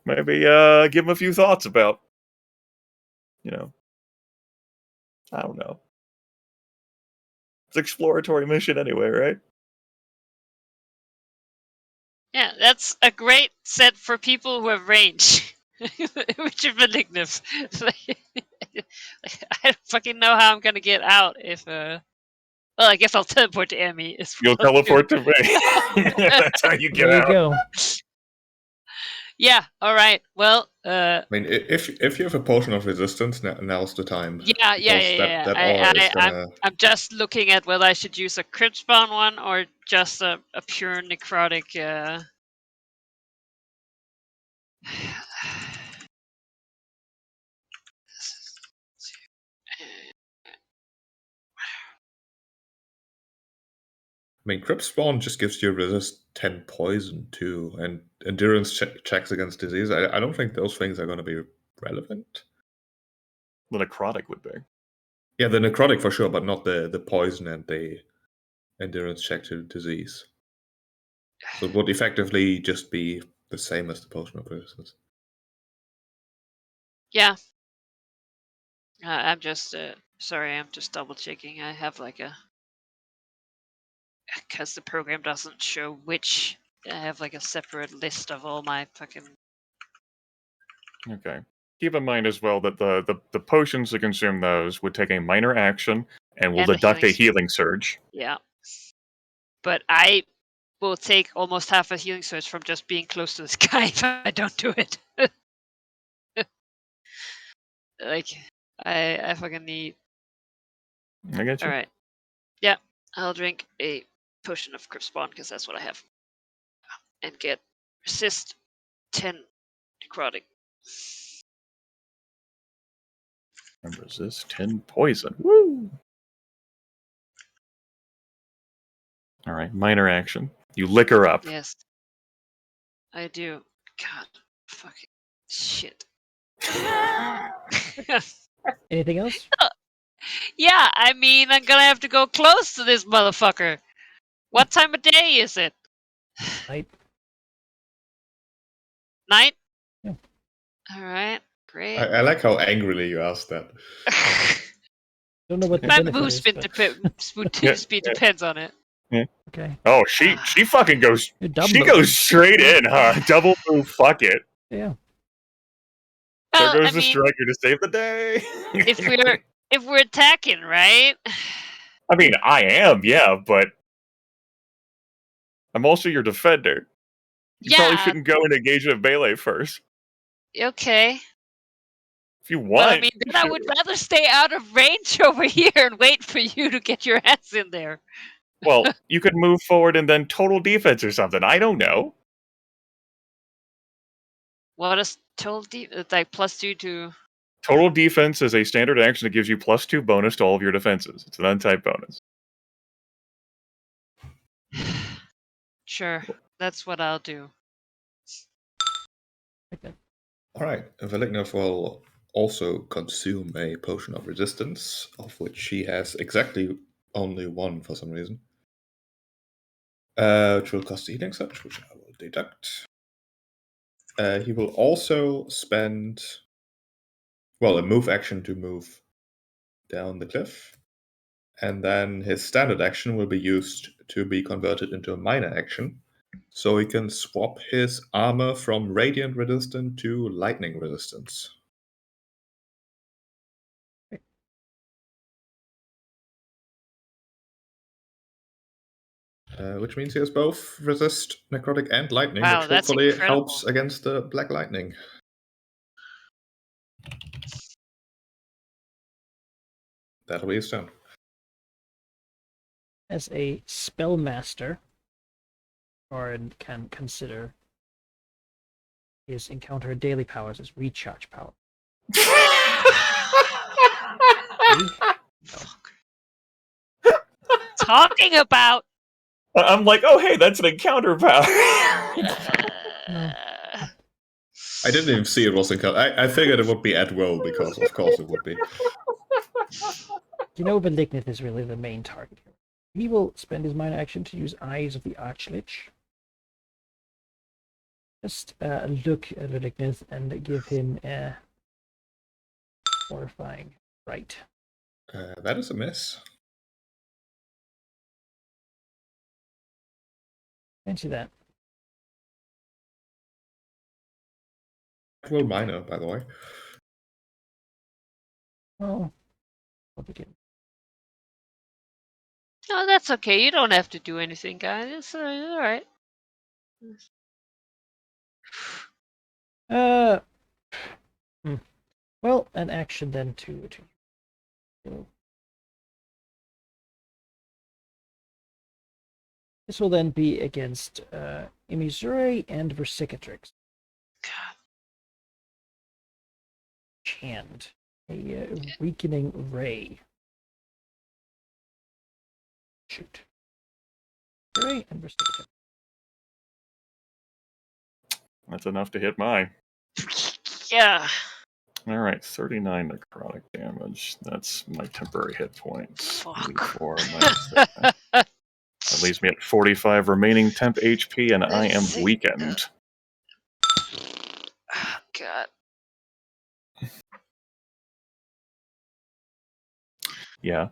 Speaker 3: Maybe give him a few thoughts about, I don't know. It's an exploratory mission anyway, right?
Speaker 1: Yeah, that's a great set for people who have range. Which are malignant. I don't fucking know how I'm gonna get out if well, I guess I'll teleport to Emmy.
Speaker 3: You'll teleport to me. That's how you get out.
Speaker 2: There you go.
Speaker 1: Yeah, alright. Well,
Speaker 4: I mean, if you have a potion of resistance, now's the time.
Speaker 1: Yeah. I'm just looking at whether I should use a crypt spawn one or just a pure necrotic.
Speaker 4: I mean, Crypt Spawn just gives you resist 10 poison too, and endurance checks against disease. I don't think those things are going to be relevant.
Speaker 3: The necrotic would be.
Speaker 4: Yeah, the necrotic for sure, but not the poison and the endurance check to disease. So it would effectively just be the same as the potion of resistance.
Speaker 1: Yeah. I'm just sorry. I'm just double checking. I have like because the program doesn't show which. I have like a separate list of all my fucking.
Speaker 3: Okay. Keep in mind as well that the potions to consume those would take a minor action and will deduct a healing surge.
Speaker 1: Yeah. But I will take almost half a healing surge from just being close to this guy if I don't do it. Like, I fucking need.
Speaker 3: I get you.
Speaker 1: All right. Yeah, I'll drink a potion of Crypt Spawn because that's what I have, and get resist 10 necrotic.
Speaker 3: And resist 10 poison. Woo! All right, minor action. You lick her up.
Speaker 1: Yes, I do. God, fucking shit.
Speaker 2: Anything else?
Speaker 1: Yeah, I mean, I'm gonna have to go close to this motherfucker. What time of day is it?
Speaker 2: Night.
Speaker 1: Night?
Speaker 2: Yeah.
Speaker 1: Alright, great.
Speaker 4: I like how angrily you asked that.
Speaker 2: Don't know what the
Speaker 1: My
Speaker 2: benefit
Speaker 1: move
Speaker 2: is,
Speaker 1: speed,
Speaker 2: but-
Speaker 1: speed depends on it.
Speaker 2: Okay.
Speaker 3: Oh, she fucking goes.
Speaker 2: You're dumb,
Speaker 3: She
Speaker 2: though.
Speaker 3: goes straight in, huh? Double move. Fuck it.
Speaker 2: Yeah.
Speaker 1: Well,
Speaker 3: There goes
Speaker 1: I
Speaker 3: the
Speaker 1: mean,
Speaker 3: striker to save the day.
Speaker 1: if we're attacking, right?
Speaker 3: I mean, I am, yeah, but I'm also your defender. You probably
Speaker 1: Yeah.
Speaker 3: shouldn't go and engage in a melee first.
Speaker 1: Okay.
Speaker 3: If you want,
Speaker 1: Well, I mean,
Speaker 3: you
Speaker 1: then I
Speaker 3: should.
Speaker 1: would rather stay out of range over here and wait for you to get your ass in there.
Speaker 3: Well, you could move forward and then total defense or something. I don't know.
Speaker 1: What is total like +2 to?
Speaker 3: Total defense is a standard action that gives you +2 bonus to all of your defenses. It's an untyped bonus.
Speaker 1: Sure, that's what I'll do.
Speaker 2: Okay.
Speaker 4: All right, Velignov will also consume a potion of resistance, of which she has exactly only one for some reason. Which will cost a healing surge, which I will deduct. He will also spend, well, a move action to move down the cliff. And then his standard action will be used to be converted into a minor action. So he can swap his armor from radiant resistant to lightning resistance. Which means he has both resist necrotic and lightning,
Speaker 1: Wow,
Speaker 4: which
Speaker 1: that's
Speaker 4: hopefully
Speaker 1: incredible.
Speaker 4: helps against the black lightning. That'll be his turn.
Speaker 2: As a spellmaster, Bard can consider his encounter daily powers as recharge power.
Speaker 1: Talking about.
Speaker 3: I'm like, oh, hey, that's an encounter power.
Speaker 4: I didn't even see it was encounter. I figured it would be at will because, of course, it would be.
Speaker 2: You know, Velignith is really the main target here. He will spend his minor action to use Eyes of the Archlich. Just look at Velignith and give him a horrifying fright.
Speaker 4: That is a miss.
Speaker 2: Fancy that.
Speaker 4: Well, minor, by the way.
Speaker 2: Well, we'll begin.
Speaker 1: No, that's okay. You don't have to do anything, guys. It's all right.
Speaker 2: Well, an action then to so this will then be against Imizure and Versicatrix.
Speaker 1: God.
Speaker 2: Chand, a weakening ray. Shoot. Ray and Versicatrix.
Speaker 3: That's enough to hit mine.
Speaker 1: Yeah.
Speaker 3: All right, 39 necrotic damage. That's my temporary hit points.
Speaker 1: Fuck.
Speaker 3: 4 minus that. That leaves me at 45 remaining temp HP, and I am weakened.
Speaker 1: Oh, God.
Speaker 3: Yeah.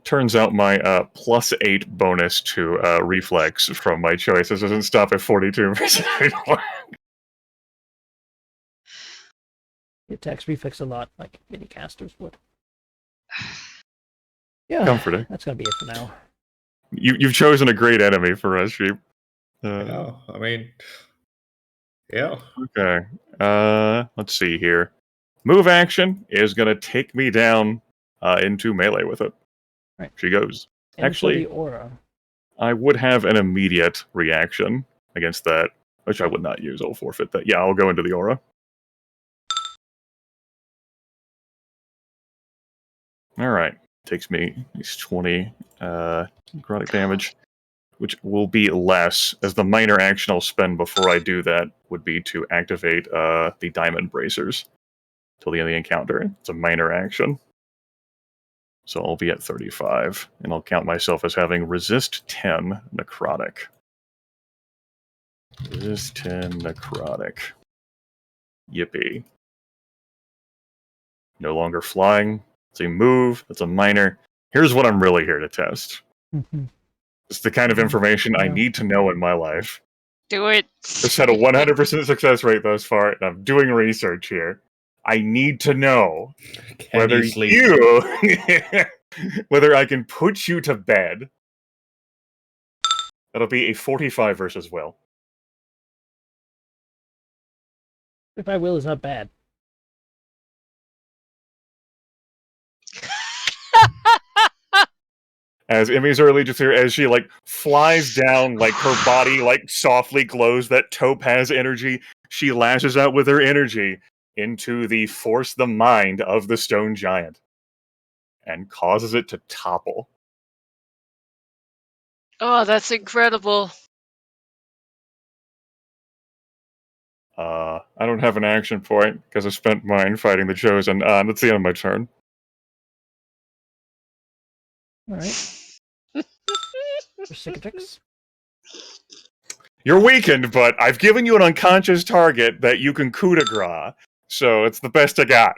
Speaker 3: Turns out my +8 bonus to reflex from my choices doesn't stop at 42% anymore.
Speaker 2: It attacks reflex a lot, like mini casters would. Yeah,
Speaker 3: Comforting.
Speaker 2: that's gonna be it for now.
Speaker 3: You've chosen a great enemy for us, Sheep.
Speaker 4: Yeah, I mean, yeah.
Speaker 3: Okay. Let's see here. Move action is going to take me down into melee with it.
Speaker 2: Right.
Speaker 3: She goes.
Speaker 2: Enter
Speaker 3: Actually,
Speaker 2: the aura.
Speaker 3: I would have an immediate reaction against that, which I would not use. I'll forfeit that. Yeah, I'll go into the aura. All right. Takes me at least 20 necrotic damage, which will be less, as the minor action I'll spend before I do that would be to activate the diamond bracers till the end of the encounter. It's a minor action. So I'll be at 35, and I'll count myself as having resist 10 necrotic. Resist 10 necrotic. Yippee. No longer flying. It's a move. It's a minor. Here's what I'm really here to test. It's the kind of information I need to know in my life.
Speaker 1: Do it.
Speaker 3: It's had a 100% success rate thus far, and I'm doing research here. I need to know whether whether I can put you to bed. That'll be a 45 versus will.
Speaker 2: If I will is not bad.
Speaker 3: As Emmy's early just here, as she like flies down, like her body like softly glows that topaz energy, she lashes out with her energy into the force the mind of the stone giant and causes it to topple.
Speaker 1: Oh, that's incredible.
Speaker 3: I don't have an action point because I spent mine fighting the Chosen. That's the end of my turn.
Speaker 2: All right. Cicatrix.
Speaker 3: You're weakened, but I've given you an unconscious target that you can coup de grace, so it's the best I got.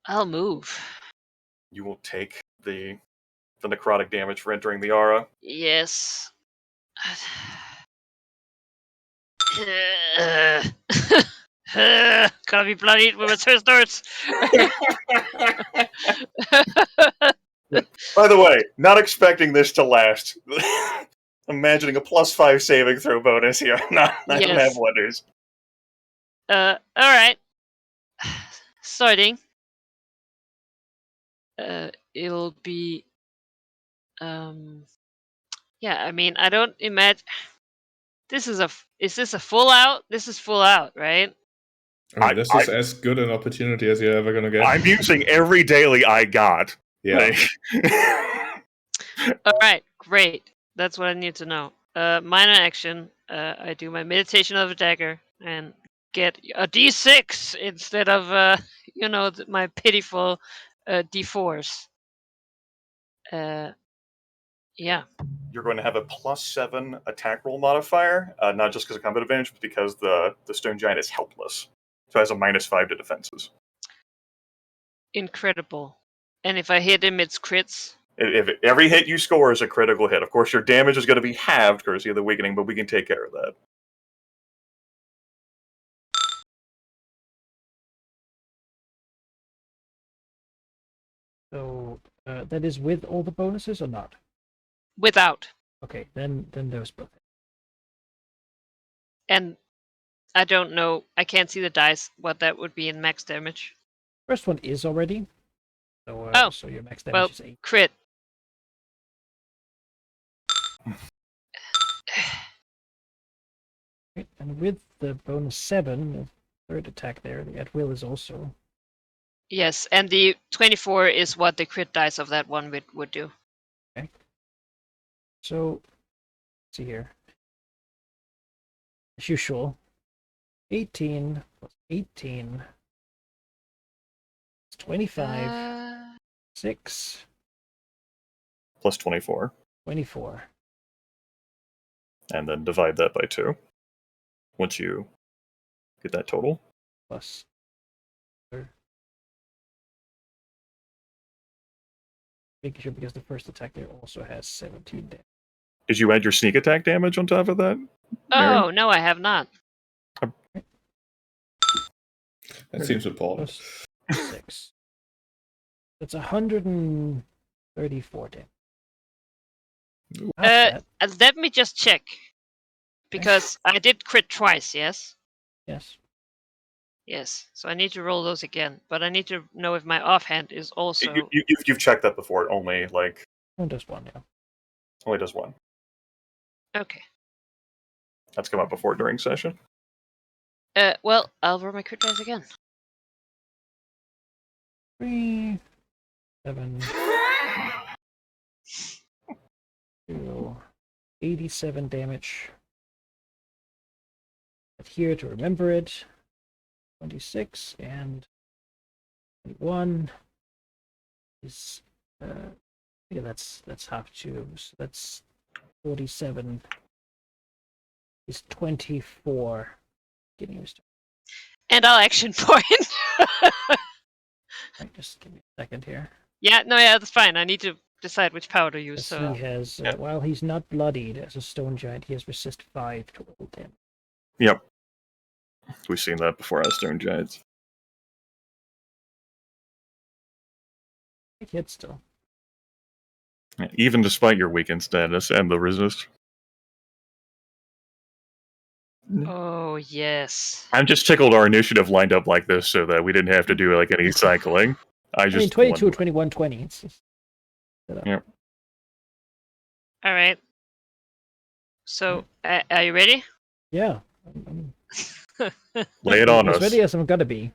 Speaker 1: I'll move.
Speaker 3: You will take the necrotic damage for entering the aura.
Speaker 1: Yes. Gotta be bloodied when my turn starts.
Speaker 3: By the way, not expecting this to last. Imagining a +5 saving throw bonus here. I don't have
Speaker 1: Yes.
Speaker 3: wonders.
Speaker 1: Alright. Starting. It'll be yeah, I mean, I don't imagine is this a full out? This is full out, right?
Speaker 4: I mean, this is as good an opportunity as you're ever gonna get.
Speaker 3: I'm using every daily I got.
Speaker 4: Yeah.
Speaker 1: Alright, great. That's what I need to know. Minor action. I do my meditation of a dagger and get a D6 instead of my pitiful D4s. Yeah.
Speaker 3: You're going to have a +7 attack roll modifier, not just because of combat advantage, but because the stone giant is helpless. So it has a -5 to defenses.
Speaker 1: Incredible. And if I hit him, it's crits.
Speaker 3: If every hit you score is a critical hit, of course your damage is going to be halved courtesy of the weakening, but we can take care of that.
Speaker 2: So that is with all the bonuses or not?
Speaker 1: Without.
Speaker 2: Okay, then those both.
Speaker 1: And I don't know. I can't see the dice. What that would be in max damage.
Speaker 2: First one is already. So so your max damage
Speaker 1: Well,
Speaker 2: is 8.
Speaker 1: crit.
Speaker 2: Right, and with the bonus 7, the third attack there, the at will is also.
Speaker 1: Yes, and the 24 is what the crit dice of that one would do.
Speaker 2: Okay. So, let's see here. As usual, 18 plus 18 is 25, 6,
Speaker 3: Plus 24.
Speaker 2: 24.
Speaker 3: And then divide that by 2. Once you get that total.
Speaker 2: Plus. Making sure because the first attack there also has 17 damage.
Speaker 3: Did you add your sneak attack damage on top of that?
Speaker 1: Oh, no, I have not.
Speaker 4: That seems important.
Speaker 2: Plus 6. It's 134 damage.
Speaker 3: Ooh.
Speaker 2: Not bad.
Speaker 1: Let me just check. Because I did crit twice, yes?
Speaker 2: Yes.
Speaker 1: Yes. So I need to roll those again. But I need to know if my offhand is also...
Speaker 3: You've checked that before. It only
Speaker 2: Just one, yeah.
Speaker 3: only does one.
Speaker 1: Okay.
Speaker 3: That's come up before during session.
Speaker 1: Well, I'll roll my crit dice again.
Speaker 2: 3, 7, 2, 87 damage. Adhere to remember it. 26 and 21 is yeah, that's half two, so that's 47 is 24. Getting used to
Speaker 1: And I'll action point.
Speaker 2: right, just give me a second here.
Speaker 1: Yeah, that's fine. I need to decide which power to use.
Speaker 2: Yes,
Speaker 1: So
Speaker 2: he has while he's not bloodied as a stone giant, he has resist 5 to roll damage.
Speaker 3: Yep. We've seen that before as Stone Giants.
Speaker 2: It hits still.
Speaker 3: Even despite your weakened status and the resist.
Speaker 1: Oh yes.
Speaker 3: I'm just tickled our initiative lined up like this so that we didn't have to do any cycling. I
Speaker 2: mean, 22, 21, 20. It's just
Speaker 3: Yep.
Speaker 1: All right. So, are you ready?
Speaker 2: yeah.
Speaker 3: Lay it on
Speaker 2: As
Speaker 3: us.
Speaker 2: ready as I'm gonna be.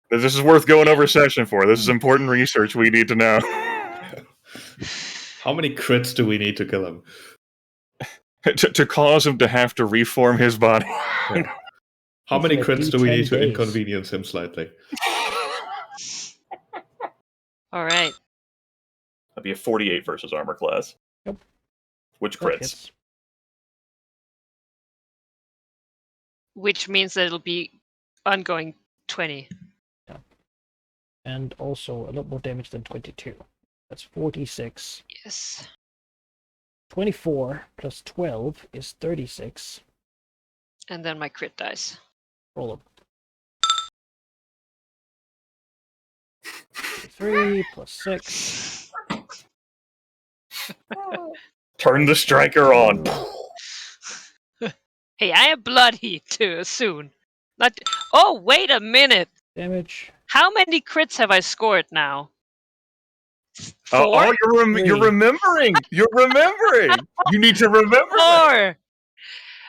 Speaker 3: This is worth going over session for. This is important research we need to know.
Speaker 4: How many crits do we need to kill him?
Speaker 3: to cause him to have to reform his body.
Speaker 4: How many
Speaker 2: like
Speaker 4: crits do we need to
Speaker 2: D10 days.
Speaker 4: inconvenience him slightly?
Speaker 1: All right.
Speaker 3: That'd be a 48 versus armor class.
Speaker 2: Yep.
Speaker 3: Which
Speaker 2: That
Speaker 3: crits?
Speaker 2: hits.
Speaker 1: Which means that it'll be ongoing 20.
Speaker 2: And also a lot more damage than 22. That's 46.
Speaker 1: Yes.
Speaker 2: 24 plus 12 is 36.
Speaker 1: And then my crit dice.
Speaker 2: Roll them. 3 plus 6.
Speaker 3: Turn the striker on.
Speaker 1: Hey, I am bloody too soon. Not. Oh, wait a minute.
Speaker 2: Damage.
Speaker 1: How many crits have I scored now? 4?
Speaker 3: Oh, you're remembering. You're remembering. You need to remember that.
Speaker 1: 4.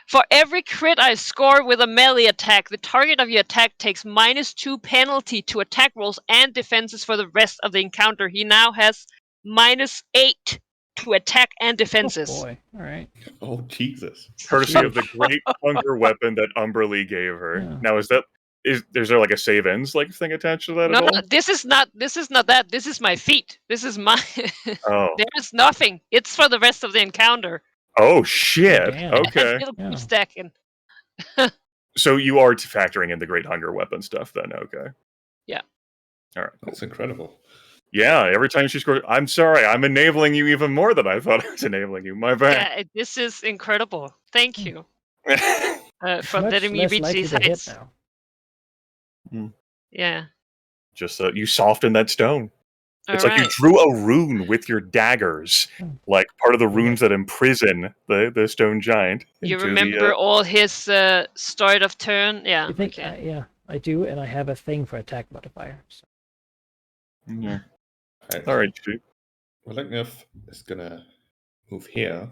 Speaker 1: For every crit I score with a melee attack, the target of your attack takes -2 penalty to attack rolls and defenses for the rest of the encounter. He now has -8 to attack and defenses.
Speaker 2: Oh boy. Alright.
Speaker 4: Oh, Jesus.
Speaker 3: Courtesy of the great hunger weapon that Umberlee gave her.
Speaker 2: Yeah.
Speaker 3: Now, is there like a save ends thing attached to that
Speaker 1: No,
Speaker 3: at all?
Speaker 1: no, this is not that. This is my feat. This is my.
Speaker 3: Oh.
Speaker 1: There is nothing. It's for the rest of the encounter.
Speaker 3: Oh shit.
Speaker 2: Damn.
Speaker 3: Okay.
Speaker 1: It'll
Speaker 2: Yeah.
Speaker 1: keep stacking.
Speaker 3: So you are factoring in the great hunger weapon stuff then, okay.
Speaker 1: Yeah.
Speaker 3: All right.
Speaker 4: That's incredible.
Speaker 3: Yeah, every time she scores, I'm sorry, I'm enabling you even more than I thought I was enabling you. My bad.
Speaker 1: Yeah, this is incredible. Thank you for
Speaker 2: Much
Speaker 1: letting me
Speaker 2: less
Speaker 1: reach
Speaker 2: likely
Speaker 1: these
Speaker 2: to hit
Speaker 1: heights.
Speaker 2: now.
Speaker 1: Yeah.
Speaker 3: Just you softened that stone.
Speaker 1: All
Speaker 3: It's like you
Speaker 1: right.
Speaker 3: drew a rune with your daggers, like part of the runes that imprison the stone giant.
Speaker 1: You
Speaker 3: into
Speaker 1: remember
Speaker 3: the,
Speaker 1: all his start of turn? Yeah.
Speaker 2: I think,
Speaker 1: Okay.
Speaker 2: yeah, I do, and I have a thing for attack modifier. So.
Speaker 3: yeah.
Speaker 4: Right.
Speaker 3: All right, shoot.
Speaker 4: Malignif is gonna move here.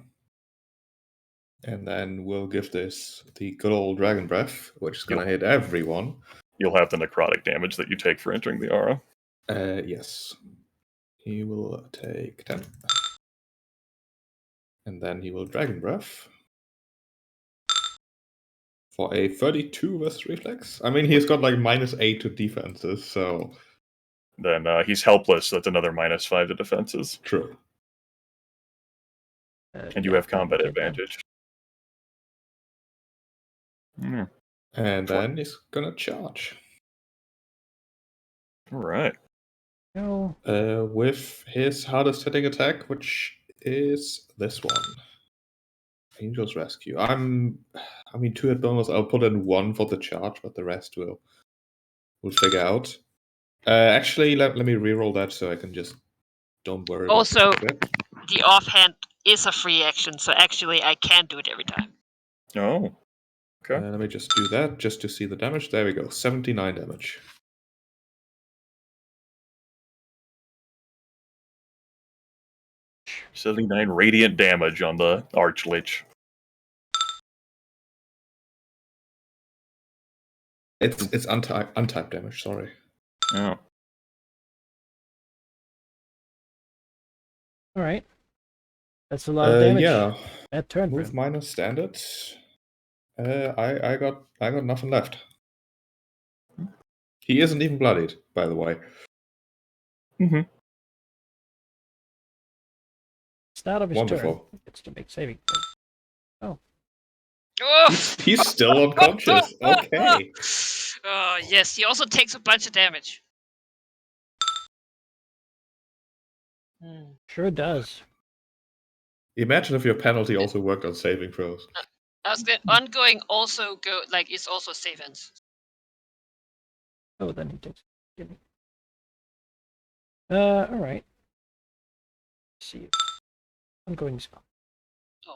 Speaker 4: And then we'll give this the good old Dragon Breath, which is gonna hit everyone.
Speaker 3: You'll have the necrotic damage that you take for entering the aura.
Speaker 4: Yes. He will take 10. And then he will Dragon Breath. For a 32 versus reflex. I mean, he's got like -8 to defenses, so.
Speaker 3: Then he's helpless. So that's another -5 to defenses.
Speaker 4: True.
Speaker 3: And you have combat advantage. Yeah.
Speaker 4: And then he's gonna charge.
Speaker 3: All right.
Speaker 2: No.
Speaker 4: With his hardest hitting attack, which is this one. Angel's Rescue. 2 hit bonus. I'll put in 1 for the charge, but the rest we'll figure out. Actually, let me reroll that so I can just don't worry about
Speaker 1: Also,
Speaker 4: it.
Speaker 1: the offhand is a free action, so actually I can do it every time.
Speaker 3: Oh. Okay.
Speaker 4: Let me just do that just to see the damage. There we go. 79 damage.
Speaker 3: $79 radiant damage on the Archlich.
Speaker 4: It's untyped damage, sorry.
Speaker 3: Yeah.
Speaker 2: All right. That's a lot of damage.
Speaker 4: Yeah.
Speaker 2: Bad turn for
Speaker 4: Move
Speaker 2: him.
Speaker 4: minus standards. I got nothing left. He isn't even bloodied, by the way.
Speaker 3: Mm-hmm.
Speaker 2: Start of his
Speaker 4: Wonderful.
Speaker 2: turn. Gets to make saving.
Speaker 1: Oh!
Speaker 4: He's still unconscious. Okay.
Speaker 1: Oh, yes, he also takes a bunch of damage.
Speaker 2: Sure does.
Speaker 4: Imagine if your penalty also worked on saving throws.
Speaker 1: I was going ongoing also go like it's also save ends.
Speaker 2: Oh, then he takes. All right. Let's see. I'm going spell.
Speaker 1: Oh,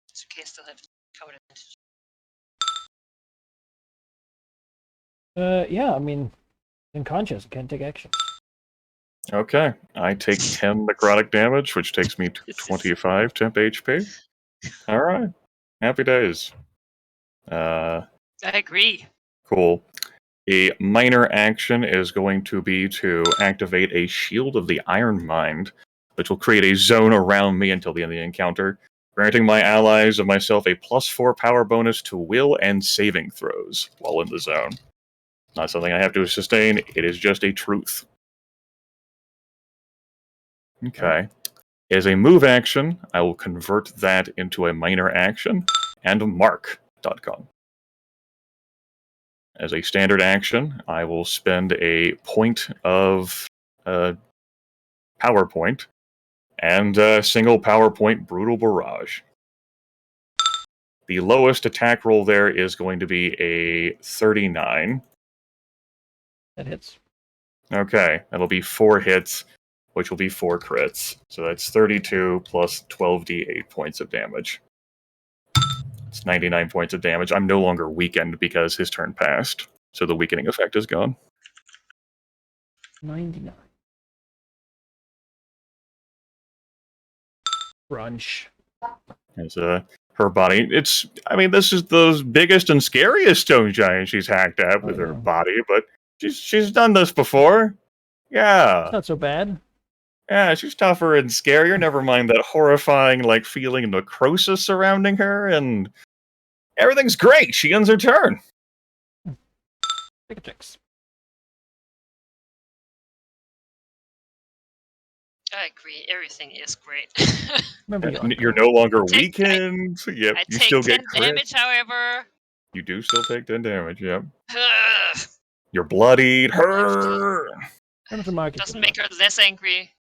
Speaker 1: it's okay. Still have covered advantage.
Speaker 2: Yeah. I mean, unconscious, can't take action.
Speaker 3: Okay. I take 10 necrotic damage, which takes me to 25 temp HP. Alright. Happy days.
Speaker 1: I agree.
Speaker 3: Cool. A minor action is going to be to activate a Shield of the Iron Mind, which will create a zone around me until the end of the encounter, granting my allies and myself a +4 power bonus to will and saving throws while in the zone. Not something I have to sustain, it is just a truth. Okay. As a move action, I will convert that into a minor action and mark.com. As a standard action, I will spend a point of power point and a single power point Brutal Barrage. The lowest attack roll there is going to be a 39.
Speaker 2: That hits.
Speaker 3: Okay, that'll be 4 hits, which will be 4 crits. So that's 32 plus 12d8 points of damage. It's 99 points of damage. I'm no longer weakened because his turn passed, so the weakening effect is gone.
Speaker 2: 99. Brunch.
Speaker 3: As her body, this is the biggest and scariest stone giant she's hacked at with her body, but she's done this before. Yeah.
Speaker 2: It's not so bad.
Speaker 3: Yeah, she's tougher and scarier. Never mind that horrifying, feeling of necrosis surrounding her, and everything's great. She ends her turn.
Speaker 2: Take a checks.
Speaker 1: I agree. Everything is great.
Speaker 2: Remember,
Speaker 3: You're no longer weakened. Yep,
Speaker 1: I
Speaker 3: you
Speaker 1: take
Speaker 3: still
Speaker 1: 10
Speaker 3: get crit.
Speaker 1: damage, however.
Speaker 3: You do still take 10 damage. Yep. You're bloodied. Her.
Speaker 2: Remember to mark it.
Speaker 1: Doesn't make her less angry.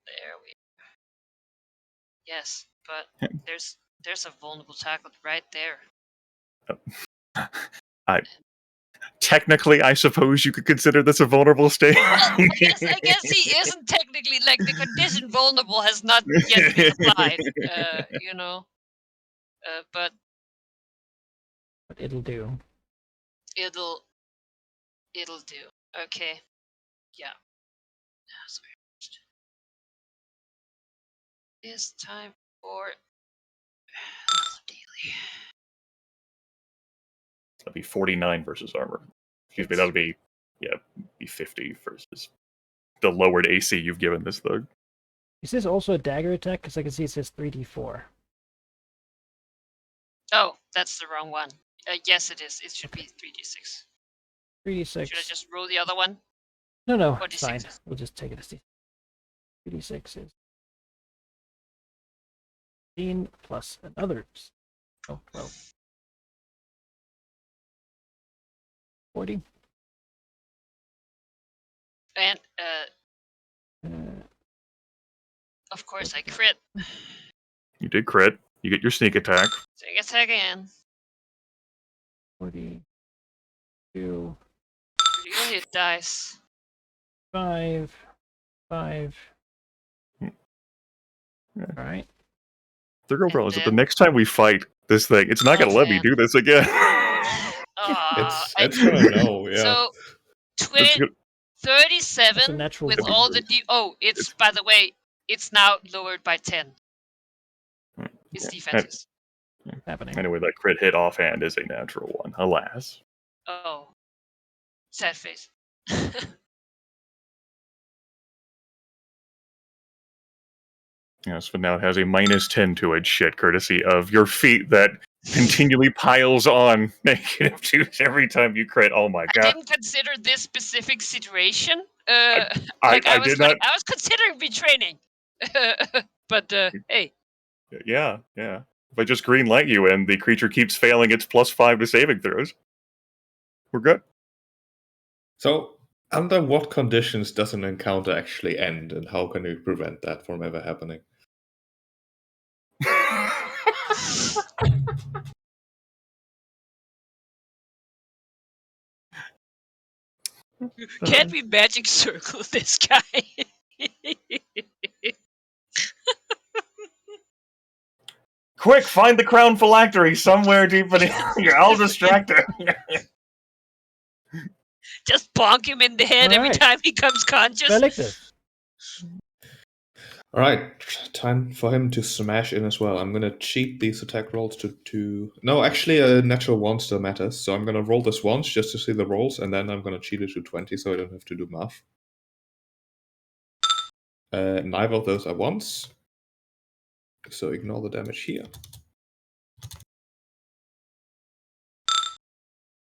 Speaker 1: There we. Yes, but there's a vulnerable target right there.
Speaker 3: Technically, I suppose you could consider this a vulnerable state.
Speaker 1: Well, I guess he isn't technically the condition vulnerable has not yet been applied. But
Speaker 2: it'll do.
Speaker 1: It'll do. Okay. Yeah. Sorry. It's time for daily.
Speaker 3: That'd be 49 versus armor. Excuse me, that would be 50 versus the lowered AC you've given this thug.
Speaker 2: Is this also a dagger attack? Because I can see it says 3d4.
Speaker 1: Oh, that's the wrong one. Yes, it is. It should be 3d6.
Speaker 2: 3d6.
Speaker 1: Should I just roll the other one?
Speaker 2: No,
Speaker 1: What
Speaker 2: it's fine.
Speaker 1: D6 is?
Speaker 2: We'll just take it as 3d6 is 15 plus another. 12. 40.
Speaker 1: And of course I crit.
Speaker 3: You did crit. You get your sneak attack.
Speaker 1: Sneak attack again.
Speaker 2: 42,
Speaker 1: You hit dice.
Speaker 2: 5, 5.
Speaker 3: Yeah.
Speaker 2: Alright.
Speaker 3: The real problem is that the
Speaker 1: then-
Speaker 3: next time we fight this thing, it's not going to let me
Speaker 1: man.
Speaker 3: do this again.
Speaker 4: It's gonna know, yeah.
Speaker 1: So,
Speaker 3: It's good.
Speaker 1: 37
Speaker 2: That's a natural
Speaker 1: with
Speaker 2: one.
Speaker 1: all the it's by the way, it's now lowered by 10. Its
Speaker 3: Yeah.
Speaker 1: defenses.
Speaker 2: Happening.
Speaker 3: Anyway, that crit hit offhand is a natural one, alas.
Speaker 1: Oh. Sad face.
Speaker 3: Yes, but now it has a -10 to its shit, courtesy of your feat that continually piles on negative 2s every time you crit. Oh my
Speaker 1: I
Speaker 3: god.
Speaker 1: didn't consider this specific situation.
Speaker 3: I
Speaker 1: I was
Speaker 3: did not.
Speaker 1: I was considering retraining. But hey,
Speaker 3: Yeah. If I just green light you and the creature keeps failing its +5 to saving throws, we're good.
Speaker 4: So, under what conditions does an encounter actually end, and how can we prevent that from ever happening?
Speaker 1: can't we magic circle this guy?
Speaker 3: Quick, find the crown phylactery somewhere deep in here. I'll distract her.
Speaker 1: Just bonk him in the head every
Speaker 2: Alright.
Speaker 1: time he comes conscious.
Speaker 2: Velictus.
Speaker 4: Alright, time for him to smash in as well. I'm gonna cheat these attack rolls to... No, actually a natural 1 still matters, so I'm gonna roll this once just to see the rolls, and then I'm gonna cheat it to 20 so I don't have to do math. Neither of those are ones, so ignore the damage here.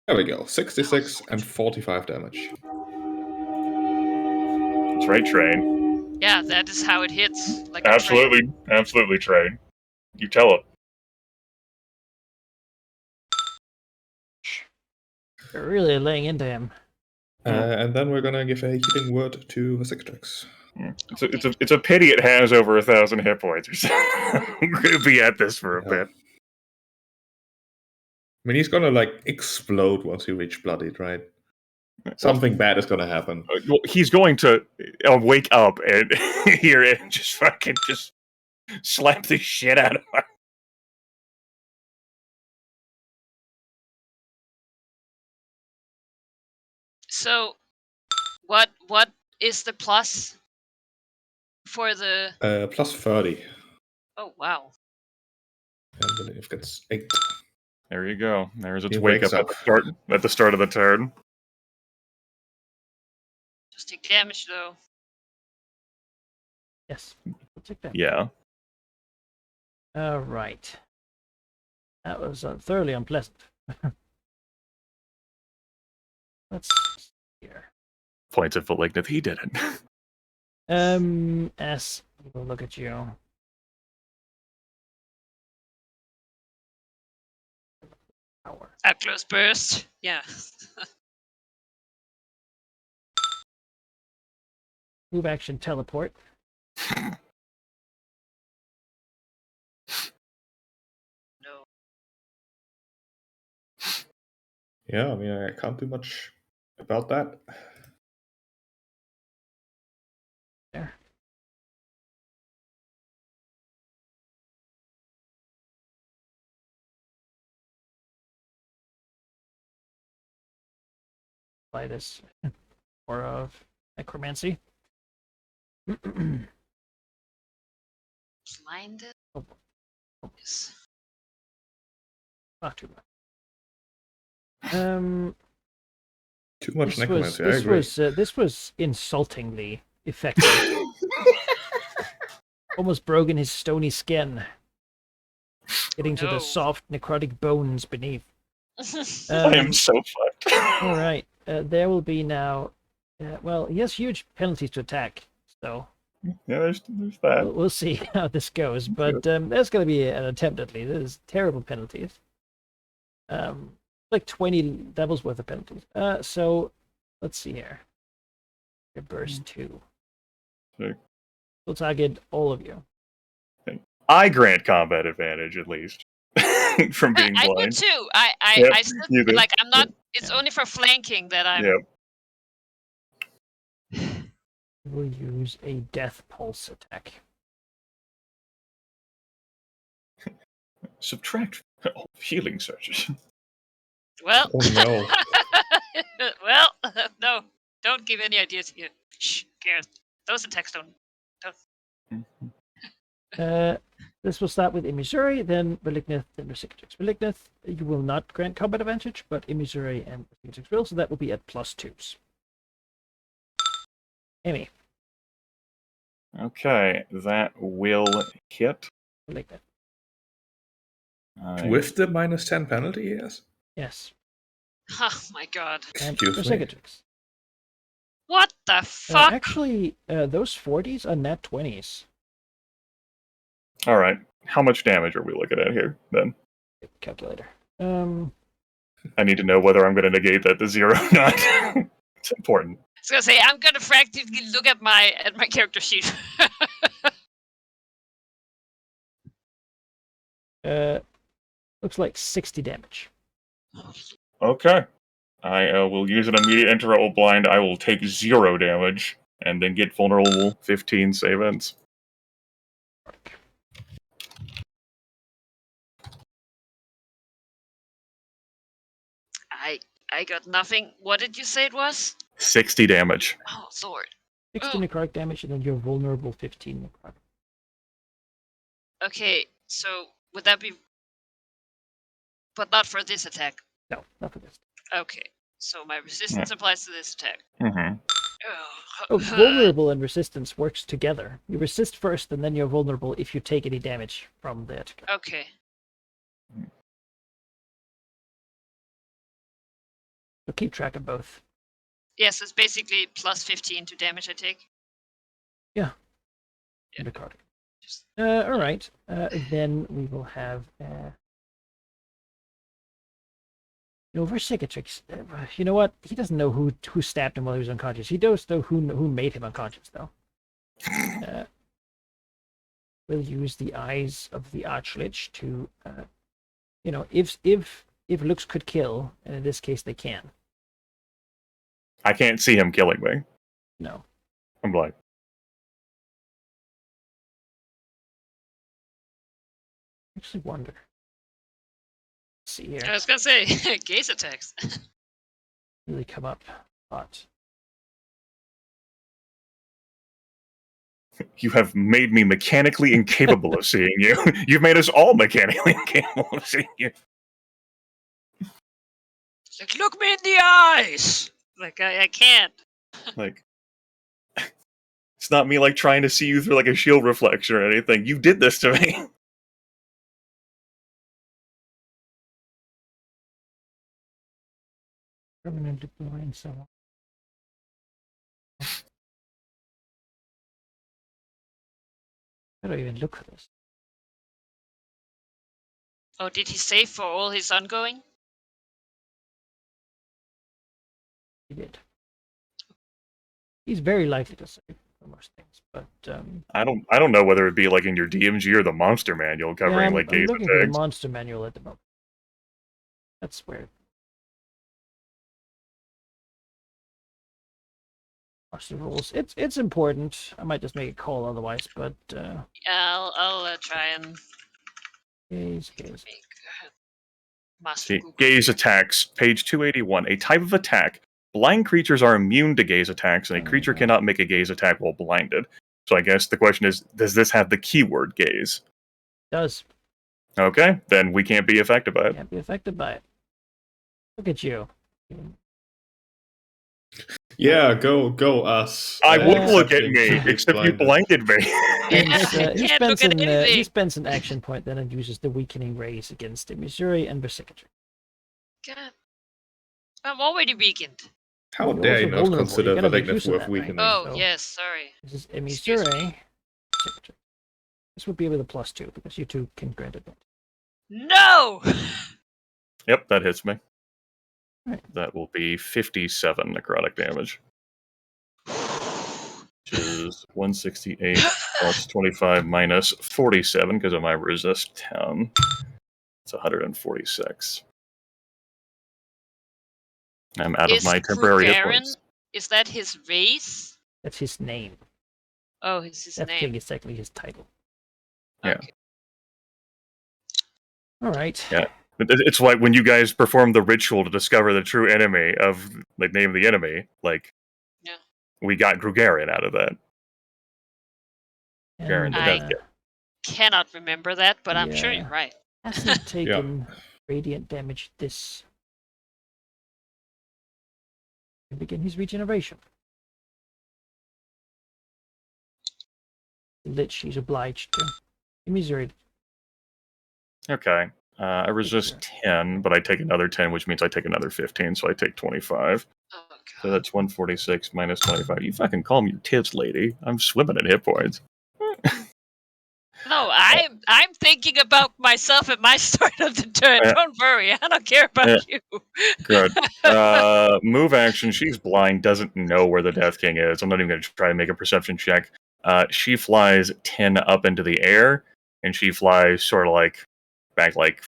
Speaker 4: There we go, 66 and 45 damage.
Speaker 3: That's right, Train.
Speaker 1: Yeah, that is how it hits. Like a train.
Speaker 3: Absolutely, Train. You tell it.
Speaker 2: You're really laying into him.
Speaker 4: And then we're gonna give a healing word to Cicatrix.
Speaker 3: It's a pity it has over 1,000 hit points or so. I'm gonna be at this for a bit.
Speaker 4: I mean, he's gonna like explode once you reach bloodied, right? Something bad is gonna happen.
Speaker 3: Well, he's going to wake up and hear it and just fucking just slap the shit out of her.
Speaker 1: So, what is the plus for the?
Speaker 4: Plus 30.
Speaker 1: Oh wow!
Speaker 4: I believe that's 8.
Speaker 3: There you go. There's its
Speaker 4: He
Speaker 3: wake
Speaker 4: wakes
Speaker 3: up at the start of the turn.
Speaker 1: Just take damage though.
Speaker 2: Yes. We'll take that.
Speaker 3: Yeah.
Speaker 2: Alright. That was thoroughly unpleasant. Let's see here.
Speaker 3: Points at Malignant. He didn't.
Speaker 2: S. We'll look at you. Power.
Speaker 1: At close burst. Yeah.
Speaker 2: Move action teleport.
Speaker 1: No.
Speaker 4: Yeah, I mean, I can't do much about that.
Speaker 2: There. Apply this or of necromancy.
Speaker 1: Blinded.
Speaker 2: Oh.
Speaker 1: Yes.
Speaker 2: Not too much.
Speaker 4: Too much necromancy, I
Speaker 2: This
Speaker 4: agree.
Speaker 2: this was insultingly effective. Almost broken his stony skin, getting to
Speaker 1: no.
Speaker 2: the soft necrotic bones beneath.
Speaker 3: I am so fucked.
Speaker 2: All right, there will be now. Well, he has huge penalties to attack, so
Speaker 3: Yeah, there's that.
Speaker 2: we'll see how this goes. But there's going to be an attempt at least. There's terrible penalties. Like 20 levels worth of penalties. So let's see here. Your burst 2.
Speaker 3: Okay.
Speaker 2: We'll target all of you.
Speaker 3: I grant combat advantage at least. from being
Speaker 1: I do
Speaker 3: blind.
Speaker 1: too.
Speaker 3: Yep,
Speaker 1: I still
Speaker 3: you do.
Speaker 1: like. I'm not. It's
Speaker 2: Yeah.
Speaker 1: only for flanking that I'm.
Speaker 3: Yep.
Speaker 2: We'll use a death pulse attack.
Speaker 3: Subtract healing searches.
Speaker 1: Well.
Speaker 4: Oh no.
Speaker 1: Well, no. Don't give any ideas here. Shh, Gareth. Those attacks don't.
Speaker 2: This will start with Imisuri, then Malignith, then Resicatrix. Malignith, you will not grant combat advantage, but Imisuri and Resicatrix will, so that will be at +2s. Amy,
Speaker 3: Okay, that will hit.
Speaker 2: Malignith.
Speaker 4: With the -10 penalty, yes.
Speaker 2: Yes.
Speaker 1: Oh my god.
Speaker 2: And
Speaker 4: Excuse me.
Speaker 2: Resicatrix.
Speaker 1: What the fuck?
Speaker 2: Actually, those 40s are nat 20s.
Speaker 3: All right. How much damage are we looking at here, then?
Speaker 2: Calculator.
Speaker 3: I need to know whether I'm going to negate that to 0 or not. It's important.
Speaker 1: I was gonna say I'm gonna practically look at my character sheet.
Speaker 2: Looks like 60 damage.
Speaker 3: Okay. I will use an immediate interrupt blind. I will take 0 damage, and then get vulnerable 15 save ends.
Speaker 1: I got nothing. What did you say it was?
Speaker 3: 60 damage.
Speaker 1: Oh Lord.
Speaker 2: 60
Speaker 1: Oh.
Speaker 2: necrotic damage, and then you're vulnerable 15 necrotic.
Speaker 1: Okay, so would that be? But not for this attack.
Speaker 2: No, not for this.
Speaker 1: Okay, so my resistance applies to this attack.
Speaker 3: Mm-hmm.
Speaker 2: Oh, vulnerable and resistance works together. You resist first, and then you're vulnerable if you take any damage from the attack.
Speaker 1: Okay.
Speaker 2: So keep track of both.
Speaker 1: Yes, it's basically plus 15 to damage I take.
Speaker 2: Yeah.
Speaker 1: Yeah.
Speaker 2: Necrotic. All right. Then we will have. Resicatrix. You know what? He doesn't know who stabbed him while he was unconscious. He does know who made him unconscious, though. We'll use the eyes of the Archlich to, if looks could kill, and in this case they can.
Speaker 3: I can't see him killing me.
Speaker 2: No.
Speaker 3: I'm blind.
Speaker 2: I actually wonder. Let's see here.
Speaker 1: I was gonna say gaze attacks.
Speaker 2: Really come up hot.
Speaker 3: You have made me mechanically incapable of seeing you. You've made us all mechanically incapable of seeing you.
Speaker 1: Like, look me in the eyes. Like I can't.
Speaker 3: Like, it's not me like trying to see you through like a shield reflection or anything. You did this to me.
Speaker 2: Permanent blind someone. How do I even look for this?
Speaker 1: Oh, did he save for all his ongoing?
Speaker 2: He did. He's very likely to save for most things, but
Speaker 3: I don't know whether it'd be like in your DMG or the monster manual covering
Speaker 2: I'm
Speaker 3: like gaze
Speaker 2: looking for the
Speaker 3: attacks.
Speaker 2: monster manual at the moment. That's where. Watch the rules. It's important. I might just make a call otherwise, but
Speaker 1: Yeah, I'll try and
Speaker 2: gaze.
Speaker 1: make master
Speaker 3: See,
Speaker 1: Google.
Speaker 3: gaze attacks, page 281. A type of attack. Blind creatures are immune to gaze attacks, and a creature cannot make a gaze attack while blinded. So I guess the question is, does this have the keyword gaze?
Speaker 2: Does
Speaker 3: Okay, then we can't be affected by it.
Speaker 2: can't be affected by it. Look at you.
Speaker 4: Yeah, go us.
Speaker 3: I would look at
Speaker 4: accepting
Speaker 3: me,
Speaker 4: being
Speaker 3: except you blinded me.
Speaker 2: He
Speaker 1: Can't look at anything.
Speaker 2: he spends an action point then and uses the weakening rays against the Missouri and Resicatrix.
Speaker 1: God. I'm already weakened.
Speaker 4: How
Speaker 2: You're
Speaker 4: dare
Speaker 2: also
Speaker 4: you not
Speaker 2: vulnerable.
Speaker 4: consider
Speaker 2: You gotta make
Speaker 4: Malignant
Speaker 2: use of
Speaker 4: worth
Speaker 2: that, right?
Speaker 4: weakening?
Speaker 1: Oh,
Speaker 2: so-
Speaker 1: yes, sorry.
Speaker 2: This is
Speaker 1: Excuse
Speaker 2: Missouri. This would be with a +2 because you two can grant it.
Speaker 1: No!
Speaker 3: Yep, that hits me.
Speaker 2: Right.
Speaker 3: That will be 57 necrotic damage. Which is 168 plus 25 minus 47 because of my resist 10. It's 146. I'm out of
Speaker 1: Is
Speaker 3: my temporary hit
Speaker 1: Krugerin,
Speaker 3: points.
Speaker 1: is that his race?
Speaker 2: That's his name.
Speaker 1: Oh, it's his
Speaker 2: Death
Speaker 1: name.
Speaker 2: King is technically his title.
Speaker 3: Yeah.
Speaker 1: Okay.
Speaker 2: All right.
Speaker 3: Yeah. It's like when you guys perform the ritual to discover the true enemy of, like, name of the enemy, like,
Speaker 1: Yeah.
Speaker 3: we got Krugerin out of that. Garen the
Speaker 2: And,
Speaker 3: Death King.
Speaker 1: Cannot remember that, but I'm sure
Speaker 2: Yeah.
Speaker 1: you're right.
Speaker 2: has he taken radiant damage this? And begin his regeneration. Lich is obliged to. Immiserated.
Speaker 3: Okay. I resist 10, but I take another 10, which means I take another 15, so I take 25.
Speaker 1: Oh
Speaker 3: So
Speaker 1: god.
Speaker 3: that's 146 minus 25. You fucking calm your tits, lady. I'm swimming in hit points.
Speaker 1: No, I'm thinking about myself at my start of the turn.
Speaker 3: Yeah.
Speaker 1: Don't worry, I don't care about you.
Speaker 3: Good. Move action. She's blind, doesn't know where the Death King is. I'm not even going to try to make a perception check. She flies 10 up into the air, and she flies sort of like back like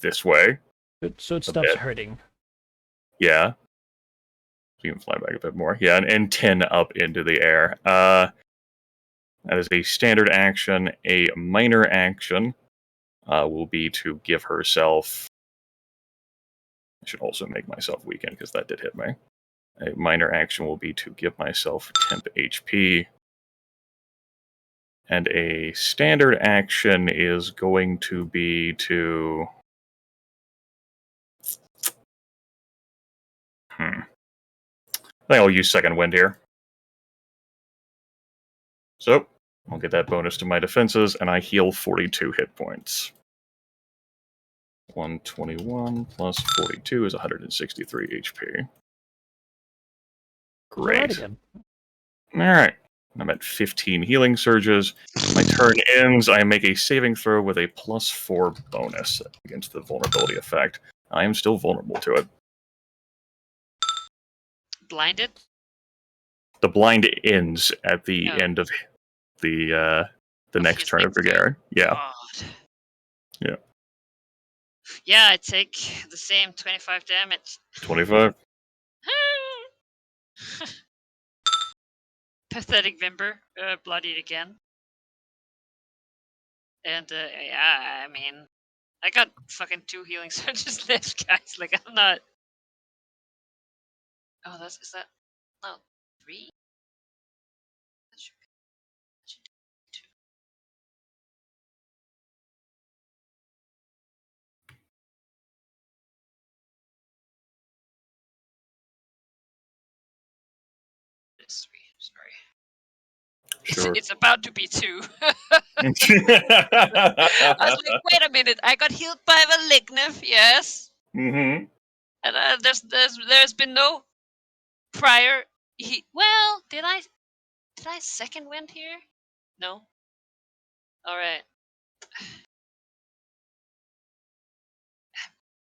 Speaker 3: this way.
Speaker 2: Good, so it
Speaker 3: A
Speaker 2: stops
Speaker 3: bit.
Speaker 2: hurting.
Speaker 3: Yeah. So you can fly back a bit more. Yeah, and 10 up into the air. That is a standard action. A minor action will be to give herself... I should also make myself weaken, because that did hit me. A minor action will be to give myself temp HP. And a standard action is going to be to... I think I'll use Second Wind here. So, I'll get that bonus to my defenses, and I heal 42 hit points. 121 plus 42 is 163 HP.
Speaker 2: Alright
Speaker 3: Great.
Speaker 2: again.
Speaker 3: Alright. I'm at 15 healing surges. My turn ends. I make a saving throw with a +4 bonus against the vulnerability effect. I am still vulnerable to it.
Speaker 1: Blinded?
Speaker 3: The blind ends at the
Speaker 1: Oh.
Speaker 3: end of the next
Speaker 1: his
Speaker 3: turn of
Speaker 1: next turn?
Speaker 3: Krugerin. Yeah.
Speaker 1: God.
Speaker 3: Yeah.
Speaker 1: Yeah, I take the same 25 damage.
Speaker 3: 25.
Speaker 1: Pathetic Vimber, bloodied again. And, yeah, I mean, I got fucking 2 healing surges left, guys. Like, I'm not... Oh, is that... No, 3? That should be 2. It's 3, sorry.
Speaker 3: Sure.
Speaker 1: It's about to be 2. I was like, wait a minute, I got healed by Malignif, yes.
Speaker 3: Mm-hmm.
Speaker 1: And there's been no prior... Well, did I second wind here? No. Alright.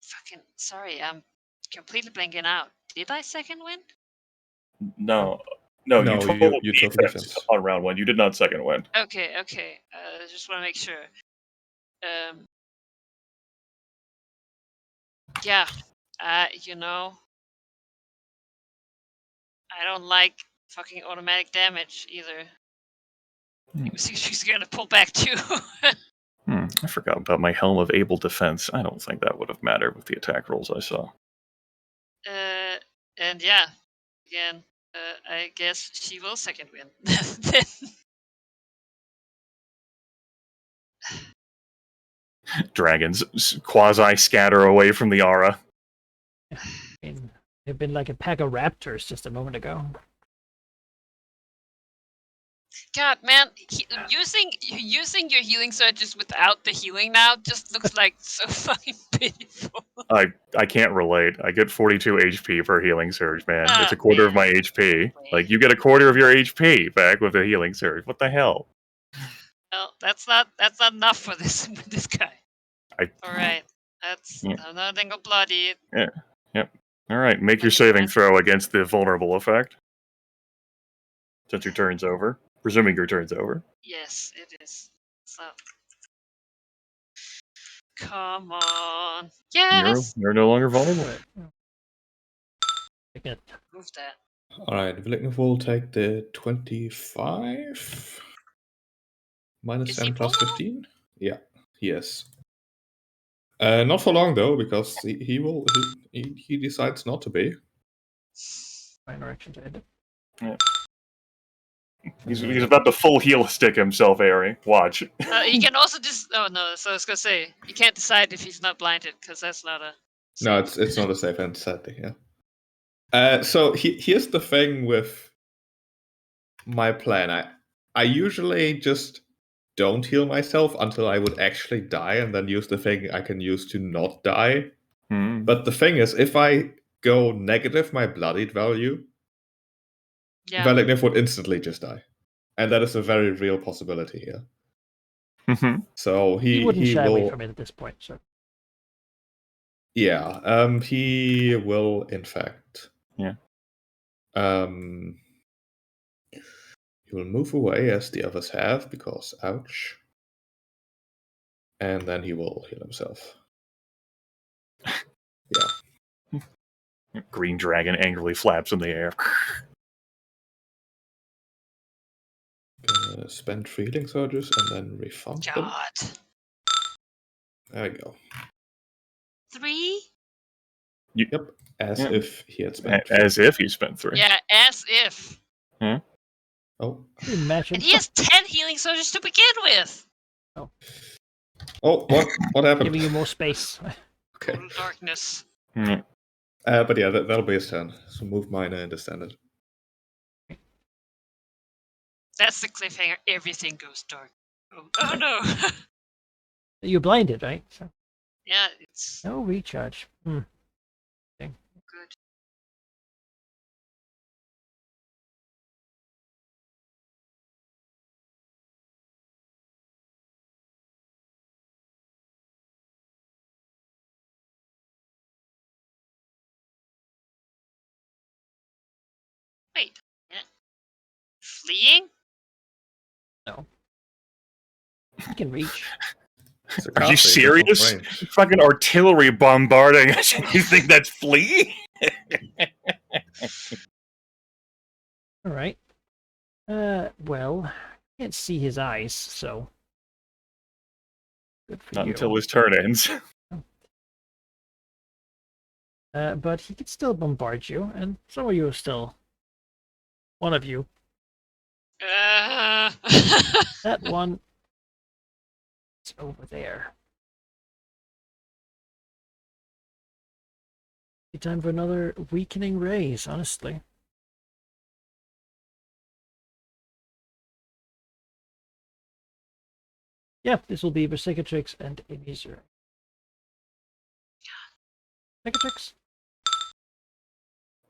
Speaker 1: Fucking sorry, I'm completely blanking out. Did I second wind?
Speaker 3: No,
Speaker 4: No,
Speaker 3: you took
Speaker 4: you took
Speaker 3: defense
Speaker 4: defense.
Speaker 3: on round 1. You did not second wind.
Speaker 1: Okay. Just want to make sure. Yeah. You know, I don't like fucking automatic damage either. She's gonna pull back too.
Speaker 3: I forgot about my Helm of Able Defense. I don't think that would have mattered with the attack rolls I saw.
Speaker 1: And yeah, again, I guess she will second win.
Speaker 3: Dragons quasi-scatter away from the aura.
Speaker 2: I mean, they've been like a pack of raptors just a moment ago.
Speaker 1: God, man, using your healing surges without the healing now just looks like so fucking pitiful.
Speaker 3: I can't relate. I get 42 HP per healing surge, man.
Speaker 1: Ah,
Speaker 3: It's a quarter of my
Speaker 1: man.
Speaker 3: HP. Like, you get a quarter of your HP back with a healing surge. What the hell?
Speaker 1: Well, that's not enough for this guy. All right,
Speaker 3: Yeah.
Speaker 1: another thing of bloody.
Speaker 3: Yep. All right, make your
Speaker 1: Okay,
Speaker 3: saving
Speaker 1: fine.
Speaker 3: throw against the vulnerable effect. Since your turn's over. Presuming your turn's over.
Speaker 1: Yes, it is. So Come on. Yes!
Speaker 3: You're no longer vulnerable.
Speaker 2: Right. Again.
Speaker 1: Move that.
Speaker 4: Alright, Vlignov will take the 25. Minus
Speaker 1: Is
Speaker 4: 10
Speaker 1: he
Speaker 4: plus
Speaker 1: vulnerable?
Speaker 4: 15? Yeah, he is. Not for long though, because he decides not to be.
Speaker 2: Minor action to end it.
Speaker 3: He's about to full heel stick himself, Ari. Watch.
Speaker 1: He can also just. Oh no! So I was gonna say you can't decide if he's not blinded because that's not a.
Speaker 4: No, it's not a safe end, sadly, yeah. So here's the thing with my plan. I usually just don't heal myself until I would actually die, and then use the thing I can use to not die.
Speaker 3: Hmm.
Speaker 4: But the thing is, if I go negative my bloodied value,
Speaker 1: Yeah.
Speaker 4: Valignif would instantly just die. And that is a very real possibility here. So
Speaker 2: He wouldn't shy away
Speaker 4: will,
Speaker 2: from it at this point, so.
Speaker 4: yeah, he will in fact.
Speaker 3: Yeah.
Speaker 4: He will move away as the others have, because ouch. And then he will heal himself. Yeah.
Speaker 3: Green dragon angrily flaps in the air.
Speaker 4: Gonna spend 3 healing surges and then refund them.
Speaker 1: God.
Speaker 4: There we go.
Speaker 1: 3?
Speaker 4: Yep. As
Speaker 3: Yeah.
Speaker 4: if he had spent.
Speaker 3: As if he spent 3.
Speaker 1: Yeah, as if.
Speaker 4: Oh.
Speaker 2: Imagine.
Speaker 1: And he has 10 healing surges to begin with.
Speaker 4: Oh, what happened?
Speaker 2: Giving you more space.
Speaker 4: Okay.
Speaker 1: Total darkness.
Speaker 4: But yeah, that'll be his turn. So move minor into standard.
Speaker 1: That's the cliffhanger. Everything goes dark. Oh no.
Speaker 2: You're blinded, right? So,
Speaker 1: Yeah, it's
Speaker 2: no recharge. Hmm.
Speaker 1: good. Wait. Yeah. Fleeing?
Speaker 2: He can reach.
Speaker 4: It's a
Speaker 3: Are you
Speaker 4: caster, he doesn't
Speaker 3: serious?
Speaker 4: range.
Speaker 3: Fucking artillery bombarding. You think that's flee?
Speaker 2: All right. Well, can't see his eyes, so. Good for
Speaker 3: Not
Speaker 2: you.
Speaker 3: until his turn ends.
Speaker 2: But he could still bombard you, and some of you are still. One of you. That one. It's over there. Be time for another weakening raise, honestly. Yeah, this will be Berserkatrix and Emizure. Berserkatrix?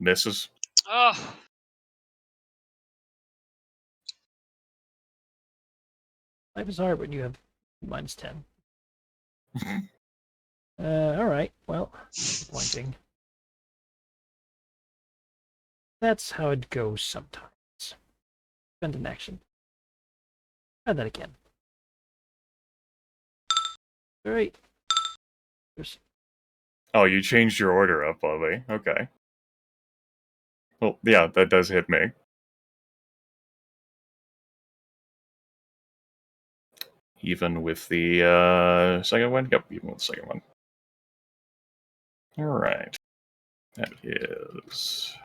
Speaker 3: Misses.
Speaker 1: Oh.
Speaker 2: Life is hard when you have -10. Alright, well, disappointing. That's how it goes sometimes. Spend an action. Try that again. Alright.
Speaker 3: Oh, you changed your order up, Bobby. Okay. Well, yeah, that does hit me. Even with the second one? Yep, even with the second one. Alright. That is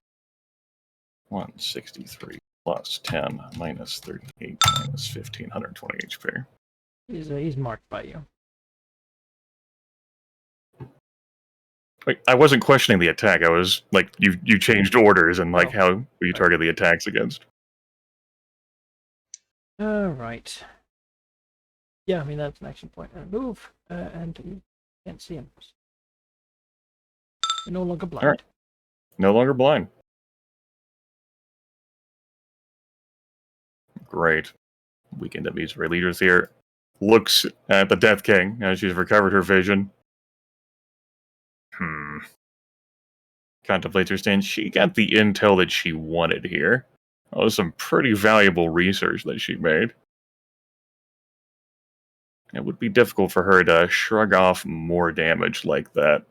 Speaker 3: 163 plus 10 minus 38 minus 15, 120 HP.
Speaker 2: He's marked by you.
Speaker 3: Wait, I wasn't questioning the attack. I was like, you changed orders and like how you target the attacks against.
Speaker 2: Alright. Yeah, I mean, that's an action point. Move, and you can't see him. You're no longer blind.
Speaker 3: Alright. No longer blind. Great. Weekend of these leaders here. Looks at the Death King as she's recovered her vision. Contemplates her stand. She got the intel that she wanted here. That was some pretty valuable research that she made. It would be difficult for her to shrug off more damage like that.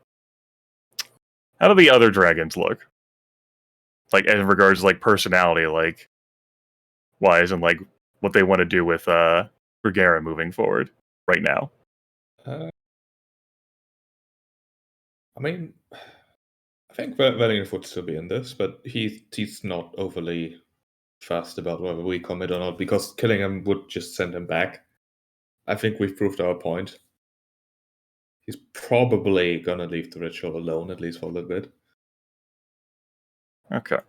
Speaker 3: How do the other dragons look? Like, in regards to, like, personality, like, wise, and, like, what they want to do with, Bergara moving forward right now.
Speaker 4: I mean, I think Valinor would still be in this, but he's not overly fussed about whether we commit or not, because killing him would just send him back. I think we've proved our point. He's probably gonna leave the ritual alone, at least for a little bit.
Speaker 3: Okay.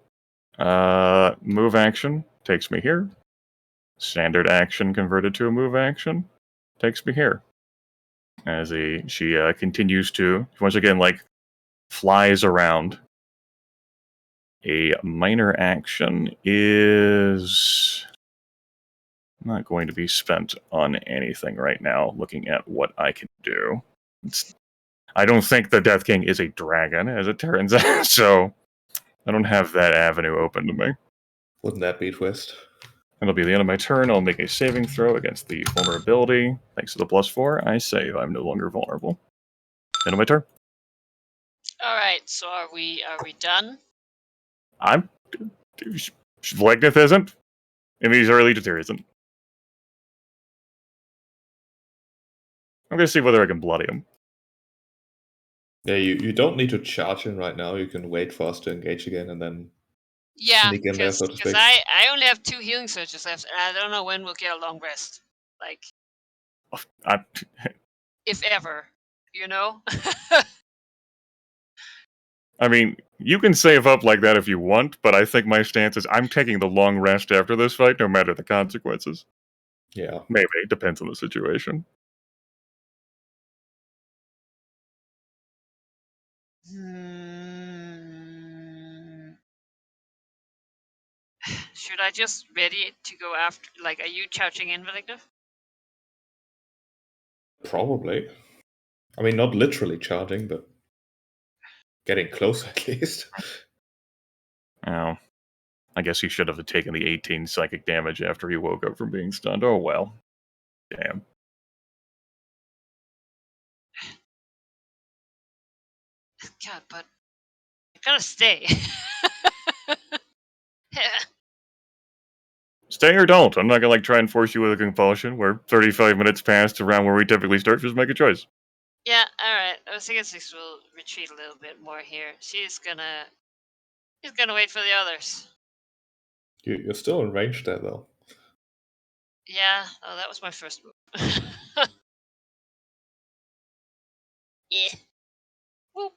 Speaker 3: Move action takes me here. Standard action converted to a move action takes me here. As she continues to, once again, like, flies around. A minor action is not going to be spent on anything right now, looking at what I can do. I don't think the Death King is a dragon, as it turns out, so I don't have that avenue open to me.
Speaker 4: Wouldn't that be a twist?
Speaker 3: It'll be the end of my turn. I'll make a saving throw against the vulnerability. Thanks to the +4, I save. I'm no longer vulnerable. End of my turn.
Speaker 1: All right, so are we done?
Speaker 3: I'm... Vlegnith isn't. And these early Legion isn't. I'm gonna see whether I can bloody him.
Speaker 4: Yeah, you don't need to charge in right now. You can wait for us to engage again and then
Speaker 1: Yeah,
Speaker 4: sneak in there, so to
Speaker 1: because
Speaker 4: speak.
Speaker 1: I only have 2 healing surges left, and I don't know when we'll get a long rest. Like, if ever, you know?
Speaker 3: I mean, you can save up like that if you want, but I think my stance is I'm taking the long rest after this fight, no matter the consequences.
Speaker 4: Yeah.
Speaker 3: Maybe. Depends on the situation.
Speaker 1: Should I just ready to go after? Like, are you charging in, Valicna?
Speaker 4: Probably. I mean, not literally charging, but getting close at least.
Speaker 3: Oh. I guess he should have taken the 18 psychic damage after he woke up from being stunned. Oh well. Damn.
Speaker 1: God, but I gotta stay.
Speaker 3: Stay or don't. I'm not gonna like try and force you with a compulsion. We're 35 minutes past around where we typically start. Just make a choice.
Speaker 1: Yeah, alright. I was thinking 6 will retreat a little bit more here. She's gonna wait for the others.
Speaker 4: You're still in range there, though.
Speaker 1: Yeah, oh, that was my first move. Yeah. Whoop.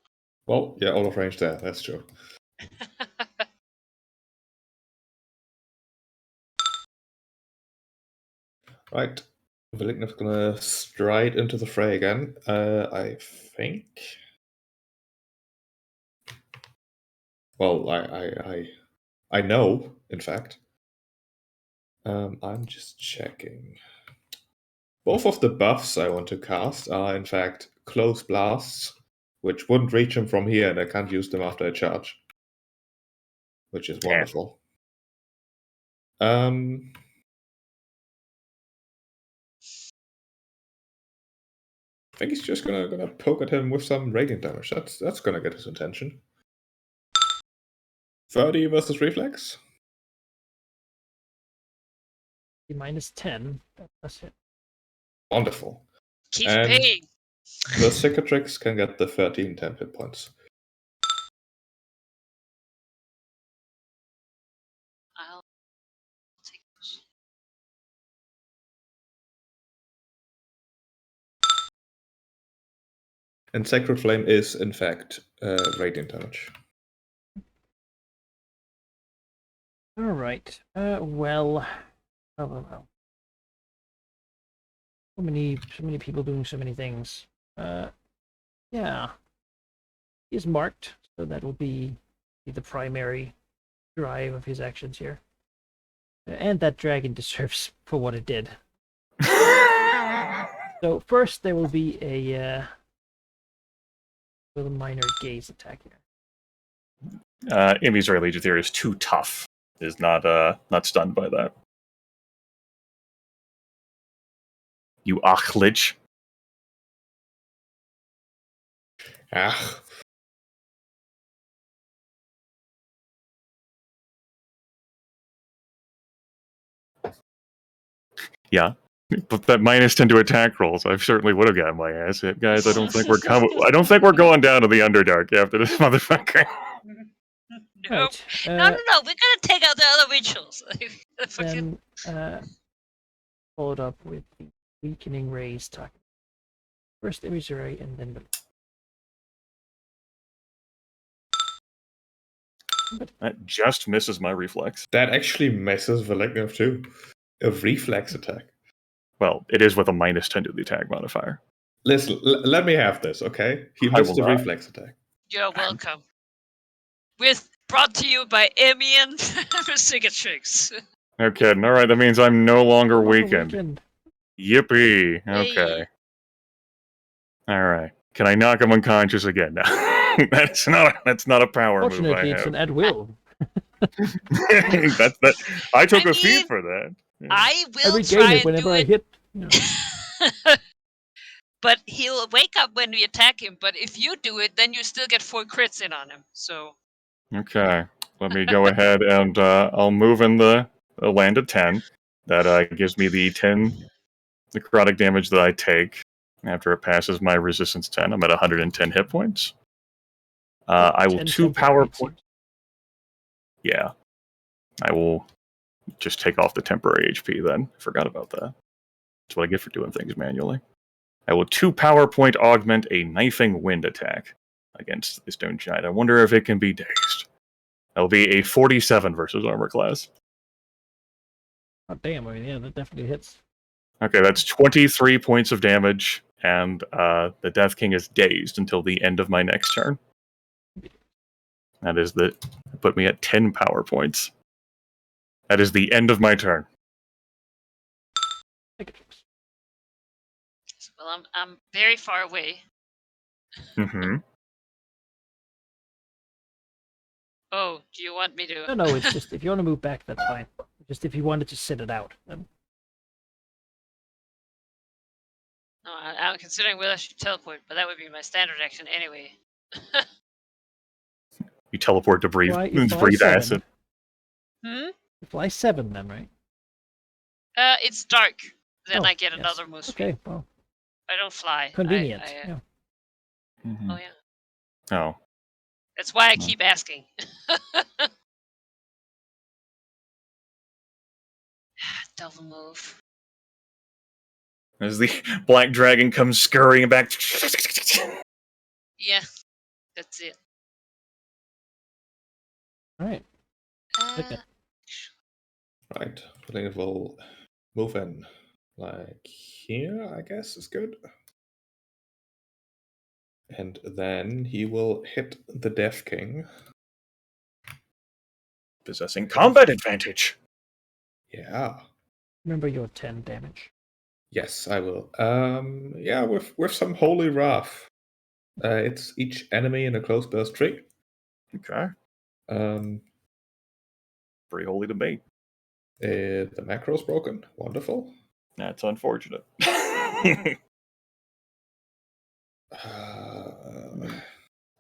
Speaker 4: Well, yeah, out of range there. That's true. Right. Valignav's gonna stride into the fray again. I think. Well, I know, in fact. I'm just checking. Both of the buffs I want to cast are, in fact, close blasts, which wouldn't reach him from here, and I can't use them after I charge. Which is wonderful. I think he's just gonna poke at him with some radiant damage. That's gonna get his attention. 30 versus reflex.
Speaker 2: -10. That's it.
Speaker 4: Wonderful.
Speaker 1: Keep
Speaker 4: And
Speaker 1: paying.
Speaker 4: the cicatrix can get the 13 temp hit points.
Speaker 1: I'll take those.
Speaker 4: And Sacred Flame is, in fact, radiant damage.
Speaker 2: All right. Well. So many people doing so many things. Yeah. He's marked, so that will be the primary drive of his actions here. And that dragon deserves for what it did. So first there will be a minor gaze attack here.
Speaker 3: Imi's Legion Theory is too tough. Is not stunned by that. You achlich.
Speaker 4: Ah,
Speaker 3: Yeah. But that -10 to attack rolls, I certainly would have gotten my ass hit, guys. I don't think we're going down to the Underdark after this motherfucker.
Speaker 1: Nope.
Speaker 2: Right.
Speaker 1: No. We're gonna take out the other rituals. Fucking.
Speaker 2: Then followed up with the weakening rays talking. First illusory and then
Speaker 3: That just misses my reflex.
Speaker 4: that actually messes Valegnev too. A reflex attack.
Speaker 3: Well, it is with a -10 to the attack modifier.
Speaker 4: Listen, let me have this, okay? He
Speaker 3: I
Speaker 4: missed
Speaker 3: will
Speaker 4: the
Speaker 3: not.
Speaker 4: reflex attack.
Speaker 1: You're welcome. Brought to you by Emian Cicatrix.
Speaker 3: No kidding. All right, that means I'm no longer weakened. Yippee. Okay.
Speaker 1: Yay.
Speaker 3: All right. Can I knock him unconscious again? No. that's not a power move I
Speaker 2: Fortunately, it's
Speaker 3: have.
Speaker 2: an at will.
Speaker 3: that's that. I took
Speaker 1: I
Speaker 3: a feat
Speaker 1: mean,
Speaker 3: for that. Yeah.
Speaker 1: I
Speaker 2: I
Speaker 1: will
Speaker 2: regain
Speaker 1: try
Speaker 2: it
Speaker 1: and
Speaker 2: whenever
Speaker 1: do
Speaker 2: I
Speaker 1: it.
Speaker 2: hit.
Speaker 1: But he'll wake up when we attack him. But if you do it, then you still get 4 crits in on him. So.
Speaker 3: Okay. Let me go ahead and I'll move in the land of 10. That gives me the 10 necrotic damage that I take after it passes my resistance 10. I'm at 110 hit points. I will 2 power points. Yeah. I will just take off the temporary HP then. Forgot about that. That's what I get for doing things manually. I will 2 power point augment a knifing wind attack against the stone giant. I wonder if it can be dazed. That'll be a 47 versus armor class.
Speaker 2: Oh damn! I mean, yeah, that definitely hits.
Speaker 3: Okay, that's 23 points of damage, and the Death King is dazed until the end of my next turn. That is put me at 10 power points. That is the end of my turn.
Speaker 1: Well, I'm very far away.
Speaker 3: Mm-hmm.
Speaker 1: Oh, do you want me to?
Speaker 2: No, it's just if you want to move back, that's fine. Just if you wanted to sit it out. Then...
Speaker 1: No, I'm considering whether I should teleport, but that would be my standard action anyway.
Speaker 3: You teleport to breathe,
Speaker 2: You fly
Speaker 3: breathe
Speaker 2: 7.
Speaker 3: acid.
Speaker 1: Hmm?
Speaker 2: You fly 7 then, right?
Speaker 1: It's dark. Then
Speaker 2: Oh,
Speaker 1: I get
Speaker 2: yes.
Speaker 1: another move speed.
Speaker 2: Okay, well,
Speaker 1: I don't fly.
Speaker 2: convenient.
Speaker 1: Yeah.
Speaker 3: Mm-hmm.
Speaker 1: Oh yeah.
Speaker 3: Oh.
Speaker 1: That's why I keep asking. Double move.
Speaker 3: As the black dragon comes scurrying back.
Speaker 1: Yeah, that's it.
Speaker 2: All right. Okay.
Speaker 4: Right. I think it will move in. Like here, I guess is good. And then he will hit the Death King.
Speaker 3: Possessing combat advantage.
Speaker 4: Yeah.
Speaker 2: Remember your 10 damage.
Speaker 4: Yes, I will. Yeah, with some Holy Wrath. It's each enemy in a close burst tree.
Speaker 3: Okay.
Speaker 4: Um,
Speaker 3: Pretty holy debate.
Speaker 4: the macro's broken. Wonderful.
Speaker 3: That's unfortunate.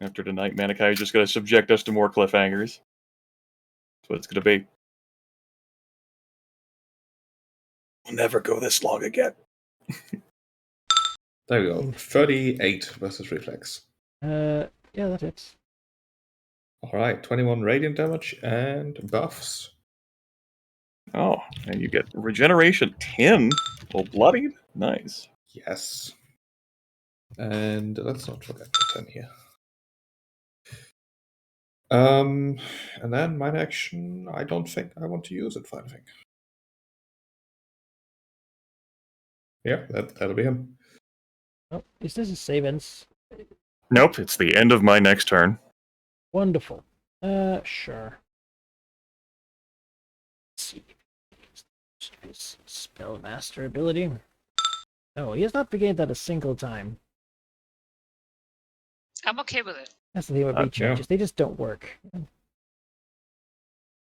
Speaker 3: After tonight, Manikai is just going to subject us to more cliffhangers. That's what it's going to be. We'll never go this long again.
Speaker 4: There we go. 38 versus reflex.
Speaker 2: Yeah, that hits.
Speaker 4: Alright, 21 radiant damage and buffs.
Speaker 3: Oh, and you get regeneration 10. Well, bloodied. Nice.
Speaker 4: Yes. And let's not forget the 10 here. And then mine action, I don't think I want to use it for anything. Yeah, that'll be him.
Speaker 2: Oh, is this a save ends?
Speaker 3: Nope, it's the end of my next turn.
Speaker 2: Wonderful. Sure. Let's see. His spellmaster ability. No, he has not regained that a single time.
Speaker 1: I'm okay with it.
Speaker 2: That's the thing about beat
Speaker 3: yeah.
Speaker 2: changes. They just don't work.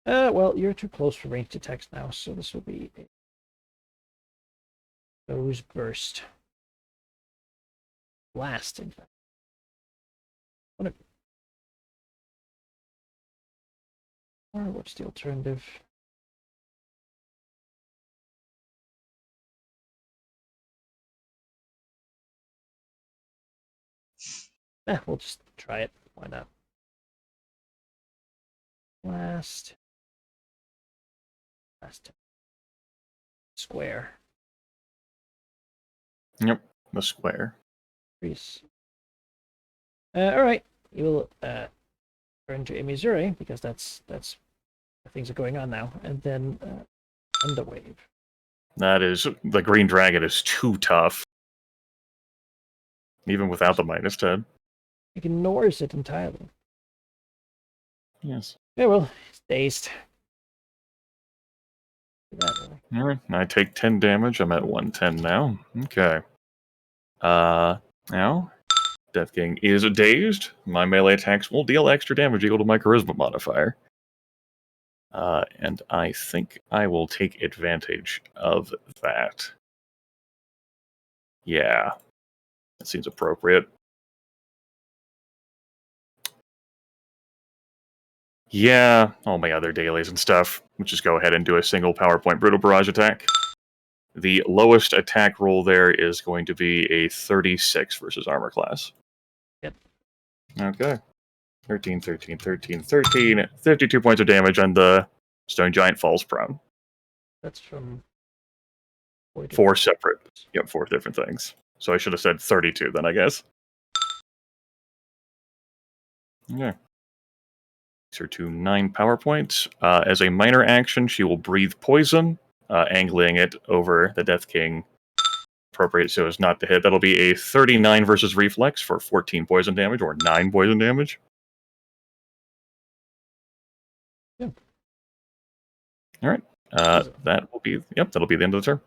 Speaker 2: Well, you're too close for ranged attacks now, so this will be Those burst. Blast, in fact. Or what's the alternative? We'll just try it. Why not? Blast. Blast. Square.
Speaker 3: Yep, the square.
Speaker 2: Increase. Alright. You will turn to Imizure, because that's things are going on now. And then end the wave.
Speaker 3: That is, the green dragon is too tough. Even without the -10.
Speaker 2: Ignores it entirely.
Speaker 3: Yes.
Speaker 2: Yeah, well, it's dazed. That way.
Speaker 3: Alright, I take 10 damage. I'm at 110 now. Okay. Now, Death King is dazed. My melee attacks will deal extra damage equal to my charisma modifier. And I think I will take advantage of that. Yeah. That seems appropriate. Yeah, all my other dailies and stuff. We'll just go ahead and do a single PowerPoint Brutal Barrage attack. The lowest attack roll there is going to be a 36 versus armor class.
Speaker 2: Yep.
Speaker 3: Okay. 13, 13, 13, 13. 52 points of damage, and the stone giant falls prone.
Speaker 2: That's from
Speaker 3: 4 separate. Yep, 4 different things. So I should have said 32 then, I guess. Okay. These are 9 power points. As a minor action, she will breathe poison, angling it over the Death King. Appropriate so as not to hit. That'll be a 39 versus reflex for 14 poison damage, or 9 poison damage.
Speaker 2: Yeah.
Speaker 3: Alright. That'll be the end of the turn.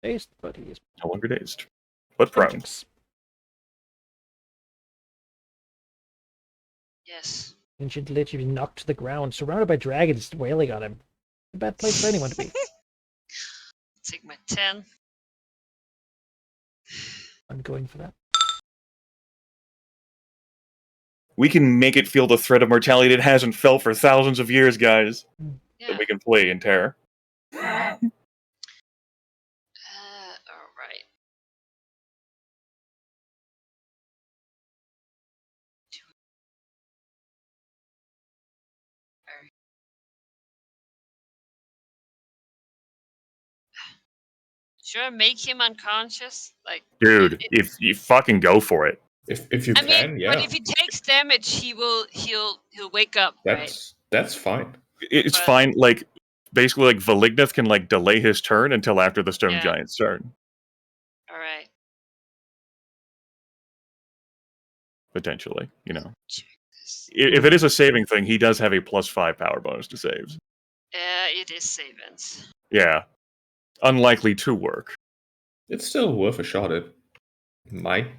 Speaker 2: Dazed, but he is
Speaker 3: No longer dazed. But prone.
Speaker 2: Thanks.
Speaker 1: Yes.
Speaker 2: Ancient Lich, be knocked to the ground, surrounded by dragons wailing on him. A bad place for anyone to be.
Speaker 1: Take my 10.
Speaker 2: I'm going for that.
Speaker 3: We can make it feel the threat of mortality it hasn't felt for thousands of years, guys.
Speaker 1: Yeah.
Speaker 3: That we can play in terror.
Speaker 1: Alright. Should I make him unconscious? Like,
Speaker 3: Dude, if you fucking go for it.
Speaker 4: If you
Speaker 1: I
Speaker 4: can,
Speaker 1: mean,
Speaker 4: yeah,
Speaker 1: but if he takes damage, he'll wake up, right?
Speaker 4: that's fine.
Speaker 3: It's
Speaker 1: But-
Speaker 3: fine, like, basically, like, Valignith can, like, delay his turn until after the Stone
Speaker 1: Yeah.
Speaker 3: Giant's turn.
Speaker 1: Alright.
Speaker 3: Potentially, you know.
Speaker 1: Check this.
Speaker 3: If it is a saving thing, he does have a +5 power bonus to saves.
Speaker 1: It is savings.
Speaker 3: Yeah. Unlikely to work.
Speaker 4: It's still worth a shot. It might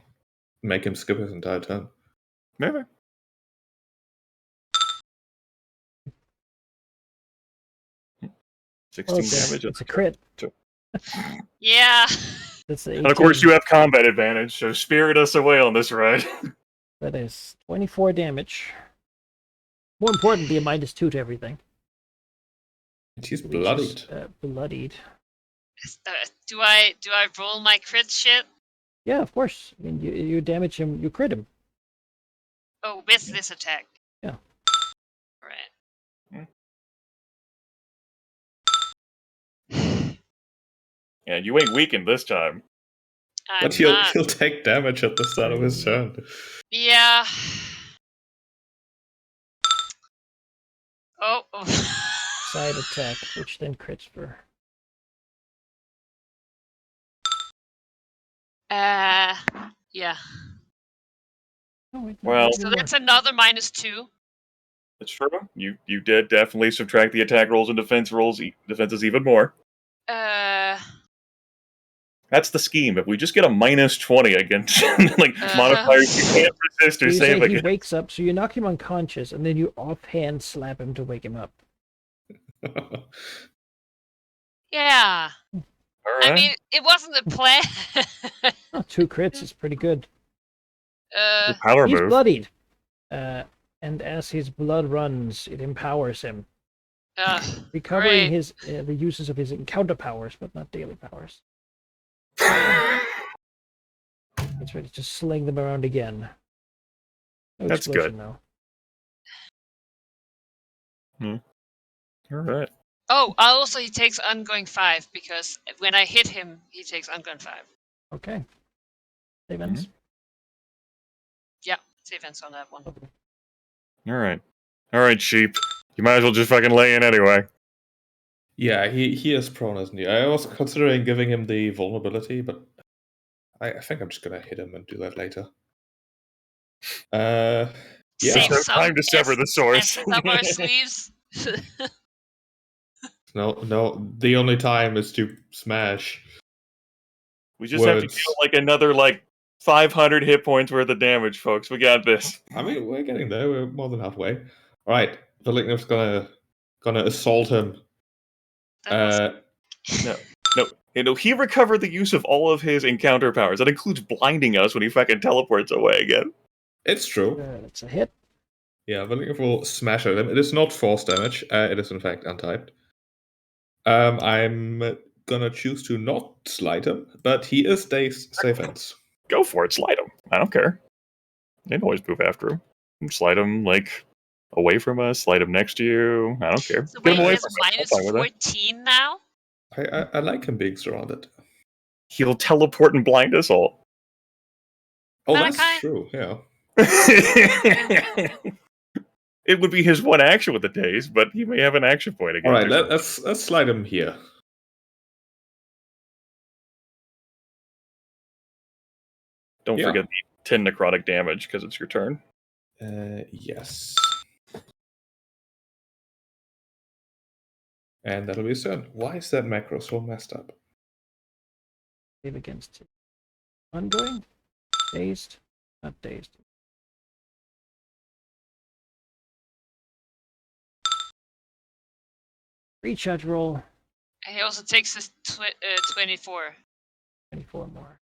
Speaker 4: make him skip his entire turn.
Speaker 3: Maybe.
Speaker 2: Well,
Speaker 3: 16 damage.
Speaker 2: it's a crit.
Speaker 1: Yeah.
Speaker 2: That's
Speaker 3: And of course, you have combat advantage, so spirit us away on this ride.
Speaker 2: That is 24 damage. More importantly, a -2 to everything.
Speaker 4: And he's
Speaker 2: Which
Speaker 4: bloodied.
Speaker 2: is, bloodied.
Speaker 1: Do I roll my crit shit?
Speaker 2: Yeah, of course. I mean, you damage him, you crit him.
Speaker 1: Oh, with this attack.
Speaker 2: Yeah.
Speaker 1: Right.
Speaker 3: Yeah, you ain't weakened this time.
Speaker 1: I'm
Speaker 4: But he'll
Speaker 1: not.
Speaker 4: take damage at the start of his turn.
Speaker 1: Yeah. Oh.
Speaker 2: Side attack, which then crits for.
Speaker 1: Yeah.
Speaker 2: Oh, wait,
Speaker 3: Well-
Speaker 2: there's
Speaker 1: So
Speaker 2: more.
Speaker 1: that's another -2.
Speaker 3: That's true. You did definitely subtract the attack rolls and defenses even more. That's the scheme. If we just get a -20 against like modifiers you can't resist
Speaker 2: So
Speaker 3: or
Speaker 2: you
Speaker 3: save
Speaker 2: say he
Speaker 3: against.
Speaker 2: wakes up, so you knock him unconscious, and then you offhand slap him to wake him up.
Speaker 1: Yeah.
Speaker 3: All right.
Speaker 1: I mean, it wasn't a plan.
Speaker 2: Oh, 2 crits is pretty good.
Speaker 3: The power
Speaker 2: He's
Speaker 3: move.
Speaker 2: bloodied. And as his blood runs, it empowers him, recovering
Speaker 1: great.
Speaker 2: his the uses of his encounter powers, but not daily powers. He's ready to sling them around again. No
Speaker 3: That's
Speaker 2: explosion,
Speaker 3: good.
Speaker 2: though.
Speaker 3: All right.
Speaker 1: Oh, also he takes ongoing 5 because when I hit him, he takes ongoing 5.
Speaker 2: Okay. Save ends.
Speaker 1: Yeah, save ends on that one.
Speaker 2: Okay.
Speaker 3: All right, sheep. You might as well just fucking lay in anyway.
Speaker 4: Yeah, he is prone, isn't he? I was considering giving him the vulnerability, but I think I'm just gonna hit him and do that later. Yeah.
Speaker 1: Save
Speaker 3: So
Speaker 1: some
Speaker 3: time to sever the source.
Speaker 1: as up our sleeves.
Speaker 4: No. The only time is to smash.
Speaker 3: We just have to
Speaker 4: Words.
Speaker 3: deal like another 500 hit points worth of damage, folks. We got this.
Speaker 4: I mean, we're getting there. We're more than halfway. All right, Valignev's gonna assault him.
Speaker 1: That was-
Speaker 3: No. He recovered the use of all of his encounter powers. That includes blinding us when he fucking teleports away again.
Speaker 4: It's true.
Speaker 2: That's a hit.
Speaker 4: Yeah, Valignev will smash at him. It is not force damage. It is in fact untyped. I'm gonna choose to not slide him, but he is safe ends.
Speaker 3: Go for it. Slide him. I don't care. They can always move after him. Slide him, away from us. Slide him next to you. I don't care.
Speaker 1: So
Speaker 3: Get
Speaker 1: wait,
Speaker 3: him away
Speaker 1: he has
Speaker 3: from us. I'm
Speaker 1: minus
Speaker 3: fine with that.
Speaker 1: 14 now?
Speaker 4: I like him being surrounded.
Speaker 3: He'll teleport and blind us all.
Speaker 4: Oh,
Speaker 1: Malachi?
Speaker 4: that's true. Yeah.
Speaker 3: It would be his one action with the days, but he may have an action point again.
Speaker 4: All right, let's slide him here.
Speaker 3: Don't
Speaker 4: Yeah.
Speaker 3: forget the 10 necrotic damage because it's your turn.
Speaker 4: Yes. And that'll be his turn. Why is that macro so messed up?
Speaker 2: Save against it. Ongoing? Dazed? Not dazed. Recharge roll.
Speaker 1: And he also takes his 24.
Speaker 2: 24 more.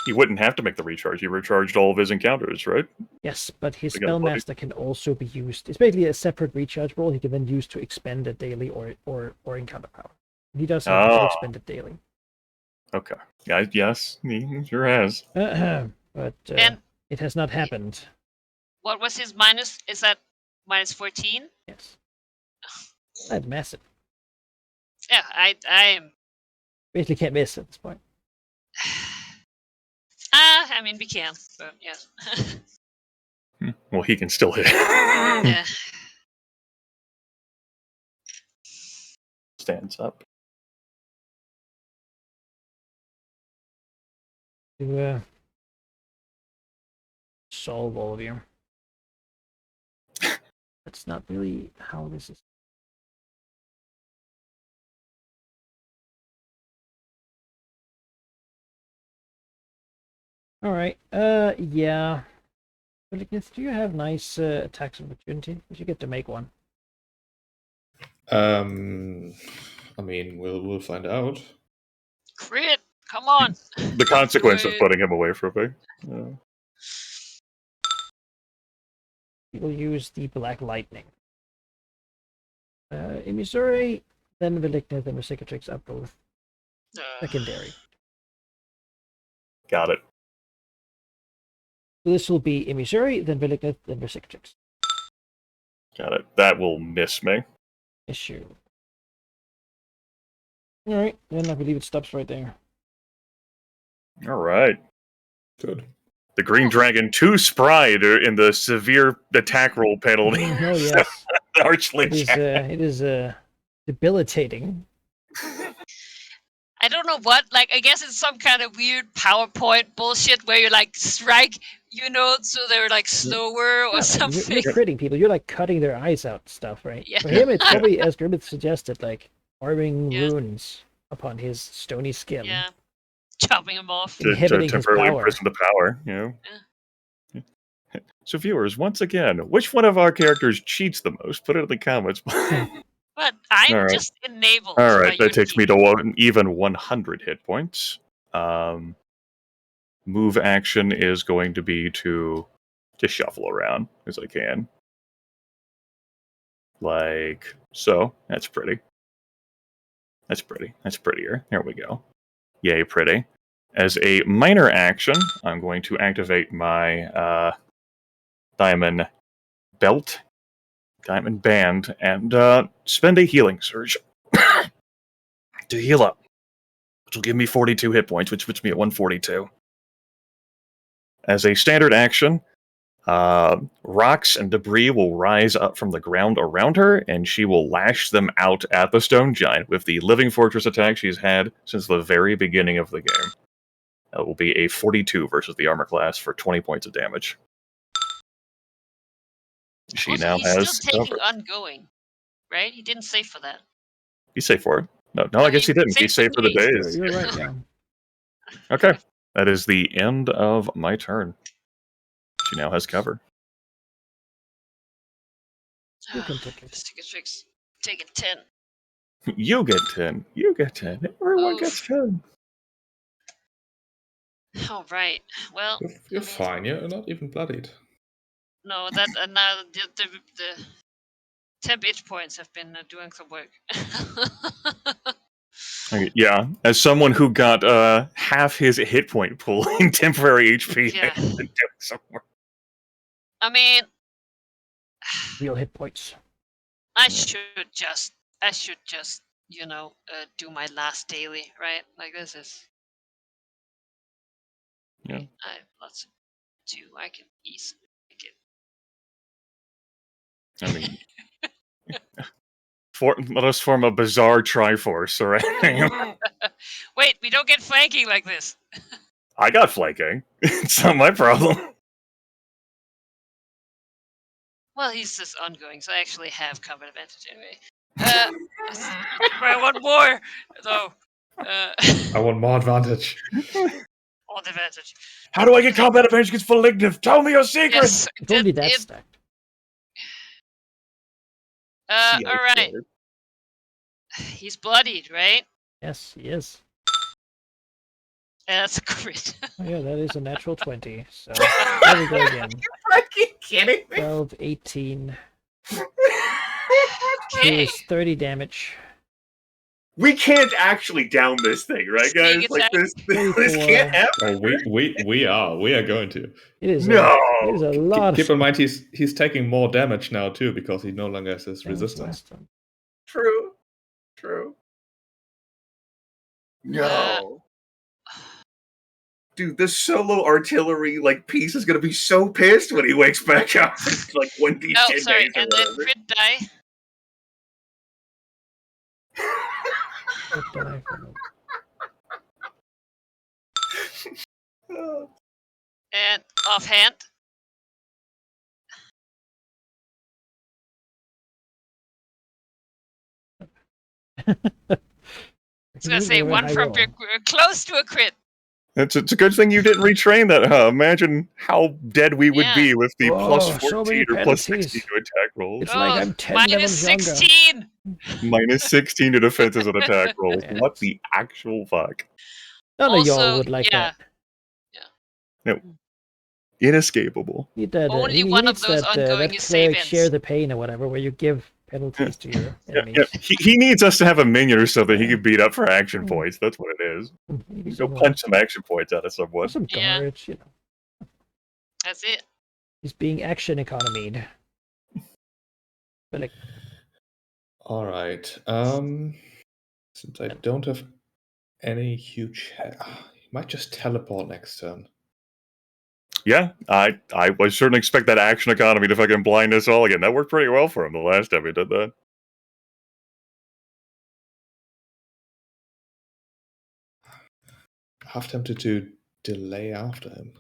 Speaker 3: He wouldn't have to make the recharge. He recharged all of his encounters, right?
Speaker 2: Yes, but his
Speaker 3: They got bloody.
Speaker 2: Spellmaster can also be used. It's basically a separate recharge roll he can then use to expend a daily or encounter power. He does have to
Speaker 3: Oh.
Speaker 2: expend it daily.
Speaker 3: Okay. Yeah, yes, he sure has.
Speaker 2: But
Speaker 1: And
Speaker 2: it has not happened.
Speaker 1: what was his minus? Is that minus 14?
Speaker 2: Yes. That's massive.
Speaker 1: Yeah, I am.
Speaker 2: Basically can't miss at this point.
Speaker 1: I mean, we can, but yes.
Speaker 3: Well, he can still hit.
Speaker 1: Yeah.
Speaker 3: Stands up.
Speaker 2: To solve all of you. That's not really how this is. All right. Yeah. Malignus, do you have nice attacks of opportunity? You should get to make one.
Speaker 4: I mean, we'll find out.
Speaker 1: Crit! Come on!
Speaker 3: The consequence of
Speaker 1: Wait.
Speaker 3: putting him away for a bit.
Speaker 2: We will use the Black Lightning. In Missouri, then Malignus and Recicatrix are both secondary.
Speaker 3: Got it.
Speaker 2: So this will be in Missouri, then Malignus, then Recicatrix.
Speaker 3: Got it. That will miss me.
Speaker 2: Issue. Alright, then I believe it stops right there.
Speaker 3: All right.
Speaker 4: Good.
Speaker 3: The Green Dragon 2 Sprite are in the severe attack roll penalty.
Speaker 2: Oh yes.
Speaker 3: Archly
Speaker 2: It is debilitating.
Speaker 1: I don't know what, I guess it's some kind of weird PowerPoint bullshit where you strike, so they're slower or
Speaker 2: Yeah,
Speaker 1: something.
Speaker 2: You're critting people. You're cutting their eyes out and stuff, right?
Speaker 1: Yeah.
Speaker 2: For him, it's probably, as Grimmett suggested, carving
Speaker 1: Yeah.
Speaker 2: runes upon his stony skin.
Speaker 1: Yeah. Chopping them off.
Speaker 3: to
Speaker 2: Inhibiting his
Speaker 3: temporarily
Speaker 2: power.
Speaker 3: imprison the power, So viewers, once again, which one of our characters cheats the most? Put it in the comments.
Speaker 1: Well, But I'm
Speaker 3: All right.
Speaker 1: just enabled.
Speaker 3: All
Speaker 1: by
Speaker 3: right,
Speaker 1: your
Speaker 3: that takes me
Speaker 1: team.
Speaker 3: to an even 100 hit points. Move action is going to be to shuffle around as I can. Like so. That's pretty. That's pretty. That's prettier. There we go. Yay, pretty. As a minor action, I'm going to activate my diamond belt, diamond band, and spend a healing surge to heal up, which will give me 42 hit points, which puts me at 142. As a standard action, rocks and debris will rise up from the ground around her, and she will lash them out at the stone giant with the Living Fortress attack she's had since the very beginning of the game. That will be a 42 versus the armor class for 20 points of damage. She
Speaker 1: Also,
Speaker 3: now
Speaker 1: he's
Speaker 3: has
Speaker 1: still taking
Speaker 3: cover.
Speaker 1: ongoing, right? He didn't save for that.
Speaker 3: He's safe for it. No, I guess he didn't. He's safe for the days.
Speaker 2: You're right, yeah.
Speaker 3: Okay. That is the end of my turn. She now has cover.
Speaker 2: You can take it.
Speaker 1: Stick fix. Take it 10.
Speaker 3: You get 10. You get 10. Everyone
Speaker 1: Oof.
Speaker 3: gets 10.
Speaker 1: All right. Well,
Speaker 4: You're fine. You're not even bloodied.
Speaker 1: no, that now the temp itch points have been doing some work.
Speaker 3: Okay, yeah, as someone who got half his hit point pool in temporary HP,
Speaker 1: Yeah.
Speaker 3: I've been doing some work.
Speaker 1: I mean,
Speaker 2: Real hit points.
Speaker 1: I should just, do my last daily, right? Like this is.
Speaker 3: Yeah.
Speaker 1: I have lots to do. I can easily make it.
Speaker 3: I mean, let us form a bizarre Triforce, alright?
Speaker 1: Wait, we don't get flanking like this.
Speaker 3: I got flanking. It's not my problem.
Speaker 1: Well, he's just ongoing, so I actually have combat advantage anyway. I want more, though.
Speaker 4: I want more advantage.
Speaker 1: On advantage.
Speaker 3: How do I get combat advantage against Malignant? Tell me your secret!
Speaker 1: Yes.
Speaker 2: If only that's stacked.
Speaker 3: See, I
Speaker 1: Alright.
Speaker 3: swear.
Speaker 1: He's bloodied, right?
Speaker 2: Yes, he is.
Speaker 1: That's a crit.
Speaker 2: Oh, yeah, that is a natural 20. So there we go again.
Speaker 3: Fucking kidding me?
Speaker 2: 12, 18.
Speaker 1: Okay.
Speaker 2: Here's 30 damage.
Speaker 3: We can't actually down this thing, right, guys?
Speaker 1: Sneak
Speaker 3: Like
Speaker 1: attack.
Speaker 3: this can't happen.
Speaker 4: Oh, we are going to.
Speaker 2: It is
Speaker 3: No!
Speaker 2: it is a lot
Speaker 4: Keep
Speaker 2: of
Speaker 4: in mind he's taking more damage now too because he no longer has his
Speaker 2: damage
Speaker 4: resistance.
Speaker 2: last time.
Speaker 3: True. No. Dude, this solo artillery piece is gonna be so pissed when he wakes back up in 1 d10
Speaker 1: Oh, sorry,
Speaker 3: days or
Speaker 1: and then
Speaker 3: whatever.
Speaker 1: crit die.
Speaker 2: What did I follow?
Speaker 1: And offhand. I was gonna say one from close to a crit.
Speaker 3: It's a good thing you didn't retrain that. Imagine how dead we would be with the plus
Speaker 2: Oh, so many
Speaker 3: 14 or plus
Speaker 2: penalties.
Speaker 3: 16 to attack rolls.
Speaker 2: It's like I'm 10 levels younger.
Speaker 1: -16.
Speaker 3: Minus 16 to defenses and attack rolls.
Speaker 2: Yeah.
Speaker 3: What the actual fuck?
Speaker 2: None of y'all
Speaker 1: Also,
Speaker 2: would like
Speaker 1: yeah.
Speaker 2: that.
Speaker 3: Inescapable.
Speaker 2: Need that,
Speaker 1: Only
Speaker 2: he
Speaker 1: one of
Speaker 2: needs
Speaker 1: those
Speaker 2: that,
Speaker 1: ongoing
Speaker 2: that
Speaker 1: is
Speaker 2: cleric
Speaker 1: save
Speaker 2: share
Speaker 1: ends.
Speaker 2: the pain or whatever, where you give penalties to your enemies.
Speaker 3: Yeah. He needs us to have a minion or something he can beat up for action points. That's what it is.
Speaker 2: Maybe
Speaker 3: Go
Speaker 2: some,
Speaker 3: punch some action points out of someone.
Speaker 2: some
Speaker 1: Yeah.
Speaker 2: guards, you know.
Speaker 1: That's it.
Speaker 2: He's being action economied. But like,
Speaker 4: All right. Since I don't have any huge, he might just teleport next turn.
Speaker 3: Yeah, I would certainly expect that action economy to fucking blind us all again. That worked pretty well for him the last time he did that.
Speaker 4: Half tempted to delay after him.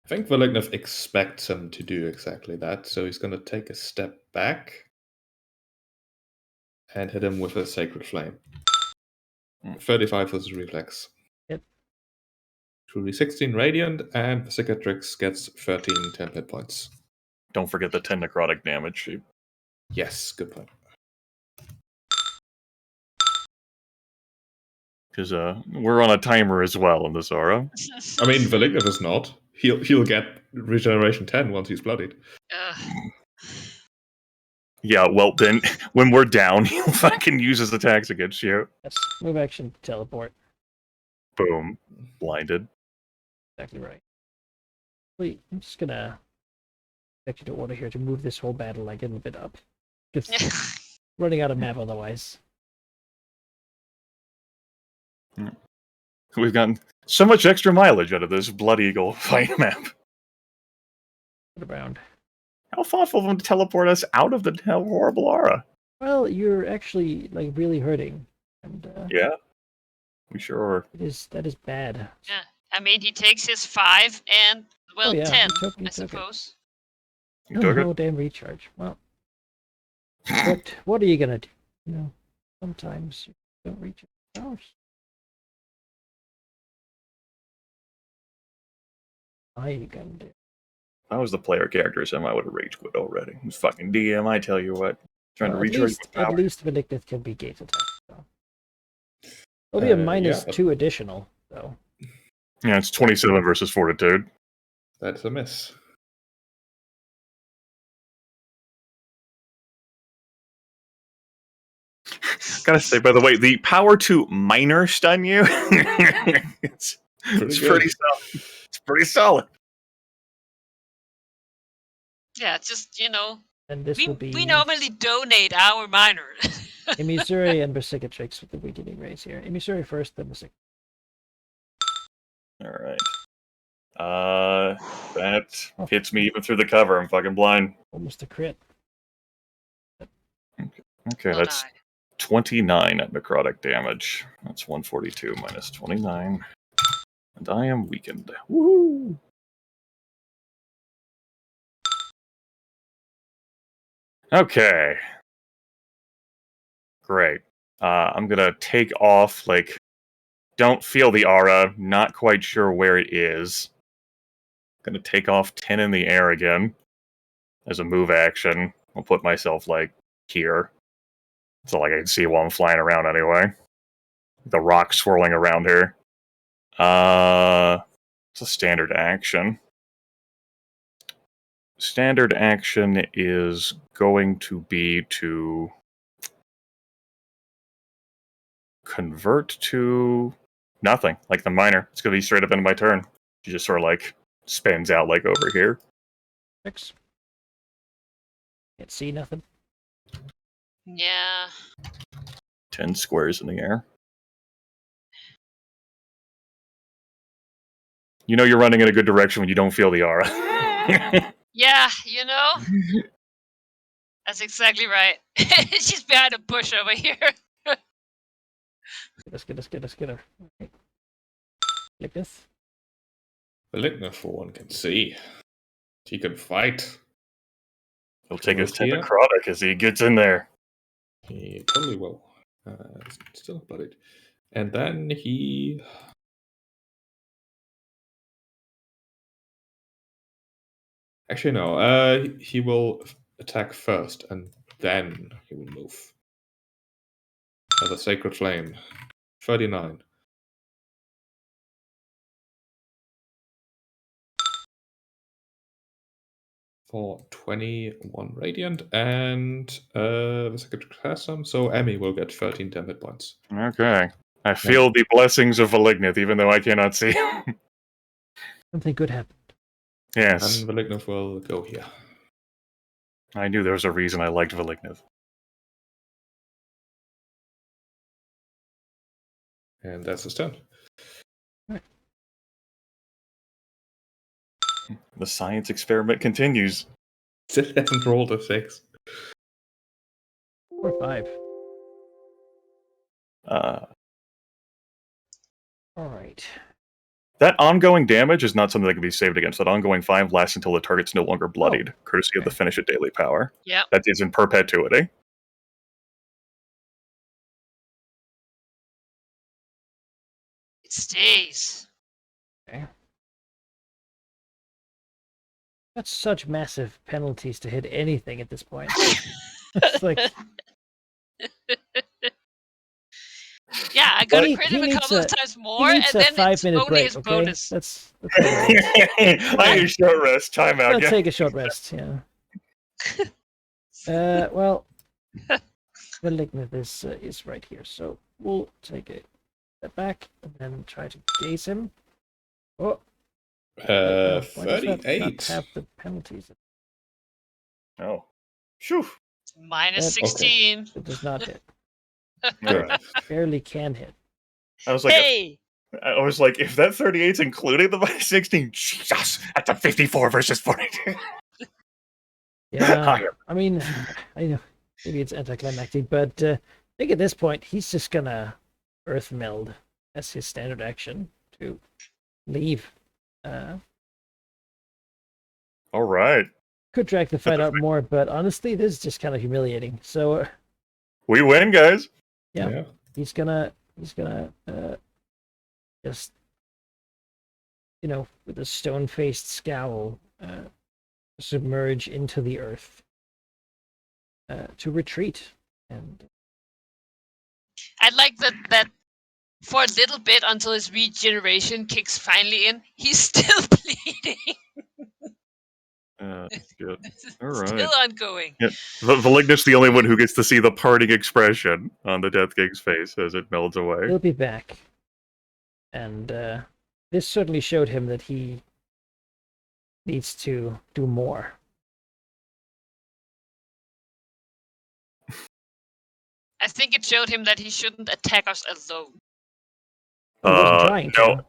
Speaker 4: I think Valignov expects him to do exactly that, so he's going to take a step back and hit him with a Sacred Flame. 35 was his reflex.
Speaker 2: Yep.
Speaker 4: Truly 16 radiant, and the Cicatrix gets 13 10 hit points.
Speaker 3: Don't forget the 10 necrotic damage.
Speaker 4: Yes, good point.
Speaker 3: Because we're on a timer as well in this aura.
Speaker 4: I mean, Valignant is not. He'll get regeneration 10 once he's bloodied.
Speaker 3: Yeah, well then, when we're down, he'll fucking use his attacks against you.
Speaker 2: Yes. Move action, teleport.
Speaker 3: Boom. Blinded.
Speaker 2: Exactly right. Wait, I'm just gonna get you to order here to move this whole battle like a little bit up. Just running out of map otherwise.
Speaker 3: We've gotten so much extra mileage out of this Blood Eagle fight map.
Speaker 2: Put around.
Speaker 3: How thoughtful of them to teleport us out of the horrible aura.
Speaker 2: Well, you're actually like really hurting, and
Speaker 3: Yeah, we sure are.
Speaker 2: that is bad.
Speaker 1: Yeah, I mean, he takes his 5 and, well,
Speaker 2: Oh, yeah,
Speaker 1: 10,
Speaker 2: he took
Speaker 1: I
Speaker 2: it.
Speaker 1: suppose.
Speaker 3: You took
Speaker 2: Oh,
Speaker 3: it?
Speaker 2: damn recharge. Well, what are you gonna do? You know, sometimes you don't reach your powers. What are you gonna do?
Speaker 3: If I was the player character, I would have rage quit already. Who's fucking DM, I tell you what. Trying to
Speaker 2: Well,
Speaker 3: recharge my
Speaker 2: at
Speaker 3: power.
Speaker 2: least Vindictive can be gate attack. So. It'll be a minus
Speaker 4: yeah,
Speaker 2: 2 additional, though.
Speaker 3: Yeah, it's 27 versus Fortitude.
Speaker 4: That's a miss.
Speaker 3: Gotta say, by the way, the power to minor stun you, it's
Speaker 4: Pretty
Speaker 3: pretty solid. It's pretty solid.
Speaker 1: Yeah, just, you know,
Speaker 2: And this will be
Speaker 1: we normally donate our minor.
Speaker 2: Emisuri and Bersicatrix with the beginning race here. Emisuri first, then Bersicatrix.
Speaker 3: Alright. That hits me even through the cover. I'm fucking blind.
Speaker 2: Almost a crit.
Speaker 3: Okay,
Speaker 1: Will
Speaker 3: that's
Speaker 1: die.
Speaker 3: 29 at necrotic damage. That's 142 minus 29. And I am weakened. Woohoo! Okay. Great. I'm gonna take off, like, don't feel the aura, not quite sure where it is. Gonna take off 10 in the air again. As a move action. I'll put myself, like, here. That's all I can see while I'm flying around anyway. The rock swirling around her. It's a standard action. Standard action is going to be to convert to nothing, like the minor. It's gonna be straight up into my turn. She just sort of like spins out like over here.
Speaker 2: 6. Can't see nothing.
Speaker 1: Yeah.
Speaker 3: 10 squares in the air. You know you're running in a good direction when you don't feel the aura.
Speaker 1: Yeah, you know? That's exactly right. She's behind a bush over here.
Speaker 2: Get her. Right. Like this.
Speaker 4: Valignant, for one, can see. He can fight.
Speaker 3: He'll take his 10
Speaker 4: Here.
Speaker 3: necrotic as he gets in there.
Speaker 4: He totally will. Still bloodied. And then he... Actually, no. He will attack first, and then he will move. As a Sacred Flame. 39. For 21 radiant, and the Sacred has some, so Emmy will get 13 damage points.
Speaker 3: Okay. I feel the blessings of Valignant, even though I cannot see him.
Speaker 2: Something good happened.
Speaker 3: Yes.
Speaker 4: And Valignant will go here.
Speaker 3: I knew there was a reason I liked Valignant.
Speaker 4: And that's his turn.
Speaker 3: The science experiment continues.
Speaker 4: Still hasn't rolled a 6.
Speaker 2: 4 or 5. Alright.
Speaker 3: That ongoing damage is not something that can be saved against. That ongoing 5 lasts until the target's no longer bloodied, courtesy of the Finish It Daily power.
Speaker 1: Yep.
Speaker 3: That is in perpetuity.
Speaker 1: It stays.
Speaker 2: Okay. That's such massive penalties to hit anything at this point. It's like
Speaker 1: Yeah, I got
Speaker 2: He-
Speaker 1: a crit
Speaker 2: he
Speaker 1: him a
Speaker 2: needs
Speaker 1: couple of
Speaker 2: a-
Speaker 1: times
Speaker 2: he
Speaker 1: more,
Speaker 2: needs
Speaker 1: and
Speaker 2: a
Speaker 1: then it's
Speaker 2: 5-minute
Speaker 1: only
Speaker 2: break.
Speaker 1: his
Speaker 2: Okay,
Speaker 1: bonus.
Speaker 2: that's what it is.
Speaker 3: I need a short rest. Timeout,
Speaker 2: Gonna
Speaker 3: guys.
Speaker 2: take a short rest. Yeah. Well, Malignant is right here, so we'll take a step back and then try to gaze him. Oh, wait, no, why does that not
Speaker 4: 38.
Speaker 2: have the penalties?
Speaker 3: Oh. Phew.
Speaker 1: Minus
Speaker 2: Okay.
Speaker 1: 16.
Speaker 2: It does not hit.
Speaker 4: Good.
Speaker 2: Barely can hit.
Speaker 3: I was like,
Speaker 1: Hey!
Speaker 3: if that 38's including the minus 16, Jesus, that's a 54 versus 42.
Speaker 2: Yeah,
Speaker 3: Higher.
Speaker 2: I mean, I know maybe it's anticlimactic, but I think at this point he's just gonna Earth Meld as his standard action to leave.
Speaker 3: All right.
Speaker 2: Could drag the fight out more, but honestly, this is just kind of humiliating. So
Speaker 3: We win, guys.
Speaker 2: Yeah. he's gonna just with a stone-faced scowl submerge into the earth to retreat. And
Speaker 1: I like that for a little bit until his regeneration kicks finally in, he's still bleeding.
Speaker 3: Good.
Speaker 1: It's
Speaker 3: All right.
Speaker 1: still ongoing.
Speaker 3: Yeah. Malignant's the only one who gets to see the parting expression on the Death King's face as it melds away.
Speaker 2: he'll be back. And this certainly showed him that he needs to do more.
Speaker 1: I think it showed him that he shouldn't attack us alone.
Speaker 2: He wasn't trying to.
Speaker 3: No.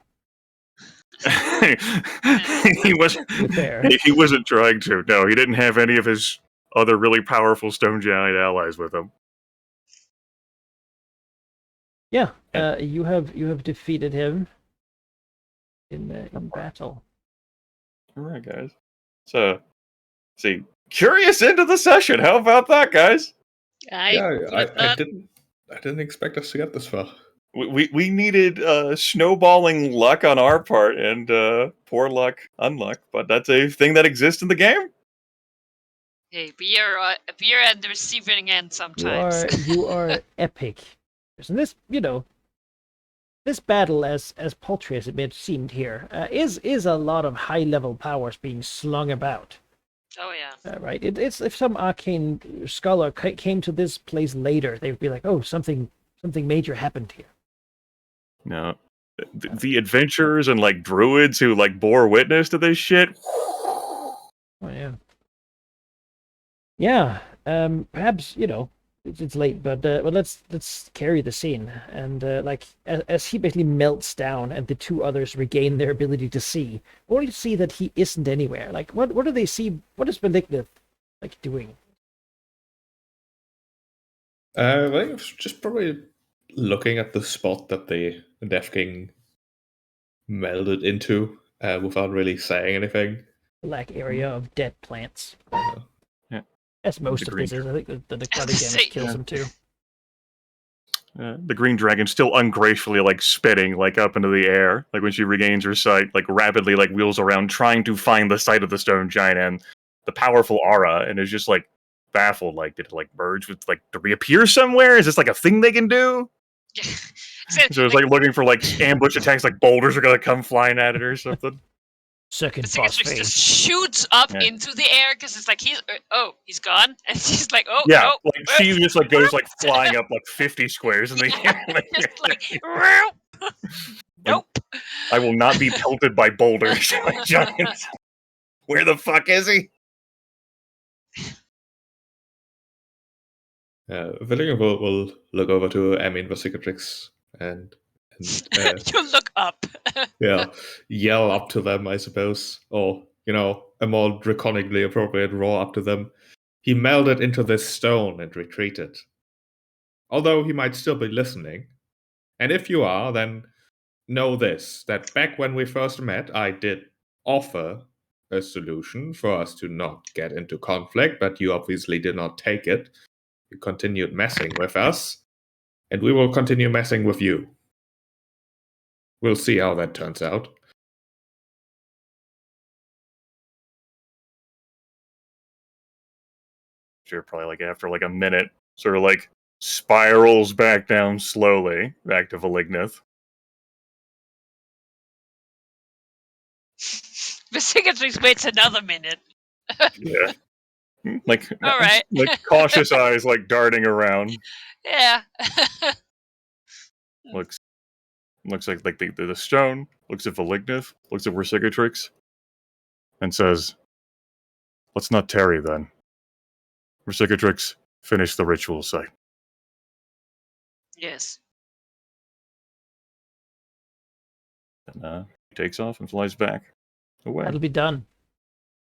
Speaker 3: he wasn't.
Speaker 2: To be fair.
Speaker 3: He wasn't trying to. No, he didn't have any of his other really powerful stone giant allies with him.
Speaker 2: Yeah, you have defeated him in battle.
Speaker 3: All right, guys. So, see, curious end of the session. How about that, guys?
Speaker 4: I didn't expect us to get this far.
Speaker 3: We needed snowballing luck on our part and poor luck, unluck, but that's a thing that exists in the game.
Speaker 1: Hey, we are at the receiving end sometimes.
Speaker 2: You are epic. And this, this battle, as paltry as it may have seemed here, is a lot of high-level powers being slung about.
Speaker 1: Oh yeah.
Speaker 2: Right. It's if some arcane scholar came to this place later, they would be like, "Oh, something major happened here."
Speaker 3: No, the adventurers and like druids who like bore witness to this shit.
Speaker 2: Oh yeah. Yeah. Perhaps it's late, but let's carry the scene. And as he basically melts down, and the two others regain their ability to see, only to see that he isn't anywhere. Like what do they see? What is Malignant doing?
Speaker 4: I think it's just probably looking at the spot that the Death King melded into without really saying anything.
Speaker 2: Black area of dead plants.
Speaker 3: Yeah.
Speaker 2: As most
Speaker 3: The
Speaker 2: of this
Speaker 3: green-
Speaker 2: is. I think the necrotic damage kills him too.
Speaker 3: The green dragon still ungracefully like spitting like up into the air, like when she regains her sight, like rapidly like wheels around trying to find the site of the stone giant and the powerful aura, and is just like baffled. Like, did it like merge with like to reappear somewhere? Is this like a thing they can do? So it's like looking for like ambush attacks, like boulders are gonna come flying at it or something.
Speaker 2: Second
Speaker 1: The
Speaker 2: boss
Speaker 1: Cicatrix
Speaker 2: phase.
Speaker 1: just shoots up
Speaker 3: Yeah.
Speaker 1: into the air because it's like he's gone, and she's like, oh
Speaker 3: Yeah,
Speaker 1: no,
Speaker 3: like she just like goes like flying up like 50 squares in the air. Like,
Speaker 1: just like nope.
Speaker 3: I will not be pelted by boulders like giants. Where the fuck is he?
Speaker 4: Villinger will look over to Emin Vasicatrix and
Speaker 1: You look up.
Speaker 4: yell up to them, I suppose, or a more draconically appropriate roar up to them. He melded into this stone and retreated. Although he might still be listening. And if you are, then know this, that back when we first met, I did offer a solution for us to not get into conflict, but you obviously did not take it. You continued messing with us, and we will continue messing with you. We'll see how that turns out.
Speaker 3: Sure, probably like after like a minute, sort of like spirals back down slowly, back to Valignith.
Speaker 1: Vercingetorix waits another minute.
Speaker 3: Yeah. Like,
Speaker 1: All right.
Speaker 3: like cautious eyes, like darting around.
Speaker 1: Yeah.
Speaker 3: Looks like the stone. Looks at Valignith. Looks at Vercingetorix, and says, "Let's not tarry then. Vercingetorix, finish the ritual site."
Speaker 1: Yes.
Speaker 3: And he takes off and flies back away.
Speaker 2: That'll be done.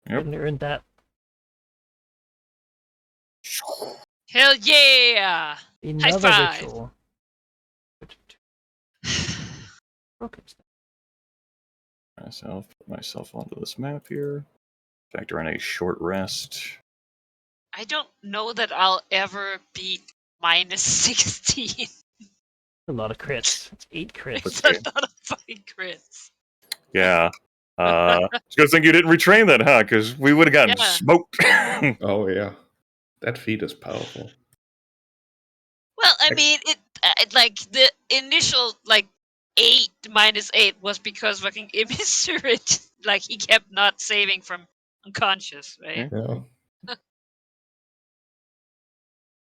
Speaker 3: Yep.
Speaker 2: Couldn't earn that.
Speaker 1: Hell yeah!
Speaker 2: Another
Speaker 1: five.
Speaker 2: ritual. Okay.
Speaker 3: Put myself onto this map here. Factor in a short rest.
Speaker 1: I don't know that I'll ever beat minus 16.
Speaker 2: A lot of crits. It's 8 crits.
Speaker 1: It's a lot of fucking crits.
Speaker 3: Yeah. It's a good thing you didn't retrain that, huh? Because we would have gotten smoked.
Speaker 4: Oh yeah, that feat is powerful.
Speaker 1: Well, I mean, it like the initial like 8 minus 8 was because fucking Immisurate, like he kept not saving from unconscious, right?
Speaker 4: Yeah.
Speaker 2: I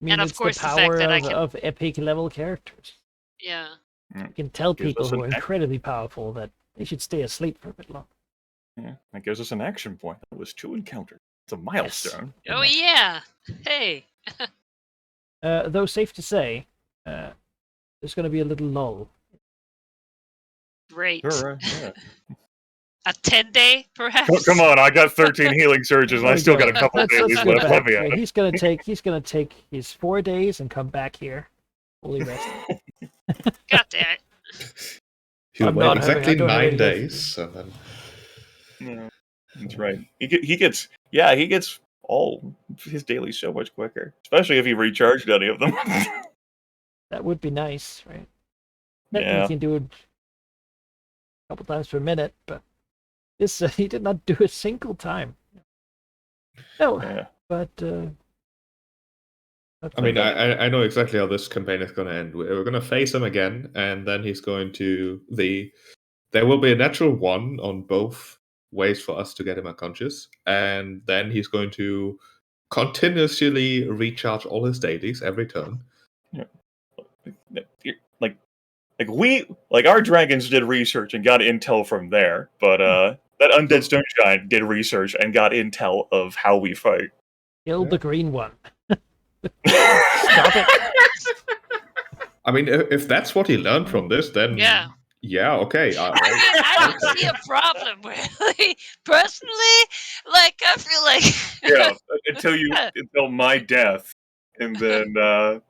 Speaker 2: mean,
Speaker 1: And of
Speaker 2: it's
Speaker 1: course
Speaker 2: the
Speaker 1: the
Speaker 2: power
Speaker 1: fact that I can-
Speaker 2: of epic level characters.
Speaker 1: Yeah.
Speaker 2: You can tell
Speaker 3: Gives
Speaker 2: people
Speaker 3: us
Speaker 2: who are
Speaker 3: an-
Speaker 2: incredibly powerful that they should stay asleep for a bit longer.
Speaker 3: Yeah, that gives us an action point. That was 2 encounters. It's a milestone.
Speaker 1: Oh yeah. Hey.
Speaker 2: Though safe to say, there's going to be a little lull.
Speaker 1: Great.
Speaker 3: Sure, yeah.
Speaker 1: A 10-day, perhaps.
Speaker 3: Come on, I got 13 healing surges, and I still got a couple of dailies
Speaker 2: go
Speaker 3: left.
Speaker 2: back.
Speaker 3: Let me
Speaker 2: Yeah,
Speaker 3: at it.
Speaker 2: he's gonna take his 4 days and come back here, fully rested.
Speaker 1: God damn it.
Speaker 4: He'll
Speaker 2: I'm
Speaker 4: wait
Speaker 2: not
Speaker 4: exactly
Speaker 2: having- I don't have
Speaker 4: 9
Speaker 2: any
Speaker 4: days, and then
Speaker 3: Yeah, that's right. He gets all his dailies so much quicker, especially if he recharged any of them.
Speaker 2: That would be nice, right?
Speaker 3: Yeah.
Speaker 2: You can do it a couple times per minute, but this he did not do a single time. No,
Speaker 3: Yeah.
Speaker 2: but
Speaker 4: I mean, I know exactly how this campaign is going to end. We're going to face him again, and then he's going to there will be a natural 1 on both ways for us to get him unconscious, and then he's going to continuously recharge all his dailies every turn.
Speaker 3: Like our dragons did research and got intel from there, but that undead stone giant did research and got intel of how we fight.
Speaker 2: killed the green one.
Speaker 3: Stop
Speaker 2: it.
Speaker 4: I mean, if that's what he learned from this, then
Speaker 1: Yeah.
Speaker 4: okay.
Speaker 1: I mean, I don't see a problem, really. Personally, like, I feel like...
Speaker 3: Yeah, until my death, and then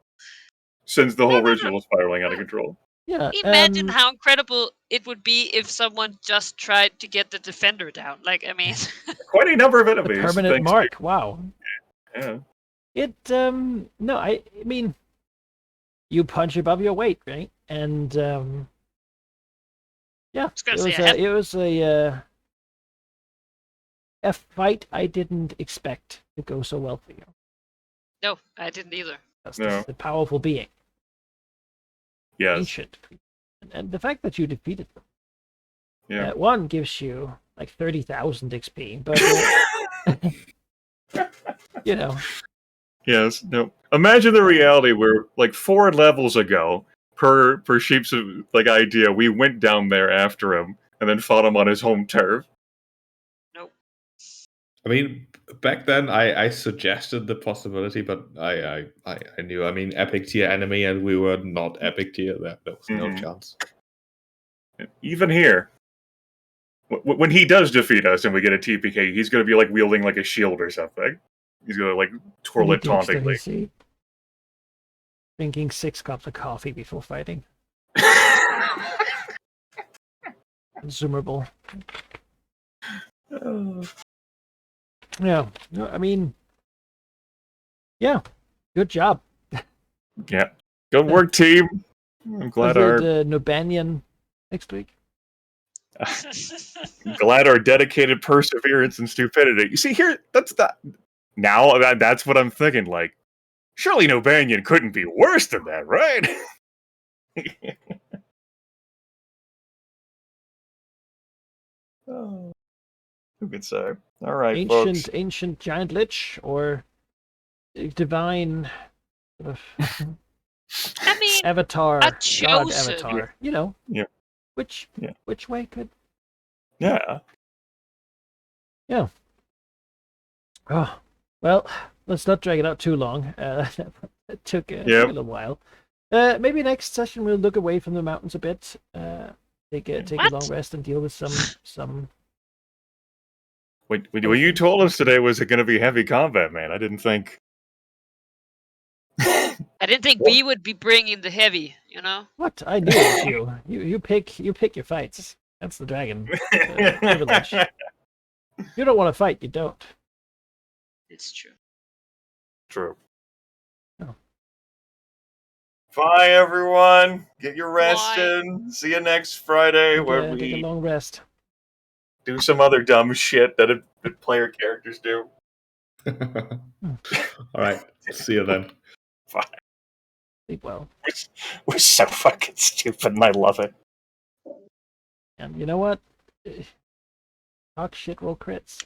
Speaker 3: sends the whole ritual spiraling out of control.
Speaker 2: Yeah.
Speaker 1: Imagine how incredible it would be if someone just tried to get the defender down. Like, I mean...
Speaker 3: Quite a number of
Speaker 2: the
Speaker 3: enemies.
Speaker 2: permanent
Speaker 3: thanks
Speaker 2: mark. Wow.
Speaker 3: Yeah.
Speaker 2: It no, I mean, you punch above your weight, right? And yeah, it was a fight I didn't expect to go so well for you.
Speaker 1: No, I didn't either.
Speaker 2: That's
Speaker 3: No.
Speaker 2: the powerful being,
Speaker 3: Yes.
Speaker 2: ancient, and the fact that you defeated them.
Speaker 3: Yeah.
Speaker 2: One gives you like 30,000 XP, but you know.
Speaker 3: Yes. No. Imagine the reality where, like 4 levels ago, per Sheep's like idea, we went down there after him and then fought him on his home turf.
Speaker 1: Nope.
Speaker 4: I mean, back then I suggested the possibility, but I knew. I mean, epic tier enemy, and we were not epic tier. There was no
Speaker 3: Mhm.
Speaker 4: chance.
Speaker 3: Even here, when he does defeat us and we get a TPK, he's going to be like wielding like a shield or something. He's going to like twirl it tauntingly.
Speaker 2: Drinking 6 cups of coffee before fighting. Consumable. Yeah, no, I mean, yeah, good job.
Speaker 3: Yeah. Good work, team. I'm glad our
Speaker 2: Nobanian next week.
Speaker 3: dedicated perseverance and stupidity. You see here, that's now that's what I'm thinking. Like, surely Nobanian couldn't be worse than that, right? Oh, who could say? All right, folks.
Speaker 2: Ancient giant lich or divine sort of
Speaker 1: I mean,
Speaker 2: avatar,
Speaker 1: a
Speaker 2: god
Speaker 1: chosen.
Speaker 2: avatar. You know,
Speaker 3: Yeah.
Speaker 2: which
Speaker 3: Yeah.
Speaker 2: which way could?
Speaker 3: Yeah.
Speaker 2: Oh, well, let's not drag it out too long. It took a little while. Maybe next session we'll look away from the mountains a bit. Take a long rest and deal with some.
Speaker 3: What you told us today was it going to be heavy combat, man. I didn't think.
Speaker 1: I didn't think B would be bringing the heavy. You know.
Speaker 2: What I knew it was you. You pick your fights. That's the dragon privilege. You don't want to fight, you don't.
Speaker 1: It's true.
Speaker 3: True.
Speaker 2: Oh.
Speaker 3: Bye, everyone. Get your rest
Speaker 1: Bye.
Speaker 3: in. See you next Friday, where
Speaker 2: Take a
Speaker 3: we
Speaker 2: long rest.
Speaker 3: do some other dumb shit that player characters do.
Speaker 4: All right. See you then.
Speaker 3: Bye.
Speaker 2: Sleep well.
Speaker 3: We're so fucking stupid, and I love it.
Speaker 2: And you know what? Talk shit, roll crits.